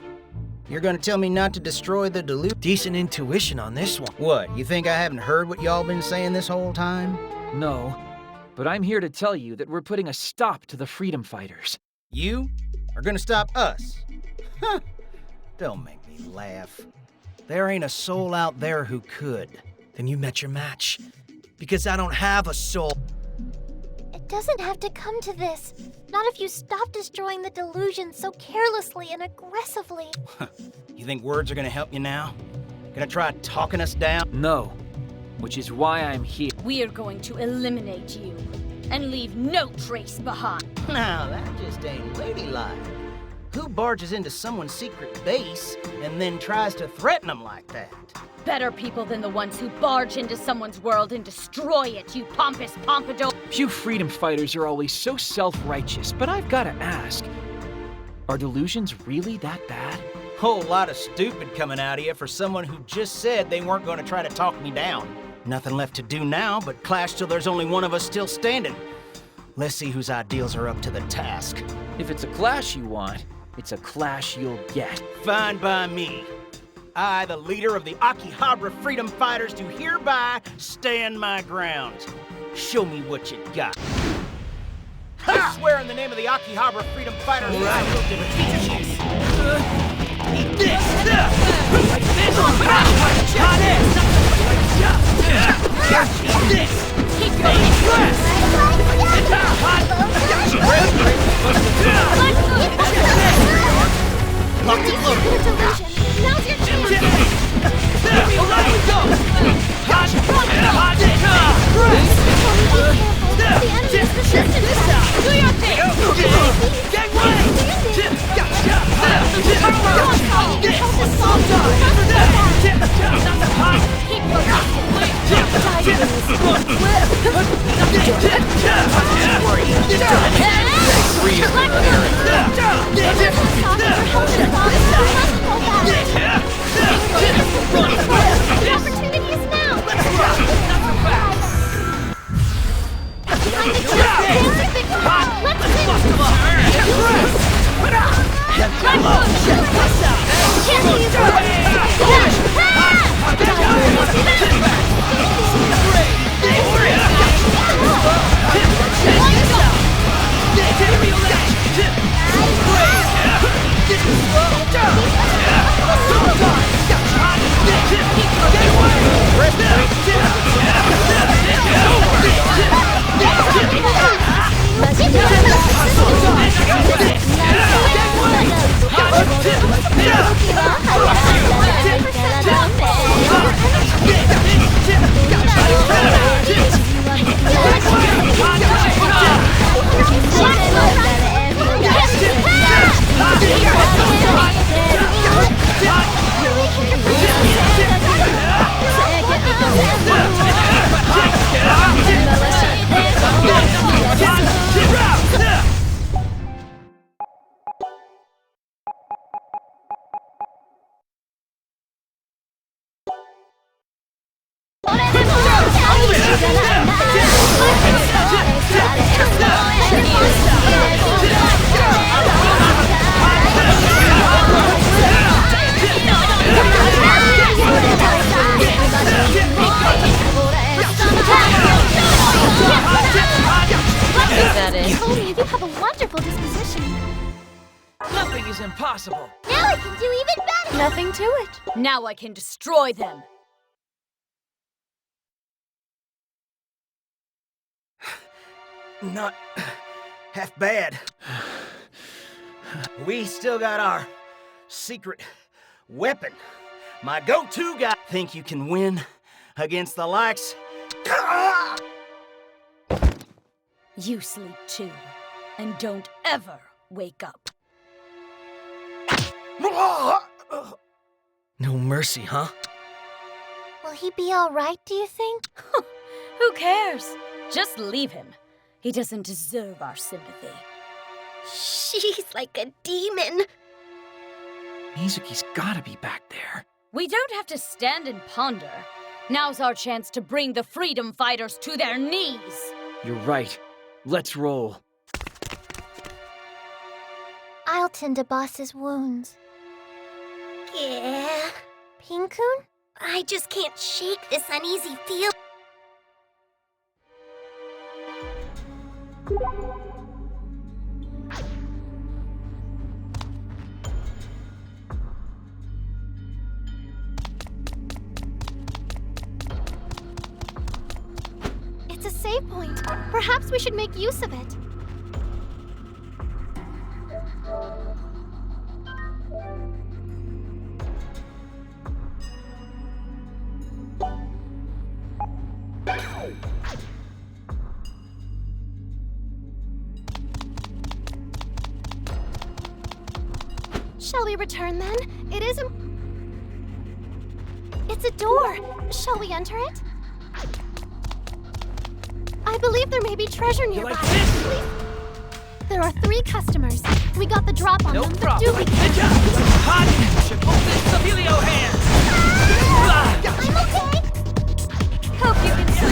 You're gonna tell me not to destroy the delusion? Decent intuition on this one. What, you think I haven't heard what y'all been saying this whole time? No, but I'm here to tell you that we're putting a stop to the freedom fighters. You are gonna stop us? Huh. Don't make me laugh. There ain't a soul out there who could. Then you met your match. Because I don't have a soul. It doesn't have to come to this. Not if you stop destroying the delusion so carelessly and aggressively. You think words are gonna help you now? Gonna try talking us down? No, which is why I'm here. We are going to eliminate you and leave no trace behind. Now, that just ain't ladylike. Who barges into someone's secret base and then tries to threaten them like that? Better people than the ones who barge into someone's world and destroy it, you pompous pompadour. You freedom fighters are always so self-righteous, but I've got to ask, are delusions really that bad? Whole lot of stupid coming out of you for someone who just said they weren't going to try to talk me down. Nothing left to do now but clash till there's only one of us still standing. Let's see whose ideals are up to the task. If it's a clash you want, it's a clash you'll get. Fine by me. I, the leader of the Akiba Freedom Fighters, do hereby stand my ground. Show me what you got. I swear in the name of the Akiba Freedom Fighters, I will give it to you. Eat this! Locked and loaded. Now's your chance. The enemy is resistant. Do your thing. Get ready. Nothing is impossible. Now I can do even better. Nothing to it. Now I can destroy them. Not half bad. We still got our secret weapon. My go-to guy. Think you can win against the likes? You sleep too. And don't ever wake up. No mercy, huh? Will he be all right, do you think? Who cares? Just leave him. He doesn't deserve our sympathy. She's like a demon. Mizuki's gotta be back there. We don't have to stand and ponder. Now's our chance to bring the freedom fighters to their knees. You're right. Let's roll. I'll tend to Boss's wounds. Yeah. Pinkun? I just can't shake this uneasy feel. It's a save point. Perhaps we should make use of it. Shall we return then? It is a... It's a door. Shall we enter it? I believe there may be treasure nearby. Like this? There are 3 customers. We got the drop on No them, problem. but do we... Hot! Should hold this Stabilio hand! I'm okay. Hope you can swim.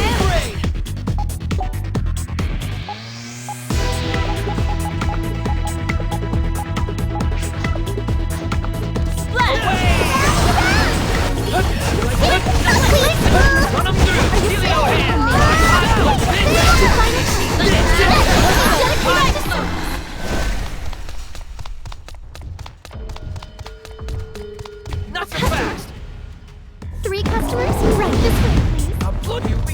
Run him through! Stabilio hand! Not so fast! 3 customers? Right this way, please. I'll bloody we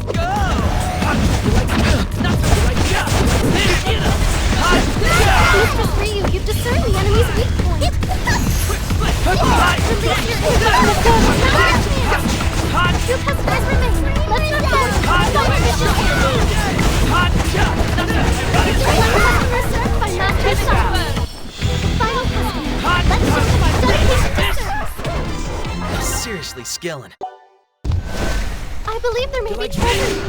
Release your Two customers remain. Let's not fall into the final customer served by Master Song. Final customer. Let's talk about dedication to service. I'm seriously skilling. I believe there may be treasure.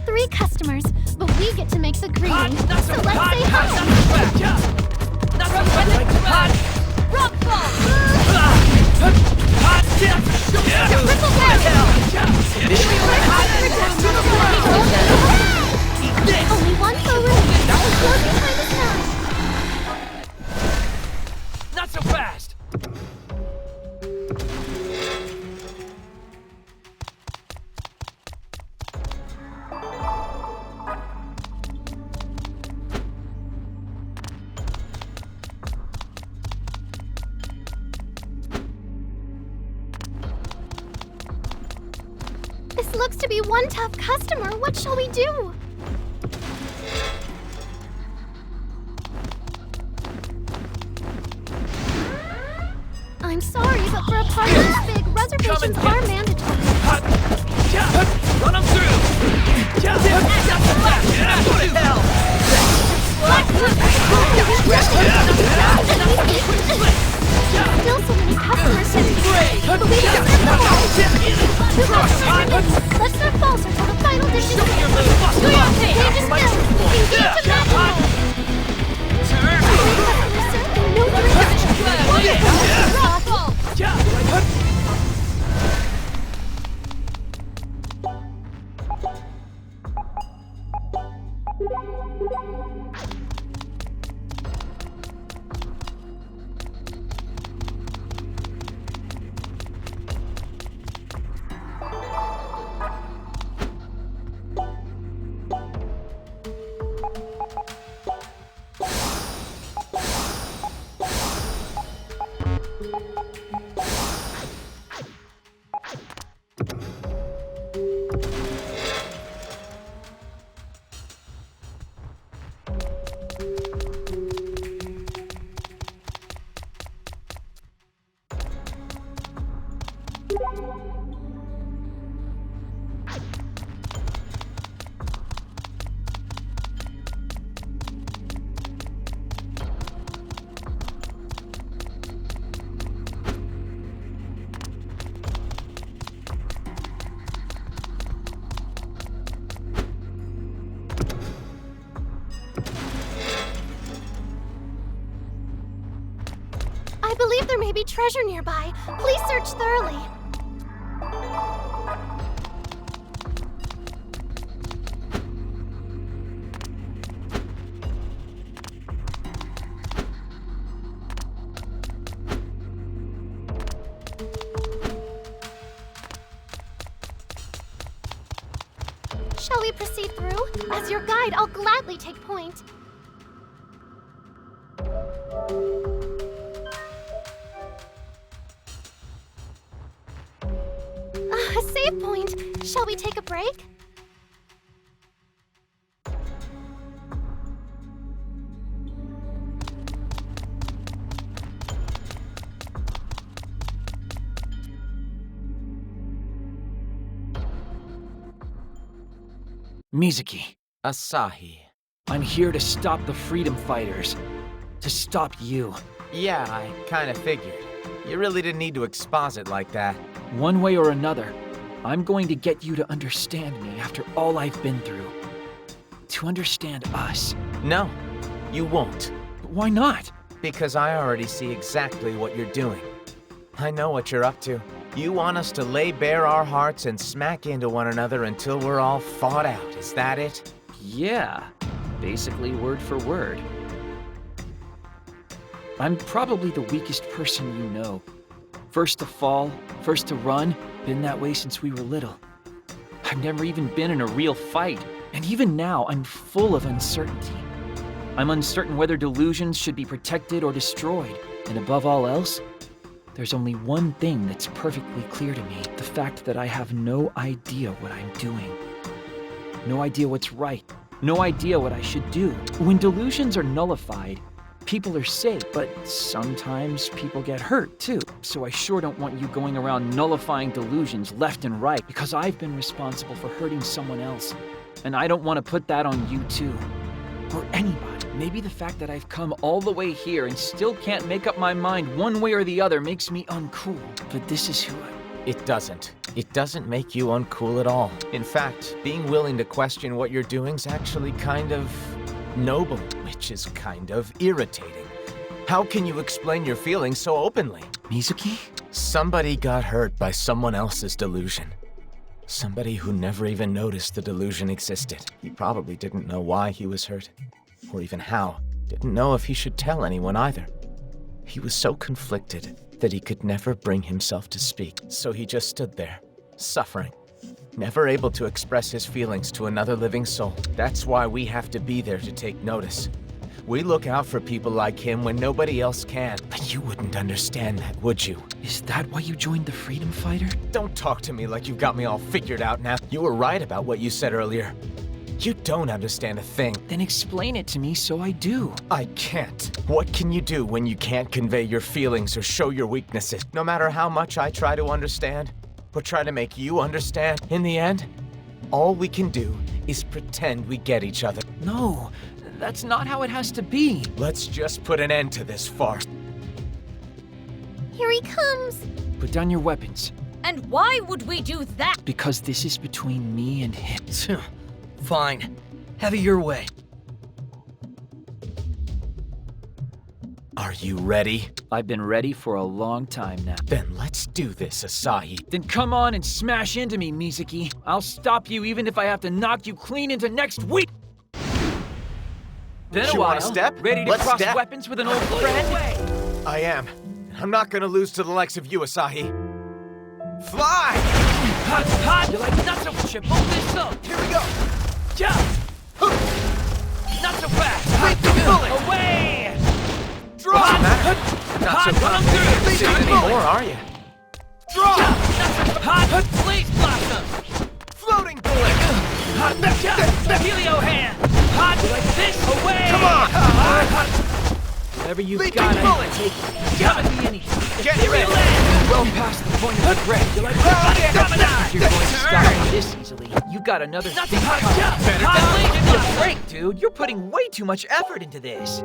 3 customers, but we get to make the greeting. So let's say hi. Rock ball! Only one for room. Closing time is now. Not so fast! This looks to be one tough customer. What shall we do? I'm sorry, but for a party this big, reservations are mandatory. Run them through! Still so many customers sitting but we deserve them all. Let's not falter till the final dish is finished. Do your thing! Page is filled! Engage to magical! No I believe there may be treasure nearby. Please search thoroughly. Shall we proceed through? As your guide, I'll gladly take point. A save point. Shall we take a break? Mizuki. Asahi. I'm here to stop the freedom fighters. To stop you. Yeah, I kinda figured. You really didn't need to exposit like that. One way or another, I'm going to get you to understand me after all I've been through. To understand us. No, you won't. But why not? Because I already see exactly what you're doing. I know what you're up to. You want us to lay bare our hearts and smack into one another until we're all fought out, is that it? Yeah, basically word for word. I'm probably the weakest person you know. First to fall, first to run, been that way since we were little. I've never even been in a real fight, and even now I'm full of uncertainty. I'm uncertain whether delusions should be protected or destroyed, and above all else, there's only one thing that's perfectly clear to me, the fact that I have no idea what I'm doing. No idea what's right, no idea what I should do. When delusions are nullified, People are safe, but sometimes people get hurt too. So I sure don't want you going around nullifying delusions left and right because I've been responsible for hurting someone else. And I don't want to put that on you too. Or anybody. Maybe the fact that I've come all the way here and still can't make up my mind one way or the other makes me uncool. But this is who I am. It doesn't. It doesn't make you uncool at all. In fact, being willing to question what you're doing's actually kind of noble, which is kind of irritating. How can you explain your feelings so openly? Mizuki? Somebody got hurt by someone else's delusion. Somebody who never even noticed the delusion existed. He probably didn't know why he was hurt, or even how. Didn't know if he should tell anyone either. He was so conflicted that he could never bring himself to speak. So he just stood there, suffering, never able to express his feelings to another living soul. That's why we have to be there to take notice. We look out for people like him when nobody else can. But you wouldn't understand that, would you? Is that why you joined the Freedom Fighter? Don't talk to me like you've got me all figured out now. You were right about what you said earlier. You don't understand a thing. Then explain it to me so I do. I can't. What can you do when you can't convey your feelings or show your weaknesses? No matter how much I try to understand, or try to make you understand, in the end, all we can do is pretend we get each other. No, that's not how it has to be. Let's just put an end to this farce. Here he comes. Put down your weapons. And why would we do that? Because this is between me and him. Fine. Have it your way. Are you ready? I've been ready for a long time now. Then let's do this, Asahi. Then come on and smash into me, Mizuki. I'll stop you even if I have to knock you clean into next week. Been a while. Step? Ready to Let's cross step. weapons with an old friend? I am. I'm not gonna lose to the likes of you, Asahi. Fly! Hot, hot! You're like nuts of chip. Hold this up. Here we go. Jump! Not so fast! Take the bullet! Away! Drop! Not so Hot, confident anymore, are you? Drop! Hot! Blaze blossom! Floating bullet! Hot! Helio hand! Hot! Like this! Away! Come on! Hot! Whatever you've Leaping got, bullet! I take it. Gotta be anything. Get ready! Well past the point of regret. You're like, you're going to stop this easily. You got another thing coming. You're frank, dude. You're putting way too much effort into this.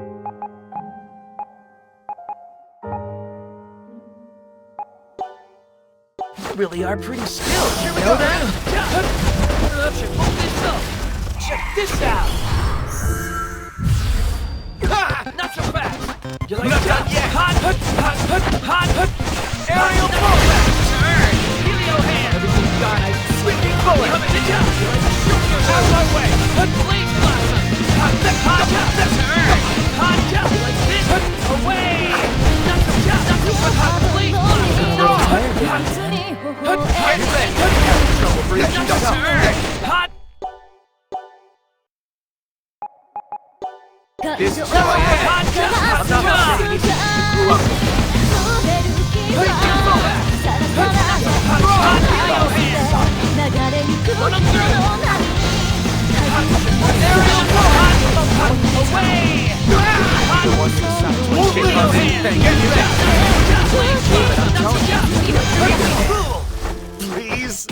You really are pretty skilled. Here we go. Hold this up. Check this out. Not so fast. You're like, not done yet. Hot, hot. Aerial bullet. Helio hand. Everything you got, I sweeping bullet. Coming to jump. You're like, shoot yourself. Out of my way. Blaze blossom. Hot, jump. You're like this. Away. Not so jump. Hot, blaze blossom. Get ready. Trouble breathing yourself. Hot. This is who I am. I'm not afraid. You grew up with me. Please.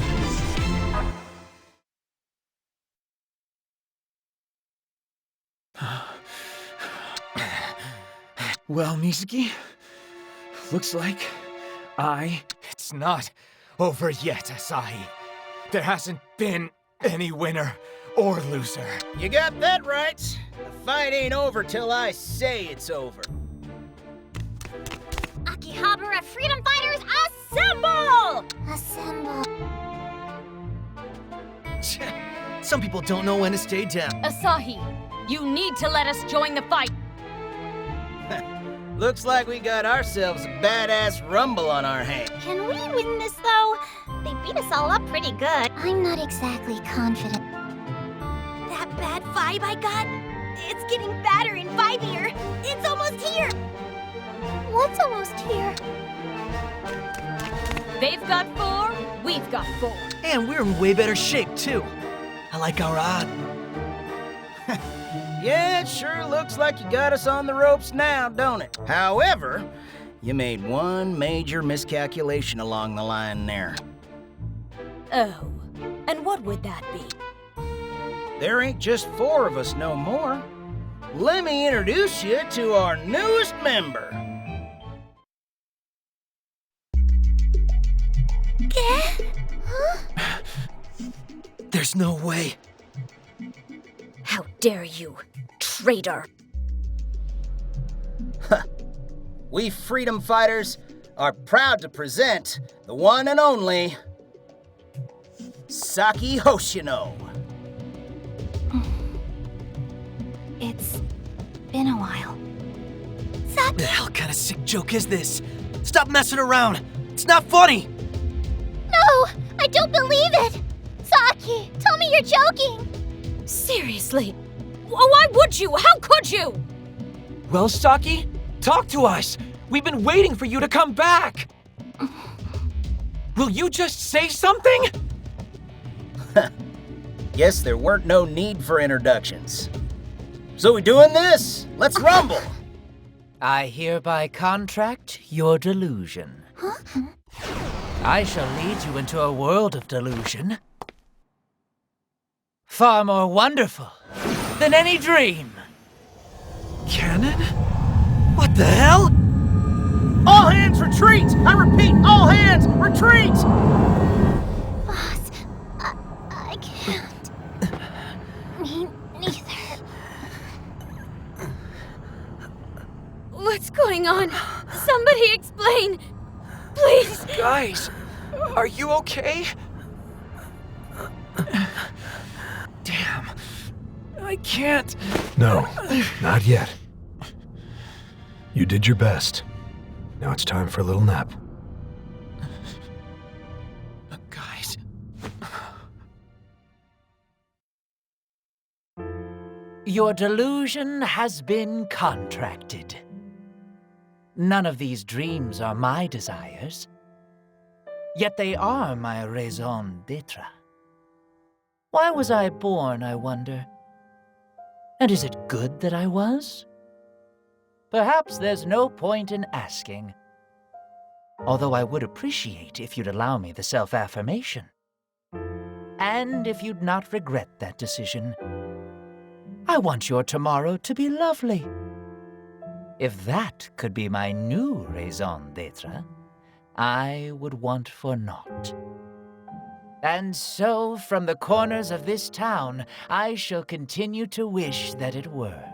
Well, Mizuki, looks like It's not over yet, Asahi. There hasn't been any winner or loser. You got that right. The fight ain't over till I say it's over. Akihabara Freedom Fighters, assemble! Assemble. Some people don't know when to stay down. Asahi, you need to let us join the fight. Looks like we got ourselves a badass rumble on our hands. Can we win this, though? They beat us all up pretty good. I'm not exactly confident. That bad vibe I got? It's getting badder and vibier. It's almost here. What's almost here? They've got 4, we've got 4. And we're in way better shape, too. I like our odd. Yeah, it sure looks like you got us on the ropes now, don't it? However, you made one major miscalculation along the line there. Oh, and what would that be? There ain't just 4 of us no more. Let me introduce you to our newest member. There's no way. How dare you, traitor! We freedom fighters are proud to present the one and only Saki Hoshino. It's been a while. What the hell kind of sick joke is this? Stop messing around! It's not funny! No! I don't believe it! Saki, tell me you're joking! Seriously? Why would you? How could you? Well, Saki, talk to us. We've been waiting for you to come back. Will you just say something? Guess there weren't no need for introductions. So we doing this? Let's rumble! I hereby contract your delusion. I shall lead you into a world of delusion. Far more wonderful than any dream. Cannon? What the hell? All hands retreat! I repeat, all hands retreat! Boss, I can't. Me neither. What's going on? Somebody explain! Please! Guys, are you okay? Damn. I can't. No, not yet. You did your best. Now it's time for a little nap. Guys. Your delusion has been contracted. None of these dreams are my desires. Yet they are my raison d'etre. Why was I born, I wonder? And is it good that I was? Perhaps there's no point in asking. Although I would appreciate if you'd allow me the self-affirmation. And if you'd not regret that decision. I want your tomorrow to be lovely. If that could be my new raison d'etre, I would want for naught. And so, from the corners of this town, I shall continue to wish that it were.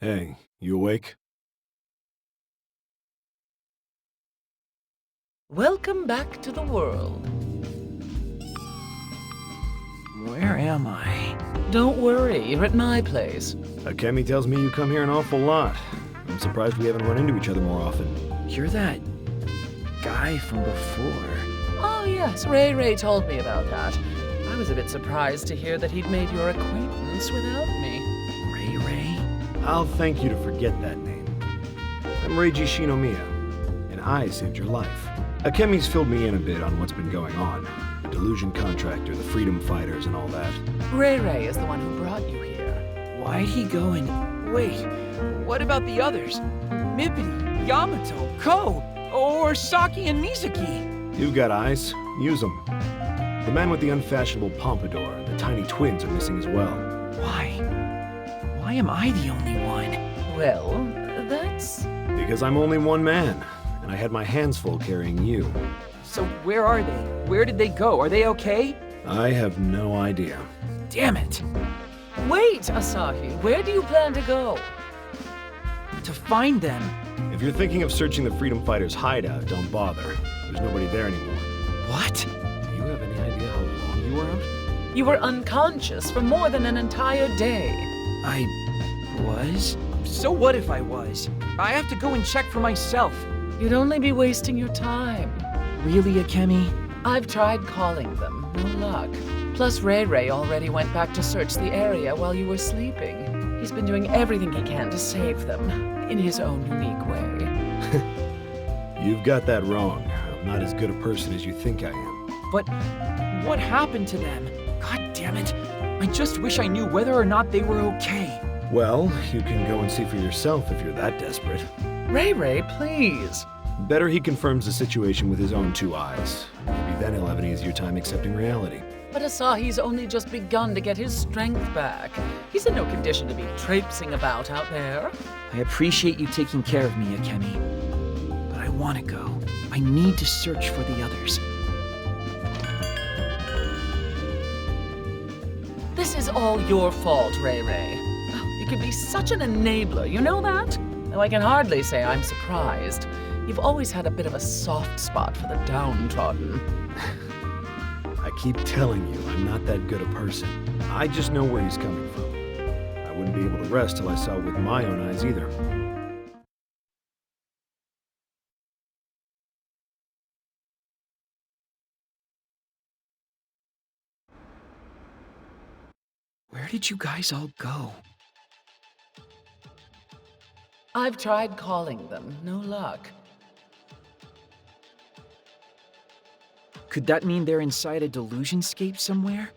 Hey, you awake? Welcome back to the world. Where am I? Don't worry, you're at my place. Akemi tells me you come here an awful lot. I'm surprised we haven't run into each other more often. You're that guy from before. Oh yes, Ray told me about that. I was a bit surprised to hear that he'd made your acquaintance without me. Ray? I'll thank you to forget that name. I'm Reiji Shinomiya, and I saved your life. Akemi's filled me in a bit on what's been going on. The Delusion Contractor, the Freedom Fighters, and all that. Ray is the one who brought you here. Why'd he go and... Wait, what about the others? Mippity, Yamato, Ko, or Saki and Mizuki? You've got eyes. Use them. The man with the unfashionable pompadour and the tiny twins are missing as well. Why? Why am I the only one? Well, that's... Because I'm only one man, and I had my hands full carrying you. So where are they? Where did they go? Are they okay? I have no idea. Damn it! Wait, Asahi, where do you plan to go? To find them. If you're thinking of searching the Freedom Fighters' hideout, don't bother. There's nobody there anymore. What? you have any idea how long you were out? You were unconscious for more than an entire day. I was? So what if I was? I have to go and check for myself. You'd only be wasting your time. Really, Akemi? I've tried calling them. No luck. Plus, Ray Ray already went back to search the area while you were sleeping. He's been doing everything he can to save them, in his own unique way. You've got that wrong. I'm not as good a person as you think I am. But what happened to them? God damn it. I just wish I knew whether or not they were okay. Well, you can go and see for yourself if you're that desperate. Ray Ray, please. Better he confirms the situation with his own two eyes. Maybe then he'll have an easier time accepting reality. But Asahi's only just begun to get his strength back. He's in no condition to be traipsing about out there. I appreciate you taking care of me, Akemi. But I want to go. I need to search for the others. This is all your fault, Ray Ray. You can be such an enabler, you know that? Though I can hardly say I'm surprised. You've always had a bit of a soft spot for the downtrodden. I keep telling you, I'm not that good a person. I just know where he's coming from. I wouldn't be able to rest till I saw it with my own eyes either. Where did you guys all go? I've tried calling them. No luck. Could that mean they're inside a delusionscape somewhere?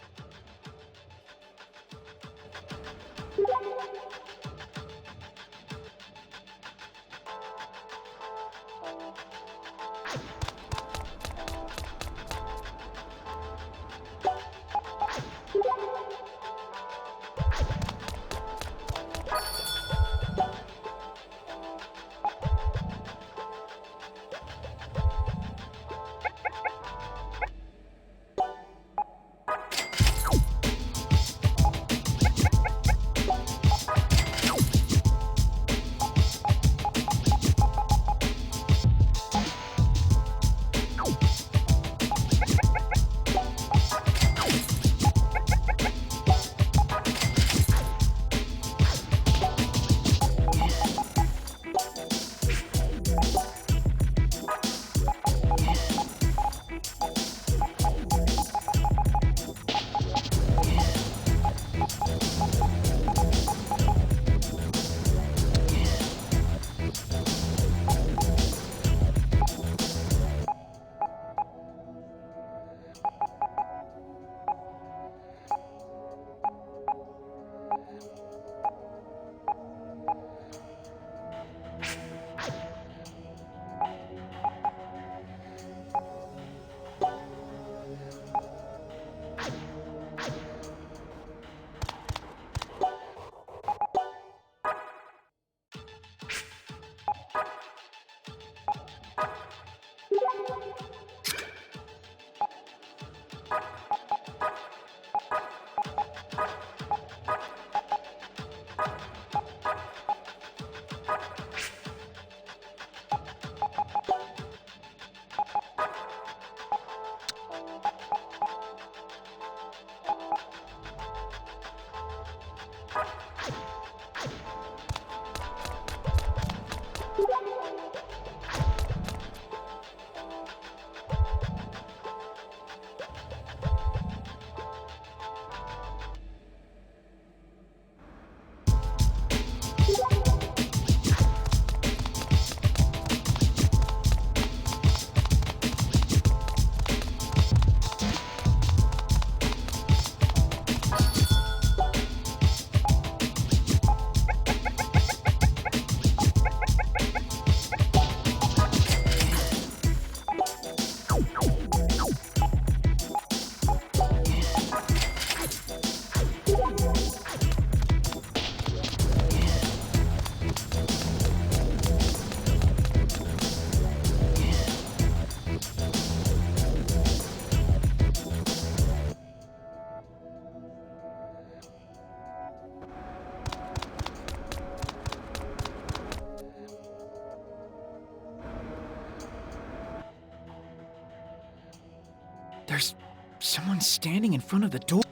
Someone's standing in front of the door.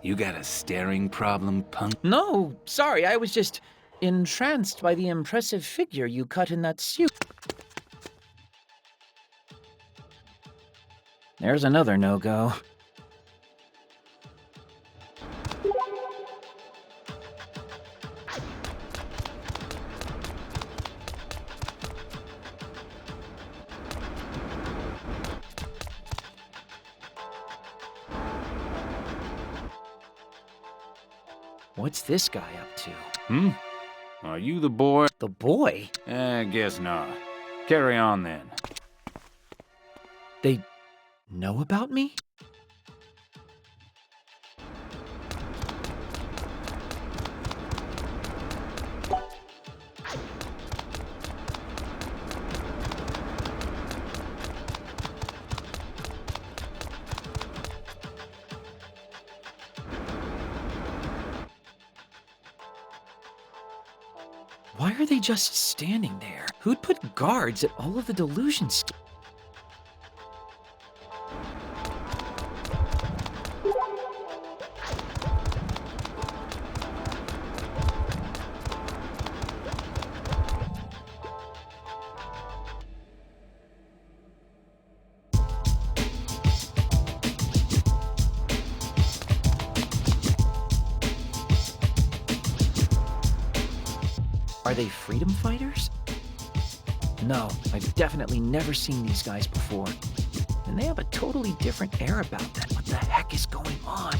You got a staring problem, punk? No, sorry, I was just entranced by the impressive figure you cut in that suit. There's another no-go. What's this guy up to? Are you the boy? The boy? Guess not. Carry on then. They know about me? Why are they just standing there? Who'd put guards at all of the delusions? Are they freedom fighters? No, I've definitely never seen these guys before. And they have a totally different air about them. What the heck is going on?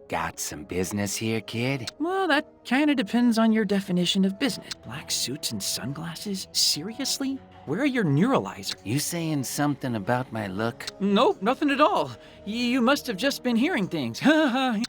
Got some business here, kid? Well, that kind of depends on your definition of business. Black suits and sunglasses? Seriously? Where are your neuralizers? You saying something about my look? Nope, nothing at all. You must have just been hearing things. Ha ha.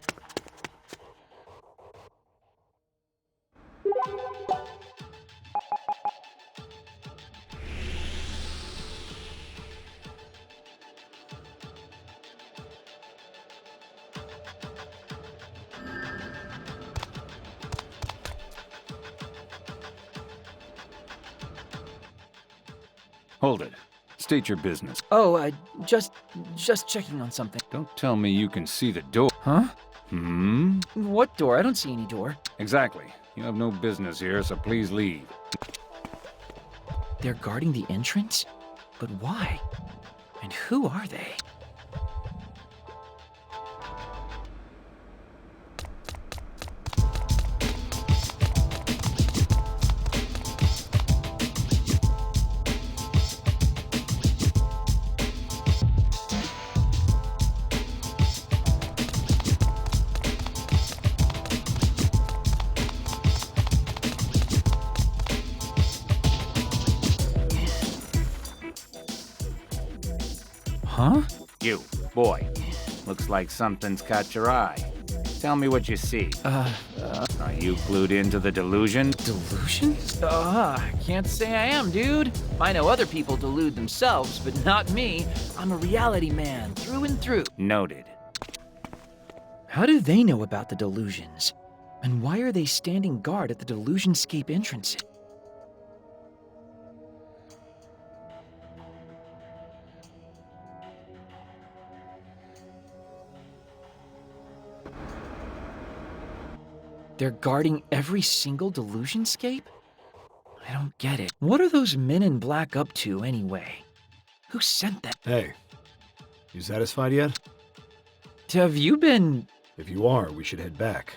Hold it. State your business. Oh, just checking on something. Don't tell me you can see the door. Huh? What door? I don't see any door. Exactly. You have no business here, so please leave. They're guarding the entrance? But why? And who are they? Huh? You, boy. Looks like something's caught your eye. Tell me what you see. Are you clued into the delusion? Delusions? I can't say I am, dude. I know other people delude themselves, but not me. I'm a reality man, through and through. Noted. How do they know about the delusions? And why are they standing guard at the Delusionscape entrance? They're guarding every single Delusionscape? I don't get it. What are those men in black up to, anyway? Who sent them? Hey, you satisfied yet? Have you been... If you are, we should head back.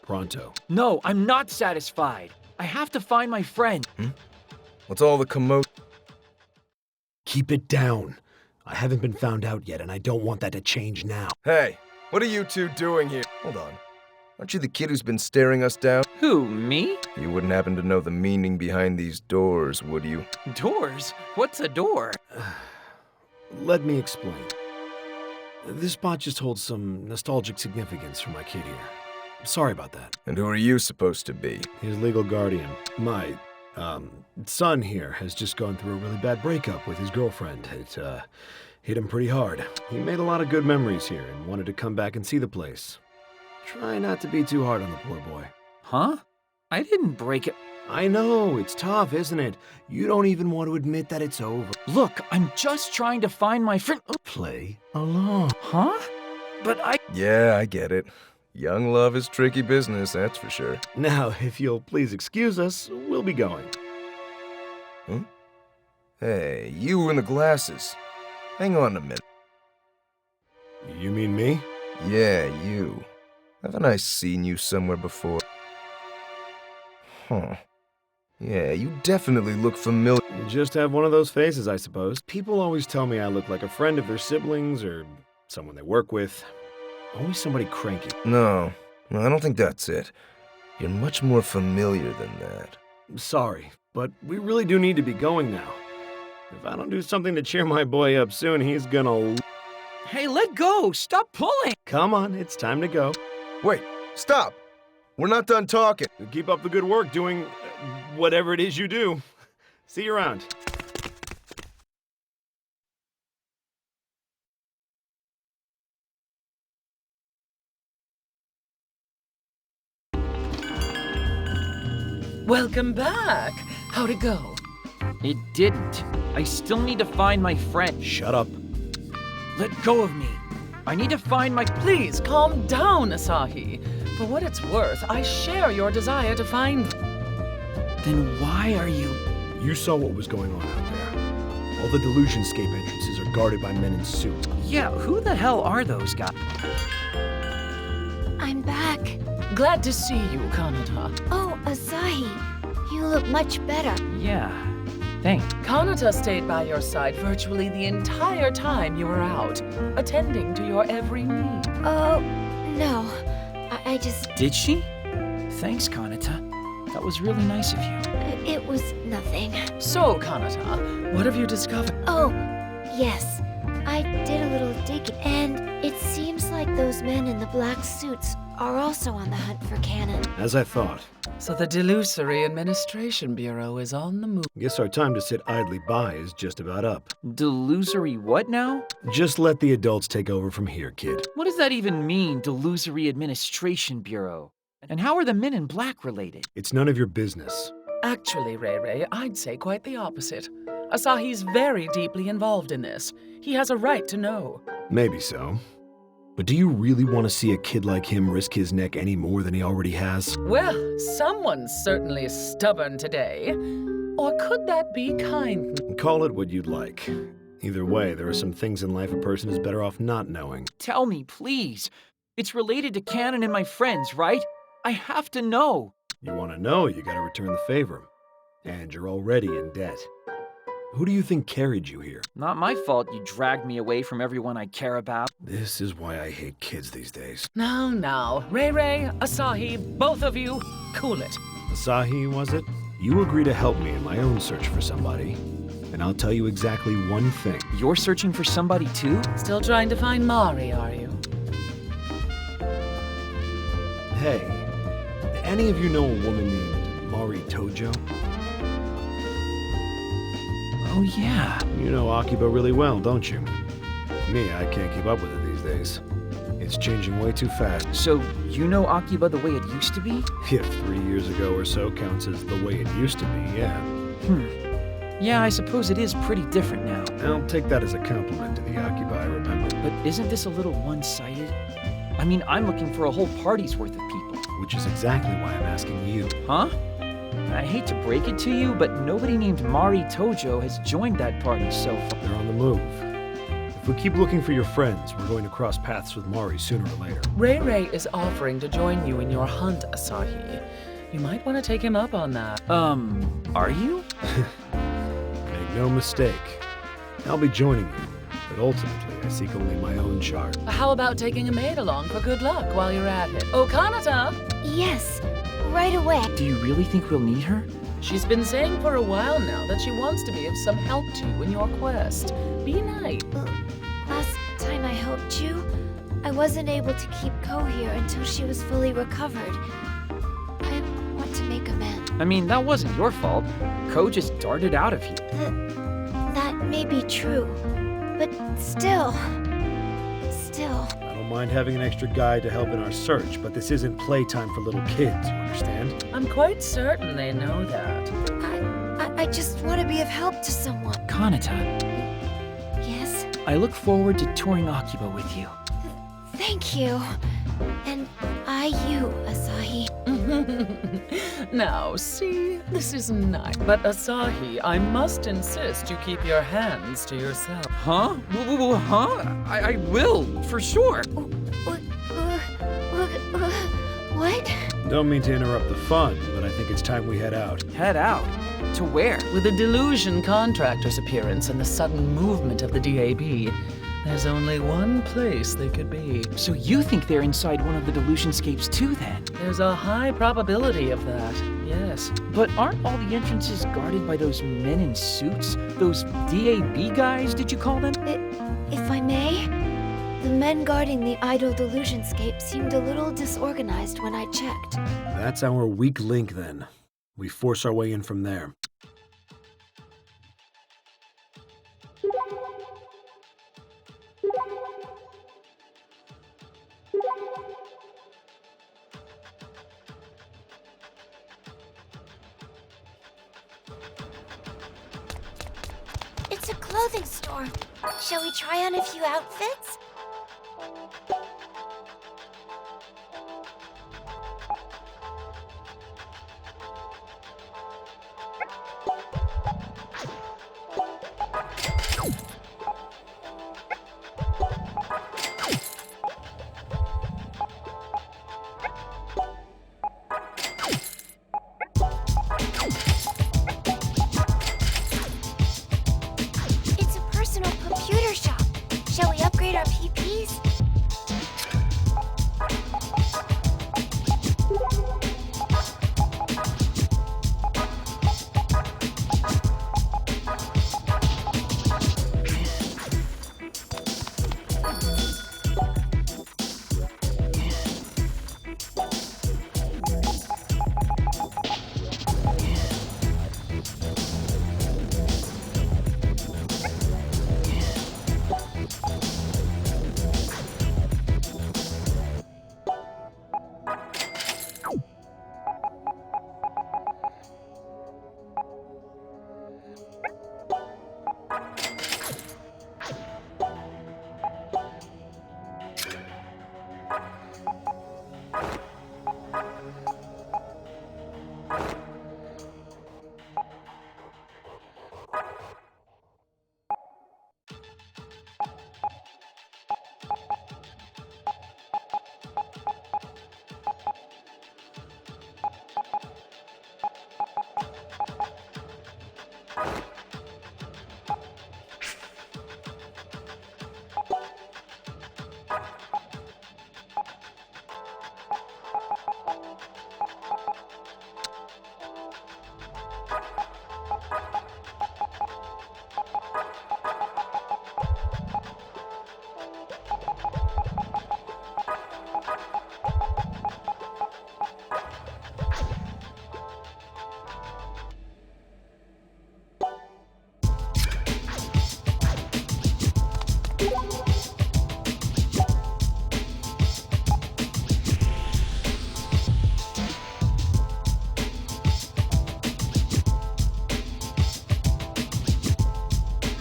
Pronto. No, I'm not satisfied. I have to find my friend. What's all the commotion? Keep it down. I haven't been found out yet, and I don't want that to change now. Hey, what are you two doing here? Hold on. Aren't you the kid who's been staring us down? Who, me? You wouldn't happen to know the meaning behind these doors, would you? Doors? What's a door? Let me explain. This spot just holds some nostalgic significance for my kid here. Sorry about that. And who are you supposed to be? His legal guardian. My, son here has just gone through a really bad breakup with his girlfriend. It, hit him pretty hard. He made a lot of good memories here and wanted to come back and see the place. Try not to be too hard on the poor boy. Huh? I didn't break it. I know, it's tough, isn't it? You don't even want to admit that it's over. Look, I'm just trying to find my friend. Play along. Huh? But I... Yeah, I get it. Young love is tricky business, that's for sure. Now, if you'll please excuse us, we'll be going. Huh? Hey, you in the glasses. Hang on a minute. You mean me? Yeah, you. Haven't I seen you somewhere before? Huh. Yeah, you definitely look familiar. You just have one of those faces, I suppose. People always tell me I look like a friend of their siblings or someone they work with. Always somebody cranky. No, I don't think that's it. You're much more familiar than that. Sorry, but we really do need to be going now. If I don't do something to cheer my boy up soon, he's gonna... Hey, let go! Stop pulling! Come on, it's time to go. Wait, stop! We're not done talking. Keep up the good work doing whatever it is you do. See you around. Welcome back. How'd it go? It didn't. I still need to find my friend. Shut up. Let go of me. I need to find my... Please, calm down, Asahi. For what it's worth, I share your desire to find... Then why are you... You saw what was going on out there. All the Delusionscape entrances are guarded by men in suits. Yeah, who the hell are those guys? I'm back. Glad to see you, Kanata. Oh, Asahi. You look much better. Yeah, thanks. Kanata stayed by your side virtually the entire time you were out, attending to your every need. Oh, no. I just... Did she? Thanks, Kanata. That was really nice of you. It was nothing. So, Kanata, what have you discovered? Oh, yes. I did a little digging, and it seems like those men in the black suits are also on the hunt for Cannon. As I thought. So the Delusory Administration Bureau is on the move. Guess our time to sit idly by is just about up. Delusory what now? Just let the adults take over from here, kid. What does that even mean, Delusory Administration Bureau? And how are the men in black related? It's none of your business. Actually, Ray, I'd say quite the opposite. Asahi's very deeply involved in this. He has a right to know. Maybe so. But do you really want to see a kid like him risk his neck any more than he already has? Well, someone's certainly stubborn today. Or could that be kind? Call it what you'd like. Either way, there are some things in life a person is better off not knowing. Tell me, please. It's related to Cannon and my friends, right? I have to know. You want to know, you gotta return the favor. And you're already in debt. Who do you think carried you here? Not my fault you dragged me away from everyone I care about. This is why I hate kids these days. Now. Ray, Asahi, both of you, cool it. Asahi, was it? You agree to help me in my own search for somebody. And I'll tell you exactly one thing. You're searching for somebody too? Still trying to find Mari, are you? Hey, any of you know a woman named Mari Tojo? Oh, yeah. You know Akiba really well, don't you? Me, I can't keep up with it these days. It's changing way too fast. So, you know Akiba the way it used to be? If 3 years ago or so counts as the way it used to be, yeah. Yeah, I suppose it is pretty different now. I'll take that as a compliment to the Akiba I remember. But isn't this a little one-sided? I mean, I'm looking for a whole party's worth of people. Which is exactly why I'm asking you. Huh? I hate to break it to you, but nobody named Mari Tojo has joined that party so far. They're on the move. If we keep looking for your friends, we're going to cross paths with Mari sooner or later. Ray is offering to join you in your hunt, Asahi. You might want to take him up on that. Are you? Make no mistake. I'll be joining you, but ultimately I seek only my own shard. How about taking a maid along for good luck while you're at it? Oh, Kanata! Yes, right away. Do you really think we'll need her? She's been saying for a while now that she wants to be of some help to you in your quest. Be nice. Last time I helped you. I wasn't able to keep Ko here until she was fully recovered. I want to make amends. I mean, that wasn't your fault. Ko just darted out of you. That may be true, but still. I don't mind having an extra guy to help in our search, but this isn't playtime for little kids, you understand? I'm quite certain they know that. I just want to be of help to someone. Kanata, Yes? I look forward to touring Akiba with you. Thank you. And you, Asahi. Now, see, this is nice. But Asahi, I must insist you keep your hands to yourself. Huh? Huh? I will, for sure. What? Don't mean to interrupt the fun, but I think it's time we head out. Head out? To where? With the Delusion Contractor's appearance and the sudden movement of the DAB, there's only one place they could be. So you think they're inside one of the Delusionscapes too, then? There's a high probability of that, yes. But aren't all the entrances guarded by those men in suits? Those DAB guys, did you call them? If I may, the men guarding the idol Delusionscape seemed a little disorganized when I checked. That's our weak link, then. We force our way in from there. It's a clothing store. Shall we try on a few outfits? It's a personal computer shop. Shall we upgrade our PPs?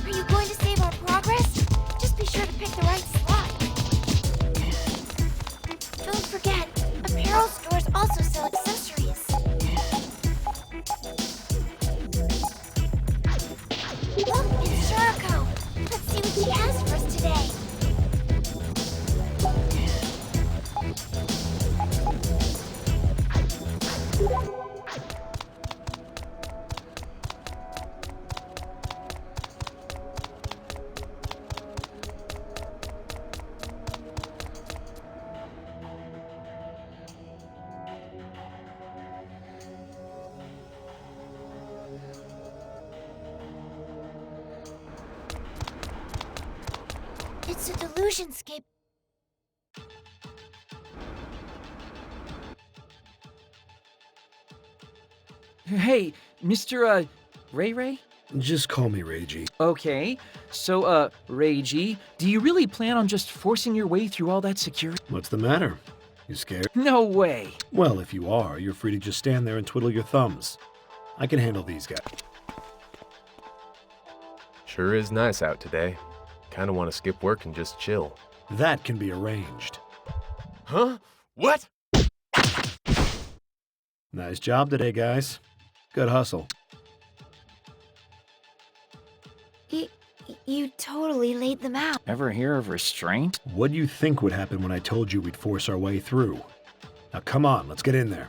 Are you going to save our progress? Just be sure to pick the right slot. Don't forget, apparel stores also sell accessories. Look, it's Shuriko. Let's see what she has for us today. It's a delusionscape. Hey, Mr. Ray Ray? Just call me Reiji. Okay, so, Reiji, do you really plan on just forcing your way through all that security? What's the matter? You scared? No way! Well, if you are, you're free to just stand there and twiddle your thumbs. I can handle these guys. Sure is nice out today. Kinda wanna skip work and just chill. That can be arranged. Huh? What? Nice job today, guys. Good hustle. You totally laid them out. Ever hear of restraint? What do you think would happen when I told you we'd force our way through? Now come on, let's get in there.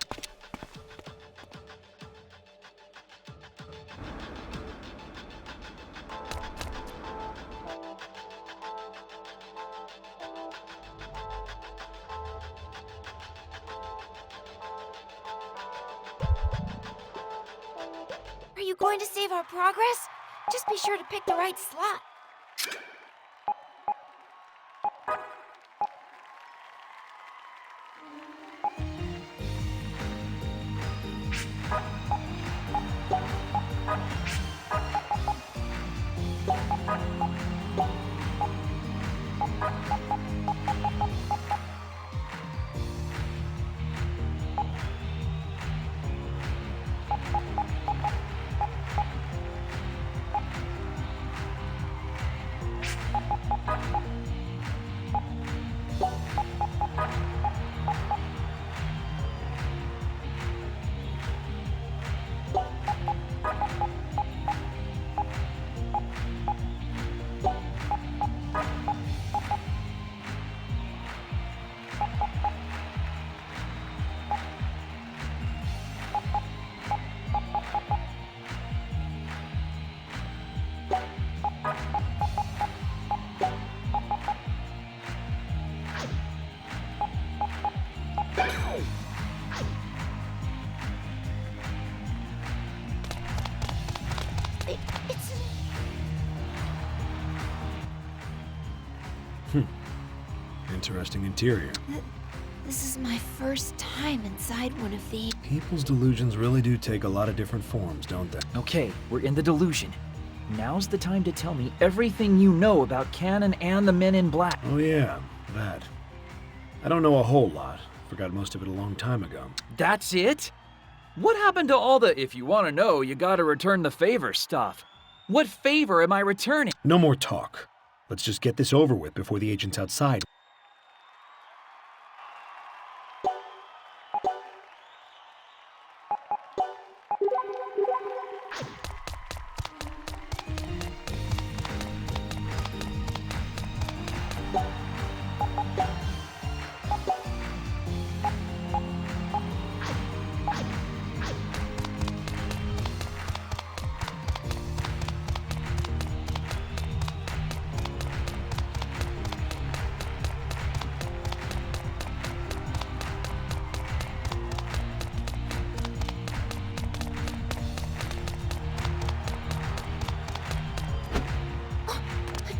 Are you going to save our progress? Just be sure to pick the right slot. Interesting interior. This is my first time inside one of these. People's delusions really do take a lot of different forms, don't they? Okay, we're in the delusion. Now's the time to tell me everything you know about Cannon and the Men in Black. Oh yeah, that. I don't know a whole lot. Forgot most of it a long time ago. That's it? What happened to all the, if you want to know, you gotta return the favor stuff? What favor am I returning? No more talk. Let's just get this over with before the agent's outside.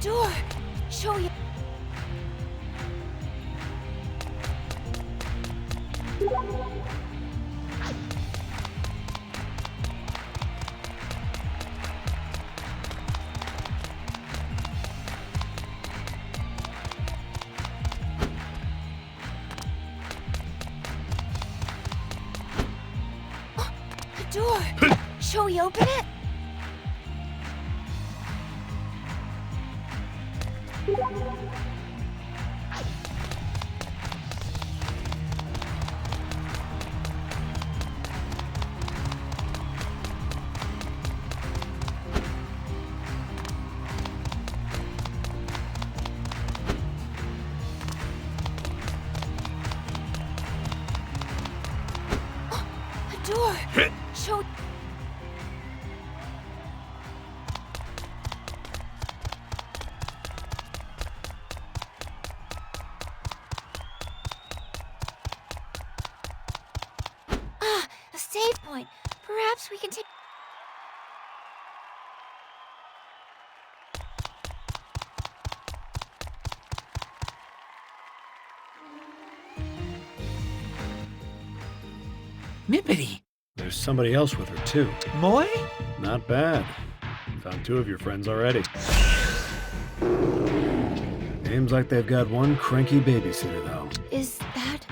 Door! Show you. A door! Shall we open it? A door! Show... Mippity! There's somebody else with her, too. Moy? Not bad. Found 2 of your friends already. Seems like they've got one cranky babysitter, though. Is that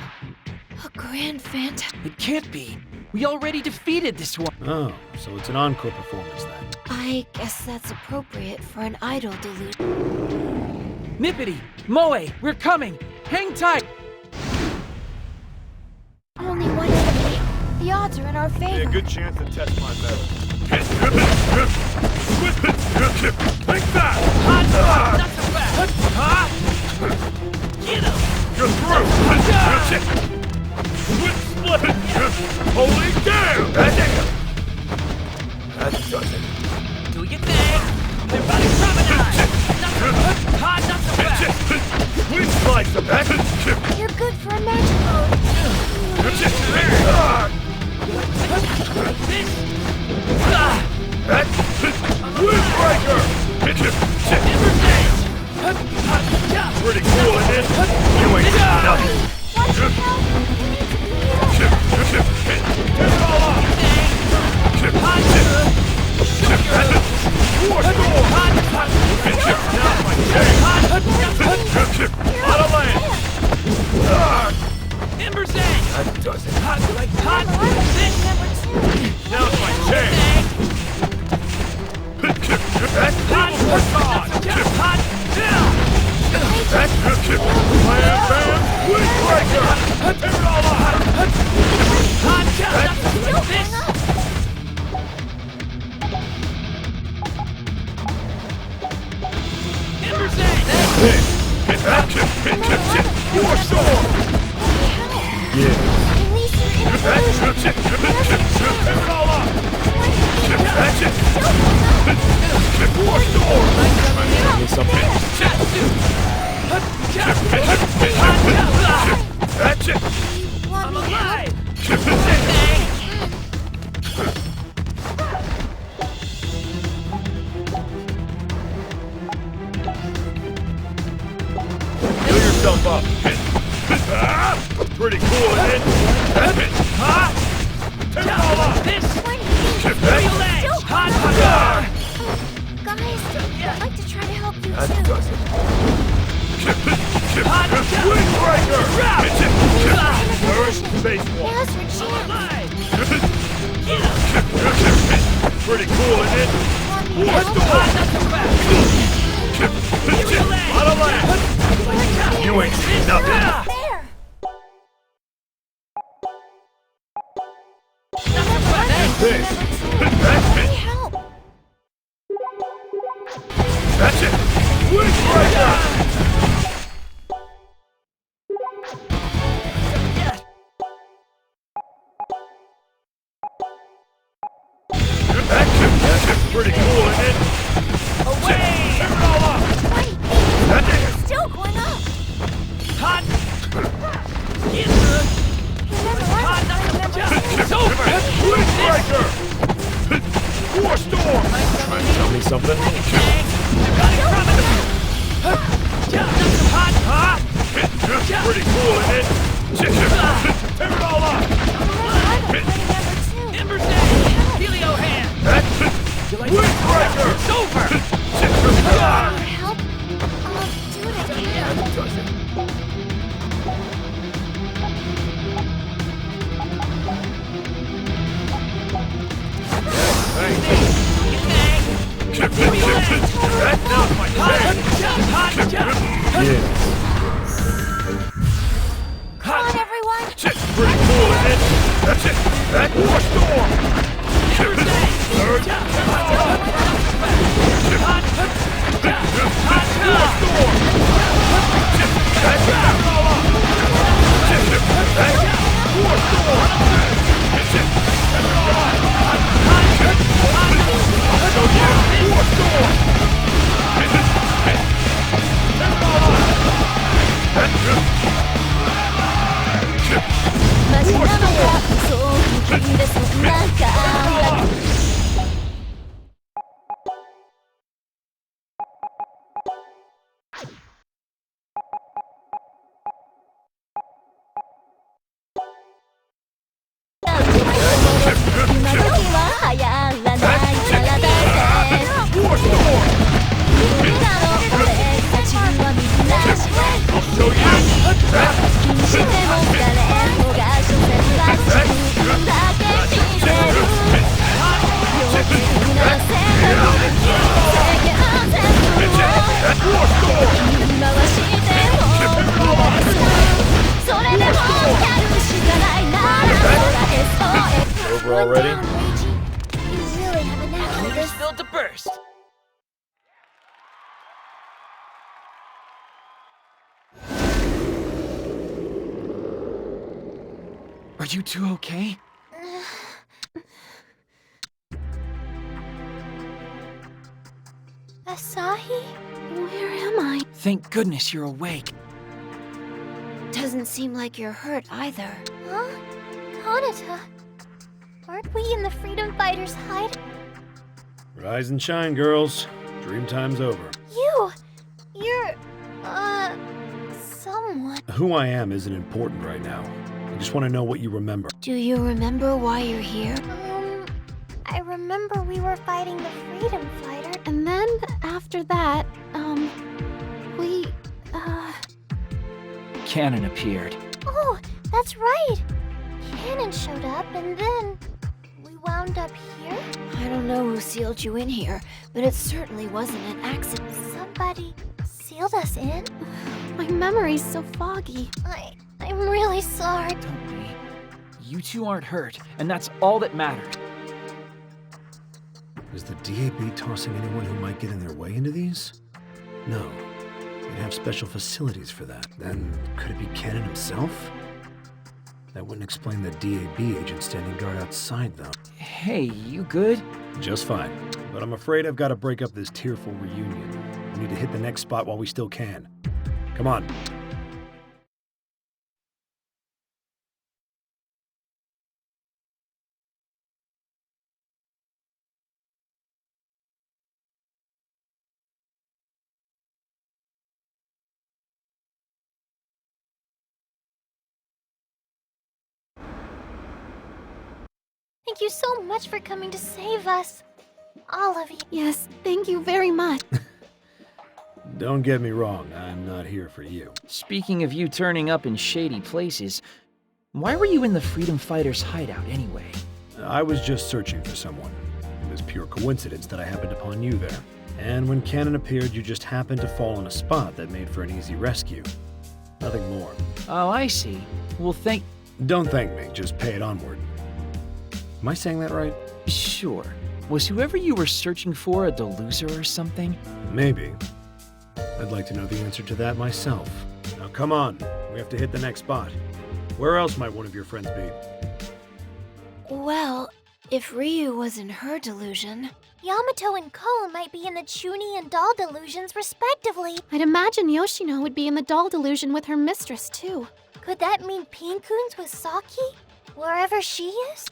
a grand phantom? It can't be. We already defeated this one. Oh, so it's an encore performance then. I guess that's appropriate for an idol delusion. Mippity! Moe! We're coming! Hang tight! Only one enemy. The odds are in our favor. Be a good chance to test my metal. Take that! Not so fast! Get him! You're through! Switch split! Holy damn! That does it. Do your thing! They're about to promenade! Not so fast! We slice them! You're good for a magic mode. Windbreaker! Pretty cool, isn't it? You ain't nothing. Turn it all off! War storm! Now my chance! Out of land! Ember's Zang! That does it. Now's my chance! Bam, bam! Windbreaker! Tear it all off! Ember's Zang! War storm! Tear it all off! War storm! Give me something. That's it! I'm alive! Heal yourself up. Pretty cool, isn't it? Tear it all off! Guys, I'd like to try to help you That too. does it. Windbreaker! First baseball. Now's your chance. Pretty cool, isn't it? War storm! Out of land! You ain't seen nothing. There. This. Let me help. That's it! Windbreaker! That's pretty cool, isn't it? Away! Tear it all off! That's it! Still going up. Hot! It's over! Windbreaker! War storm! Tell me something. Pretty cool, isn't it? Tear it all off! Ember's Zang! Helio hand! Windbreaker! It's over! Help? I'll do it again. That does it. Now's my chance! Come on, everyone. Pretty cool, isn't it? That's it! That war storm! Third! first. Are you two okay? Asahi? Where am I? Thank goodness you're awake. Doesn't seem like you're hurt either. Huh? Kanata? Aren't we in the Freedom Fighters' hide? Rise and shine, girls. Dream time's over. You're, someone. Who I am isn't important right now. I just want to know what you remember. Do you remember why you're here? I remember we were fighting the Freedom Fighter. And then, after that, we, Cannon appeared. Oh, that's right! Cannon showed up, and then we wound up here? I don't know who sealed you in here, but it certainly wasn't an accident. Somebody sealed us in? My memory's so foggy. I'm really sorry. Don't be. You two aren't hurt, and that's all that mattered. Is the DAB tossing anyone who might get in their way into these? No. They'd have special facilities for that. Then, could it be Cannon himself? That wouldn't explain the DAB agent standing guard outside, though. Hey, you good? Just fine. But I'm afraid I've got to break up this tearful reunion. We need to hit the next spot while we still can. Come on. Thank you so much for coming to save us. All of you. Yes, thank you very much. Don't get me wrong, I'm not here for you. Speaking of you turning up in shady places, why were you in the Freedom Fighters' hideout anyway? I was just searching for someone. It was pure coincidence that I happened upon you there. And when Cannon appeared, you just happened to fall in a spot that made for an easy rescue. Nothing more. Oh, I see. Well, Don't thank me, just pay it onward. Am I saying that right? Sure. Was whoever you were searching for a deluser or something? Maybe. I'd like to know the answer to that myself. Now come on, we have to hit the next spot. Where else might one of your friends be? Well, if Ryu was in her delusion... Yamato and Ko might be in the Chunin and doll delusions, respectively. I'd imagine Yoshino would be in the doll delusion with her mistress, too. Could that mean Pinkun's with Saki? Wherever she is?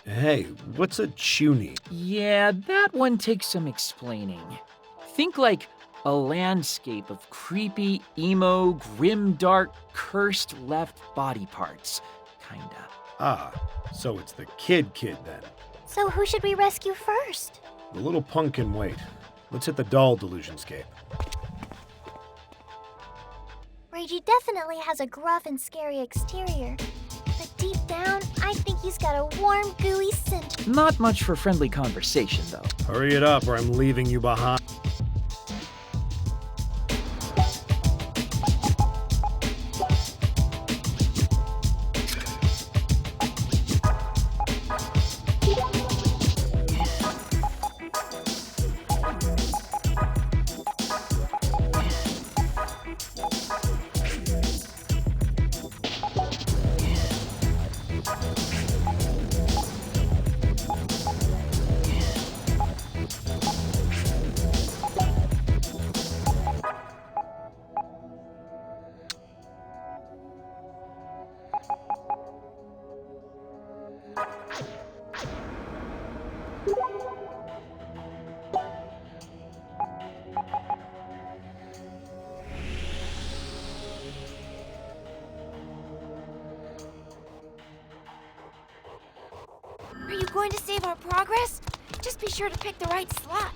Hey, what's a Chunin? Yeah, that one takes some explaining. Think like a landscape of creepy, emo, grim-dark, cursed left body parts. Kinda. Ah, so it's the kid then. So who should we rescue first? The little punk can wait. Let's hit the doll delusionscape. Reiji definitely has a gruff and scary exterior. But deep down, I think he's got a warm, gooey scent. Not much for friendly conversation, though. Hurry it up or I'm leaving you behind. Are you going to save our progress? Just be sure to pick the right slot.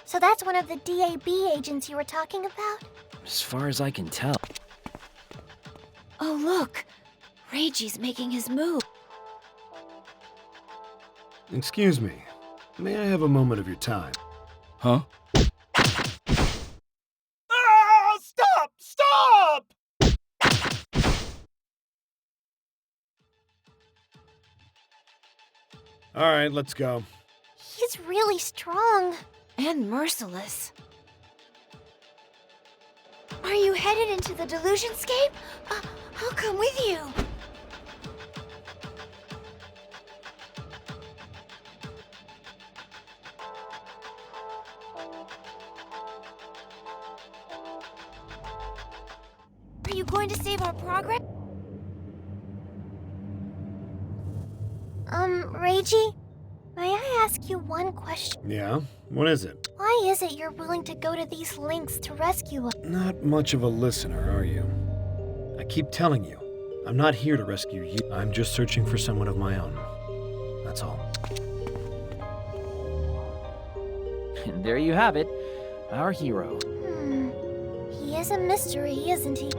So that's one of the DAB agents you were talking about? As far as I can tell. Oh, look! Reiji's making his move. Excuse me. May I have a moment of your time? Huh? Ah, stop All right, let's go. He's really strong. And merciless. Are you headed into the Delusionscape? I'll come with you. Are you going to save our progress? Reiji, may I ask you one question? Yeah? What is it? Why is it you're willing to go to these lengths to rescue us? Not much of a listener, are you? I keep telling you, I'm not here to rescue you. I'm just searching for someone of my own. That's all. And there you have it, our hero. He is a mystery, isn't he?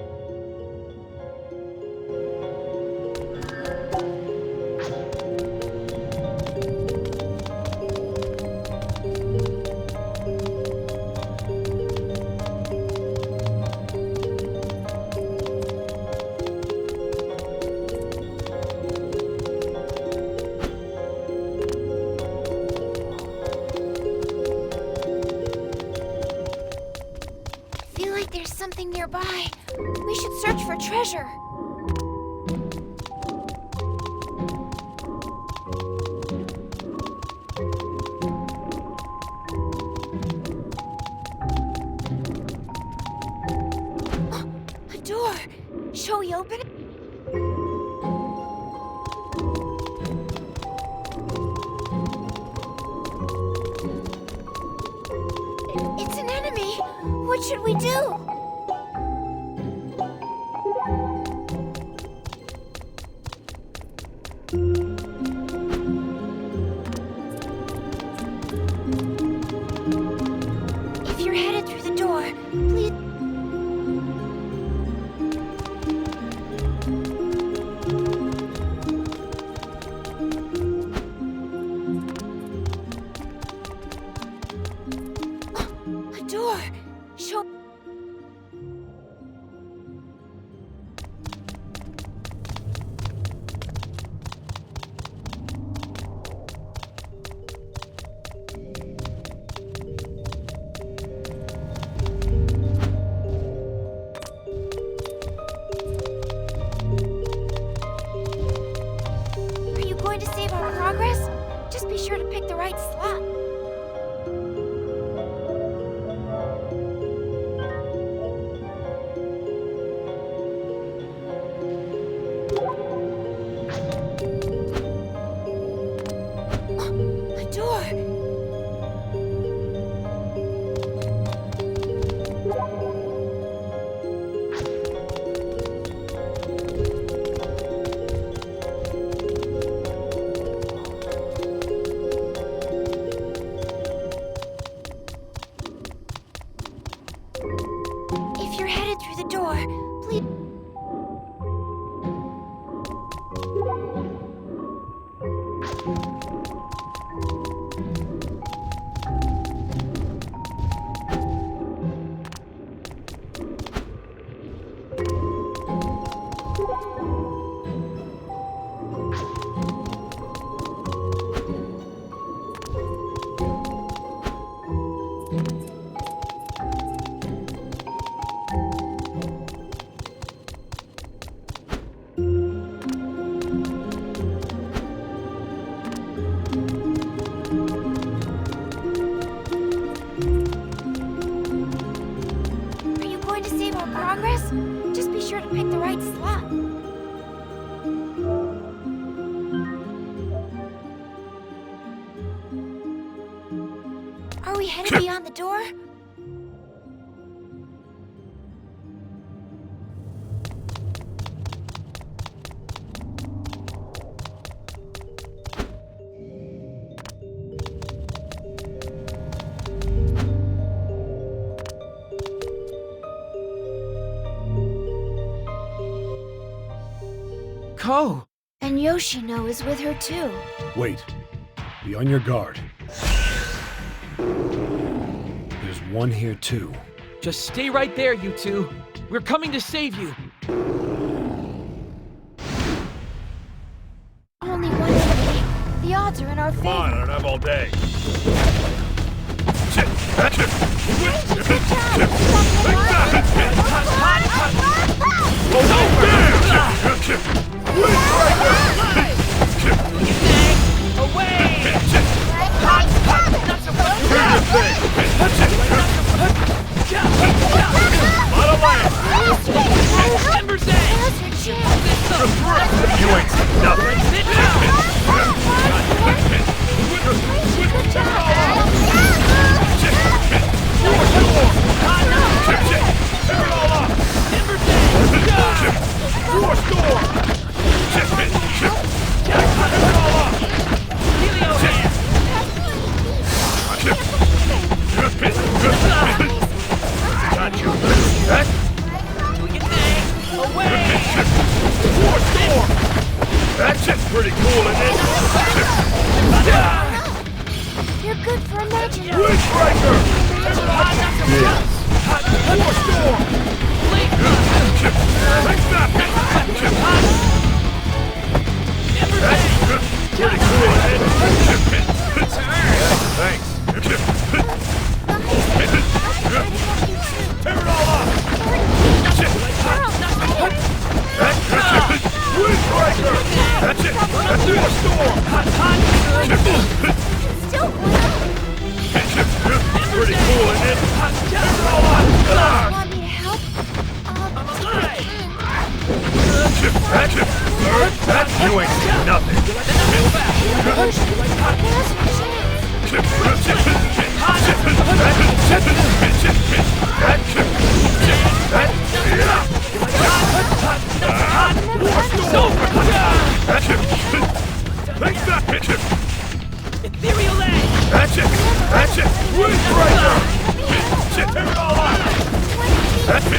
There's something nearby. We should search for treasure. A door. Shall we open it? It's an enemy. What should we do? If you're headed through the door, please... A door! Show... Are you going to save our progress? Just be sure to pick the right slot. A door! If you're headed through the door, please... Are you going to save our progress? Just be sure to pick the right slot. Are we headed beyond the door? Ko! And Yoshino is with her too. Wait. Be on your guard. There's one here too. Just stay right there, you two. We're coming to save you. Only one enemy. The odds odds are in our favor. Come on, I don't have all day. You ain't seen nothing. That's just pretty cool, isn't it? You're good for imagining. Windbreaker! Yes. War storm! Take that! That's pretty cool, isn't it? Thanks. Tear it all up! Windbreaker! That's it! That's War storm! Pretty cool, isn't it? Tear it all up! Want me to help? You ain't seen nothing. Ethereal Edge! That's it! That's it! Windbreaker! Tear it all up! That's it!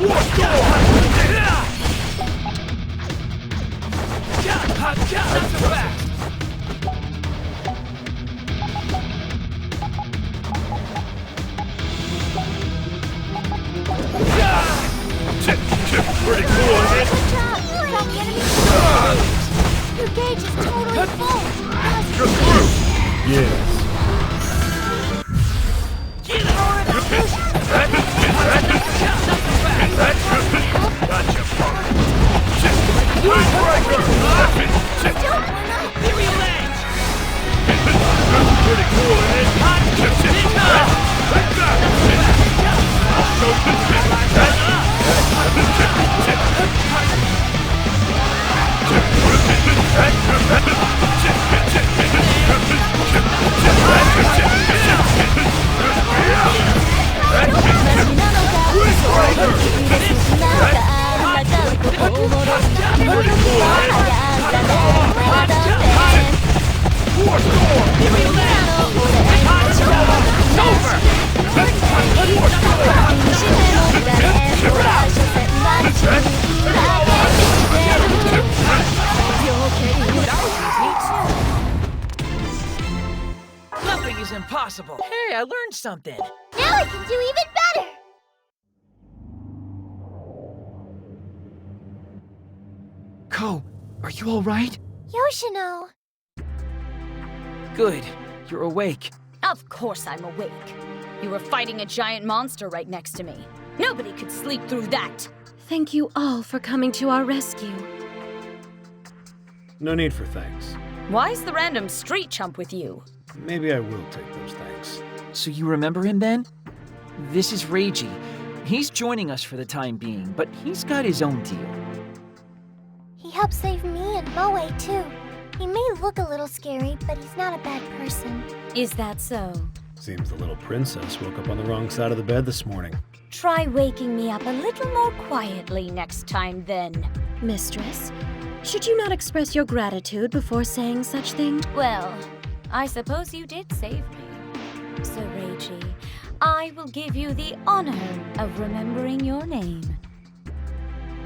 War storm! Not so fast! Pretty cool, isn't it? Your gauge is totally full. You're through! Yes. Gotcha, punk! Windbreaker! Ethereal Edge! Pretty cool, isn't it? Take Nothing is impossible. Hey, I learned something. Now I can do even better. Ko, are you all right? Yoshino. Good. You're awake. Of course I'm awake. You were fighting a giant monster right next to me. Nobody could sleep through that. Thank you all for coming to our rescue. No need for thanks. Why's the random street chump with you? Maybe I will take those thanks. So you remember him then? This is Reiji. He's joining us for the time being, but he's got his own deal. He helped save me and Moe too. He may look a little scary, but he's not a bad person. Is that so? Seems the little princess woke up on the wrong side of the bed this morning. Try waking me up a little more quietly next time then. Mistress, should you not express your gratitude before saying such things? Well, I suppose you did save me. So, Reiji, I will give you the honor of remembering your name.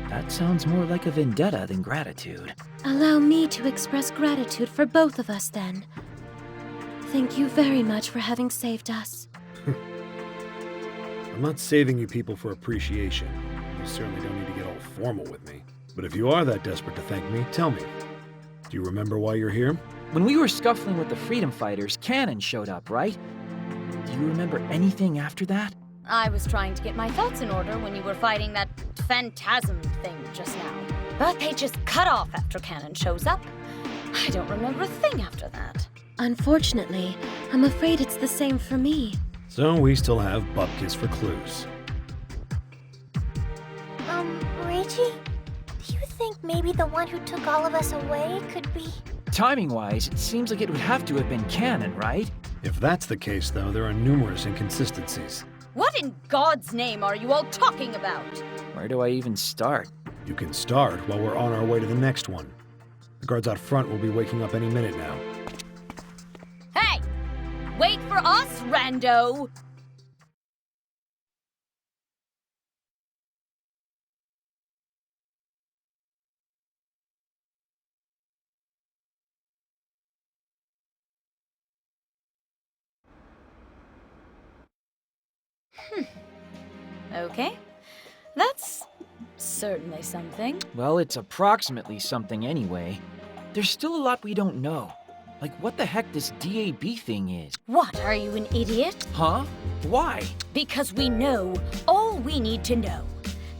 That sounds more like a vendetta than gratitude. Allow me to express gratitude for both of us then. Thank you very much for having saved us. I'm not saving you people for appreciation. You certainly don't need to get all formal with me. But if you are that desperate to thank me, tell me. Do you remember why you're here? When we were scuffling with the freedom fighters, Cannon showed up, right? Do you remember anything after that? I was trying to get my thoughts in order when you were fighting that phantasm thing just now. But they just cut off after Cannon shows up. I don't remember a thing after that. Unfortunately, I'm afraid it's the same for me. So we still have bupkis for clues. Reggie? Do you think maybe the one who took all of us away could be... Timing-wise, it seems like it would have to have been Cannon, right? If that's the case, though, there are numerous inconsistencies. What in God's name are you all talking about? Where do I even start? You can start while we're on our way to the next one. The guards out front will be waking up any minute now. Hey! Wait for us, rando! Okay. That's certainly something. Well, it's approximately something anyway. There's still a lot we don't know. Like what the heck this DAB thing is. What, are you an idiot? Huh? Why? Because we know all we need to know.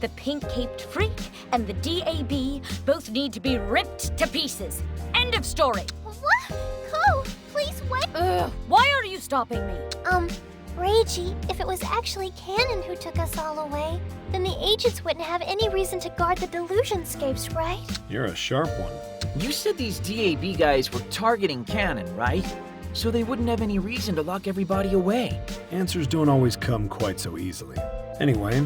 The pink-caped freak and the DAB both need to be ripped to pieces. End of story. What? Cole, please wait. Why are you stopping me? Reggie, if it was actually Cannon who took us all away, then the agents wouldn't have any reason to guard the delusionscapes, right? You're a sharp one. You said these DAB guys were targeting Cannon, right? So they wouldn't have any reason to lock everybody away. Answers don't always come quite so easily. Anyway,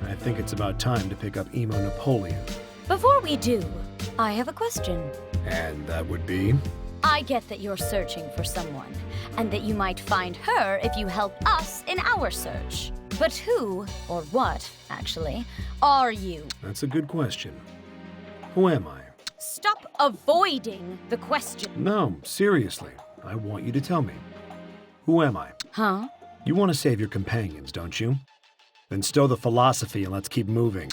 I think it's about time to pick up Emo Napoleon. Before we do, I have a question. And that would be? I get that you're searching for someone, and that you might find her if you help us in our search. But who, or what, actually, are you? That's a good question. Who am I? Stop avoiding the question. No, seriously. I want you to tell me. Who am I? Huh? You want to save your companions, don't you? Then stow the philosophy and let's keep moving.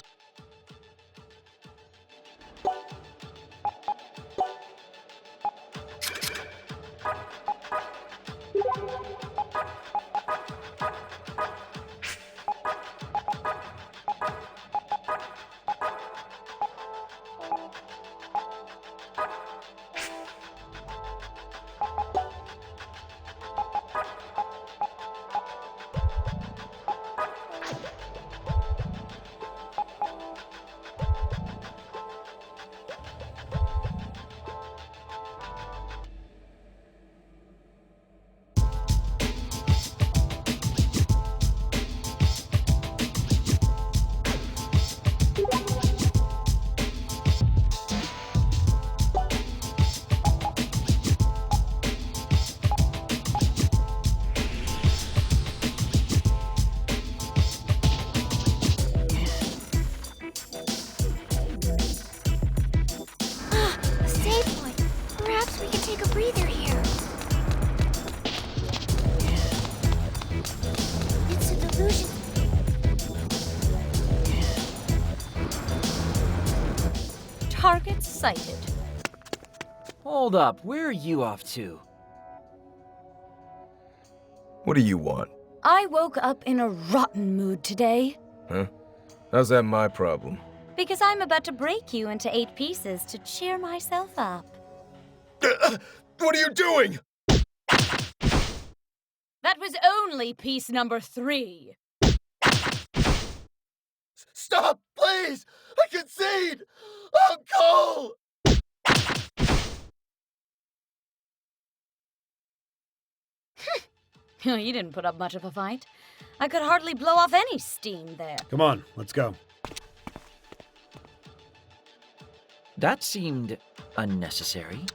Target sighted. Hold up, where are you off to? What do you want? I woke up in a rotten mood today. Huh? How's that my problem? Because I'm about to break you into 8 pieces to cheer myself up. What are you doing? That was only piece number 3. Stop, please! I concede! I'm Cole! You didn't put up much of a fight. I could hardly blow off any steam there. Come on, let's go. That seemed unnecessary.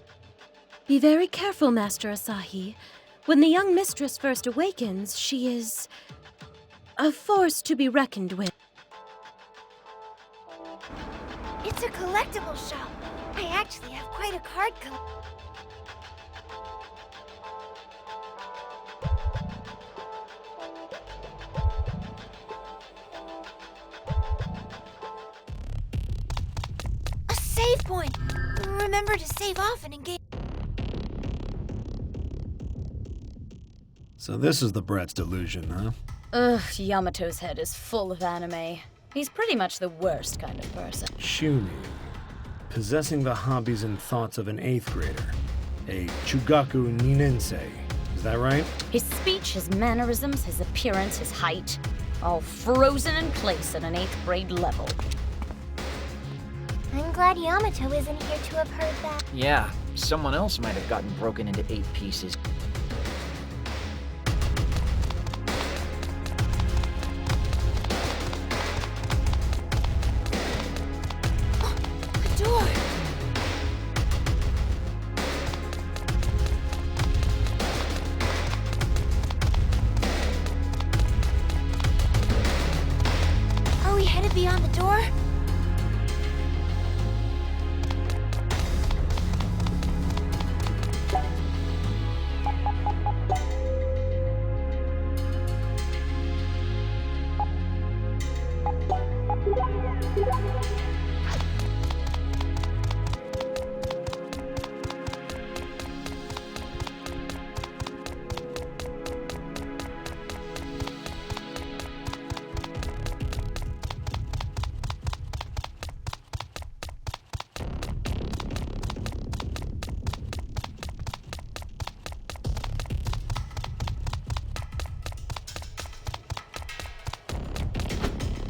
Be very careful, Master Asahi. When the young mistress first awakens, she is a force to be reckoned with. It's a collectible shop. I actually have quite a card collection. point. Remember to save off and engage. So this is the brat's delusion, huh? Ugh, Yamato's head is full of anime. He's pretty much the worst kind of person. Shuni. Possessing the hobbies and thoughts of an 8th grader. A Chugaku Ninensei. Is that right? His speech, his mannerisms, his appearance, his height, all frozen in place at an 8th grade level. I'm glad Yamato isn't here to have heard that. Yeah, someone else might have gotten broken into 8 pieces. The door! Are we headed beyond the door?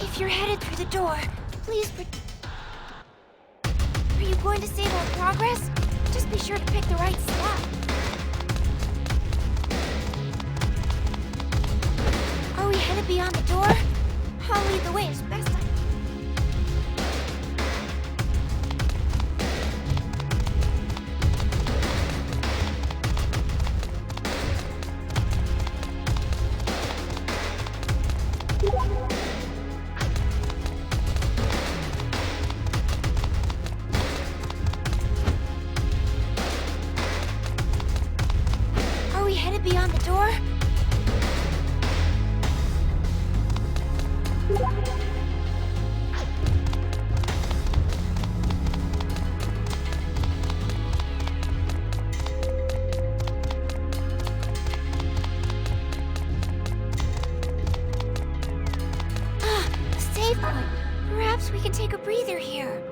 If you're headed through the door, please Are you going to save our progress? Just be sure to pick the right step. Are we headed beyond the door? I'll lead the way as best I can. Are we headed beyond the door? A save point. Perhaps we can take a breather here.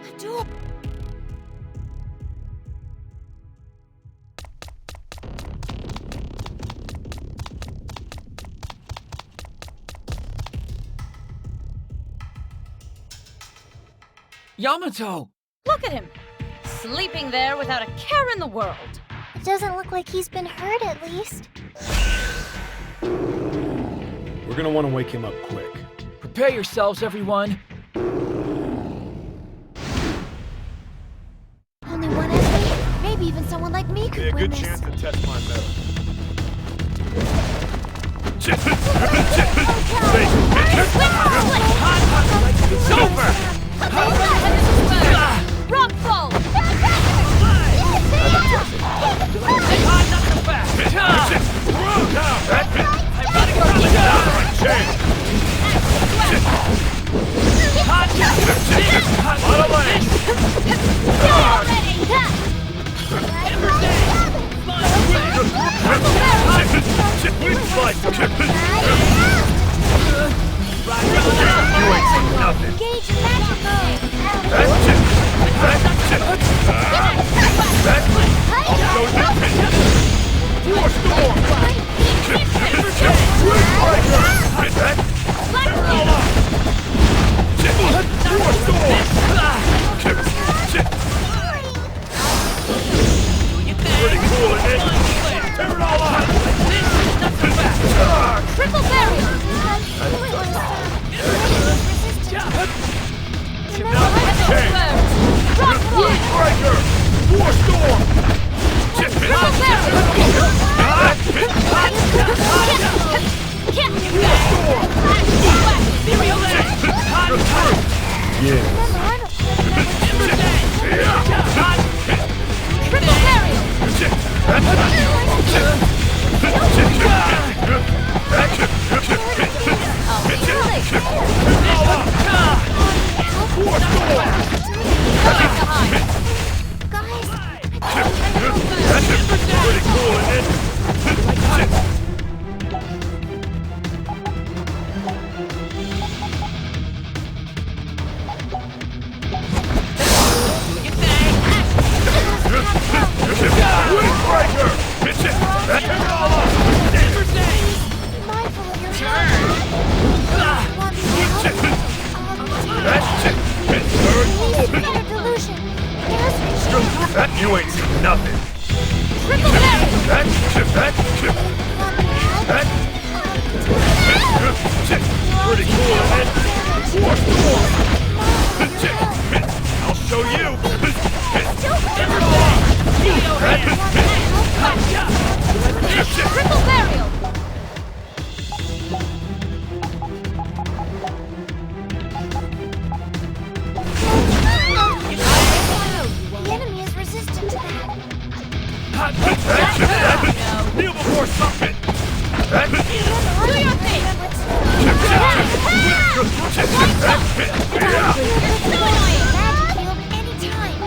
A door. Yamato! Look at him! Sleeping there without a care in the world. It doesn't look like he's been hurt, at least. We're gonna want to wake him up quick. Prepare yourselves, everyone. Only one enemy? Maybe even someone like me could Be a win good this. chance to test my metal. It's over! Rock fall! Engage in magic Pretty cool, isn't it? Tear it all off! Triple barrier! Breaker! War storm! Triple barrier! You ain't seen nothing. Triple barrel! Pretty cool, man. I'll show you. Triple burial! The enemy is resistant to that. Kneel before something. Do your thing! Magic field anytime.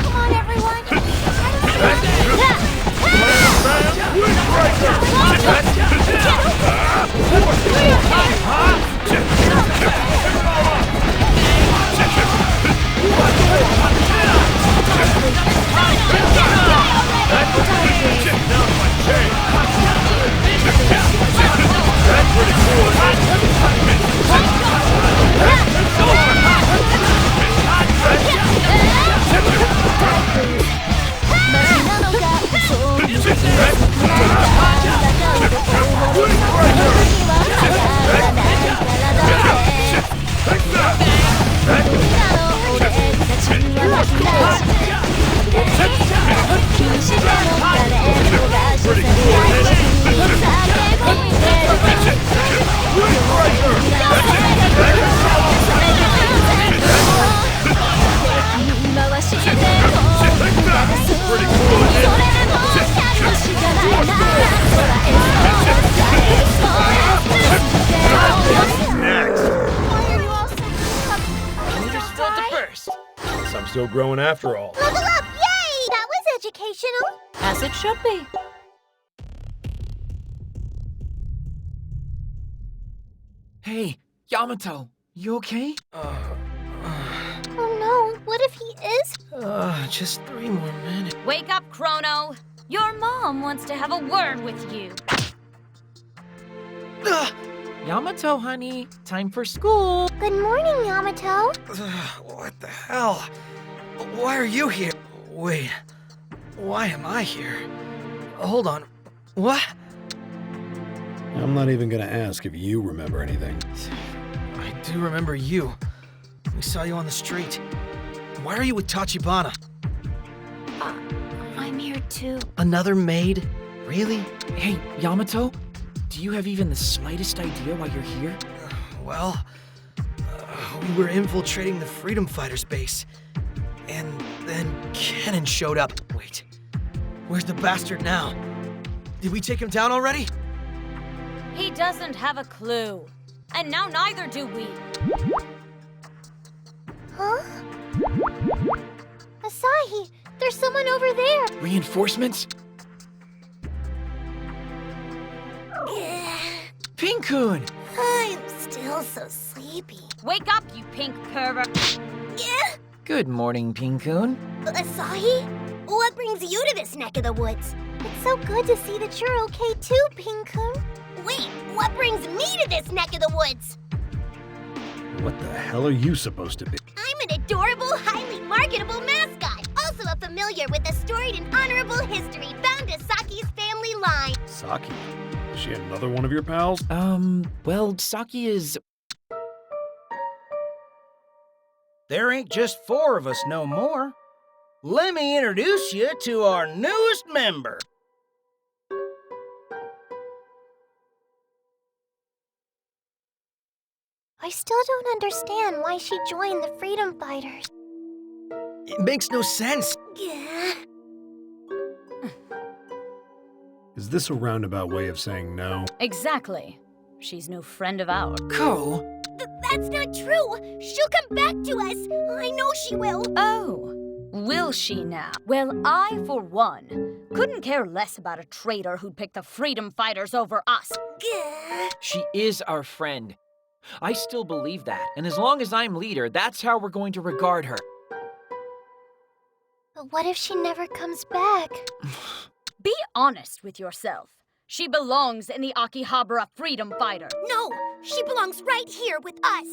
Come on, everyone. I'm still growing after all. Level up! Yay! That was educational. As it should be. Hey, Yamato, you okay? Oh no, what if he is? Just 3 more minutes. Wake up, Chrono! Your mom wants to have a word with you. Yamato, honey, time for school. Good morning, Yamato. What the hell? Why are you here? Wait, why am I here? Hold on. What? I'm not even gonna ask if you remember anything. I do remember you. We saw you on the street. Why are you with Tachibana? I'm here too. Another maid? Really? Hey, Yamato, do you have even the slightest idea why you're here? Well, we were infiltrating the Freedom Fighters base. And then Cannon showed up. Wait, where's the bastard now? Did we take him down already? He doesn't have a clue. And now neither do we. Huh? Asahi, there's someone over there. Reinforcements? Pink-kun! I'm still so sleepy. Wake up, you pink pervert! Yeah. Good morning, Pink-kun. Asahi? What brings you to this neck of the woods? It's so good to see that you're okay too, Pink-kun. Wait, what brings me to this neck of the woods? What the hell are you supposed to be? I'm an adorable, highly marketable mascot. Also a familiar with a storied and honorable history bound to Saki's family line. Saki? Is she another one of your pals? Well, Saki is... There ain't just 4 of us no more. Let me introduce you to our newest member. I still don't understand why she joined the Freedom Fighters. It makes no sense. Yeah. Is this a roundabout way of saying no? Exactly. She's no friend of ours. Ko! That's not true! She'll come back to us! I know she will! Oh, will she now? Well, I, for one, couldn't care less about a traitor who'd pick the Freedom Fighters over us. She is our friend. I still believe that, and as long as I'm leader, that's how we're going to regard her. But what if she never comes back? Be honest with yourself. She belongs in the Akihabara Freedom Fighter. No! She belongs right here with us!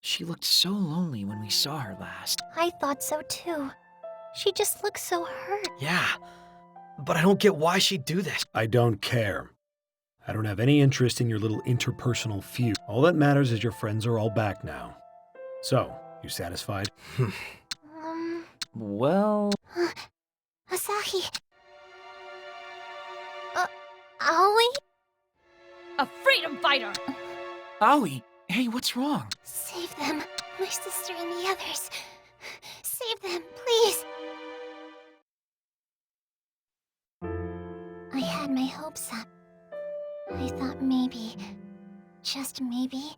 She looked so lonely when we saw her last. I thought so too. She just looks so hurt. Yeah, but I don't get why she'd do this. I don't care. I don't have any interest in your little interpersonal feud. All that matters is your friends are all back now. So, you satisfied? Well... Asahi. Aoi? A freedom fighter! Aoi, hey, what's wrong? Save them. My sister and the others. Save them, please. I had my hopes up. I thought maybe, just maybe,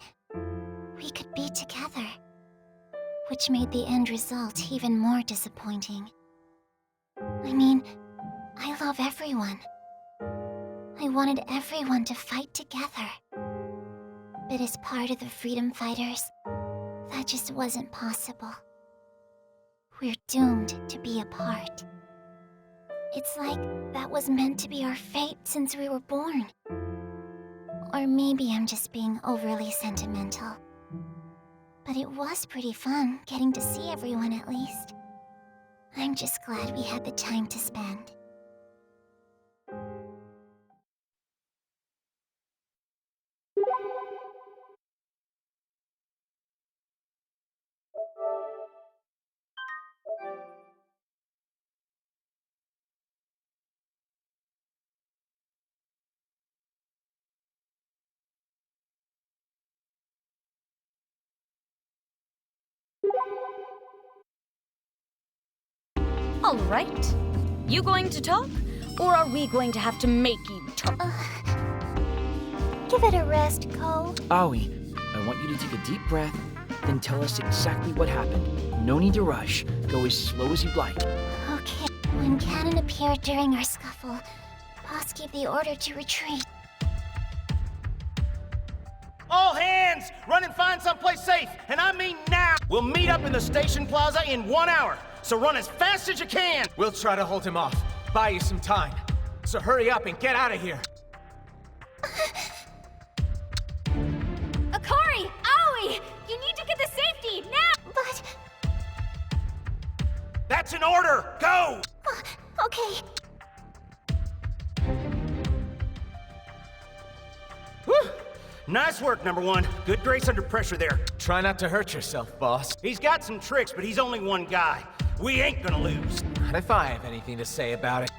we could be together. Which made the end result even more disappointing. I mean, I love everyone. I wanted everyone to fight together. But as part of the Freedom Fighters, that just wasn't possible. We're doomed to be apart. It's like that was meant to be our fate since we were born. Or maybe I'm just being overly sentimental. But it was pretty fun getting to see everyone at least. I'm just glad we had the time to spend. All right. You going to talk? Or are we going to have to make you talk? Give it a rest, Ko. Aoi, I want you to take a deep breath, then tell us exactly what happened. No need to rush. Go as slow as you'd like. Okay. When Cannon appeared during our scuffle, Boss gave the order to retreat. All hands! Run and find someplace safe, and I mean now! We'll meet up in the station plaza in 1 hour, so run as fast as you can! We'll try to hold him off. Buy you some time. So hurry up and get out of here. Akari! Aoi! You need to get to safety, now! But... That's an order! Go! Okay. Whew. Nice work, number one. Good grace under pressure there. Try not to hurt yourself, boss. He's got some tricks, but he's only one guy. We ain't gonna lose. Not if I have anything to say about it.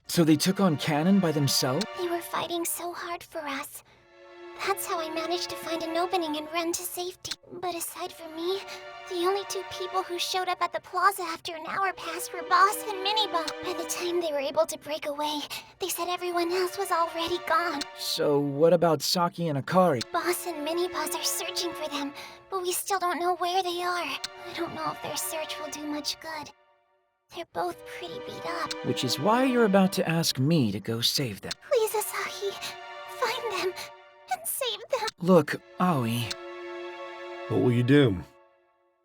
So they took on Cannon by themselves? They were fighting so hard for us. That's how I managed to find an opening and run to safety. But aside from me, the only two people who showed up at the plaza after an hour passed were Boss and Miniboss. By the time they were able to break away, they said everyone else was already gone. So what about Saki and Akari? Boss and Miniboss are searching for them, but we still don't know where they are. I don't know if their search will do much good. They're both pretty beat up. Which is why you're about to ask me to go save them. Please, Asahi, find them and save them. Look, Aoi. What will you do?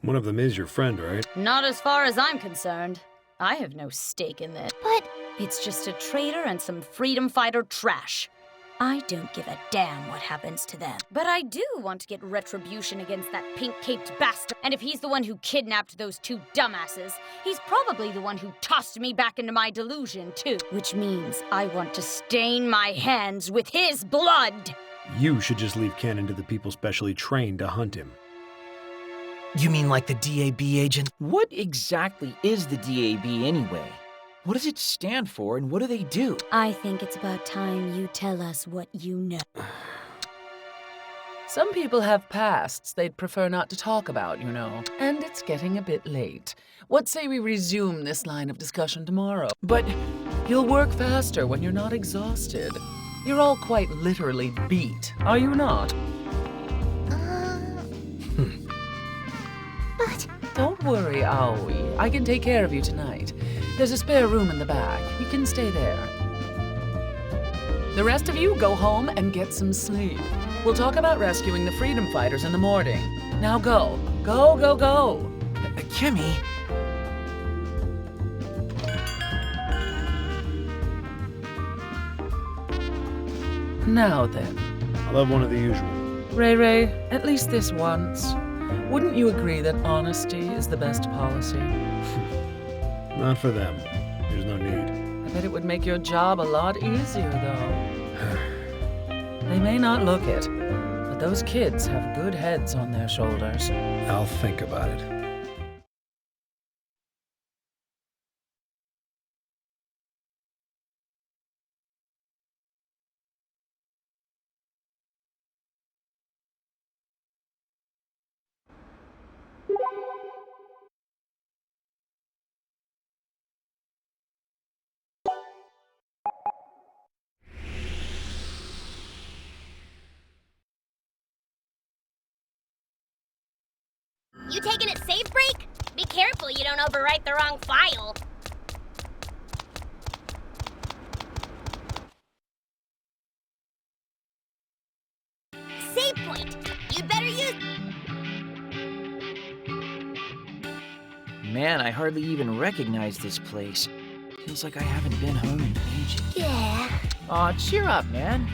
One of them is your friend, right? Not as far as I'm concerned. I have no stake in this. But... It's just a traitor and some freedom fighter trash. I don't give a damn what happens to them. But I do want to get retribution against that pink-caped bastard. And if he's the one who kidnapped those two dumbasses, he's probably the one who tossed me back into my delusion, too. Which means I want to stain my hands with his blood! You should just leave Cannon to the people specially trained to hunt him. You mean like the DAB agent? What exactly is the DAB anyway? What does it stand for and what do they do? I think it's about time you tell us what you know. Some people have pasts they'd prefer not to talk about, you know. And it's getting a bit late. What say we resume this line of discussion tomorrow? But you'll work faster when you're not exhausted. You're all quite literally beat, are you not? But... Don't worry, Aoi. I can take care of you tonight. There's a spare room in the back. You can stay there. The rest of you go home and get some sleep. We'll talk about rescuing the freedom fighters in the morning. Now go. Go, go, go. Kimmy? Now then. I'll have one of the usual. Ray Ray, at least this once. Wouldn't you agree that honesty is the best policy? Not for them. There's no need. I bet it would make your job a lot easier, though. They may not look it, but those kids have good heads on their shoulders. I'll think about it. You taking it safe break? Be careful you don't overwrite the wrong file. Save point! You'd better use... Man, I hardly even recognize this place. Feels like I haven't been home in ages. Yeah. Aw, cheer up, man.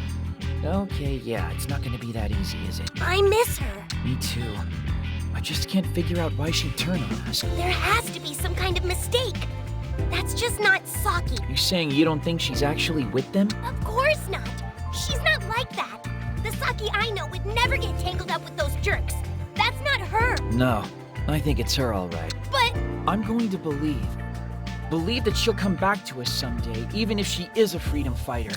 Okay, yeah, it's not gonna be that easy, is it? I miss her. Me too. I just can't figure out why she'd turn on us. There has to be some kind of mistake. That's just not Saki. You're saying you don't think she's actually with them? Of course not. She's not like that. The Saki I know would never get tangled up with those jerks. That's not her. No, I think it's her all right. But... I'm going to believe. Believe that she'll come back to us someday, even if she is a freedom fighter.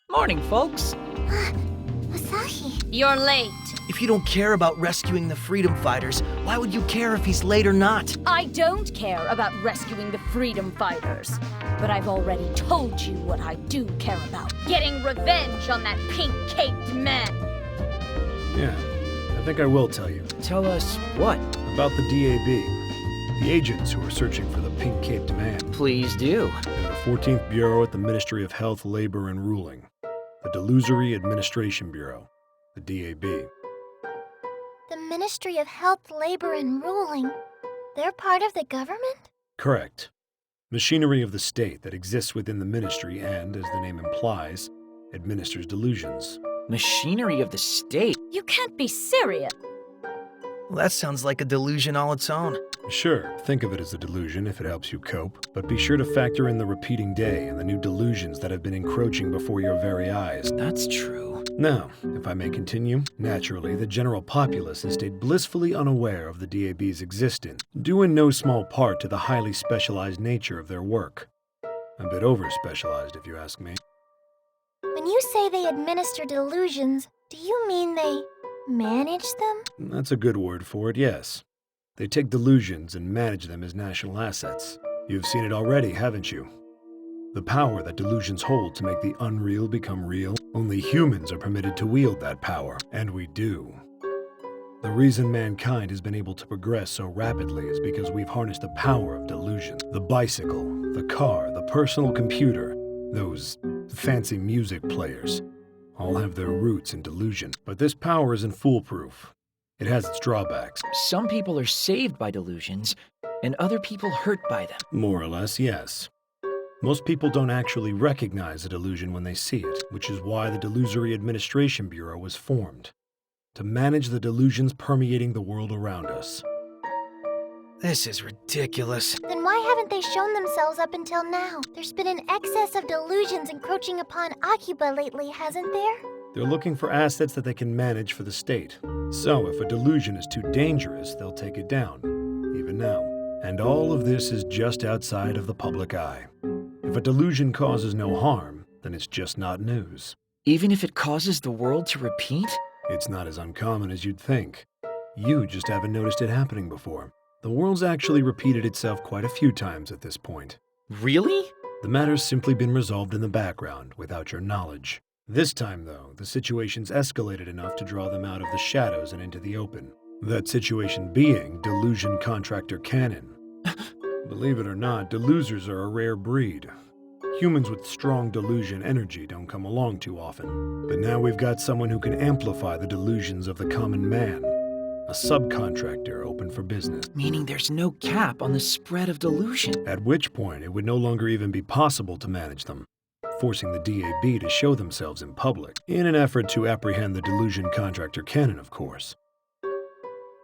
Morning, folks. Asahi. You're late. If you don't care about rescuing the freedom fighters, why would you care if he's late or not? I don't care about rescuing the freedom fighters. But I've already told you what I do care about. Getting revenge on that pink-caped man. Yeah, I think I will tell you. Tell us what? About the DAB. The agents who are searching for the pink-caped man. Please do. And the 14th Bureau at the Ministry of Health, Labor, and Ruling. The Delusory Administration Bureau, the DAB. The Ministry of Health, Labor, and Ruling. They're part of the government? Correct. Machinery of the state that exists within the ministry and, as the name implies, administers delusions. Machinery of the state? You can't be serious. Well, that sounds like a delusion all its own. Sure, think of it as a delusion if it helps you cope, but be sure to factor in the repeating day and the new delusions that have been encroaching before your very eyes. That's true. Now, if I may continue, naturally, the general populace has stayed blissfully unaware of the DAB's existence, due in no small part to the highly specialized nature of their work. A bit over-specialized, if you ask me. When you say they administer delusions, do you mean they manage them? That's a good word for it, yes. They take delusions and manage them as national assets. You've seen it already, haven't you? The power that delusions hold to make the unreal become real. Only humans are permitted to wield that power, and we do. The reason mankind has been able to progress so rapidly is because we've harnessed the power of delusion. The bicycle, the car, the personal computer, those fancy music players, all have their roots in delusion. But this power isn't foolproof. It has its drawbacks. Some people are saved by delusions, and other people hurt by them. More or less, yes. Most people don't actually recognize a delusion when they see it, which is why the Delusory Administration Bureau was formed. To manage the delusions permeating the world around us. This is ridiculous. Then why haven't they shown themselves up until now? There's been an excess of delusions encroaching upon Akiba lately, hasn't there? They're looking for assets that they can manage for the state. So if a delusion is too dangerous, they'll take it down, even now. And all of this is just outside of the public eye. If a delusion causes no harm, then it's just not news. Even if it causes the world to repeat? It's not as uncommon as you'd think. You just haven't noticed it happening before. The world's actually repeated itself quite a few times at this point. Really? The matter's simply been resolved in the background without your knowledge. This time, though, the situation's escalated enough to draw them out of the shadows and into the open. That situation being Delusion Contractor Cannon. Believe it or not, delusers are a rare breed. Humans with strong delusion energy don't come along too often. But now we've got someone who can amplify the delusions of the common man. A subcontractor open for business. Meaning there's no cap on the spread of delusion. At which point, it would no longer even be possible to manage them, forcing the DAB to show themselves in public, in an effort to apprehend the Delusion Contractor Cannon, of course.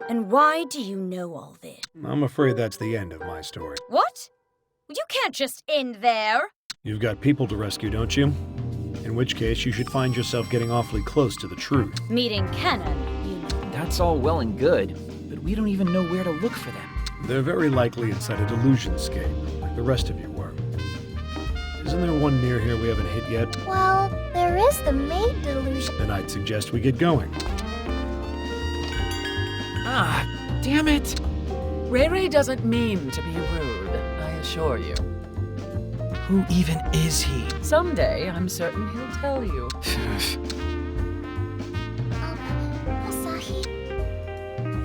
And why do you know all this? I'm afraid that's the end of my story. What? You can't just end there. You've got people to rescue, don't you? In which case, you should find yourself getting awfully close to the truth. Meeting Cannon, you know. That's all well and good, but we don't even know where to look for them. They're very likely inside a delusionscape, like the rest of you were. Isn't there one near here we haven't hit yet? Well, there is the maid delusion. Then I'd suggest we get going. Ah, damn it! Ray Ray doesn't mean to be rude, I assure you. Who even is he? Someday, I'm certain he'll tell you. Asahi.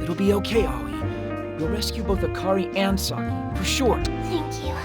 It'll be okay, Aoi. We'll rescue both Akari and Saki, for sure. Thank you.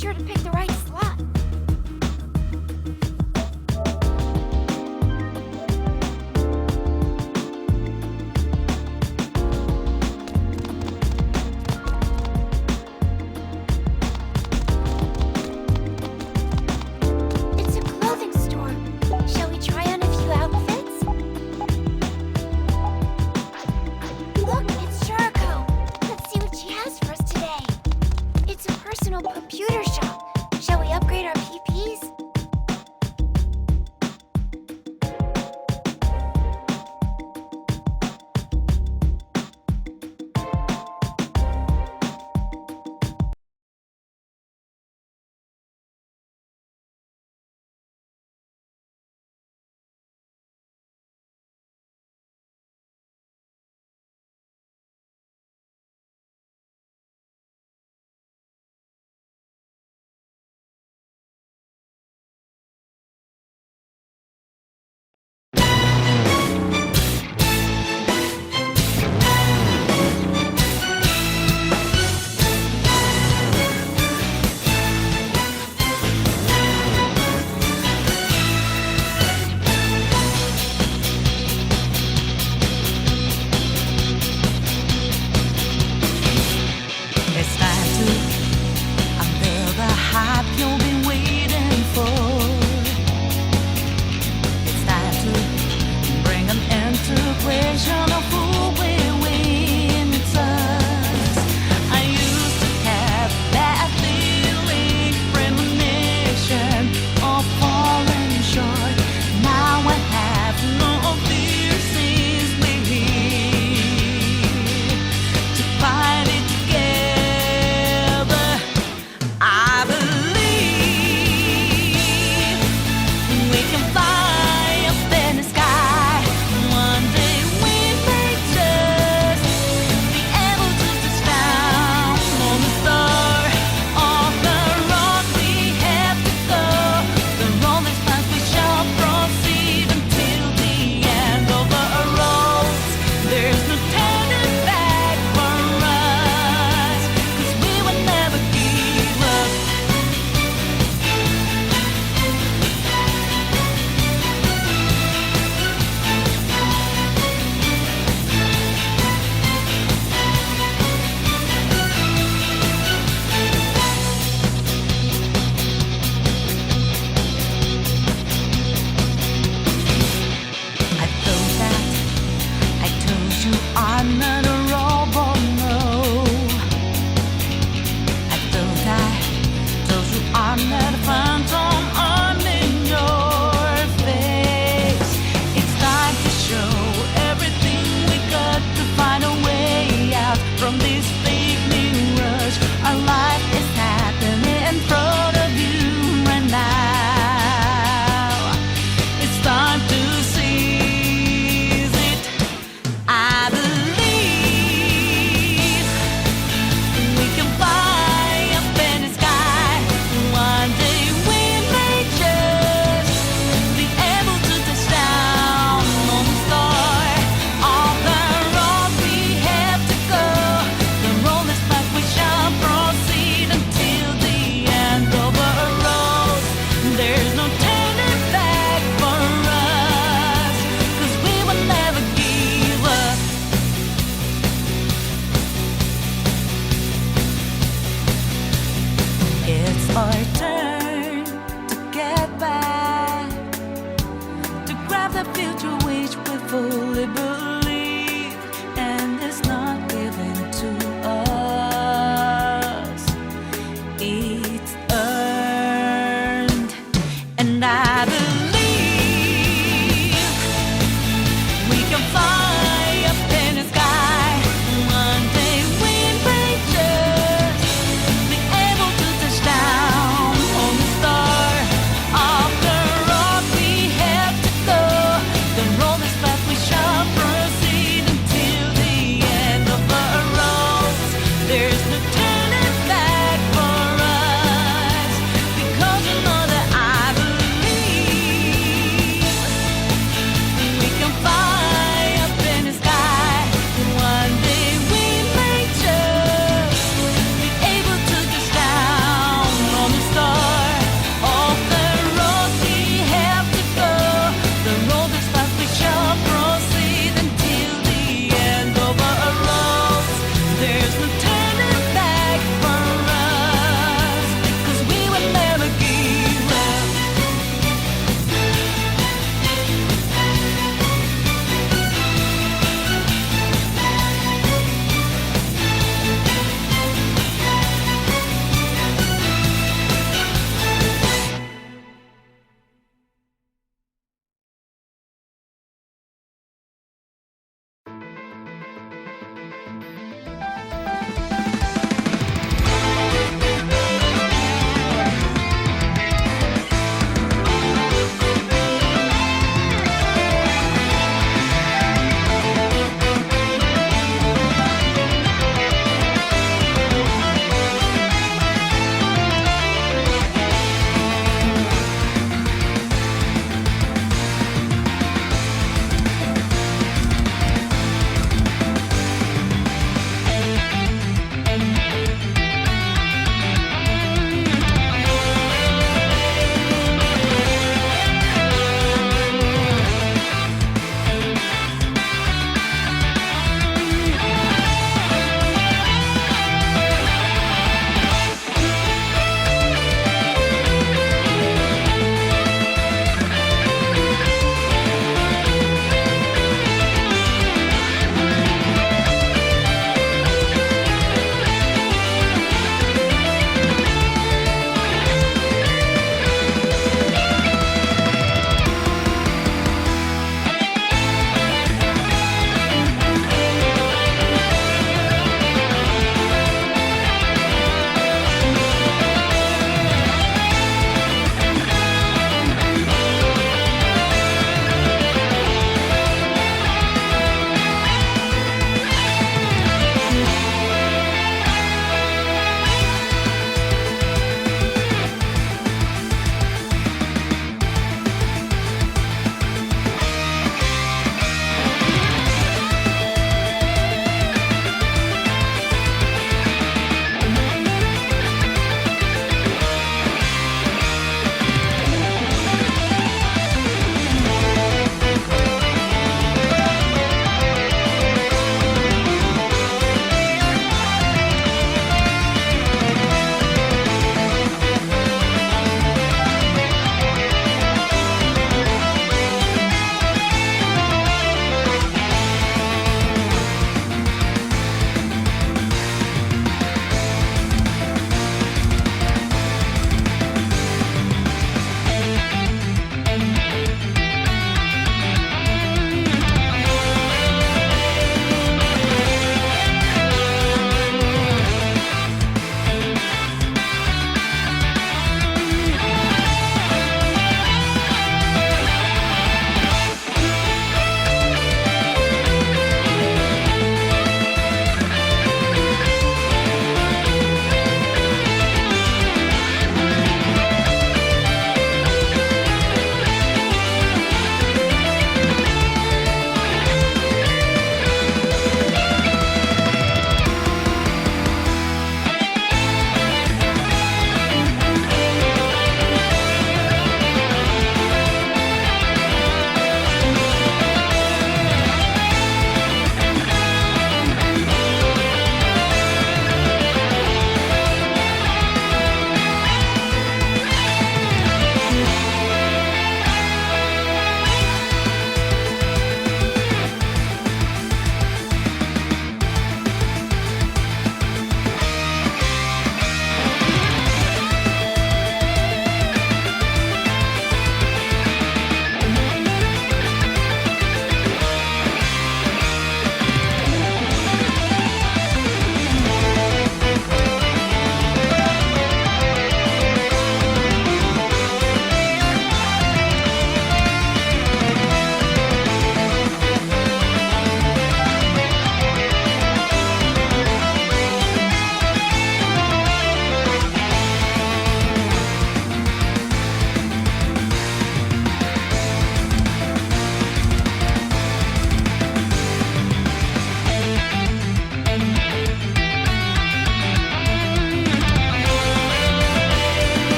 sure to pick the right slot.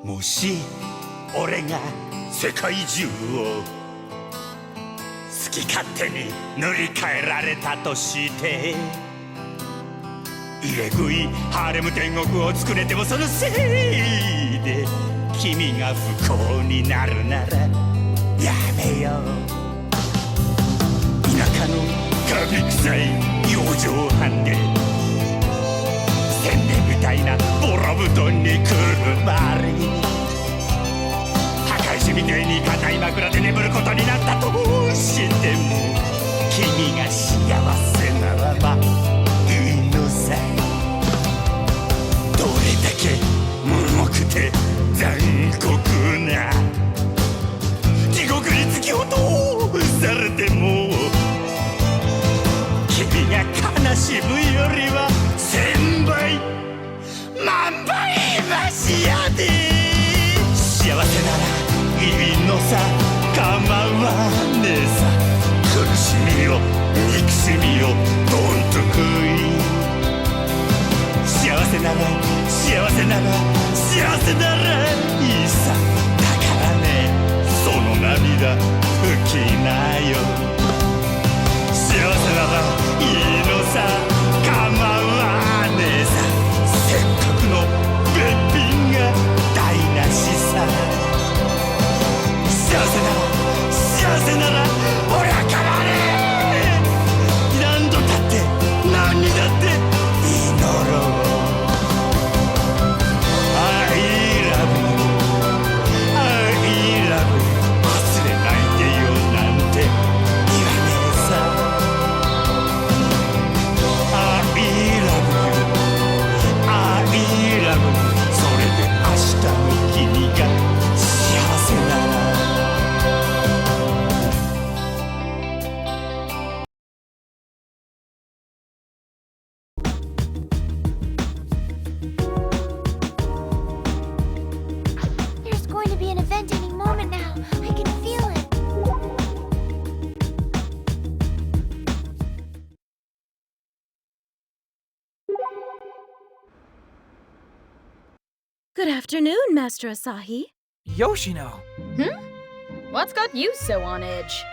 もし俺が世界中を好き勝手に塗り替えられたとして入れ食いハーレム天国を作れてもそのせいで君が不幸になるならやめよう田舎のカビ臭い洋上藩で宣伝みたいなボロ布団にくるまり破壊しみてえに硬い枕で眠ることになったとしても君が幸せならばいいのさどれだけ重くて残酷な地獄に突き落とされても君が悲しむよりは1000倍万倍マシやで幸せならいいのさ構わねえさ苦しみを憎しみをどんと食い幸せなら幸せなら幸せならいいさだからねその涙拭きなよ幸せならいいのさ構わねえさせっかくのべっぴんが台無しさ幸せなら俺は構わねえ何度だって何にだって祈ろう忘れないでよなんて言わねえさそれで明日の君が幸せならThere's going to be an event any moment now. I can feel it. Good afternoon, Master Asahi. Yoshino! What's got you so on edge?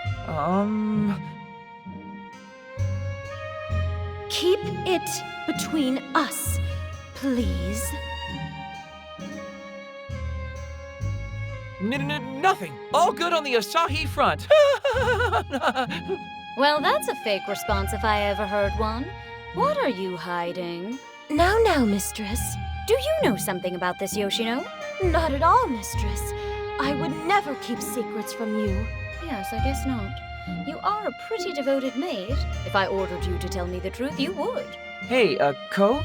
Keep it between us, please. Nothing. All good on the Asahi front. Well, that's a fake response if I ever heard one. What are you hiding? Now, mistress. Do you know something about this, Yoshino? Not at all, mistress. I would never keep secrets from you. Yes, I guess not. You are a pretty devoted maid. If I ordered you to tell me the truth, you would. Hey, Ko?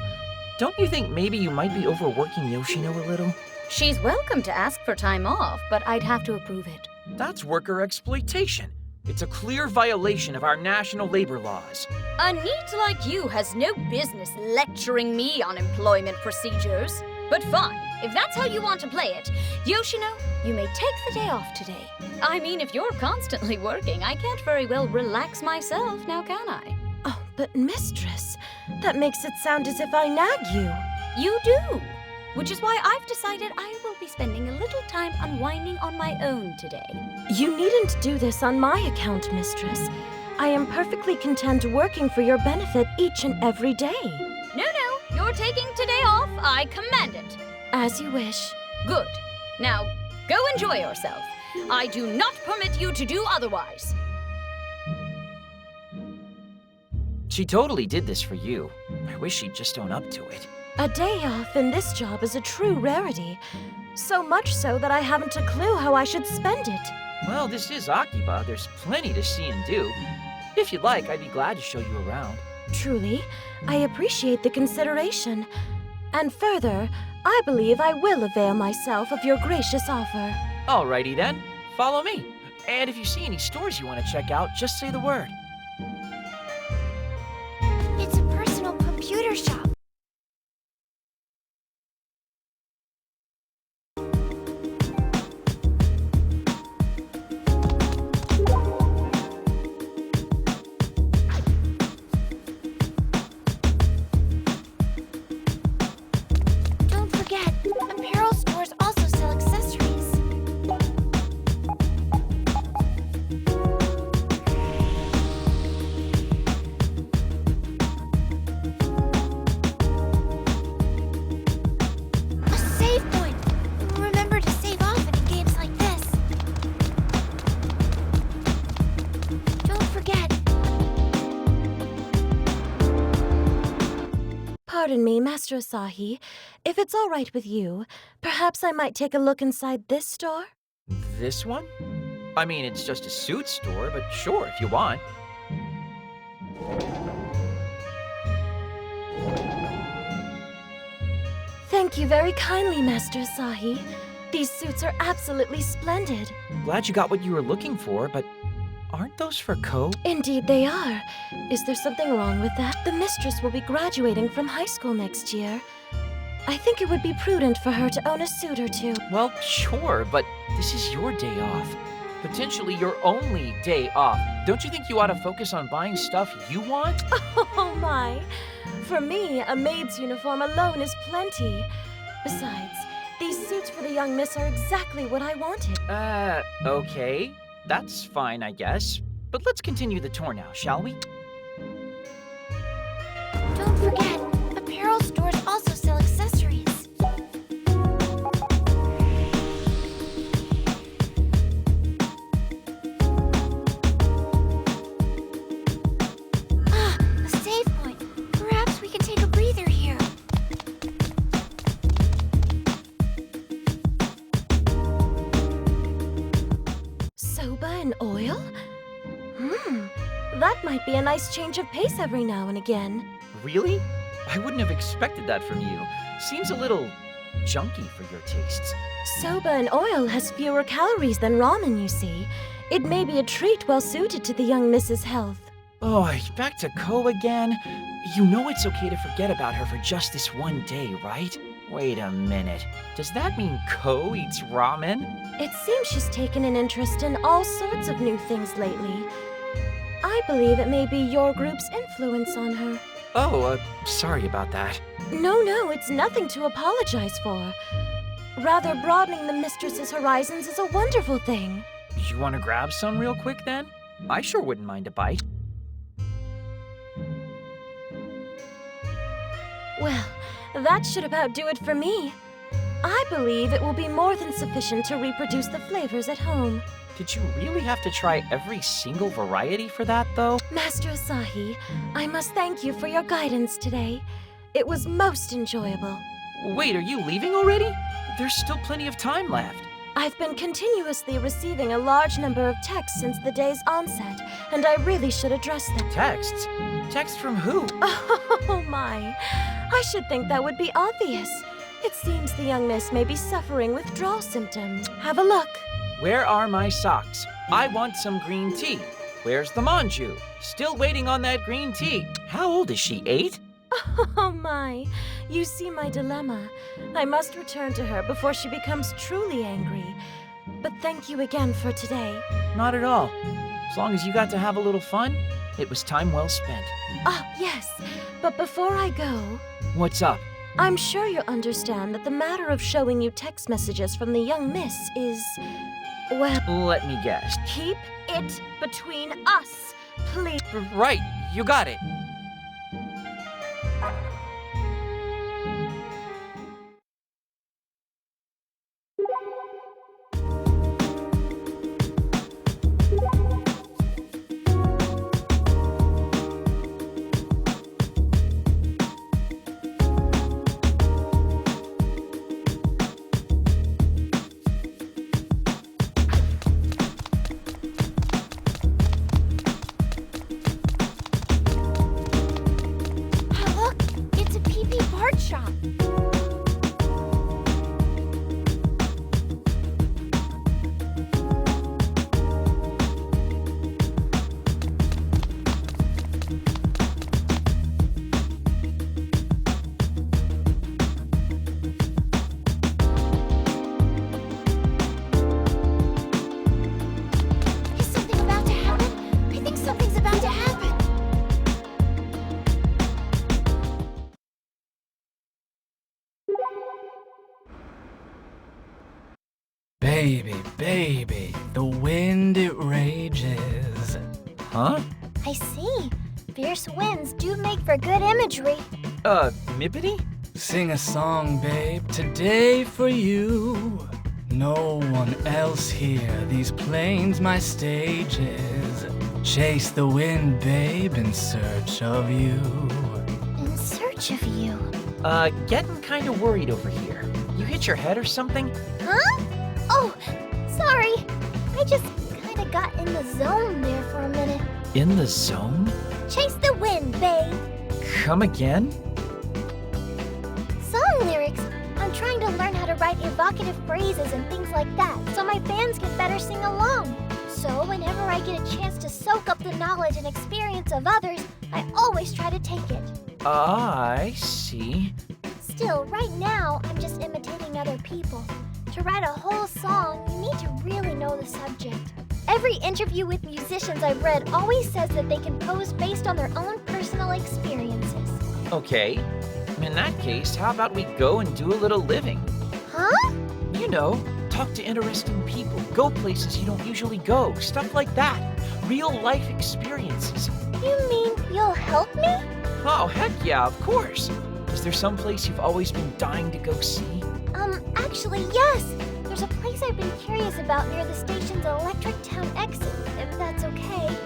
Don't you think maybe you might be overworking Yoshino a little? She's welcome to ask for time off, but I'd have to approve it. That's worker exploitation. It's a clear violation of our national labor laws. A NEET like you has no business lecturing me on employment procedures. But fine, if that's how you want to play it, Yoshino, you may take the day off today. I mean, if you're constantly working, I can't very well relax myself, now can I? Oh, but mistress, that makes it sound as if I nag you. You do. Which is why I've decided I will be spending a little time unwinding on my own today. You needn't do this on my account, mistress. I am perfectly content working for your benefit each and every day. No, you're taking today off. I command it. As you wish. Good. Now, go enjoy yourself. I do not permit you to do otherwise. She totally did this for you. I wish she'd just own up to it. A day off in this job is a true rarity. So much so that I haven't a clue how I should spend it. Well, this is Akiba. There's plenty to see and do. If you'd like, I'd be glad to show you around. Truly, I appreciate the consideration. And further, I believe I will avail myself of your gracious offer. Alrighty then, follow me. And if you see any stores you want to check out, just say the word. It's a personal computer shop. Don't forget, apparel stores also sell Pardon me, Master Asahi. If it's all right with you, perhaps I might take a look inside this store? This one? I mean, it's just a suit store, but sure, if you want. Thank you very kindly, Master Asahi. These suits are absolutely splendid. Glad you got what you were looking for, but aren't those for Ko? Indeed they are. Is there something wrong with that? The mistress will be graduating from high school next year. I think it would be prudent for her to own a suit or two. Well, sure, but this is your day off. Potentially your only day off. Don't you think you ought to focus on buying stuff you want? Oh my. For me, a maid's uniform alone is plenty. Besides, these suits for the young miss are exactly what I wanted. Okay. That's fine, I guess. But let's continue the tour now, shall we? Don't forget, apparel stores also sell accessories. Ah, a save point. Perhaps we can take a breather here. Soba and oil? That might be a nice change of pace every now and again. Really? I wouldn't have expected that from you. Seems a little junky for your tastes. Soba and oil has fewer calories than ramen, you see. It may be a treat well suited to the young miss's health. Oh, back to Ko again? You know it's okay to forget about her for just this one day, right? Wait a minute. Does that mean Ko eats ramen? It seems she's taken an interest in all sorts of new things lately. I believe it may be your group's influence on her. Oh, sorry about that. No, it's nothing to apologize for. Rather, broadening the mistress's horizons is a wonderful thing. You want to grab some real quick then? I sure wouldn't mind a bite. Well, that should about do it for me. I believe it will be more than sufficient to reproduce the flavors at home. Did you really have to try every single variety for that, though? Master Asahi, I must thank you for your guidance today. It was most enjoyable. Wait, are you leaving already? There's still plenty of time left. I've been continuously receiving a large number of texts since the day's onset, and I really should address them. Texts? Texts from who? Oh my. I should think that would be obvious. It seems the young miss may be suffering withdrawal symptoms. Have a look. Where are my socks? I want some green tea. Where's the manju? Still waiting on that green tea. How old is she, 8? Oh my. You see my dilemma. I must return to her before she becomes truly angry. But thank you again for today. Not at all. As long as you got to have a little fun, it was time well spent. Ah, yes. But before I go... What's up? I'm sure you understand that the matter of showing you text messages from the young miss is... well... Let me guess. Keep it between us, please. Right, you got it. Baby, the wind it rages. Huh? I see. Fierce winds do make for good imagery. Mippity? Sing a song, babe, today for you. No one else here, these plains my stages. Chase the wind, babe, in search of you. In search of you? Getting kinda worried over here. You hit your head or something? Huh? Oh, sorry. I just kinda got in the zone there for a minute. In the zone? Chase the wind, babe. Come again? Song lyrics. I'm trying to learn how to write evocative phrases and things like that, so my fans can better sing along. So whenever I get a chance to soak up the knowledge and experience of others, I always try to take it. I see. Still, right now, I'm just imitating other people. To write a whole song, you need to really know the subject. Every interview with musicians I've read always says that they compose based on their own personal experiences. Okay. In that case, how about we go and do a little living? Huh? You know, talk to interesting people, go places you don't usually go, stuff like that. Real life experiences. You mean you'll help me? Oh, heck yeah, of course. Is there some place you've always been dying to go see? Actually, yes. There's a place I've been curious about near the station's Electric Town exit, if that's okay.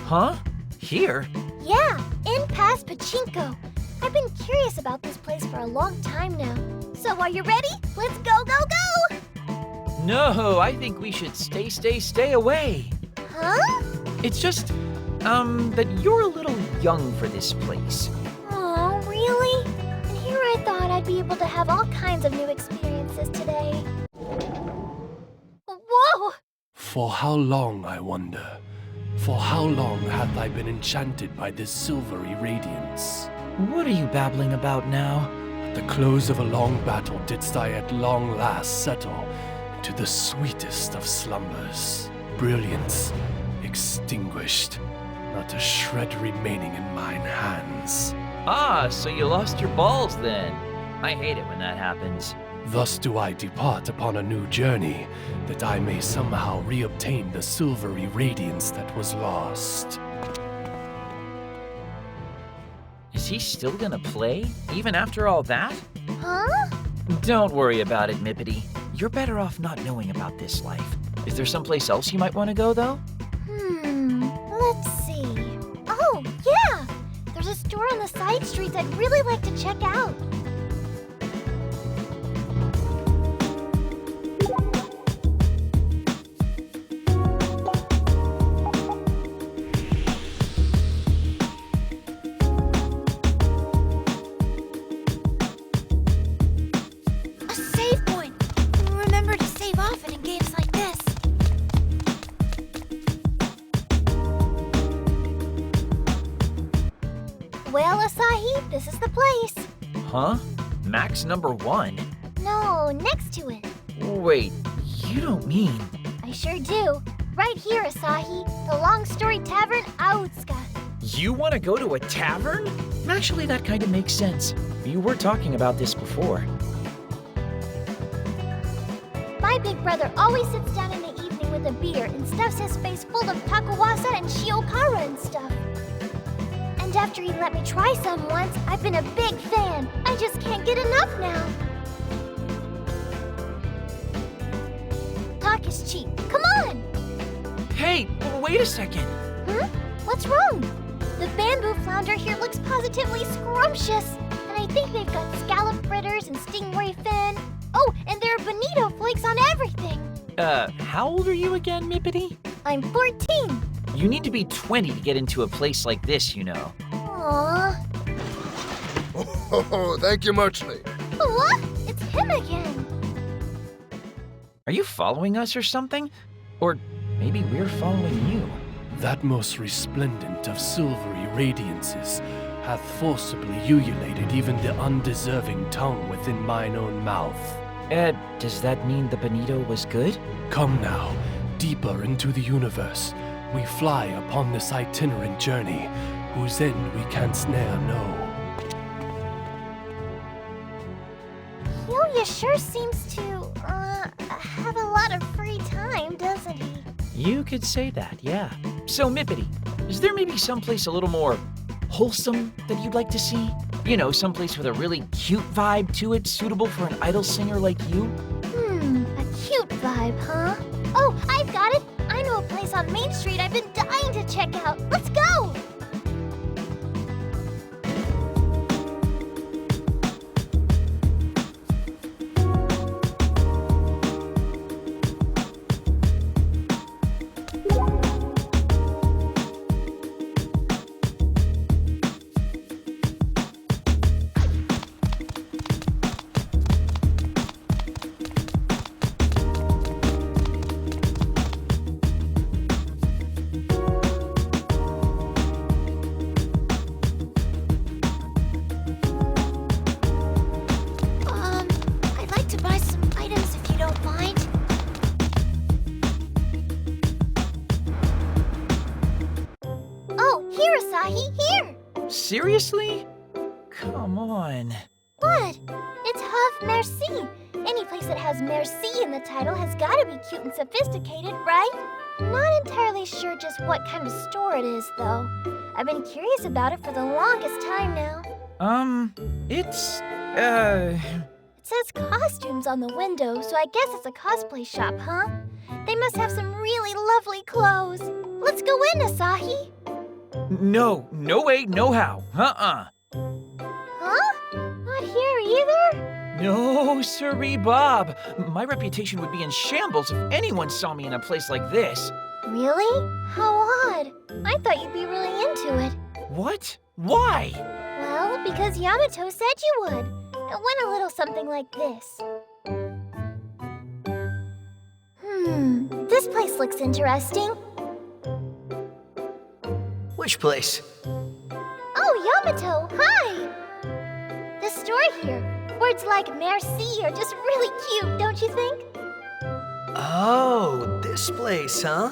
Huh? Here? Yeah, in past Pachinko. I've been curious about this place for a long time now. So are you ready? Let's go, go, go! No, I think we should stay away. Huh? It's just, that you're a little young for this place. Oh, really? And here I thought I'd be able to have all kinds of new experiences today. Whoa! For how long, I wonder? For how long hath I been enchanted by this silvery radiance? What are you babbling about now? At the close of a long battle didst I at long last settle into the sweetest of slumbers. Brilliance extinguished, not a shred remaining in mine hands. Ah, so you lost your balls then. I hate it when that happens. Thus do I depart upon a new journey, that I may somehow reobtain the silvery radiance that was lost. Is he still gonna play, even after all that? Huh? Don't worry about it, Mippity. You're better off not knowing about this life. Is there someplace else you might want to go, though? Let's see. Oh, yeah! There's a store on the side streets I'd really like to check out. Well, Asahi, this is the place. Huh? Max number 1? No, next to it. Wait, you don't mean... I sure do. Right here, Asahi. The Long Story Tavern, Autsuka. You want to go to a tavern? Actually, that kind of makes sense. You were talking about this before. My big brother always sits down in the evening with a beer and stuffs his face full of takuwasa and shiokara and stuff. And after he let me try some once, I've been a big fan. I just can't get enough now. Talk is cheap. Come on! Hey, wait a second. What's wrong? The bamboo flounder here looks positively scrumptious. And I think they've got scallop fritters and stingray fin. Oh, and there are bonito flakes on everything. How old are you again, Mippity? I'm 14. You need to be 20 to get into a place like this, you know. Aww. Oh, thank you muchly. What? It's him again. Are you following us or something? Or maybe we're following you. That most resplendent of silvery radiances hath forcibly ululated even the undeserving tongue within mine own mouth. Does that mean the bonito was good? Come now, deeper into the universe. We fly upon this itinerant journey, whose end we canst ne'er know. Helios sure seems to, have a lot of free time, doesn't he? You could say that, yeah. So, Mippity, is there maybe someplace a little more wholesome that you'd like to see? You know, someplace with a really cute vibe to it, suitable for an idol singer like you? A cute vibe, huh? Oh, I've got it! I know a place on Main Street I've been dying to check out. Let's go! I'd like to buy some items if you don't mind. Oh, here, Asahi, here! Seriously? Come on. What? It's Have Merci. Any place that has Merci in the title has gotta be cute and sophisticated, right? Not entirely sure just what kind of store it is, though. I've been curious about it for the longest time now. It's, It says costumes on the window, so I guess it's a cosplay shop, huh? They must have some really lovely clothes. Let's go in, Asahi. No way, no how. Huh? Not here either? No, sirree, Bob. My reputation would be in shambles if anyone saw me in a place like this. Really? How odd. I thought you'd be really into it. What? Why? Well, because Yamato said you would. It went a little something like this. This place looks interesting. Which place? Oh, Yamato, hi! This store here. Words like merci are just really cute, don't you think? Oh, this place, huh?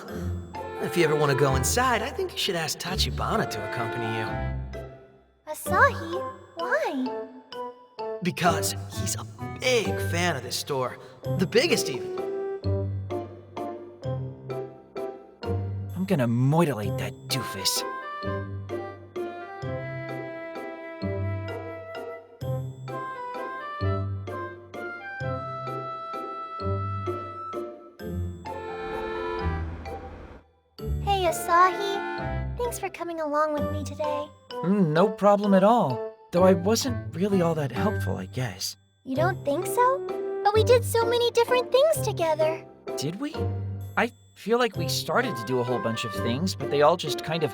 If you ever want to go inside, I think you should ask Tachibana to accompany you. Asahi? Why? Because he's a big fan of this store. The biggest, even. I'm gonna mutilate that doofus. Hey, Asahi. Thanks for coming along with me today. No problem at all. Though I wasn't really all that helpful, I guess. You don't think so? But we did so many different things together. Did we? I feel like we started to do a whole bunch of things, but they all just kind of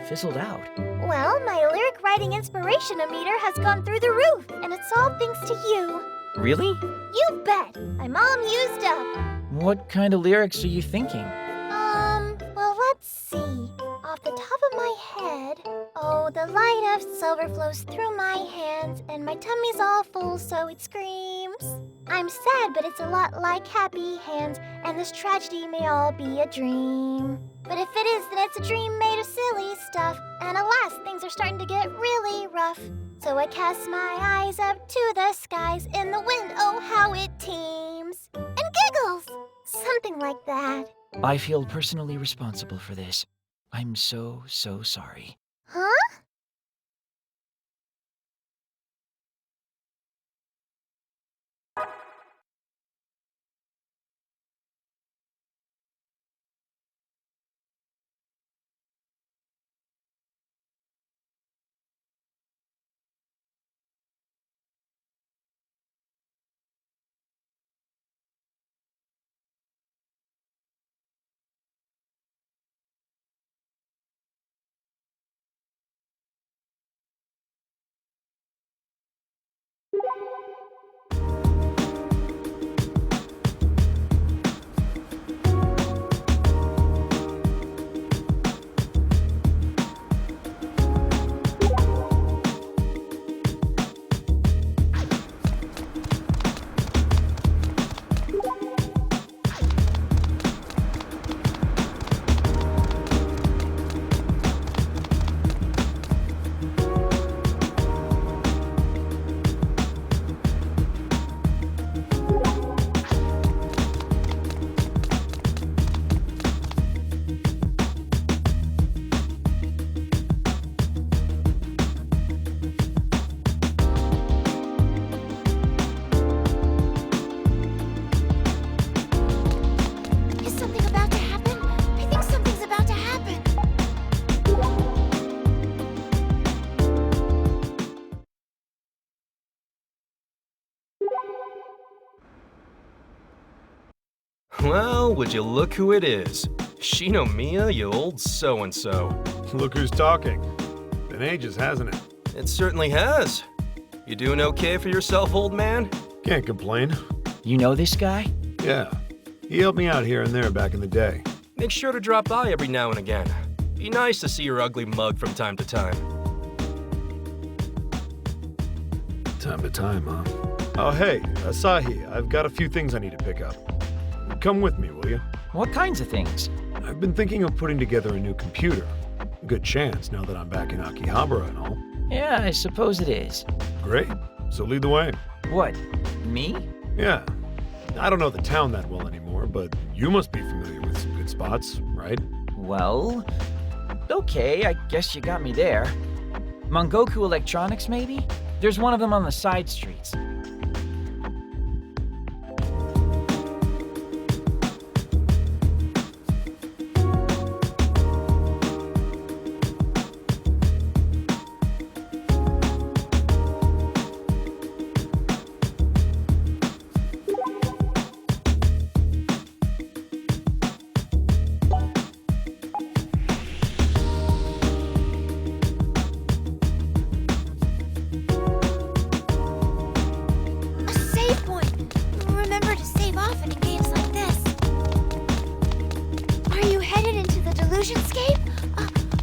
fizzled out. Well, my lyric writing inspiration-o-meter has gone through the roof, and it's all thanks to you. Really? You bet! I'm all used up. What kind of lyrics are you thinking? Well, let's see. Off the top of my head, oh, the light of silver flows through my hands, and my tummy's all full, so it screams. I'm sad, but it's a lot like happy hands, and this tragedy may all be a dream. But if it is, then it's a dream made of silly stuff, and alas, things are starting to get really rough. So I cast my eyes up to the skies, in the wind, oh, how it teems. And giggles! Something like that. I feel personally responsible for this. I'm so sorry. Huh? Well, would you look who it is? Shinomiya, you old so-and-so. Look who's talking. Been ages, hasn't it? It certainly has. You doing okay for yourself, old man? Can't complain. You know this guy? Yeah. He helped me out here and there back in the day. Make sure to drop by every now and again. Be nice to see your ugly mug from time to time. Time to time, huh? Oh, hey, Asahi, I've got a few things I need to pick up. Come with me, will you? What kinds of things? I've been thinking of putting together a new computer. Good chance now that I'm back in Akihabara and all. Yeah, I suppose it is. Great. So lead the way. What? Me? Yeah. I don't know the town that well anymore, but you must be familiar with some good spots, right? Well, okay, I guess you got me there. Mongoku Electronics, maybe? There's one of them on the side streets.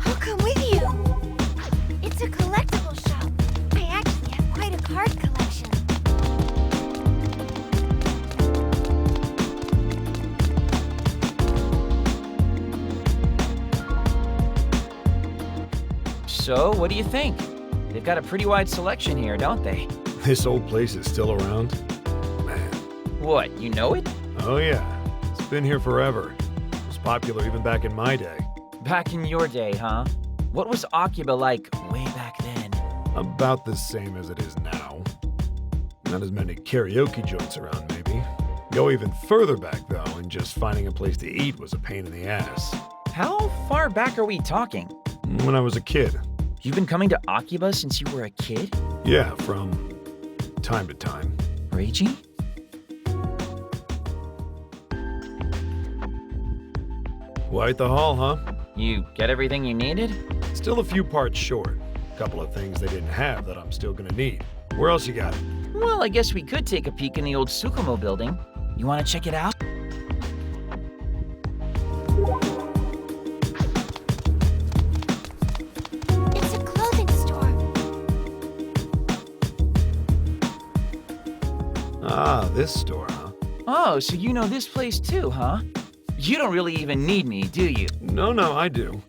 I'll come with you. It's a collectible shop. I actually have quite a card collection. So, what do you think? They've got a pretty wide selection here, don't they? This old place is still around? Man. What, you know it? Oh yeah. It's been here forever. It was popular even back in my day. Back in your day, huh? What was Akiba like way back then? About the same as it is now. Not as many karaoke joints around, maybe. Go even further back, though, and just finding a place to eat was a pain in the ass. How far back are we talking? When I was a kid. You've been coming to Akiba since you were a kid? Yeah, from time to time. Reiji? Quite the haul, huh? You get everything you needed? Still a few parts short. A couple of things they didn't have that I'm still gonna need. Where else you got it? Well, I guess we could take a peek in the old Tsukumo building. You want to check it out? It's a clothing store. Ah, this store, huh? Oh, so you know this place too, huh? You don't really even need me, do you? No, I do.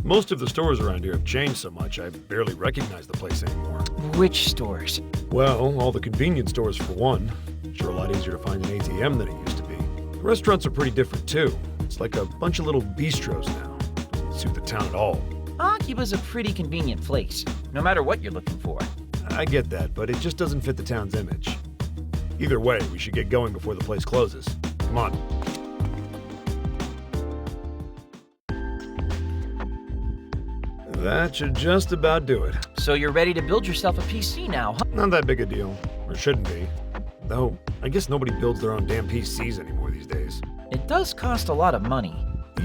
Most of the stores around here have changed so much I barely recognize the place anymore. Which stores? Well, all the convenience stores for one. Sure a lot easier to find an ATM than it used to be. The restaurants are pretty different too. It's like a bunch of little bistros now. Doesn't suit the town at all. Akiba's a pretty convenient place, no matter what you're looking for. I get that, but it just doesn't fit the town's image. Either way, we should get going before the place closes. Come on. That should just about do it. So you're ready to build yourself a PC now, huh? Not that big a deal. Or shouldn't be. Though, I guess nobody builds their own damn PCs anymore these days. It does cost a lot of money.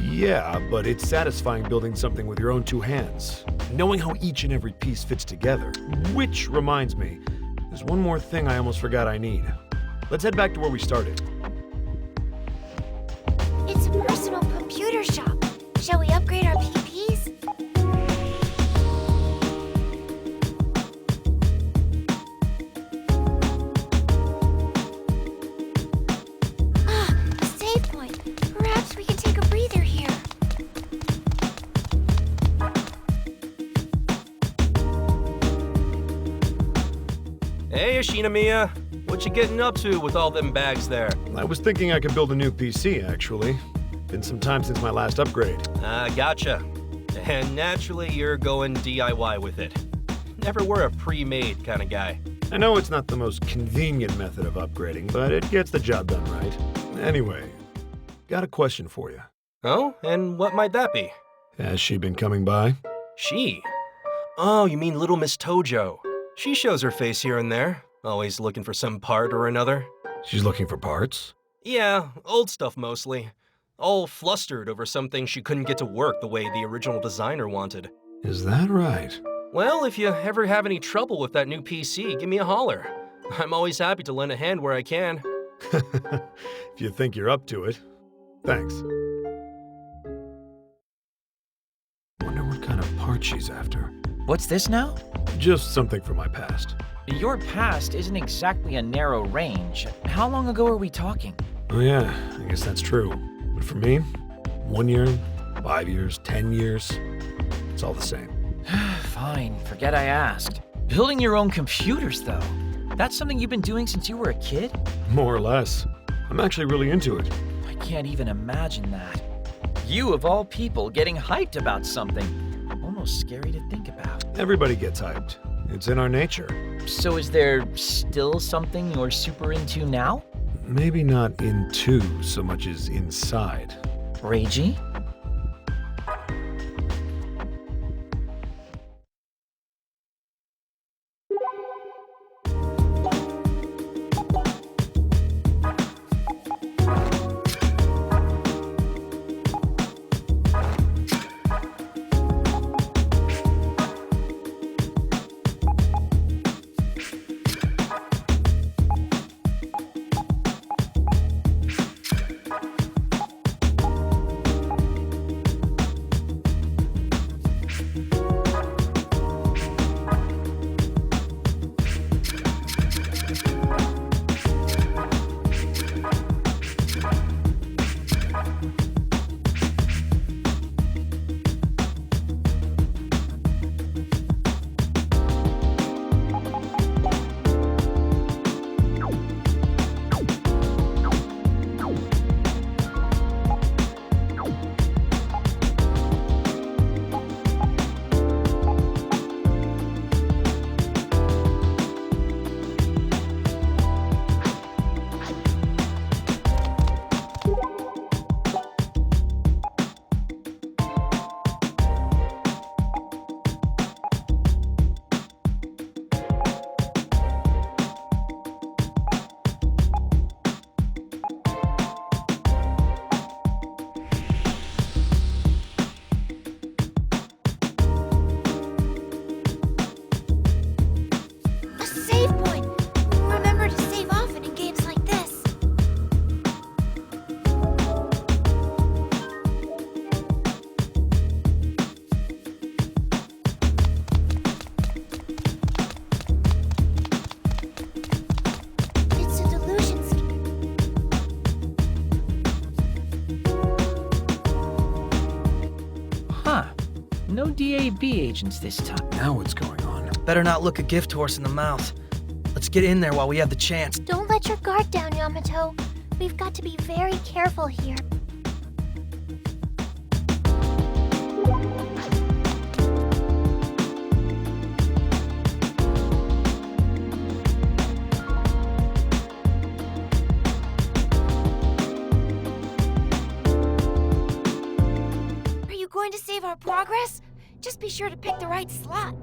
Yeah, but it's satisfying building something with your own two hands. Knowing how each and every piece fits together. Which reminds me, there's one more thing I almost forgot I need. Let's head back to where we started. It's a personal computer shop. Shall we upgrade our PPs? A save point. Perhaps we can take a breather here. Hey, Shinomiya. What you getting up to with all them bags there? I was thinking I could build a new PC, actually. Been some time since my last upgrade. Gotcha. And naturally, you're going DIY with it. Never were a pre-made kind of guy. I know it's not the most convenient method of upgrading, but it gets the job done right. Anyway, got a question for you. Oh? And what might that be? Has she been coming by? She? Oh, you mean Little Miss Tojo. She shows her face here and there, always looking for some part or another. She's looking for parts? Yeah, old stuff mostly. All flustered over something she couldn't get to work the way the original designer wanted. Is that right? Well, if you ever have any trouble with that new PC, give me a holler. I'm always happy to lend a hand where I can. If you think you're up to it. Thanks. Wonder what kind of part she's after. What's this now? Just something from my past. Your past isn't exactly a narrow range. How long ago are we talking? Oh yeah, I guess that's true. But for me, 1 year, 5 years, 10 years, it's all the same. Fine, forget I asked. Building your own computers, though. That's something you've been doing since you were a kid? More or less. I'm actually really into it. I can't even imagine that. You, of all people, getting hyped about something. Almost scary to think about. Everybody gets hyped. It's in our nature. So is there still something you're super into now? Maybe not into so much as inside. Reiji? No DAB agents this time. Now what's going on? Better not look a gift horse in the mouth. Let's get in there while we have the chance. Don't let your guard down, Yamato. We've got to be very careful here. Are you going to save our progress? Just be sure to pick the right slot.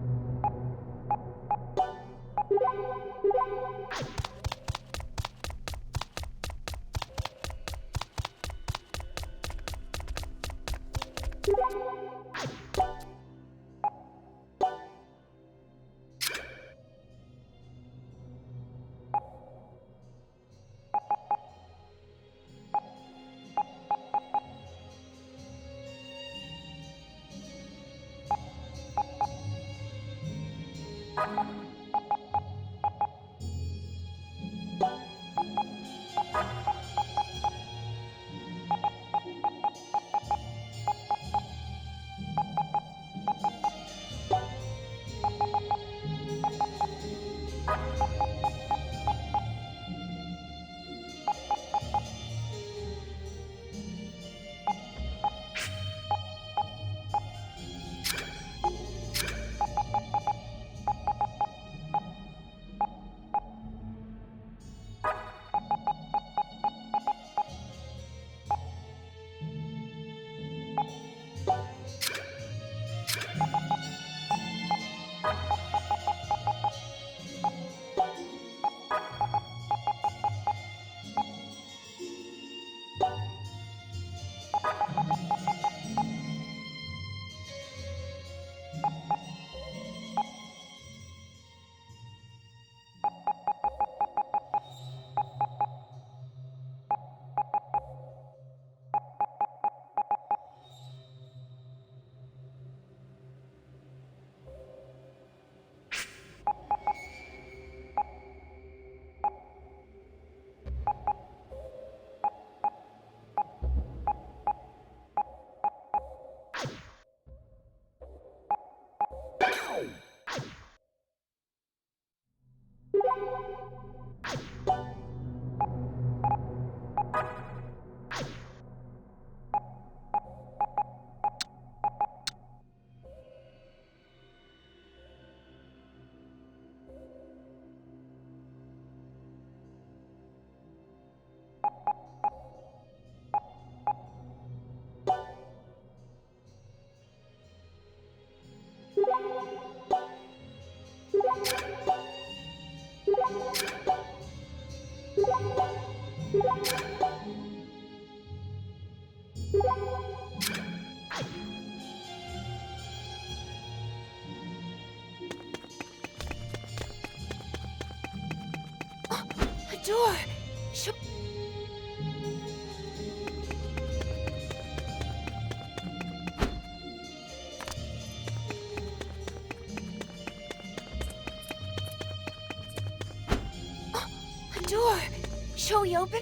Shall we open?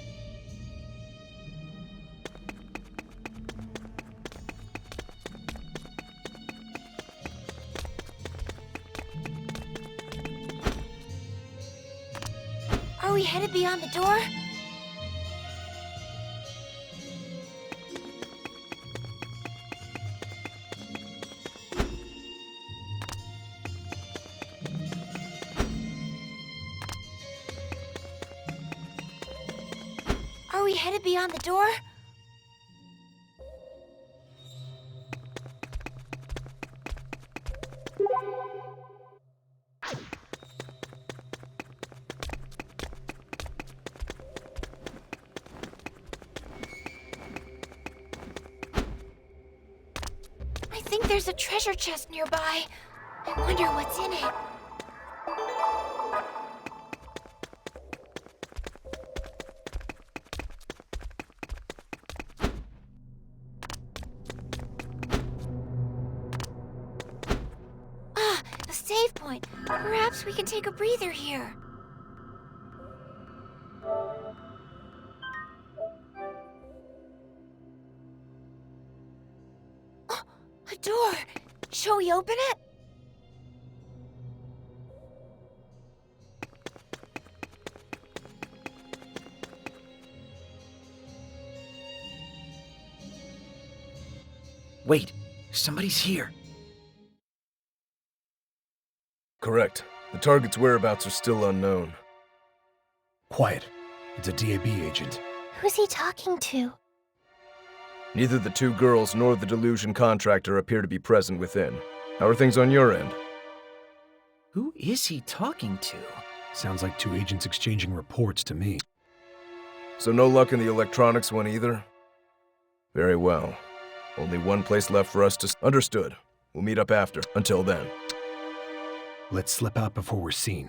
Are we headed beyond the door? Are we headed beyond the door? I think there's a treasure chest nearby. I wonder what's in it. Ah, a save point. Perhaps we can take a breather here. Oh, a door. Shall we open it? Wait, somebody's here. Correct. The target's whereabouts are still unknown. Quiet. It's a DAB agent. Who's he talking to? Neither the two girls nor the delusion contractor appear to be present within. How are things on your end? Who is he talking to? Sounds like two agents exchanging reports to me. So no luck in the electronics one either? Very well. Only one place left for us to... Understood. We'll meet up after. Until then. Let's slip out before we're seen.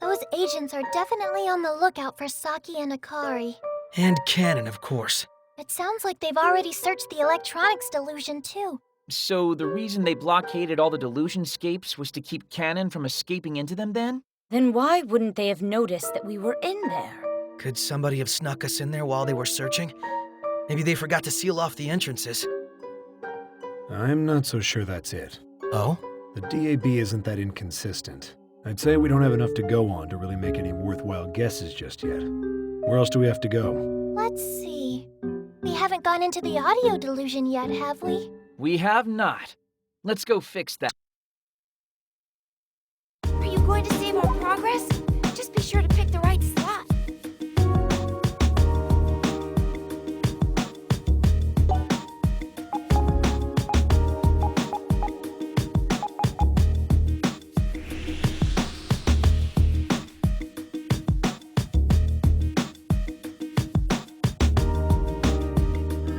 Those agents are definitely on the lookout for Saki and Akari. And Cannon, of course. It sounds like they've already searched the electronics delusion, too. So the reason they blockaded all the delusion scapes was to keep Cannon from escaping into them then? Then why wouldn't they have noticed that we were in there? Could somebody have snuck us in there while they were searching? Maybe they forgot to seal off the entrances. I'm not so sure that's it. Oh? The DAB isn't that inconsistent. I'd say we don't have enough to go on to really make any worthwhile guesses just yet. Where else do we have to go? Let's see. We haven't gone into the audio delusion yet, have we? We have not. Let's go fix that. Are you going to save our progress? Just be sure to pick the right slot.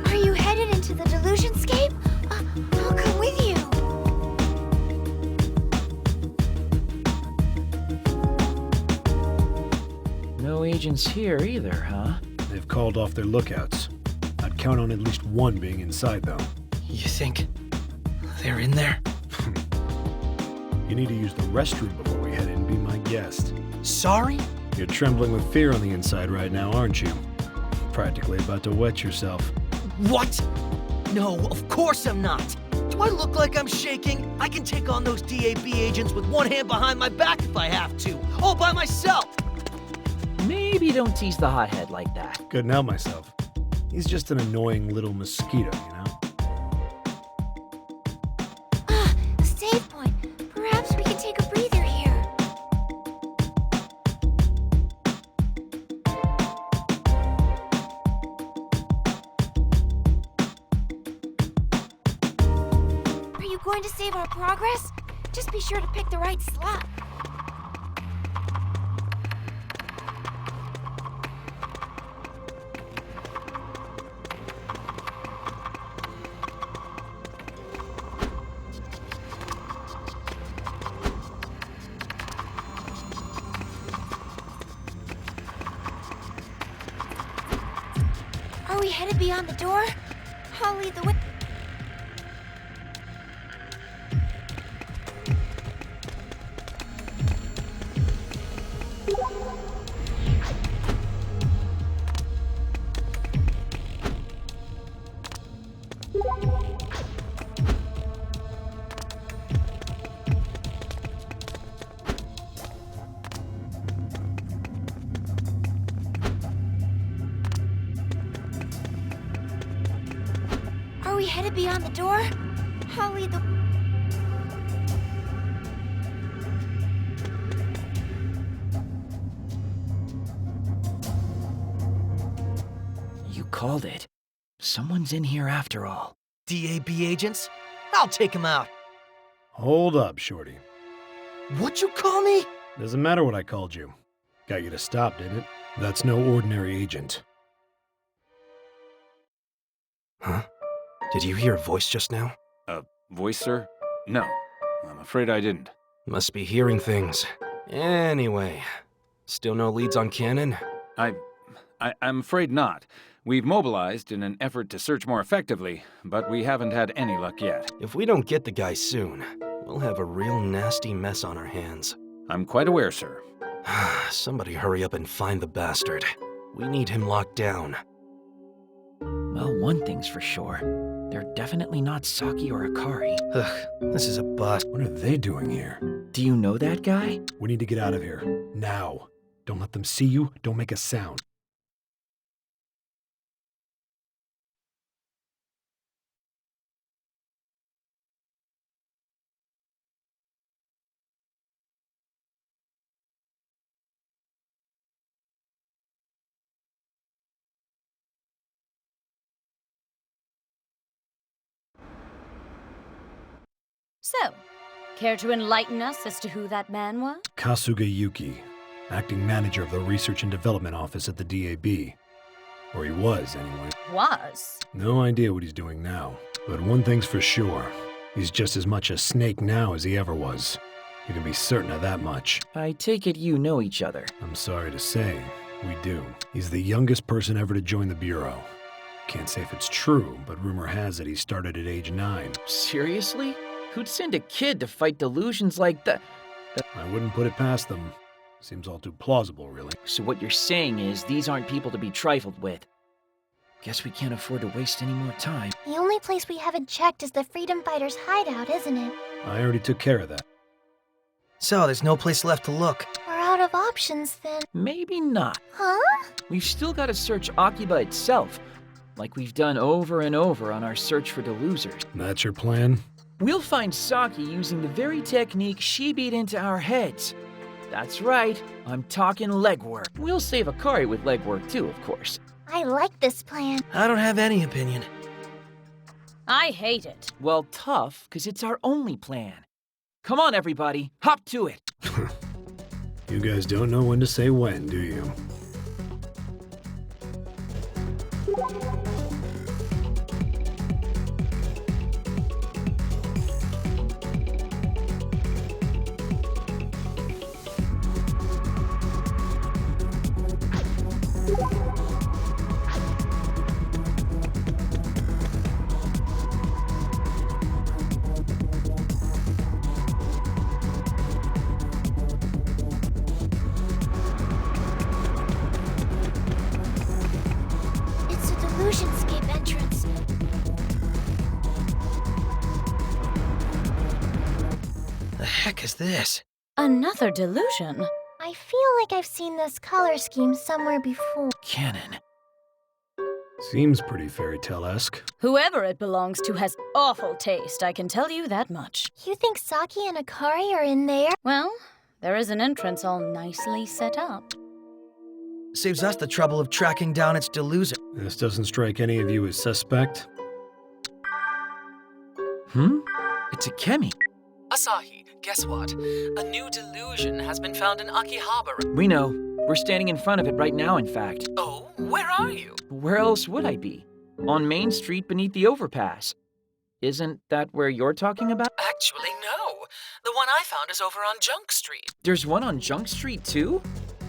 Are you headed into the delusionscape? I'll come with you. No agents here either, huh? They've called off their lookouts. I'd count on at least one being inside, though. You think they're in there? You need to use the restroom before we head in, be my guest. Sorry? You're trembling with fear on the inside right now, aren't you? Practically about to wet yourself. What? No, of course I'm not. Do I look like I'm shaking? I can take on those DAB agents with one hand behind my back if I have to, all by myself. Maybe don't tease the hothead like that. Couldn't help myself. He's just an annoying little mosquito, you know? A save point. Perhaps we can take a breather here. Are you going to save our progress? Just be sure to pick the right slot. we headed beyond the door? I'll lead the way. Are we headed beyond the door? I'll lead the... You called it. Someone's in here after all. DAB agents? I'll take them out. Hold up, Shorty. What'd you call me? Doesn't matter what I called you. Got you to stop, didn't it? That's no ordinary agent. Huh? Did you hear a voice just now? A voice, sir? No, I'm afraid I didn't. Must be hearing things. Anyway, still no leads on Cannon? I'm afraid not. We've mobilized in an effort to search more effectively, but we haven't had any luck yet. If we don't get the guy soon, we'll have a real nasty mess on our hands. I'm quite aware, sir. Somebody hurry up and find the bastard. We need him locked down. Well, one thing's for sure. They're definitely not Saki or Akari. Ugh, this is a bust. What are they doing here? Do you know that guy? We need to get out of here. Now. Don't let them see you. Don't make a sound. So, care to enlighten us as to who that man was? Kasuga Yuki, acting manager of the Research and Development Office at the DAB. Or he was, anyway. Was? No idea what he's doing now. But one thing's for sure. He's just as much a snake now as he ever was. You can be certain of that much. I take it you know each other. I'm sorry to say, we do. He's the youngest person ever to join the Bureau. Can't say if it's true, but rumor has it he started at age 9. Seriously? Who'd send a kid to fight delusions like that? I wouldn't put it past them. Seems all too plausible, really. So what you're saying is these aren't people to be trifled with. Guess we can't afford to waste any more time. The only place we haven't checked is the Freedom Fighters' hideout, isn't it? I already took care of that. So, there's no place left to look. We're out of options then. Maybe not. Huh? We've still got to search Akiba itself, like we've done over and over on our search for the losers. That's your plan? We'll find Saki using the very technique she beat into our heads. That's right, I'm talking legwork. We'll save Akari with legwork too, of course. I like this plan. I don't have any opinion. I hate it. Well, tough, because it's our only plan. Come on, everybody, hop to it. You guys don't know when to say when, do you? Illusionscape entrance. The heck is this? Another delusion? I feel like I've seen this color scheme somewhere before. Canon. Seems pretty fairy tale-esque. Whoever it belongs to has awful taste, I can tell you that much. You think Saki and Akari are in there? Well, there is an entrance all nicely set up. Saves us the trouble of tracking down its delusion. This doesn't strike any of you as suspect? It's Akemi. Asahi, guess what? A new delusion has been found in Akiba. We know. We're standing in front of it right now, in fact. Oh, where are you? Where else would I be? On Main Street beneath the overpass. Isn't that where you're talking about? Actually, no. The one I found is over on Junk Street. There's one on Junk Street, too?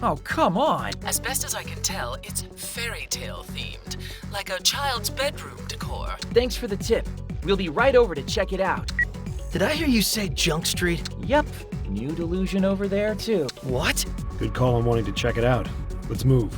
Oh, come on! As best as I can tell, it's fairy tale themed, like a child's bedroom decor. Thanks for the tip. We'll be right over to check it out. Did I hear you say Junk Street? Yep. New delusion over there, too. What? Good call on wanting to check it out. Let's move.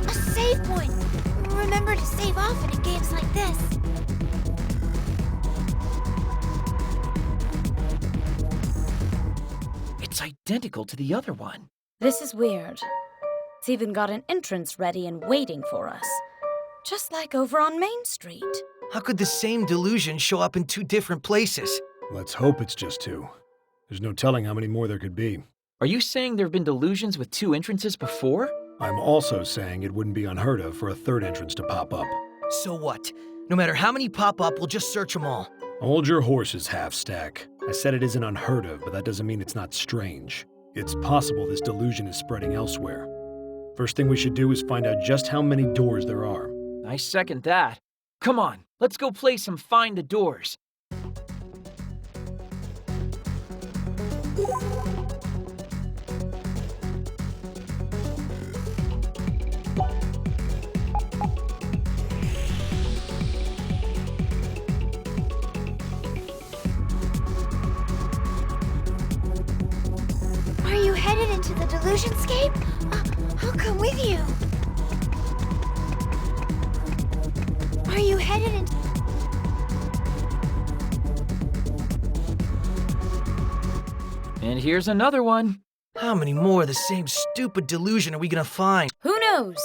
A save point! Remember to save often in games like this. It's identical to the other one. This is weird. It's even got an entrance ready and waiting for us. Just like over on Main Street. How could the same delusion show up in two different places? Let's hope it's just two. There's no telling how many more there could be. Are you saying there have been delusions with two entrances before? I'm also saying it wouldn't be unheard of for a third entrance to pop up. So what? No matter how many pop up, we'll just search them all. Hold your horses, Half-Stack. I said it isn't unheard of, but that doesn't mean it's not strange. It's possible this delusion is spreading elsewhere. First thing we should do is find out just how many doors there are. I second that. Come on, let's go play some Find the Doors. Are you headed into the Delusionscape? I'll come with you. Are you headed into... And here's another one. How many more of the same stupid delusion are we gonna find? Who knows?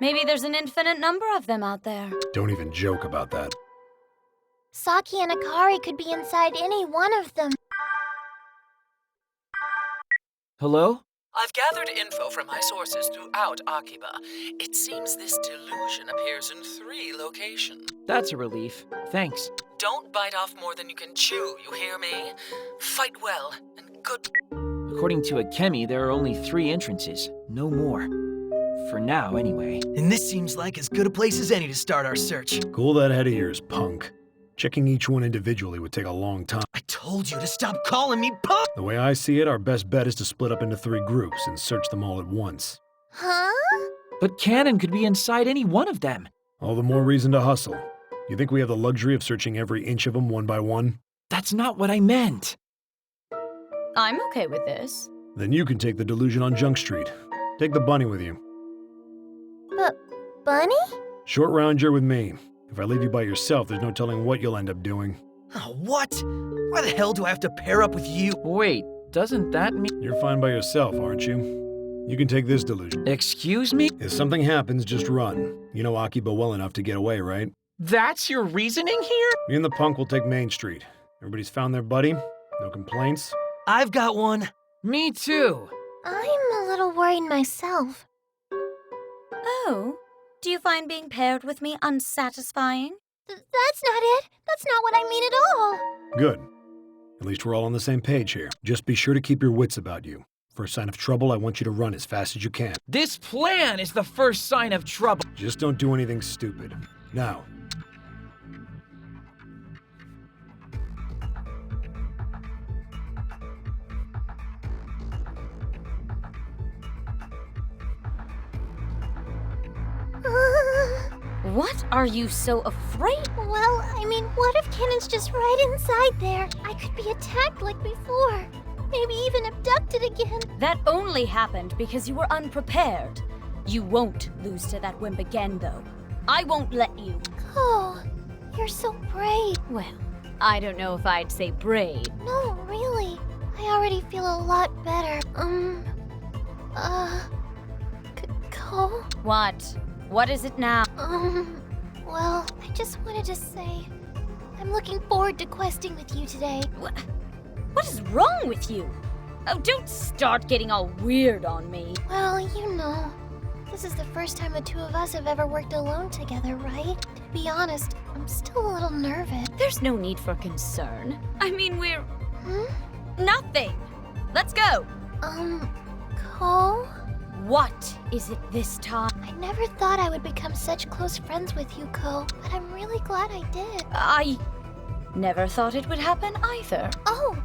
Maybe there's an infinite number of them out there. Don't even joke about that. Saki and Akari could be inside any one of them. Hello? I've gathered info from my sources throughout Akiba. It seems this delusion appears in 3 locations. That's a relief. Thanks. Don't bite off more than you can chew, you hear me? Fight well, and good... According to Akemi, there are only 3 entrances. No more. For now, anyway. And this seems like as good a place as any to start our search. Cool that head of yours, punk. Checking each one individually would take a long time. I told you to stop calling me punk! The way I see it, our best bet is to split up into 3 groups and search them all at once. Huh? But Cannon could be inside any one of them. All the more reason to hustle. You think we have the luxury of searching every inch of them one by one? That's not what I meant. I'm okay with this. Then you can take the delusion on Junk Street. Take the bunny with you. But, Bunny? Short round you're with me. If I leave you by yourself, there's no telling what you'll end up doing. Oh, what? Why the hell do I have to pair up with you? Wait, doesn't that mean... You're fine by yourself, aren't you? You can take this delusion. Excuse me? If something happens, just run. You know Akiba well enough to get away, right? That's your reasoning here? Me and the punk will take Main Street. Everybody's found their buddy? No complaints? I've got one. Me too. I'm a little worried myself. Oh, do you find being paired with me unsatisfying? That's not it. That's not what I mean at all. Good. At least we're all on the same page here. Just be sure to keep your wits about you. First sign of trouble, I want you to run as fast as you can. This plan is the first sign of trouble. Just don't do anything stupid. Now. What are you so afraid? Well, I mean, what if Cannon's just right inside there? I could be attacked like before. Maybe even abducted again. That only happened because you were unprepared. You won't lose to that wimp again, though. I won't let you. Oh, you're so brave. Well, I don't know if I'd say brave. No, really. I already feel a lot better. Cole? What? What is it now? Well, I just wanted to say, I'm looking forward to questing with you today. What is wrong with you? Oh, don't start getting all weird on me. Well, you know, this is the first time the 2 of us have ever worked alone together, right? To be honest, I'm still a little nervous. There's no need for concern. I mean, we're... Nothing. Let's go. Cole? What is it this time? I never thought I would become such close friends with you, Ko, but I'm really glad I did. I never thought it would happen either. Oh,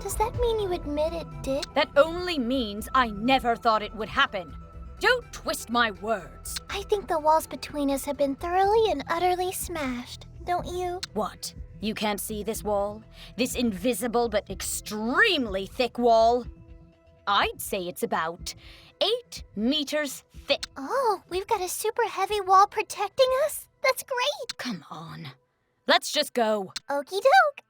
does that mean you admit it did? That only means I never thought it would happen. Don't twist my words. I think the walls between us have been thoroughly and utterly smashed, don't you? What? You can't see this wall? This invisible but extremely thick wall? I'd say it's about 8 meters thick. Oh, we've got a super heavy wall protecting us? That's great! Come on. Let's just go. Okie doke!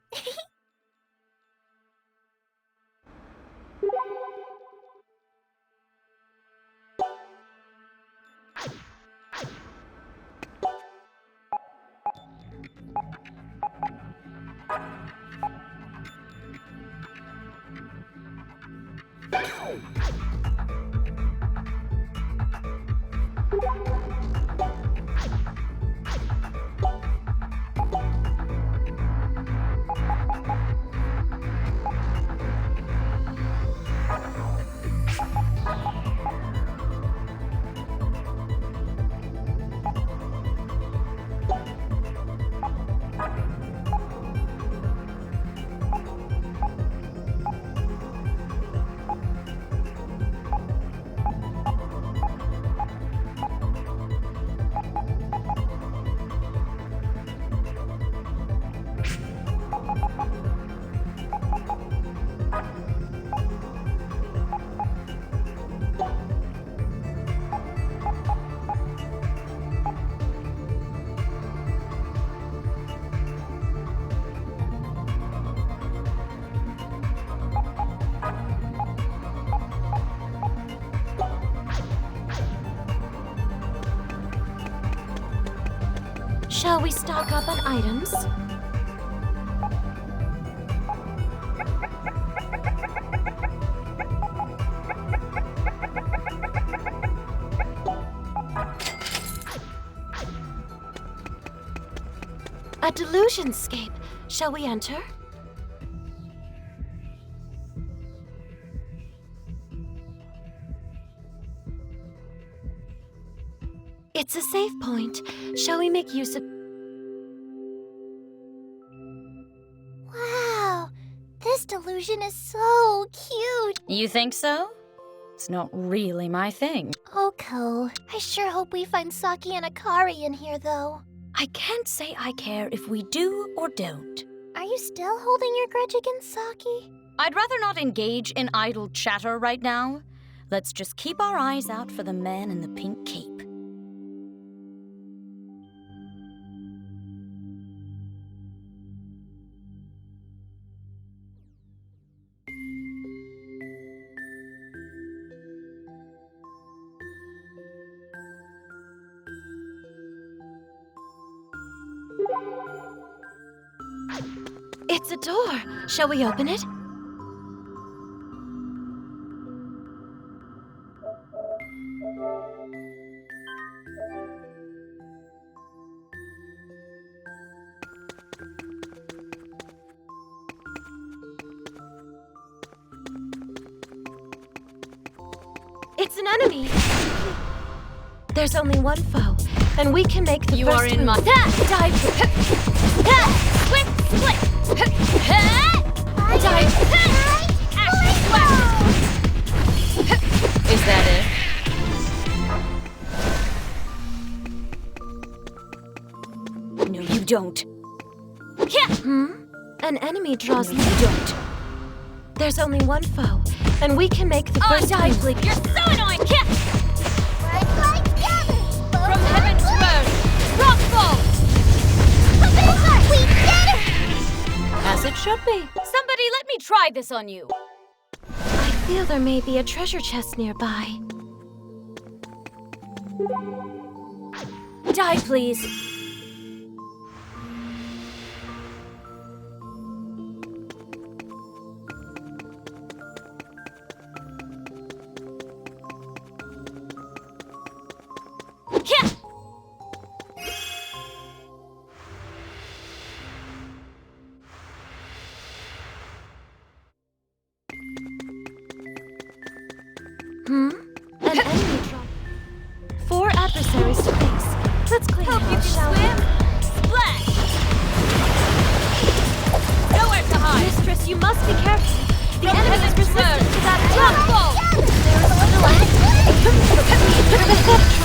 Shall we stock up on items? A delusionscape. Shall we enter? It's a safe point. Shall we make use of... Wow, this delusion is so cute. You think so? It's not really my thing. Oh, Ko, I sure hope we find Saki and Akari in here, though. I can't say I care if we do or don't. Are you still holding your grudge against Saki? I'd rather not engage in idle chatter right now. Let's just keep our eyes out for the man in the pink cape. It's a door. Shall we open it? It's an enemy. There's only one foe, and we can make the You first are in move. my... Dive. Quick split! Dive. Is that it? No, you don't. An enemy draws No, you don't. There's only one foe, and we can make the Oh, first dive, move. You're so annoying! Let's fly together! From heaven to earth, rockfall! We did it! As it should be. Somebody let me try this on you. I feel there may be a treasure chest nearby. Die, please. An enemy drop. 4 adversaries to face. Let's clean house, shall we? Splash! Nowhere to hide! Mistress, you must be careful. The enemy is resistant to that attack. There is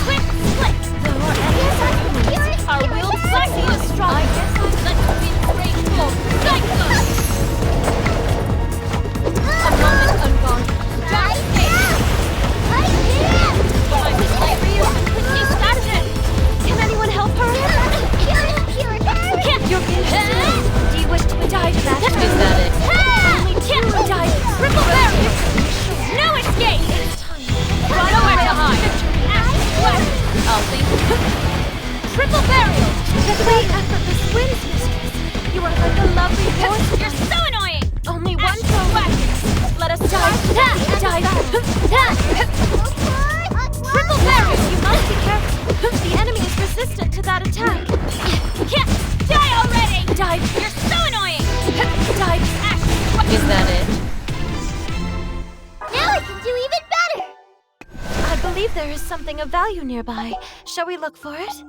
Quick split! no more enemies are humans. Our will to succeed is strong. I guess I'd let the wind rage full. Cyclone! A moment unguarded. Dark stage! Behind the light Ryu completely stagnant! Can anyone help her? Your vision. Do you wish to die to that? Is that it? Only 2 died. Triple barrier! No escape! Nowhere to hide! I'll think. Triple barrier! Wait, effortless wins, mistress. You are like a lovely horse. You're so annoying! Only one throw. Let us die. Triple barrier! You must be careful. The enemy is resistant to that attack. Die already! Die. You're so annoying! Die. Is that it? Now I can do even better! I believe there is something of value nearby. Shall we look for it?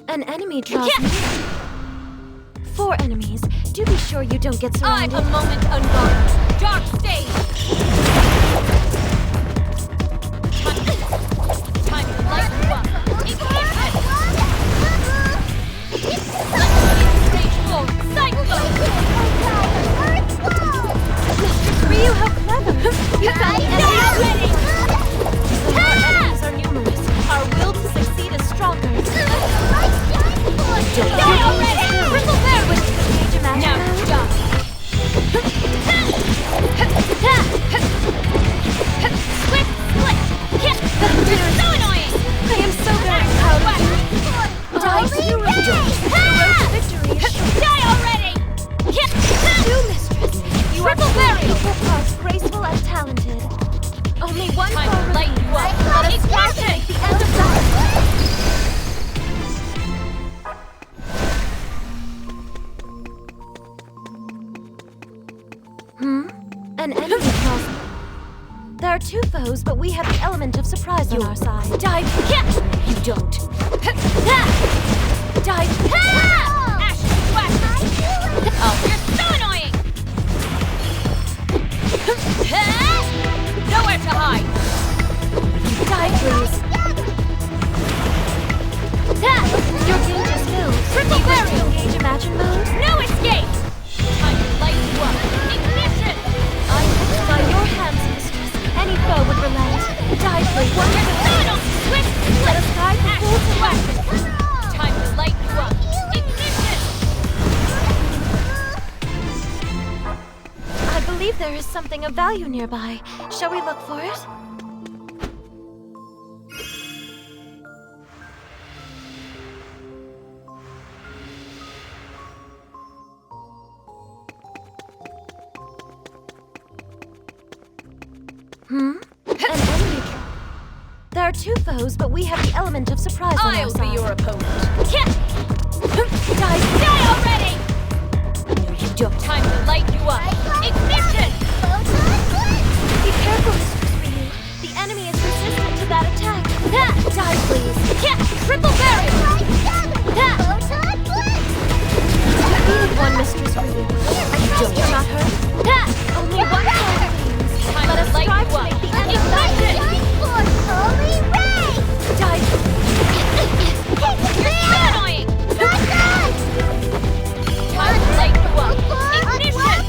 An enemy draws me. 4 enemies. Do be sure you don't get surrounded. I'm a moment unguarded. Dark stage! Time to light you up. Stage 4, Cyclone! Mistress Ryu, how clever! You found the enemy already! The more enemies are numerous, our will to succeed is stronger. Die already! Triple barrel! Engage imagine. Now die! Swift split! You're so annoying! I am so very proud of you. Die to the road to victory is sure. Die already! Do, mistress. You are Triple barrel! equal parts graceful and talented. Only one Time foe to light you up. Let us strive to make the end of time. An enemy calls. There are 2 foes, but we have the element of surprise on our side. Die. You don't. Die. Ash, splash! Oh, you're so annoying! Nowhere to hide! Die, please. Your gauge is filled. Triple barrel! Engage imagine mode. No escape! Time to light you up. Ignition! I hope by your hands, mistress, any foe would relent. Die, please. You're so annoying! Swift split! Let us guide the Ash, fool to splash! weapons. Time to light you up. Ignition! I believe there is something of value nearby. Shall we look for it? An enemy drop. There are 2 foes, but we have the element of surprise on our I'll side. be your opponent. Die. Die already! No, you don't. Time to light you up. Ignition! Be careful, Mistress Ryu. The enemy is resistant to that attack. Die, please. Triple barrel! Defeated one, Mistress Ryu. I trust you're not hurt. Only one foe remains. Let us light strive you to up. make the end of Ignition! Die. You're so annoying! Time to light you up. Ignition!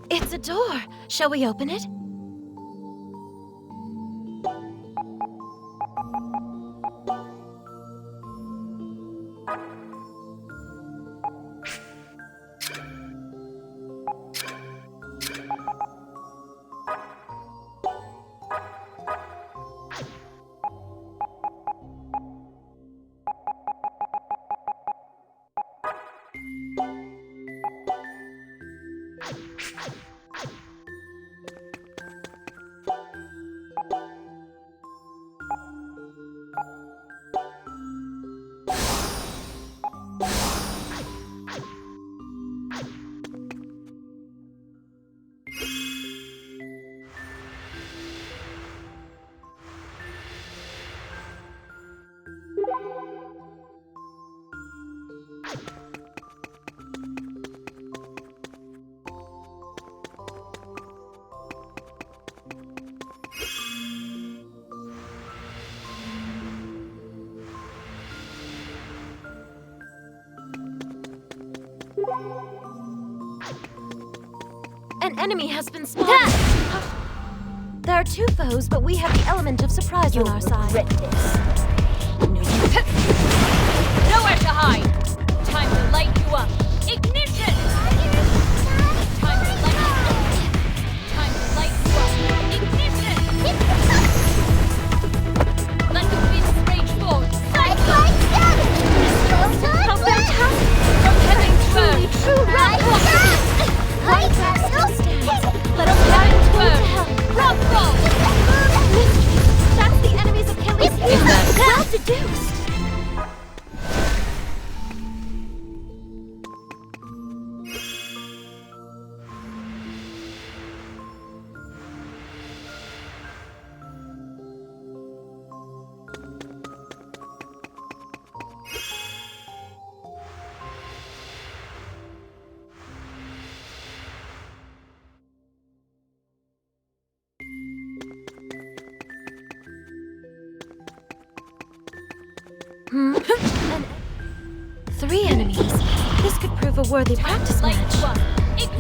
It's a door. Shall we open it? An enemy has been spotted. There are two foes, but we have the element of surprise on our side. Nowhere to hide! Time to light you up! Ignition! Time to light you up! Time to light you up! Ignition! Let the winds rage forth! Cycle! How fantastic! From heaven to earth! True rock! Light still stands. Let us fly into hell. Rock fall! That's the enemy's Achilles heel. Well deduced. Three enemies. This could prove a worthy practice match.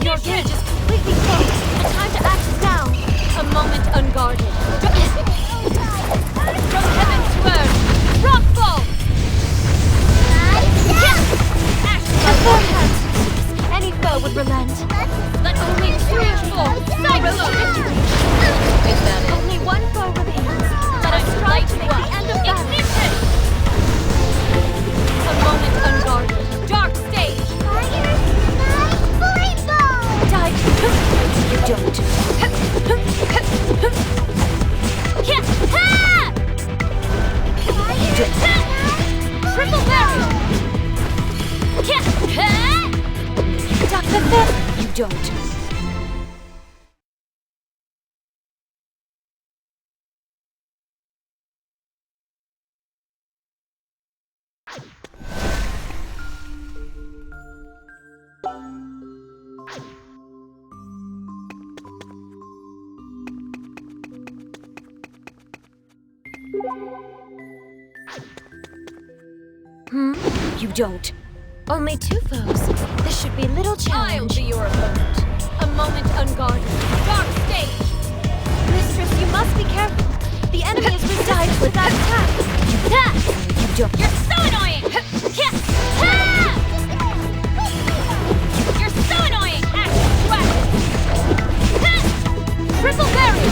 Your gauge is completely closed. The time to act is now. A moment unguarded. From heaven to earth. Rockfall! Beforehand, any foe would relent. Let the wings rage forth. Cyclone! Only one foe remains. Let us strive to make the end of battle. Ignition! A moment unguarded. Dark stage! Fire! Rainbow! Die. You don't. Triple barrier! Duck the fifth. You don't. You don't. Only two foes. This should be little challenge. I'll be your opponent. A moment unguarded. Dark stage! Mistress, you must be careful. The enemy is resistant without attack. You don't. You're so annoying! You're so annoying! Action sweat! Triple barrier!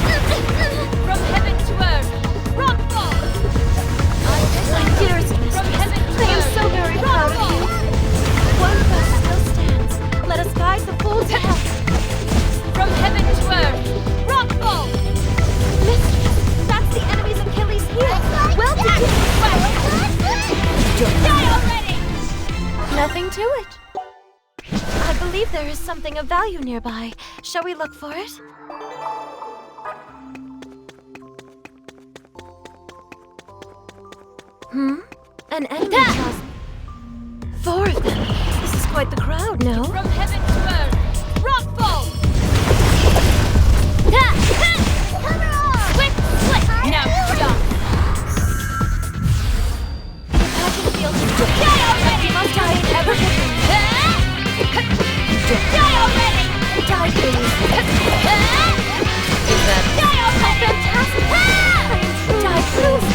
From heaven to earth! Rockfall! My dearest mistress, From heaven to I am earth! so very proud of you. One foe still stands. Let us guide the fool to hell. From heaven to earth! Rockfall! Mistress, that's the enemy's Achilles heel. Well Action deduced. sweat! Die already! Nothing to it. believe there is something of value nearby. Shall we look for it? An enemy class. 4 of them. This is quite the crowd, no? From heaven to earth, rockfall! Cover off! Quick, split! Now jump! Passion field is die already! You must die in everything! Die already! Die, please! Is that Die already! Fantastic! Die, please!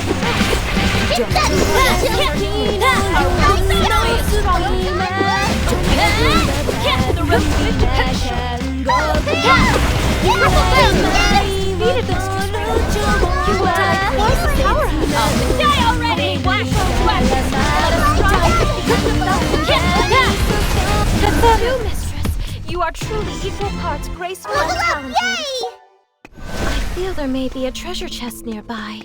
Get that The rope die already! Whack, whack! Let us try! True mistress, you are truly equal parts graceful and talented. I feel there may be a treasure chest nearby.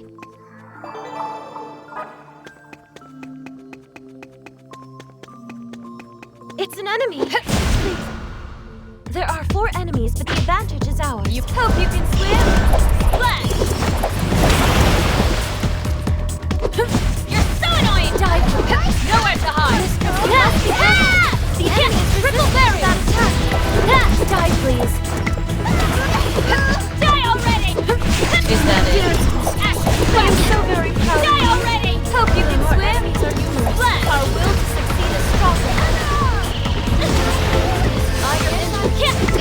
It's an enemy! Please. There are 4 enemies, but the advantage is ours. You hope you can swim? Splash! You're so annoying! Die, nowhere to hide! The enemy is triple barrier! that attack! Die, please! Die already! Is that it? I'm so very proud of Die you. already! Hope you can Our swim. enemies are numerous. Splash! Our will to succeed is stronger. Iron engine.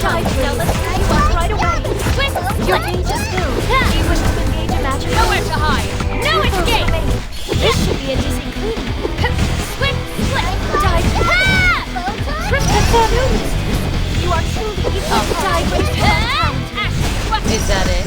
Die, please. Now let's try you up right away. Quick! Your cage is filled. Do you wish to engage a magic? Nowhere to hide! No escape! This should be an easy clean. Quick! Split! Die, you are truly equal. Die, Is that it?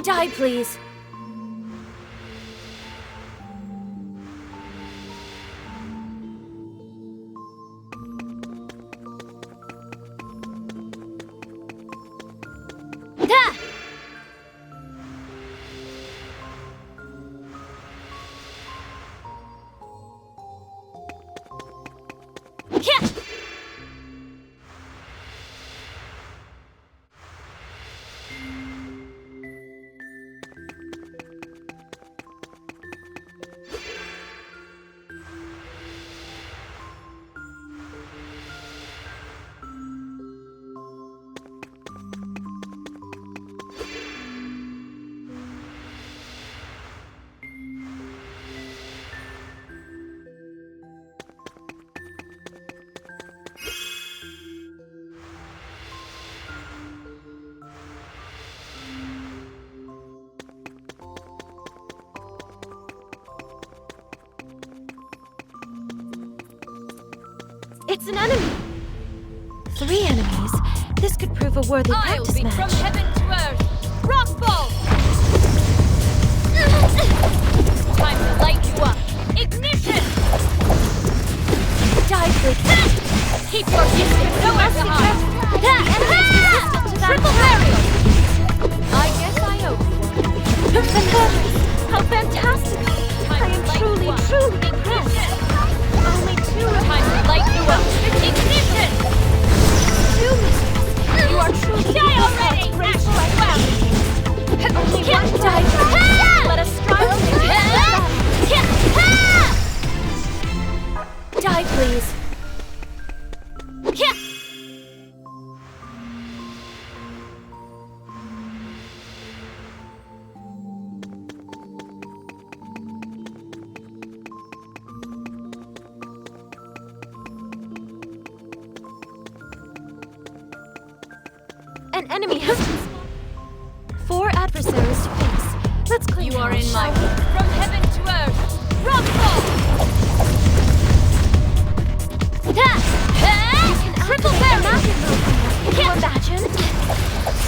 Die, please. It's an enemy! 3 enemies. This could prove a worthy practice match. From heaven to earth, rockfall! Time to light you up. Ignition! Die, please. Keep your distance. Nowhere to hide. The enemy's resistant to that Triple barrier! I guess I owe you one. How fantastical! I am truly impressed. Only 2 Time to light you up. Ignition! 2 mistress. An enemy has been spawned. 4 adversaries to face. Let's clean You are house, in my shall we? from heaven to earth. Rockfall! Triple barrel! Can you imagine?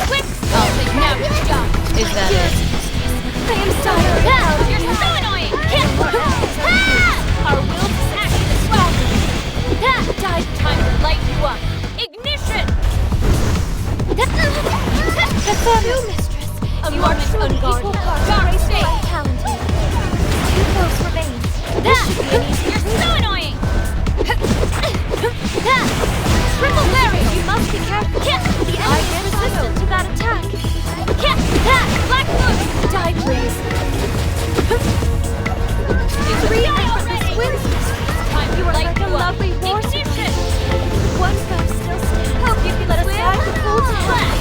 Quick! I'll take now you're done. Is that it? I am sorry. You're so annoying! Our will to action is welcome. Time to light you up. Ignition! True, mistress. You are truly equal parts. Dark state. Talented. 2 foes remain. This should be an easy. You're so annoying! Triple barrier! You must be careful. The enemy is resistant to that attack. Black foot! Die, please. 3 effortless wins, mistress. Time You are like a lovely war Ignition! 1 foe still stands. Hope you can Let us guide the full to heaven.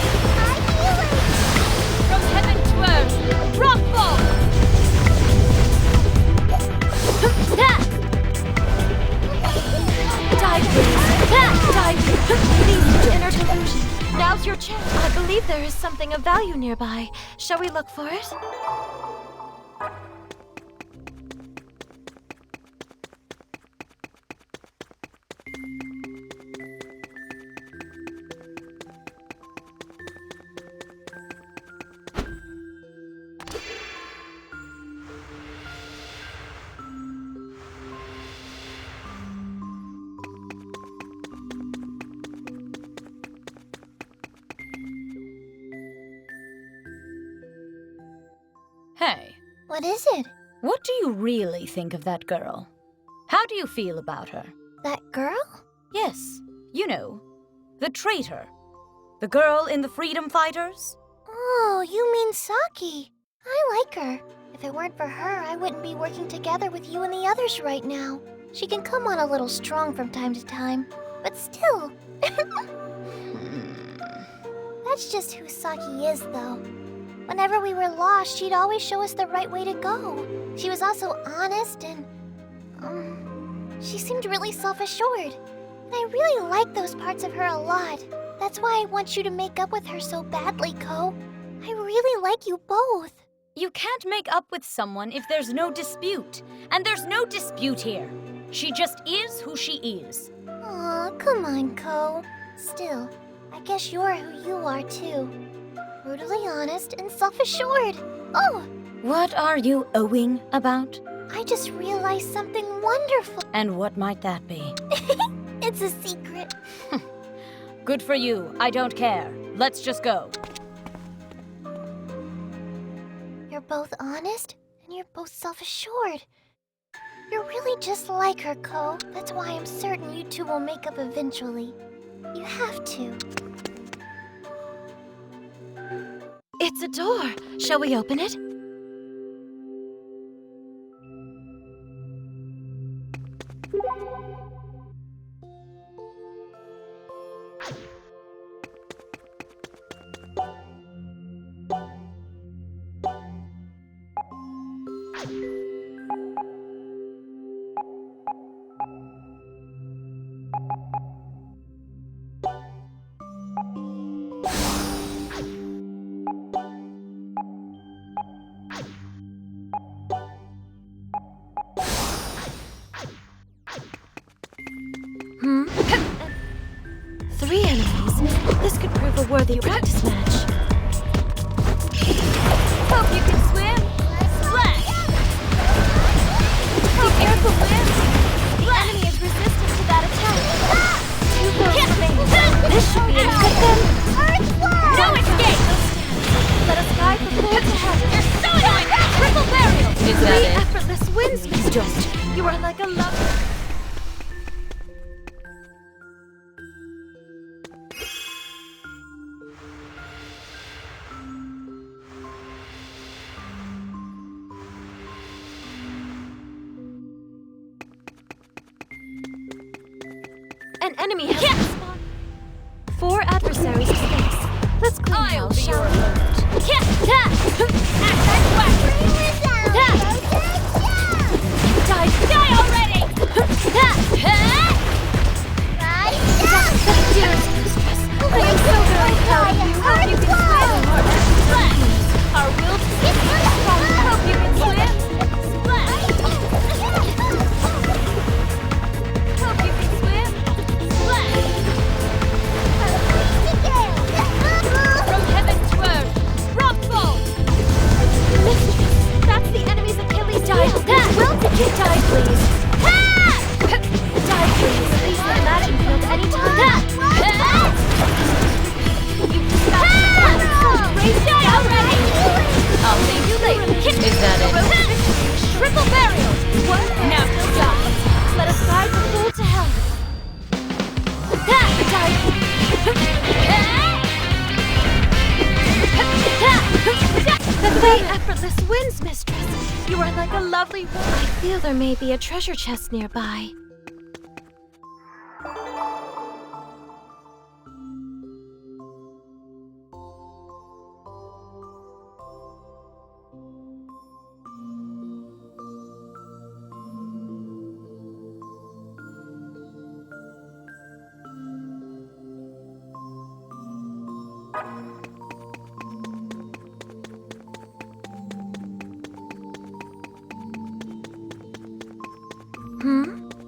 From heaven to earth, rockfall! Die, please. Die, please. Inner delusion. Now's your chance. I believe there is something of value nearby. Shall we look for it? Hey, What is it? what do you really think of that girl? How do you feel about her? That girl? Yes, you know, the traitor. The girl in the Freedom Fighters? Oh, you mean Saki. I like her. If it weren't for her, I wouldn't be working together with you and the others right now. She can come on a little strong from time to time, but still. That's just who Saki is, though. Whenever we were lost, she'd always show us the right way to go. She was also honest and, she seemed really self-assured. And I really like those parts of her a lot. That's why I want you to make up with her so badly, Ko. I really like you both. You can't make up with someone if there's no dispute. And there's no dispute here. She just is who she is. Aw, come on, Ko. Still, I guess you're who you are, too. Brutally honest and self-assured. Oh! What are you owing about? I just realized something wonderful. And what might that be? It's a secret. Good for you. I don't care. Let's just go. You're both honest, and you're both self-assured. You're really just like her, Ko. That's why I'm certain you two will make up eventually. You have to. It's a door. Shall we open it? Three enemies. This could prove a worthy practice match. Hope you can swim. Splash! Be careful, Liz. The enemy is resistant to that attack. Two foes remain. This should be enough. No escape! Let us guide the pool to heaven. You're so annoying! Triple burial! Is that Three it? effortless wins, mistress. You are like a love. An enemy has spawned. 4 adversaries to face. Let's clean house, shall we? Die already! Dearest mistress, I am so very proud of you. Hope you can swim. Our will to see you strong. Hope you can swim. Splash! Hope you can swim. Splash! From heaven to earth, rockfall! Mistress, that's the enemy's Achilles heel. Will to get die, please. Die, please. Release the magic field anytime. Die already! I'll thank you later. Is that it? Triple burial! One now die. Let us guide the fool to hell. The way effortless wins, mistress. You are like a lovely woman. I feel there may be a treasure chest nearby.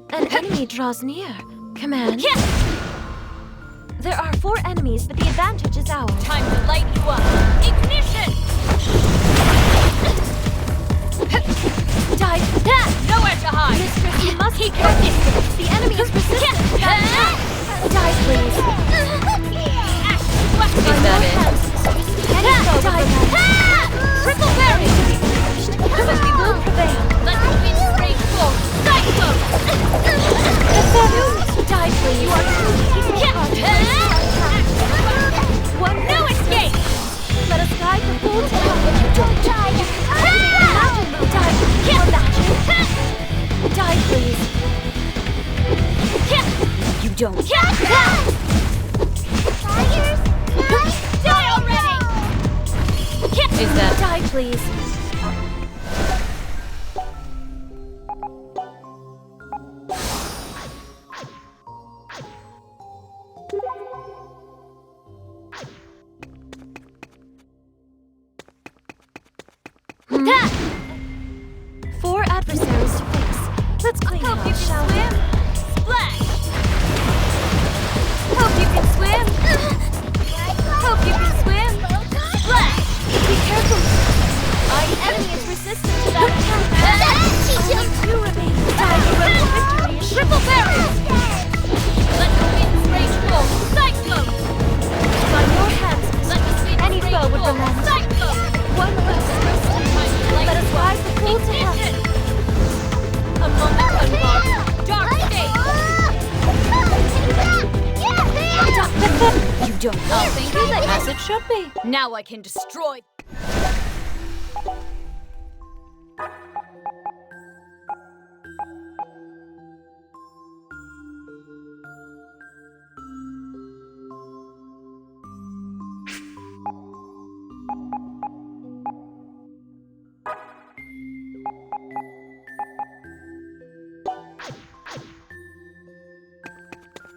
An enemy draws near. Command. There are 4 enemies, but the advantage is ours. Time to light you up. Ignition! Die. Nowhere to hide. Mistress, you must keep your distance. The enemy is resistant. Die, please. Is that it? Triple barrier. But we will prevail. Let's win straight forward. Cyclone! Die, please. You are truly One no escape! Let us guide the fool to hell. Don't die. Imagine will die. Imagine. Die, please. You don't. Tigers, Die already! Is that Die, please. Four adversaries to face. Let's clean Hope house, you can shall we? swim. Splash! Hope you can swim. Hope you can swim. Splash! Be careful. Our enemy is resistant to that attack. Only 2 remain. Die, heroic victory is Triple barrier! Let the wind straight roll. Cyclone! on your hands. Let the wind Any straight foe would roll. relent. Cyclone! One less. Let us ride the fool to hell. A moment unmarked. Dark stage! You don't. I'll thank you later. As it should be. Now I can destroy.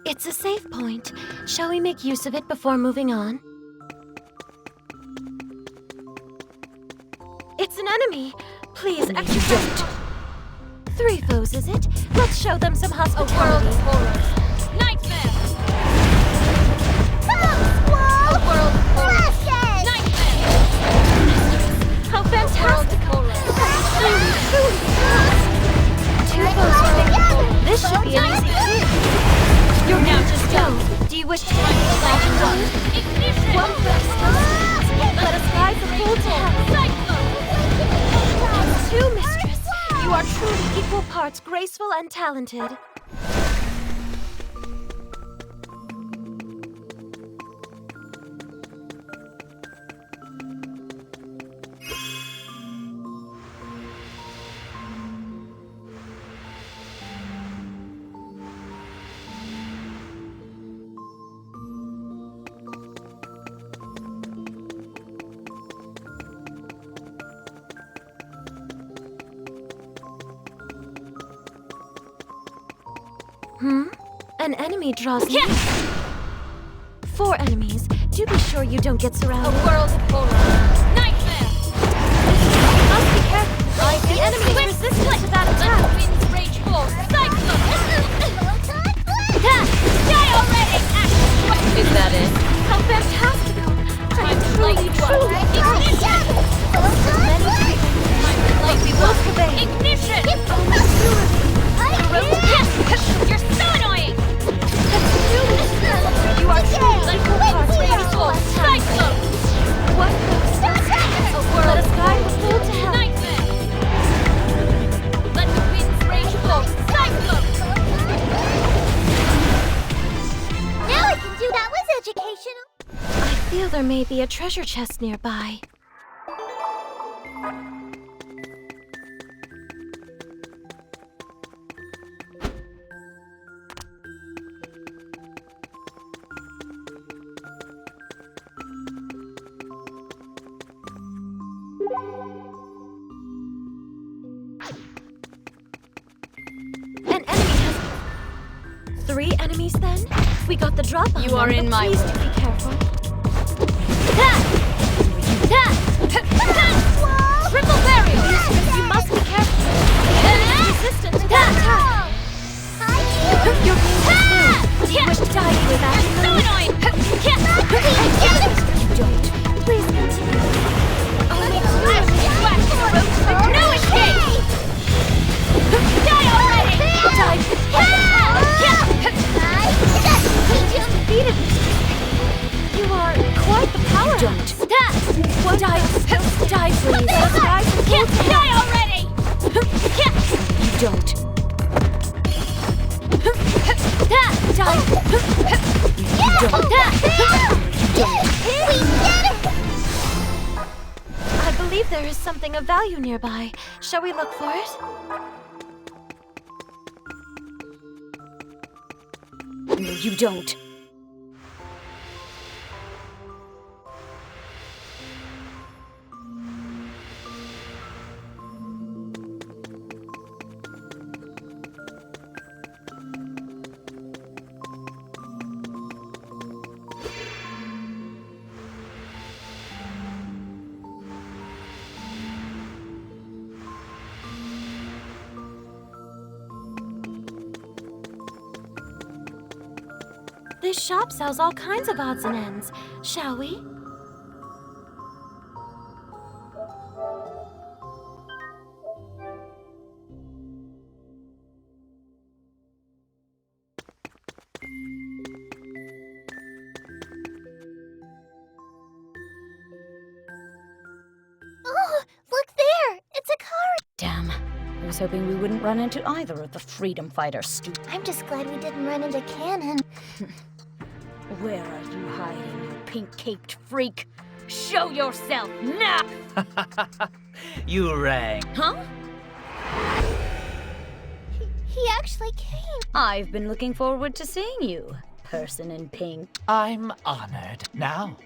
It's a safe point. Shall we make use of it before moving on? It's an enemy. Please execute. 3 foes, is it? Let's show them some hospitality. A world of horrors. Nightmare! A world of horrors. Nightmare! How fantastic! Horrors. Two foes together. This should be an easy kill. You're now just go. Do you wish to take the legend on? Ignition! One foe still. Let us guide the fool to hell. Cyclone! 2, mistress. You are truly equal parts graceful and talented. An enemy draws near. 4 enemies. Do be sure you don't get surrounded. A world of horror. Nightmare! Must be careful. The enemy is resistant to that attack. Let the winds rage forth. Cyclone! Die already! Is that it? How fantastical! I'm truly ignition! We will prevail. Ignition! You're so annoying! You are truly Let the winds rage forth. Cyclone! What goes? Let us guide the fool to hell. Nightmare! Let the winds rage forth. Cyclone! Now I can do that was educational. I feel there may be a treasure chest nearby. An enemy has 3 enemies then? We got the drop on You are them, in but my please way. do be careful. Triple barrier! You must be careful. The enemy is resistant to that attack. You're being pursued. Do you wish to die your way back? So annoying! You don't. Please continue. Only 2 No escape! Die already! Die. You defeated me. You are quite the power. Don't. What? Die, please. Those guys are cool to Die already! You don't. Die. You don't. I believe there is something of value nearby. Shall we look for it? No, you don't. This shop sells all kinds of odds and ends. Shall we? Oh, look there! It's a car! Damn. I was hoping we wouldn't run into either of the freedom fighters. I'm just glad we didn't run into Cannon. Where are you hiding, you pink-caped freak? Show yourself now! You rang. Huh? He actually came. I've been looking forward to seeing you, person in pink. I'm honored. Now,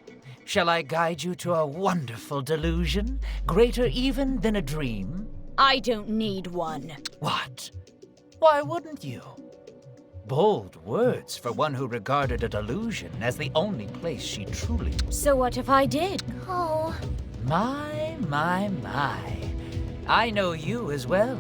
shall I guide you to a wonderful delusion, greater even than a dream? I don't need one. What? Why wouldn't you? Bold words for one who regarded a delusion as the only place she truly... So what if I did? Oh. My. I know you as well.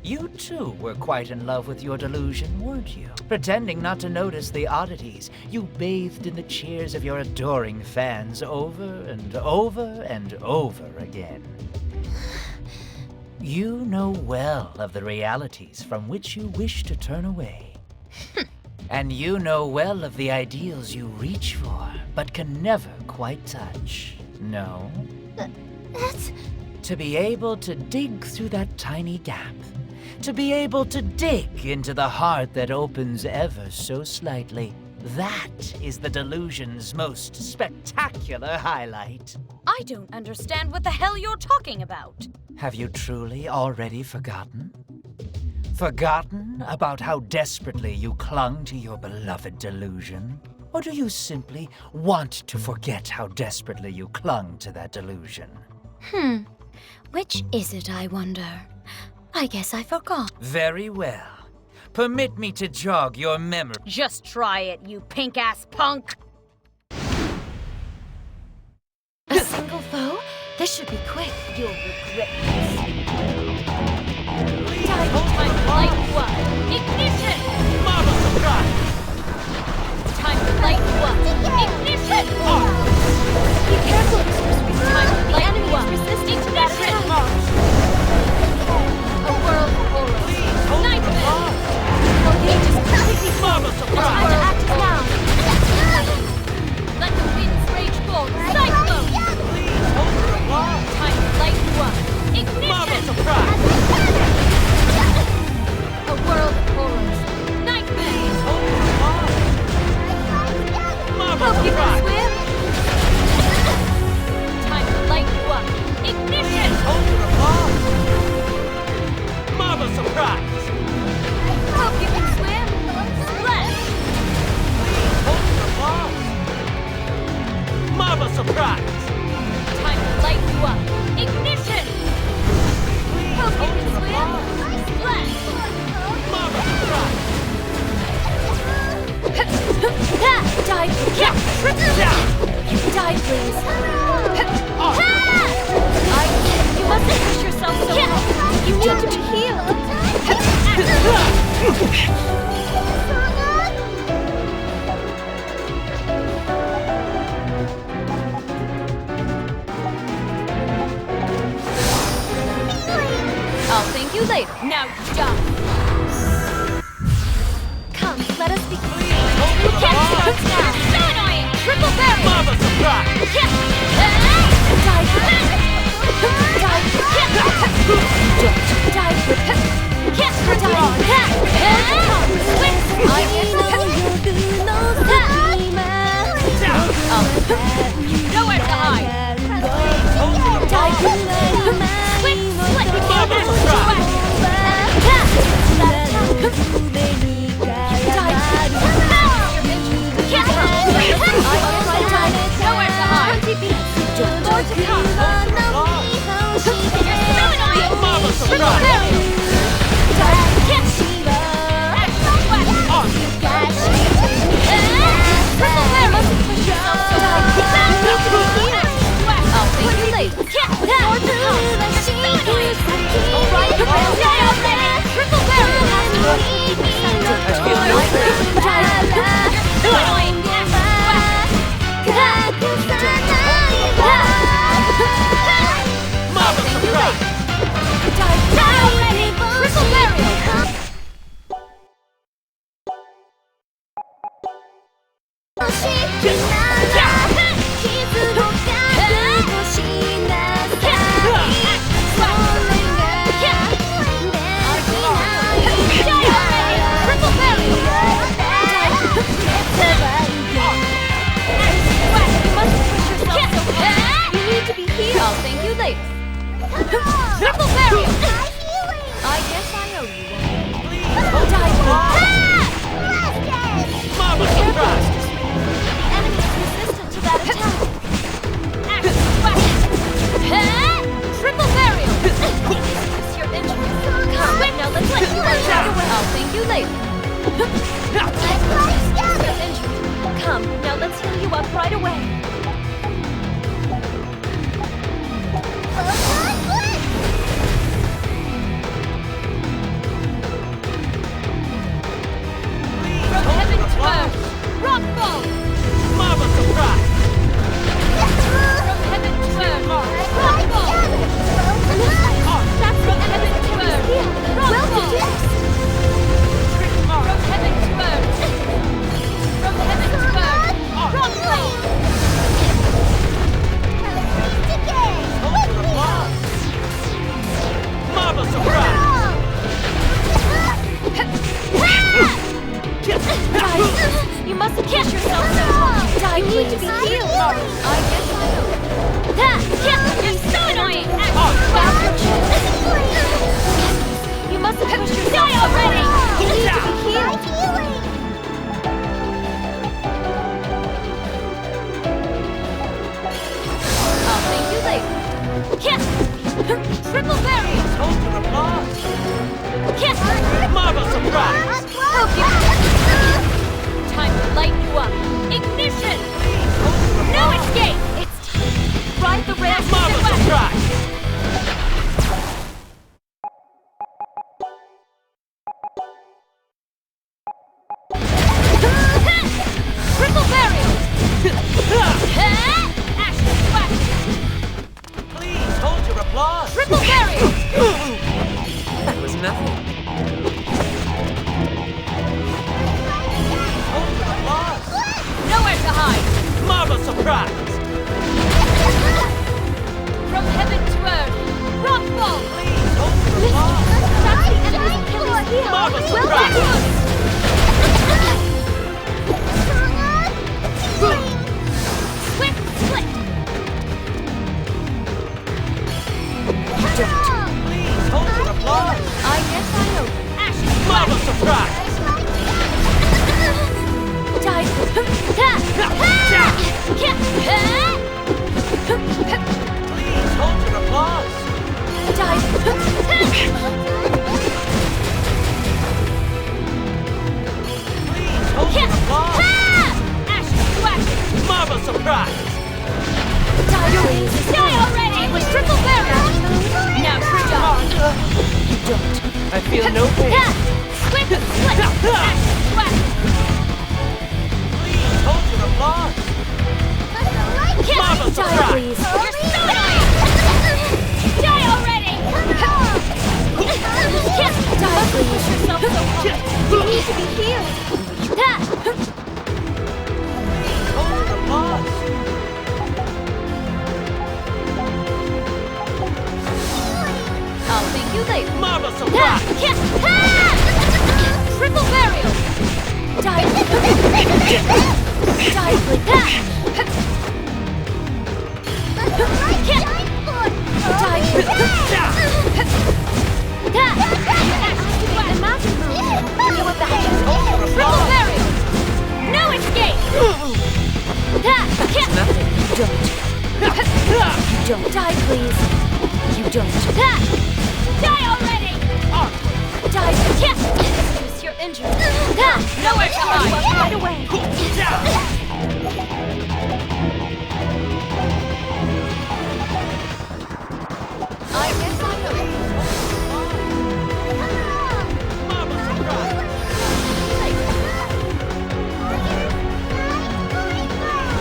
You too were quite in love with your delusion, weren't you? Pretending not to notice the oddities, you bathed in the cheers of your adoring fans over and over and over again. You know well of the realities from which you wish to turn away. And you know well of the ideals you reach for, but can never quite touch. No? That's... To be able to dig through that tiny gap. To be able to dig into the heart that opens ever so slightly. That is the delusion's most spectacular highlight. I don't understand what the hell you're talking about. Have you truly already forgotten? Forgotten about how desperately you clung to your beloved delusion? Or do you simply want to forget how desperately you clung to that delusion? Which is it, I wonder? I guess I forgot. Very well. Permit me to jog your memory. Just try it, you pink-ass punk! A single foe? This should be quick. You'll regret this. Time to light you up. Ignition! Mama surprise! Time to light you up. Ignition! Be careful, Mistress Reese. Time to light The you up. enemy's resisting to that Ignition! attack. A world of horrors. Nightmare! The gauge is completely full. Mama It's surprise! time to act now. Let the winds rage forth. Cyclone! Time to light you up. Ignition! Mama surprise! A world of horrors. Nightmare! Mama Hope you can surprise! swim! Time to light you up. Ignition! Mama surprise! Hope you can swim! Splash! Mama surprise! Time to light you up. Ignition! Hope you can swim! Splash! Mama surprise! Die, please. Die, please. You mustn't push yourself so hard. You need to be healed. I'll thank you later. Now jump! Come, let us begin. Starts now! So annoying! Triple barrel! Mama surprise! Die, Nowhere to hide! Quick, split! Mama surprise! Nowhere to hide! More to come! You're so annoying! Mama Triple surprise! barrel! I'll thank you later. More to come! You're so annoying! Alright, stay up there! Triple barrel! You're so annoying! Mama surprise! Triple barrel! I'll thank you later. Triple barrel! I guess I owe you one. Mama surprise! Enemies resistant to that attack. Triple barrel! Fix your injuries. Come, now let's let you work right away. I'll thank you later. Fix your injury. Come, now let's heal you up right away. From heaven to earth, rock ball! Mama surprise! From heaven to earth, rock ball! That's from heaven to earth, rock ball! From heaven to earth, from heaven to earth, rock ball! Mama surprise! You mustn't push yourself so hard. Die, please. You need to be healed. I guess I know. You're so annoying! You mustn't push yourself Die so already! hard. You need to be healed. I'll thank you later. Triple barrier! Mama surprise! Marvel surprise! From heaven to earth, rockfall! Marvel surprise! Swift split! Please hold your applause! I guess I hope. Ashes Marvel surprise! dive! Please hold your applause! Dive! Please hold your applause! Ashes whacking! Marvel surprise! Die already! It was triple barrel! Now stop! You don't. I feel no pain. Swift split! Ashes whacking! Please hold your applause! Marvel Die, surprise! please! You're so annoying! Die already! Die, please! Push yourself so hard! You need to be healed! Hold your applause! I'll thank you later! Marvel surprise! Triple burial! Die! Die, please! Triple burial! No escape! You don't. Die, please. You don't. Die already! Die. Reduce your injuries. Nowhere to hide! Right away! I guess I know. Marvel surprise!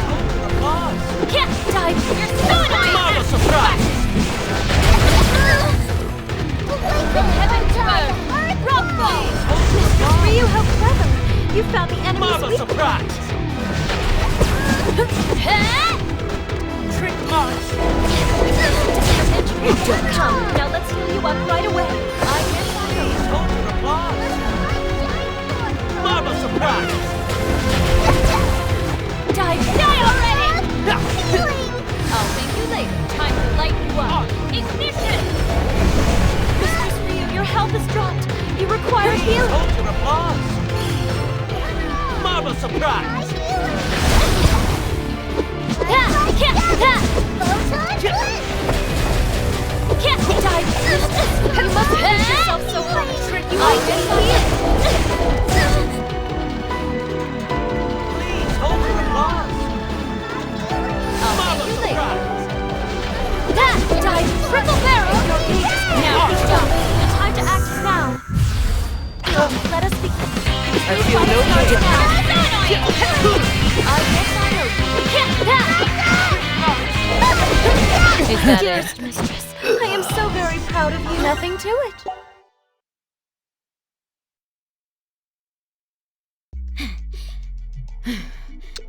Hold your applause! Die! You're so annoying! Marvel surprise! From heaven to earth! Rockfall! Ryu, how clever! You found the enemy's Marvel weak surprise! Trick march! Come, now let's heal you up right away. I guess I know. Hold your applause! Marvel surprise! Die already! I'll thank you later. Time to light you up. Ignition! Mistress Ryu, your health has dropped. You require healing. Hold your applause! Marvel surprise! Die! You must push yourself so hard. I guess I Please hold your applause! I'll Marvel thank you later. surprise! Die! Triple barrel! Now stop! The time to act is now. Let us begin. I feel no pain. I guess I know. Is that Dearest mistress, I am so very proud of you. Nothing to it.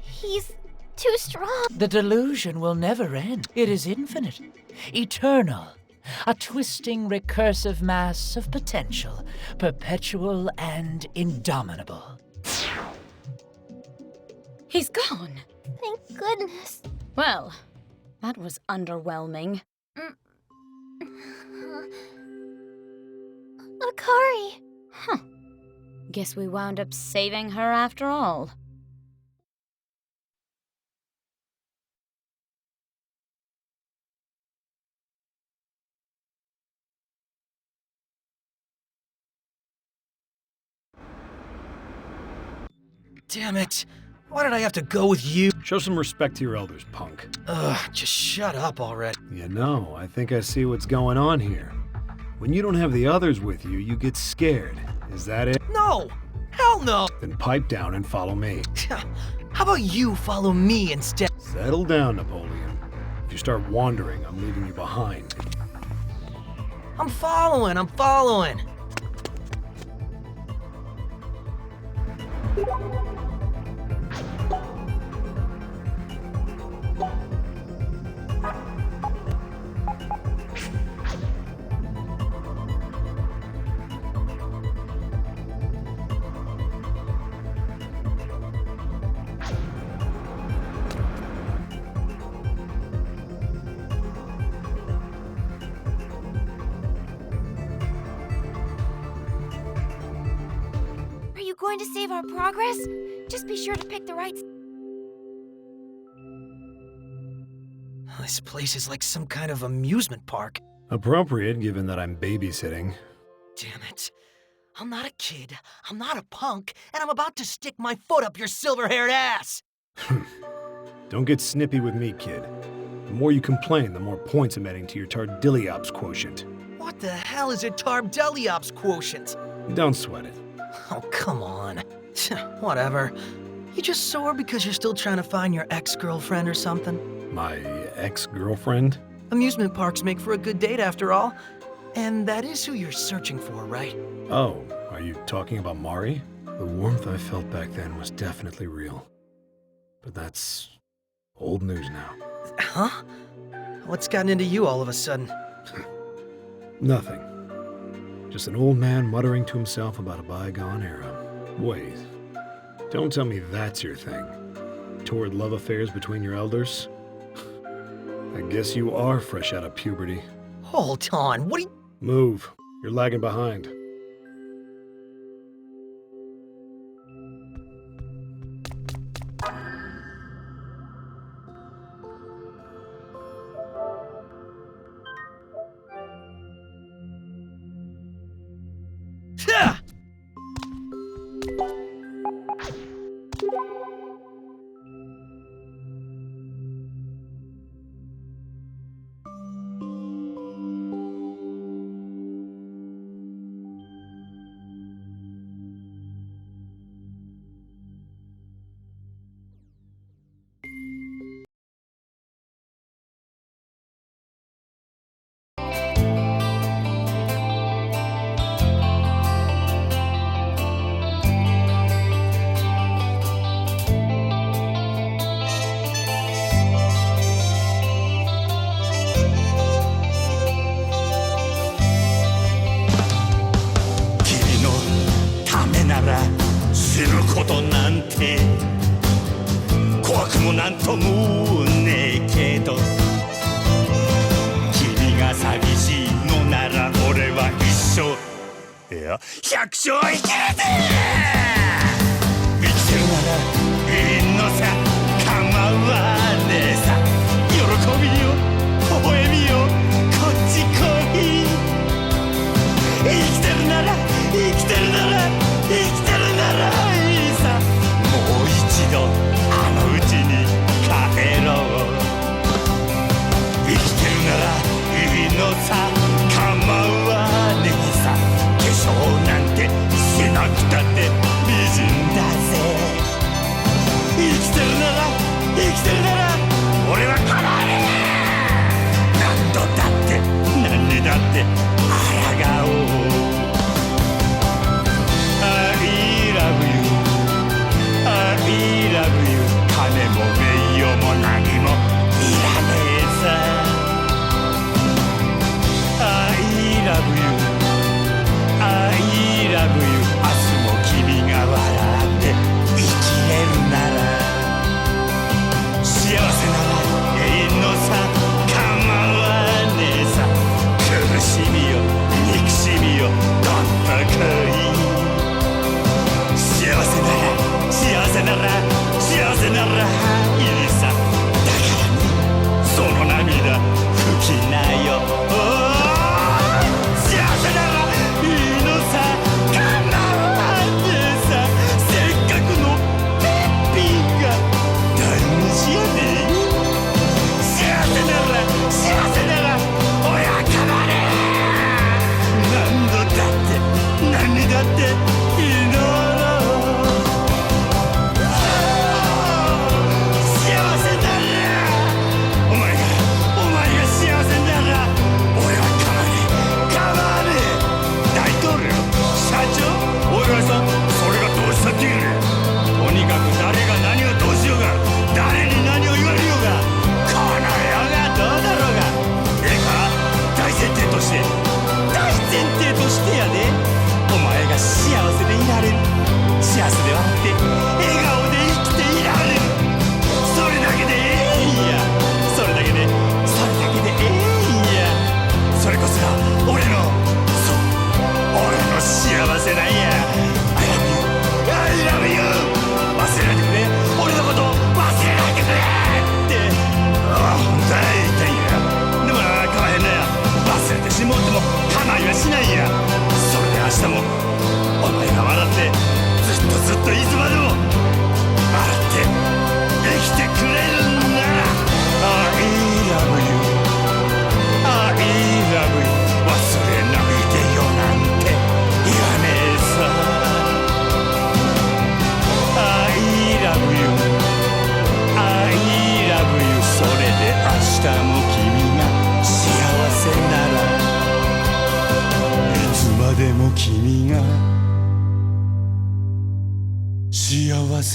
He's too strong. The delusion will never end. It is infinite, eternal. A twisting, recursive mass of potential, perpetual and indomitable. He's gone. Thank goodness. Well, that was underwhelming. Akari. Huh. Guess we wound up saving her after all. Damn it! Why did I have to go with you? Show some respect to your elders, punk. Ugh, just shut up already. You know, I think I see what's going on here. When you don't have the others with you, you get scared. Is that it? No! Hell no! Then pipe down and follow me. How about you follow me instead? Settle down, Napoleon. If you start wandering, I'm leaving you behind. I'm following! going to save our progress? Just be sure to pick the right... This place is like some kind of amusement park. Appropriate, given that I'm babysitting. Damn it. I'm not a kid, I'm not a punk, and I'm about to stick my foot up your silver-haired ass! Don't get snippy with me, kid. The more you complain, the more points I'm adding to your Tardiliops quotient. What the hell is a Tardiliops quotient? Don't sweat it. Oh, come on. Whatever. You just sore because you're still trying to find your ex-girlfriend or something? My ex-girlfriend? Amusement parks make for a good date, after all. And that is who you're searching for, right? Oh, are you talking about Mari? The warmth I felt back then was definitely real. But that's old news now. Huh? What's gotten into you all of a sudden? Nothing. Just an old man muttering to himself about a bygone era. Wait, don't tell me that's your thing. Torrid love affairs between your elders? I guess you are fresh out of puberty. Hold on, what are you... Move. You're lagging behind.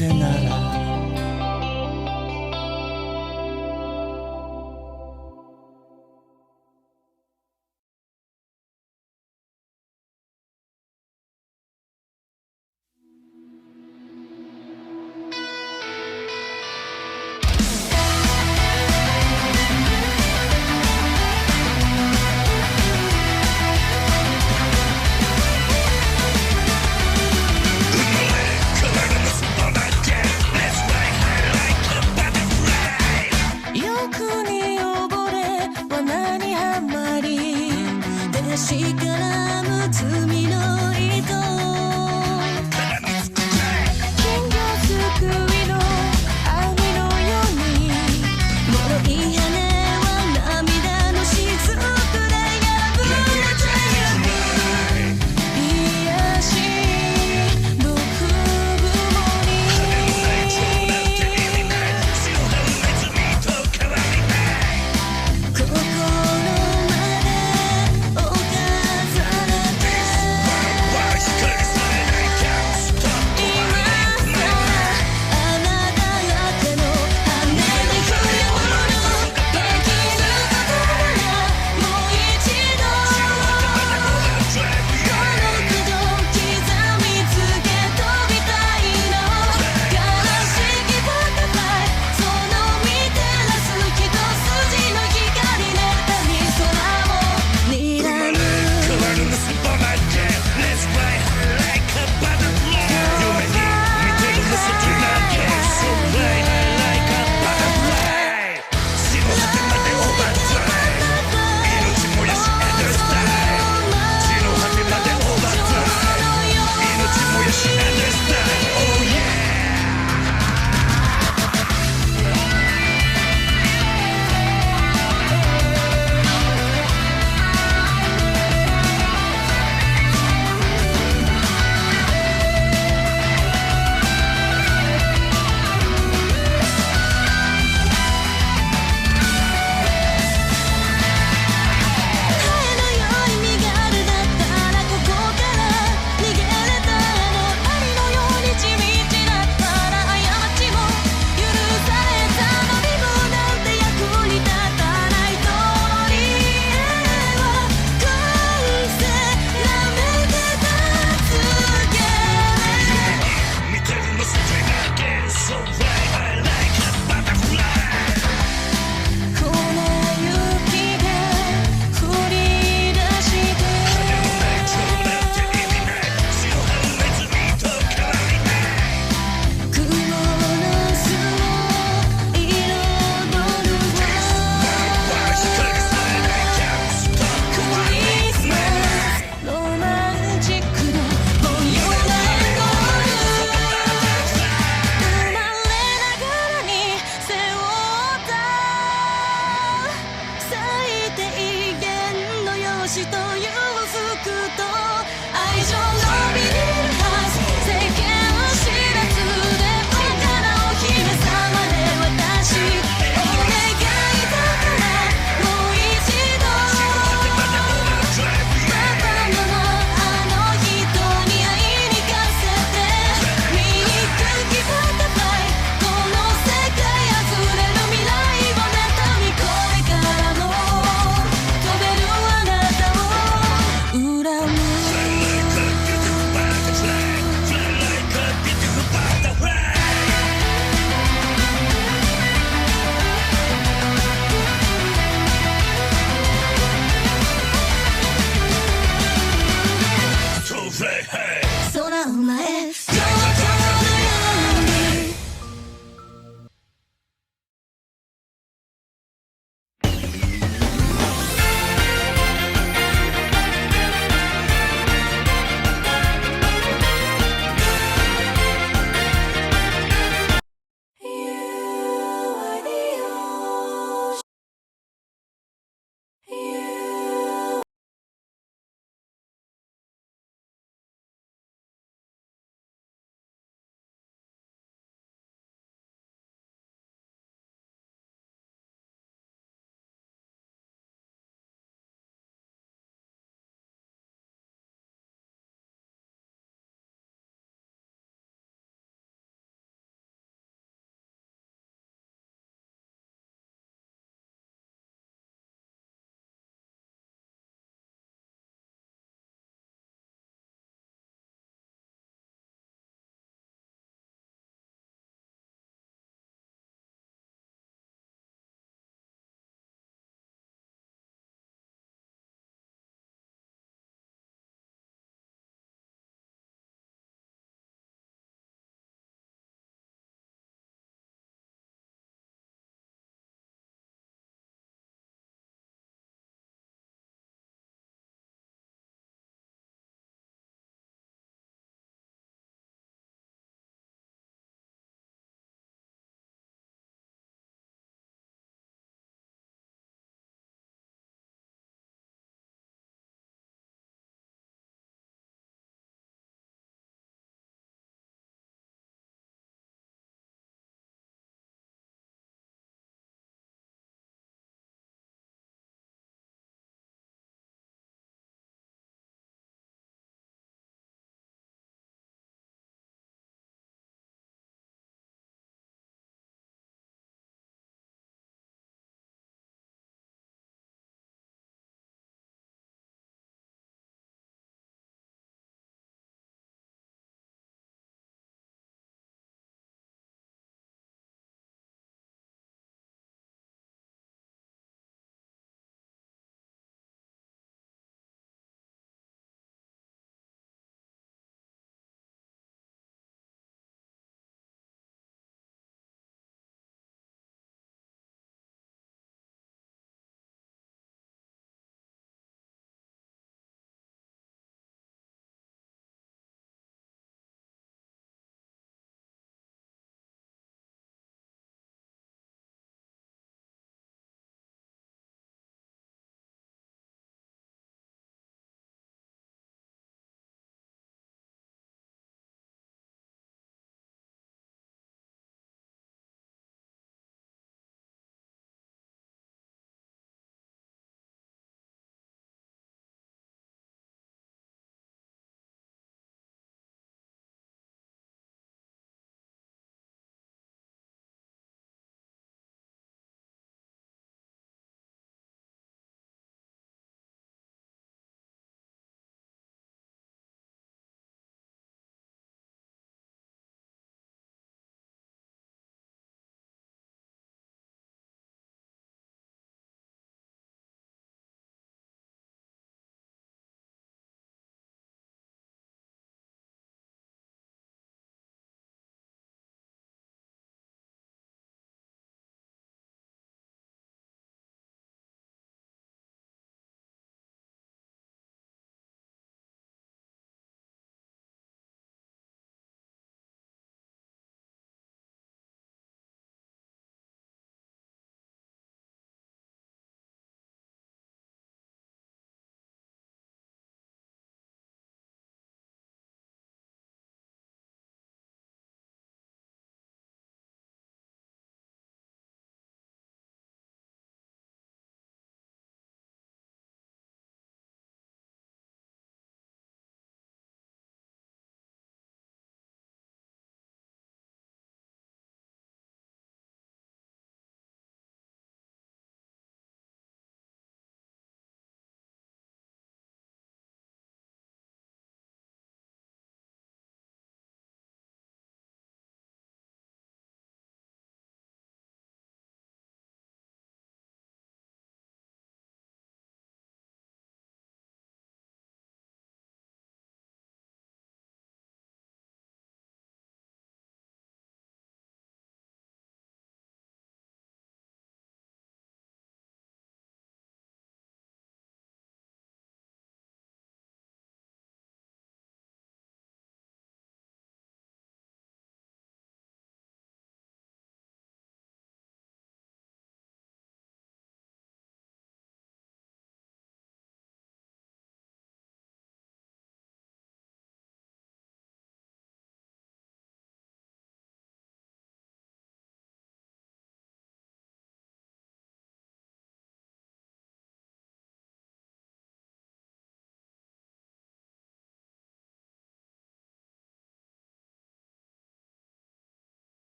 せなら欲に溺れ罠にはまり出し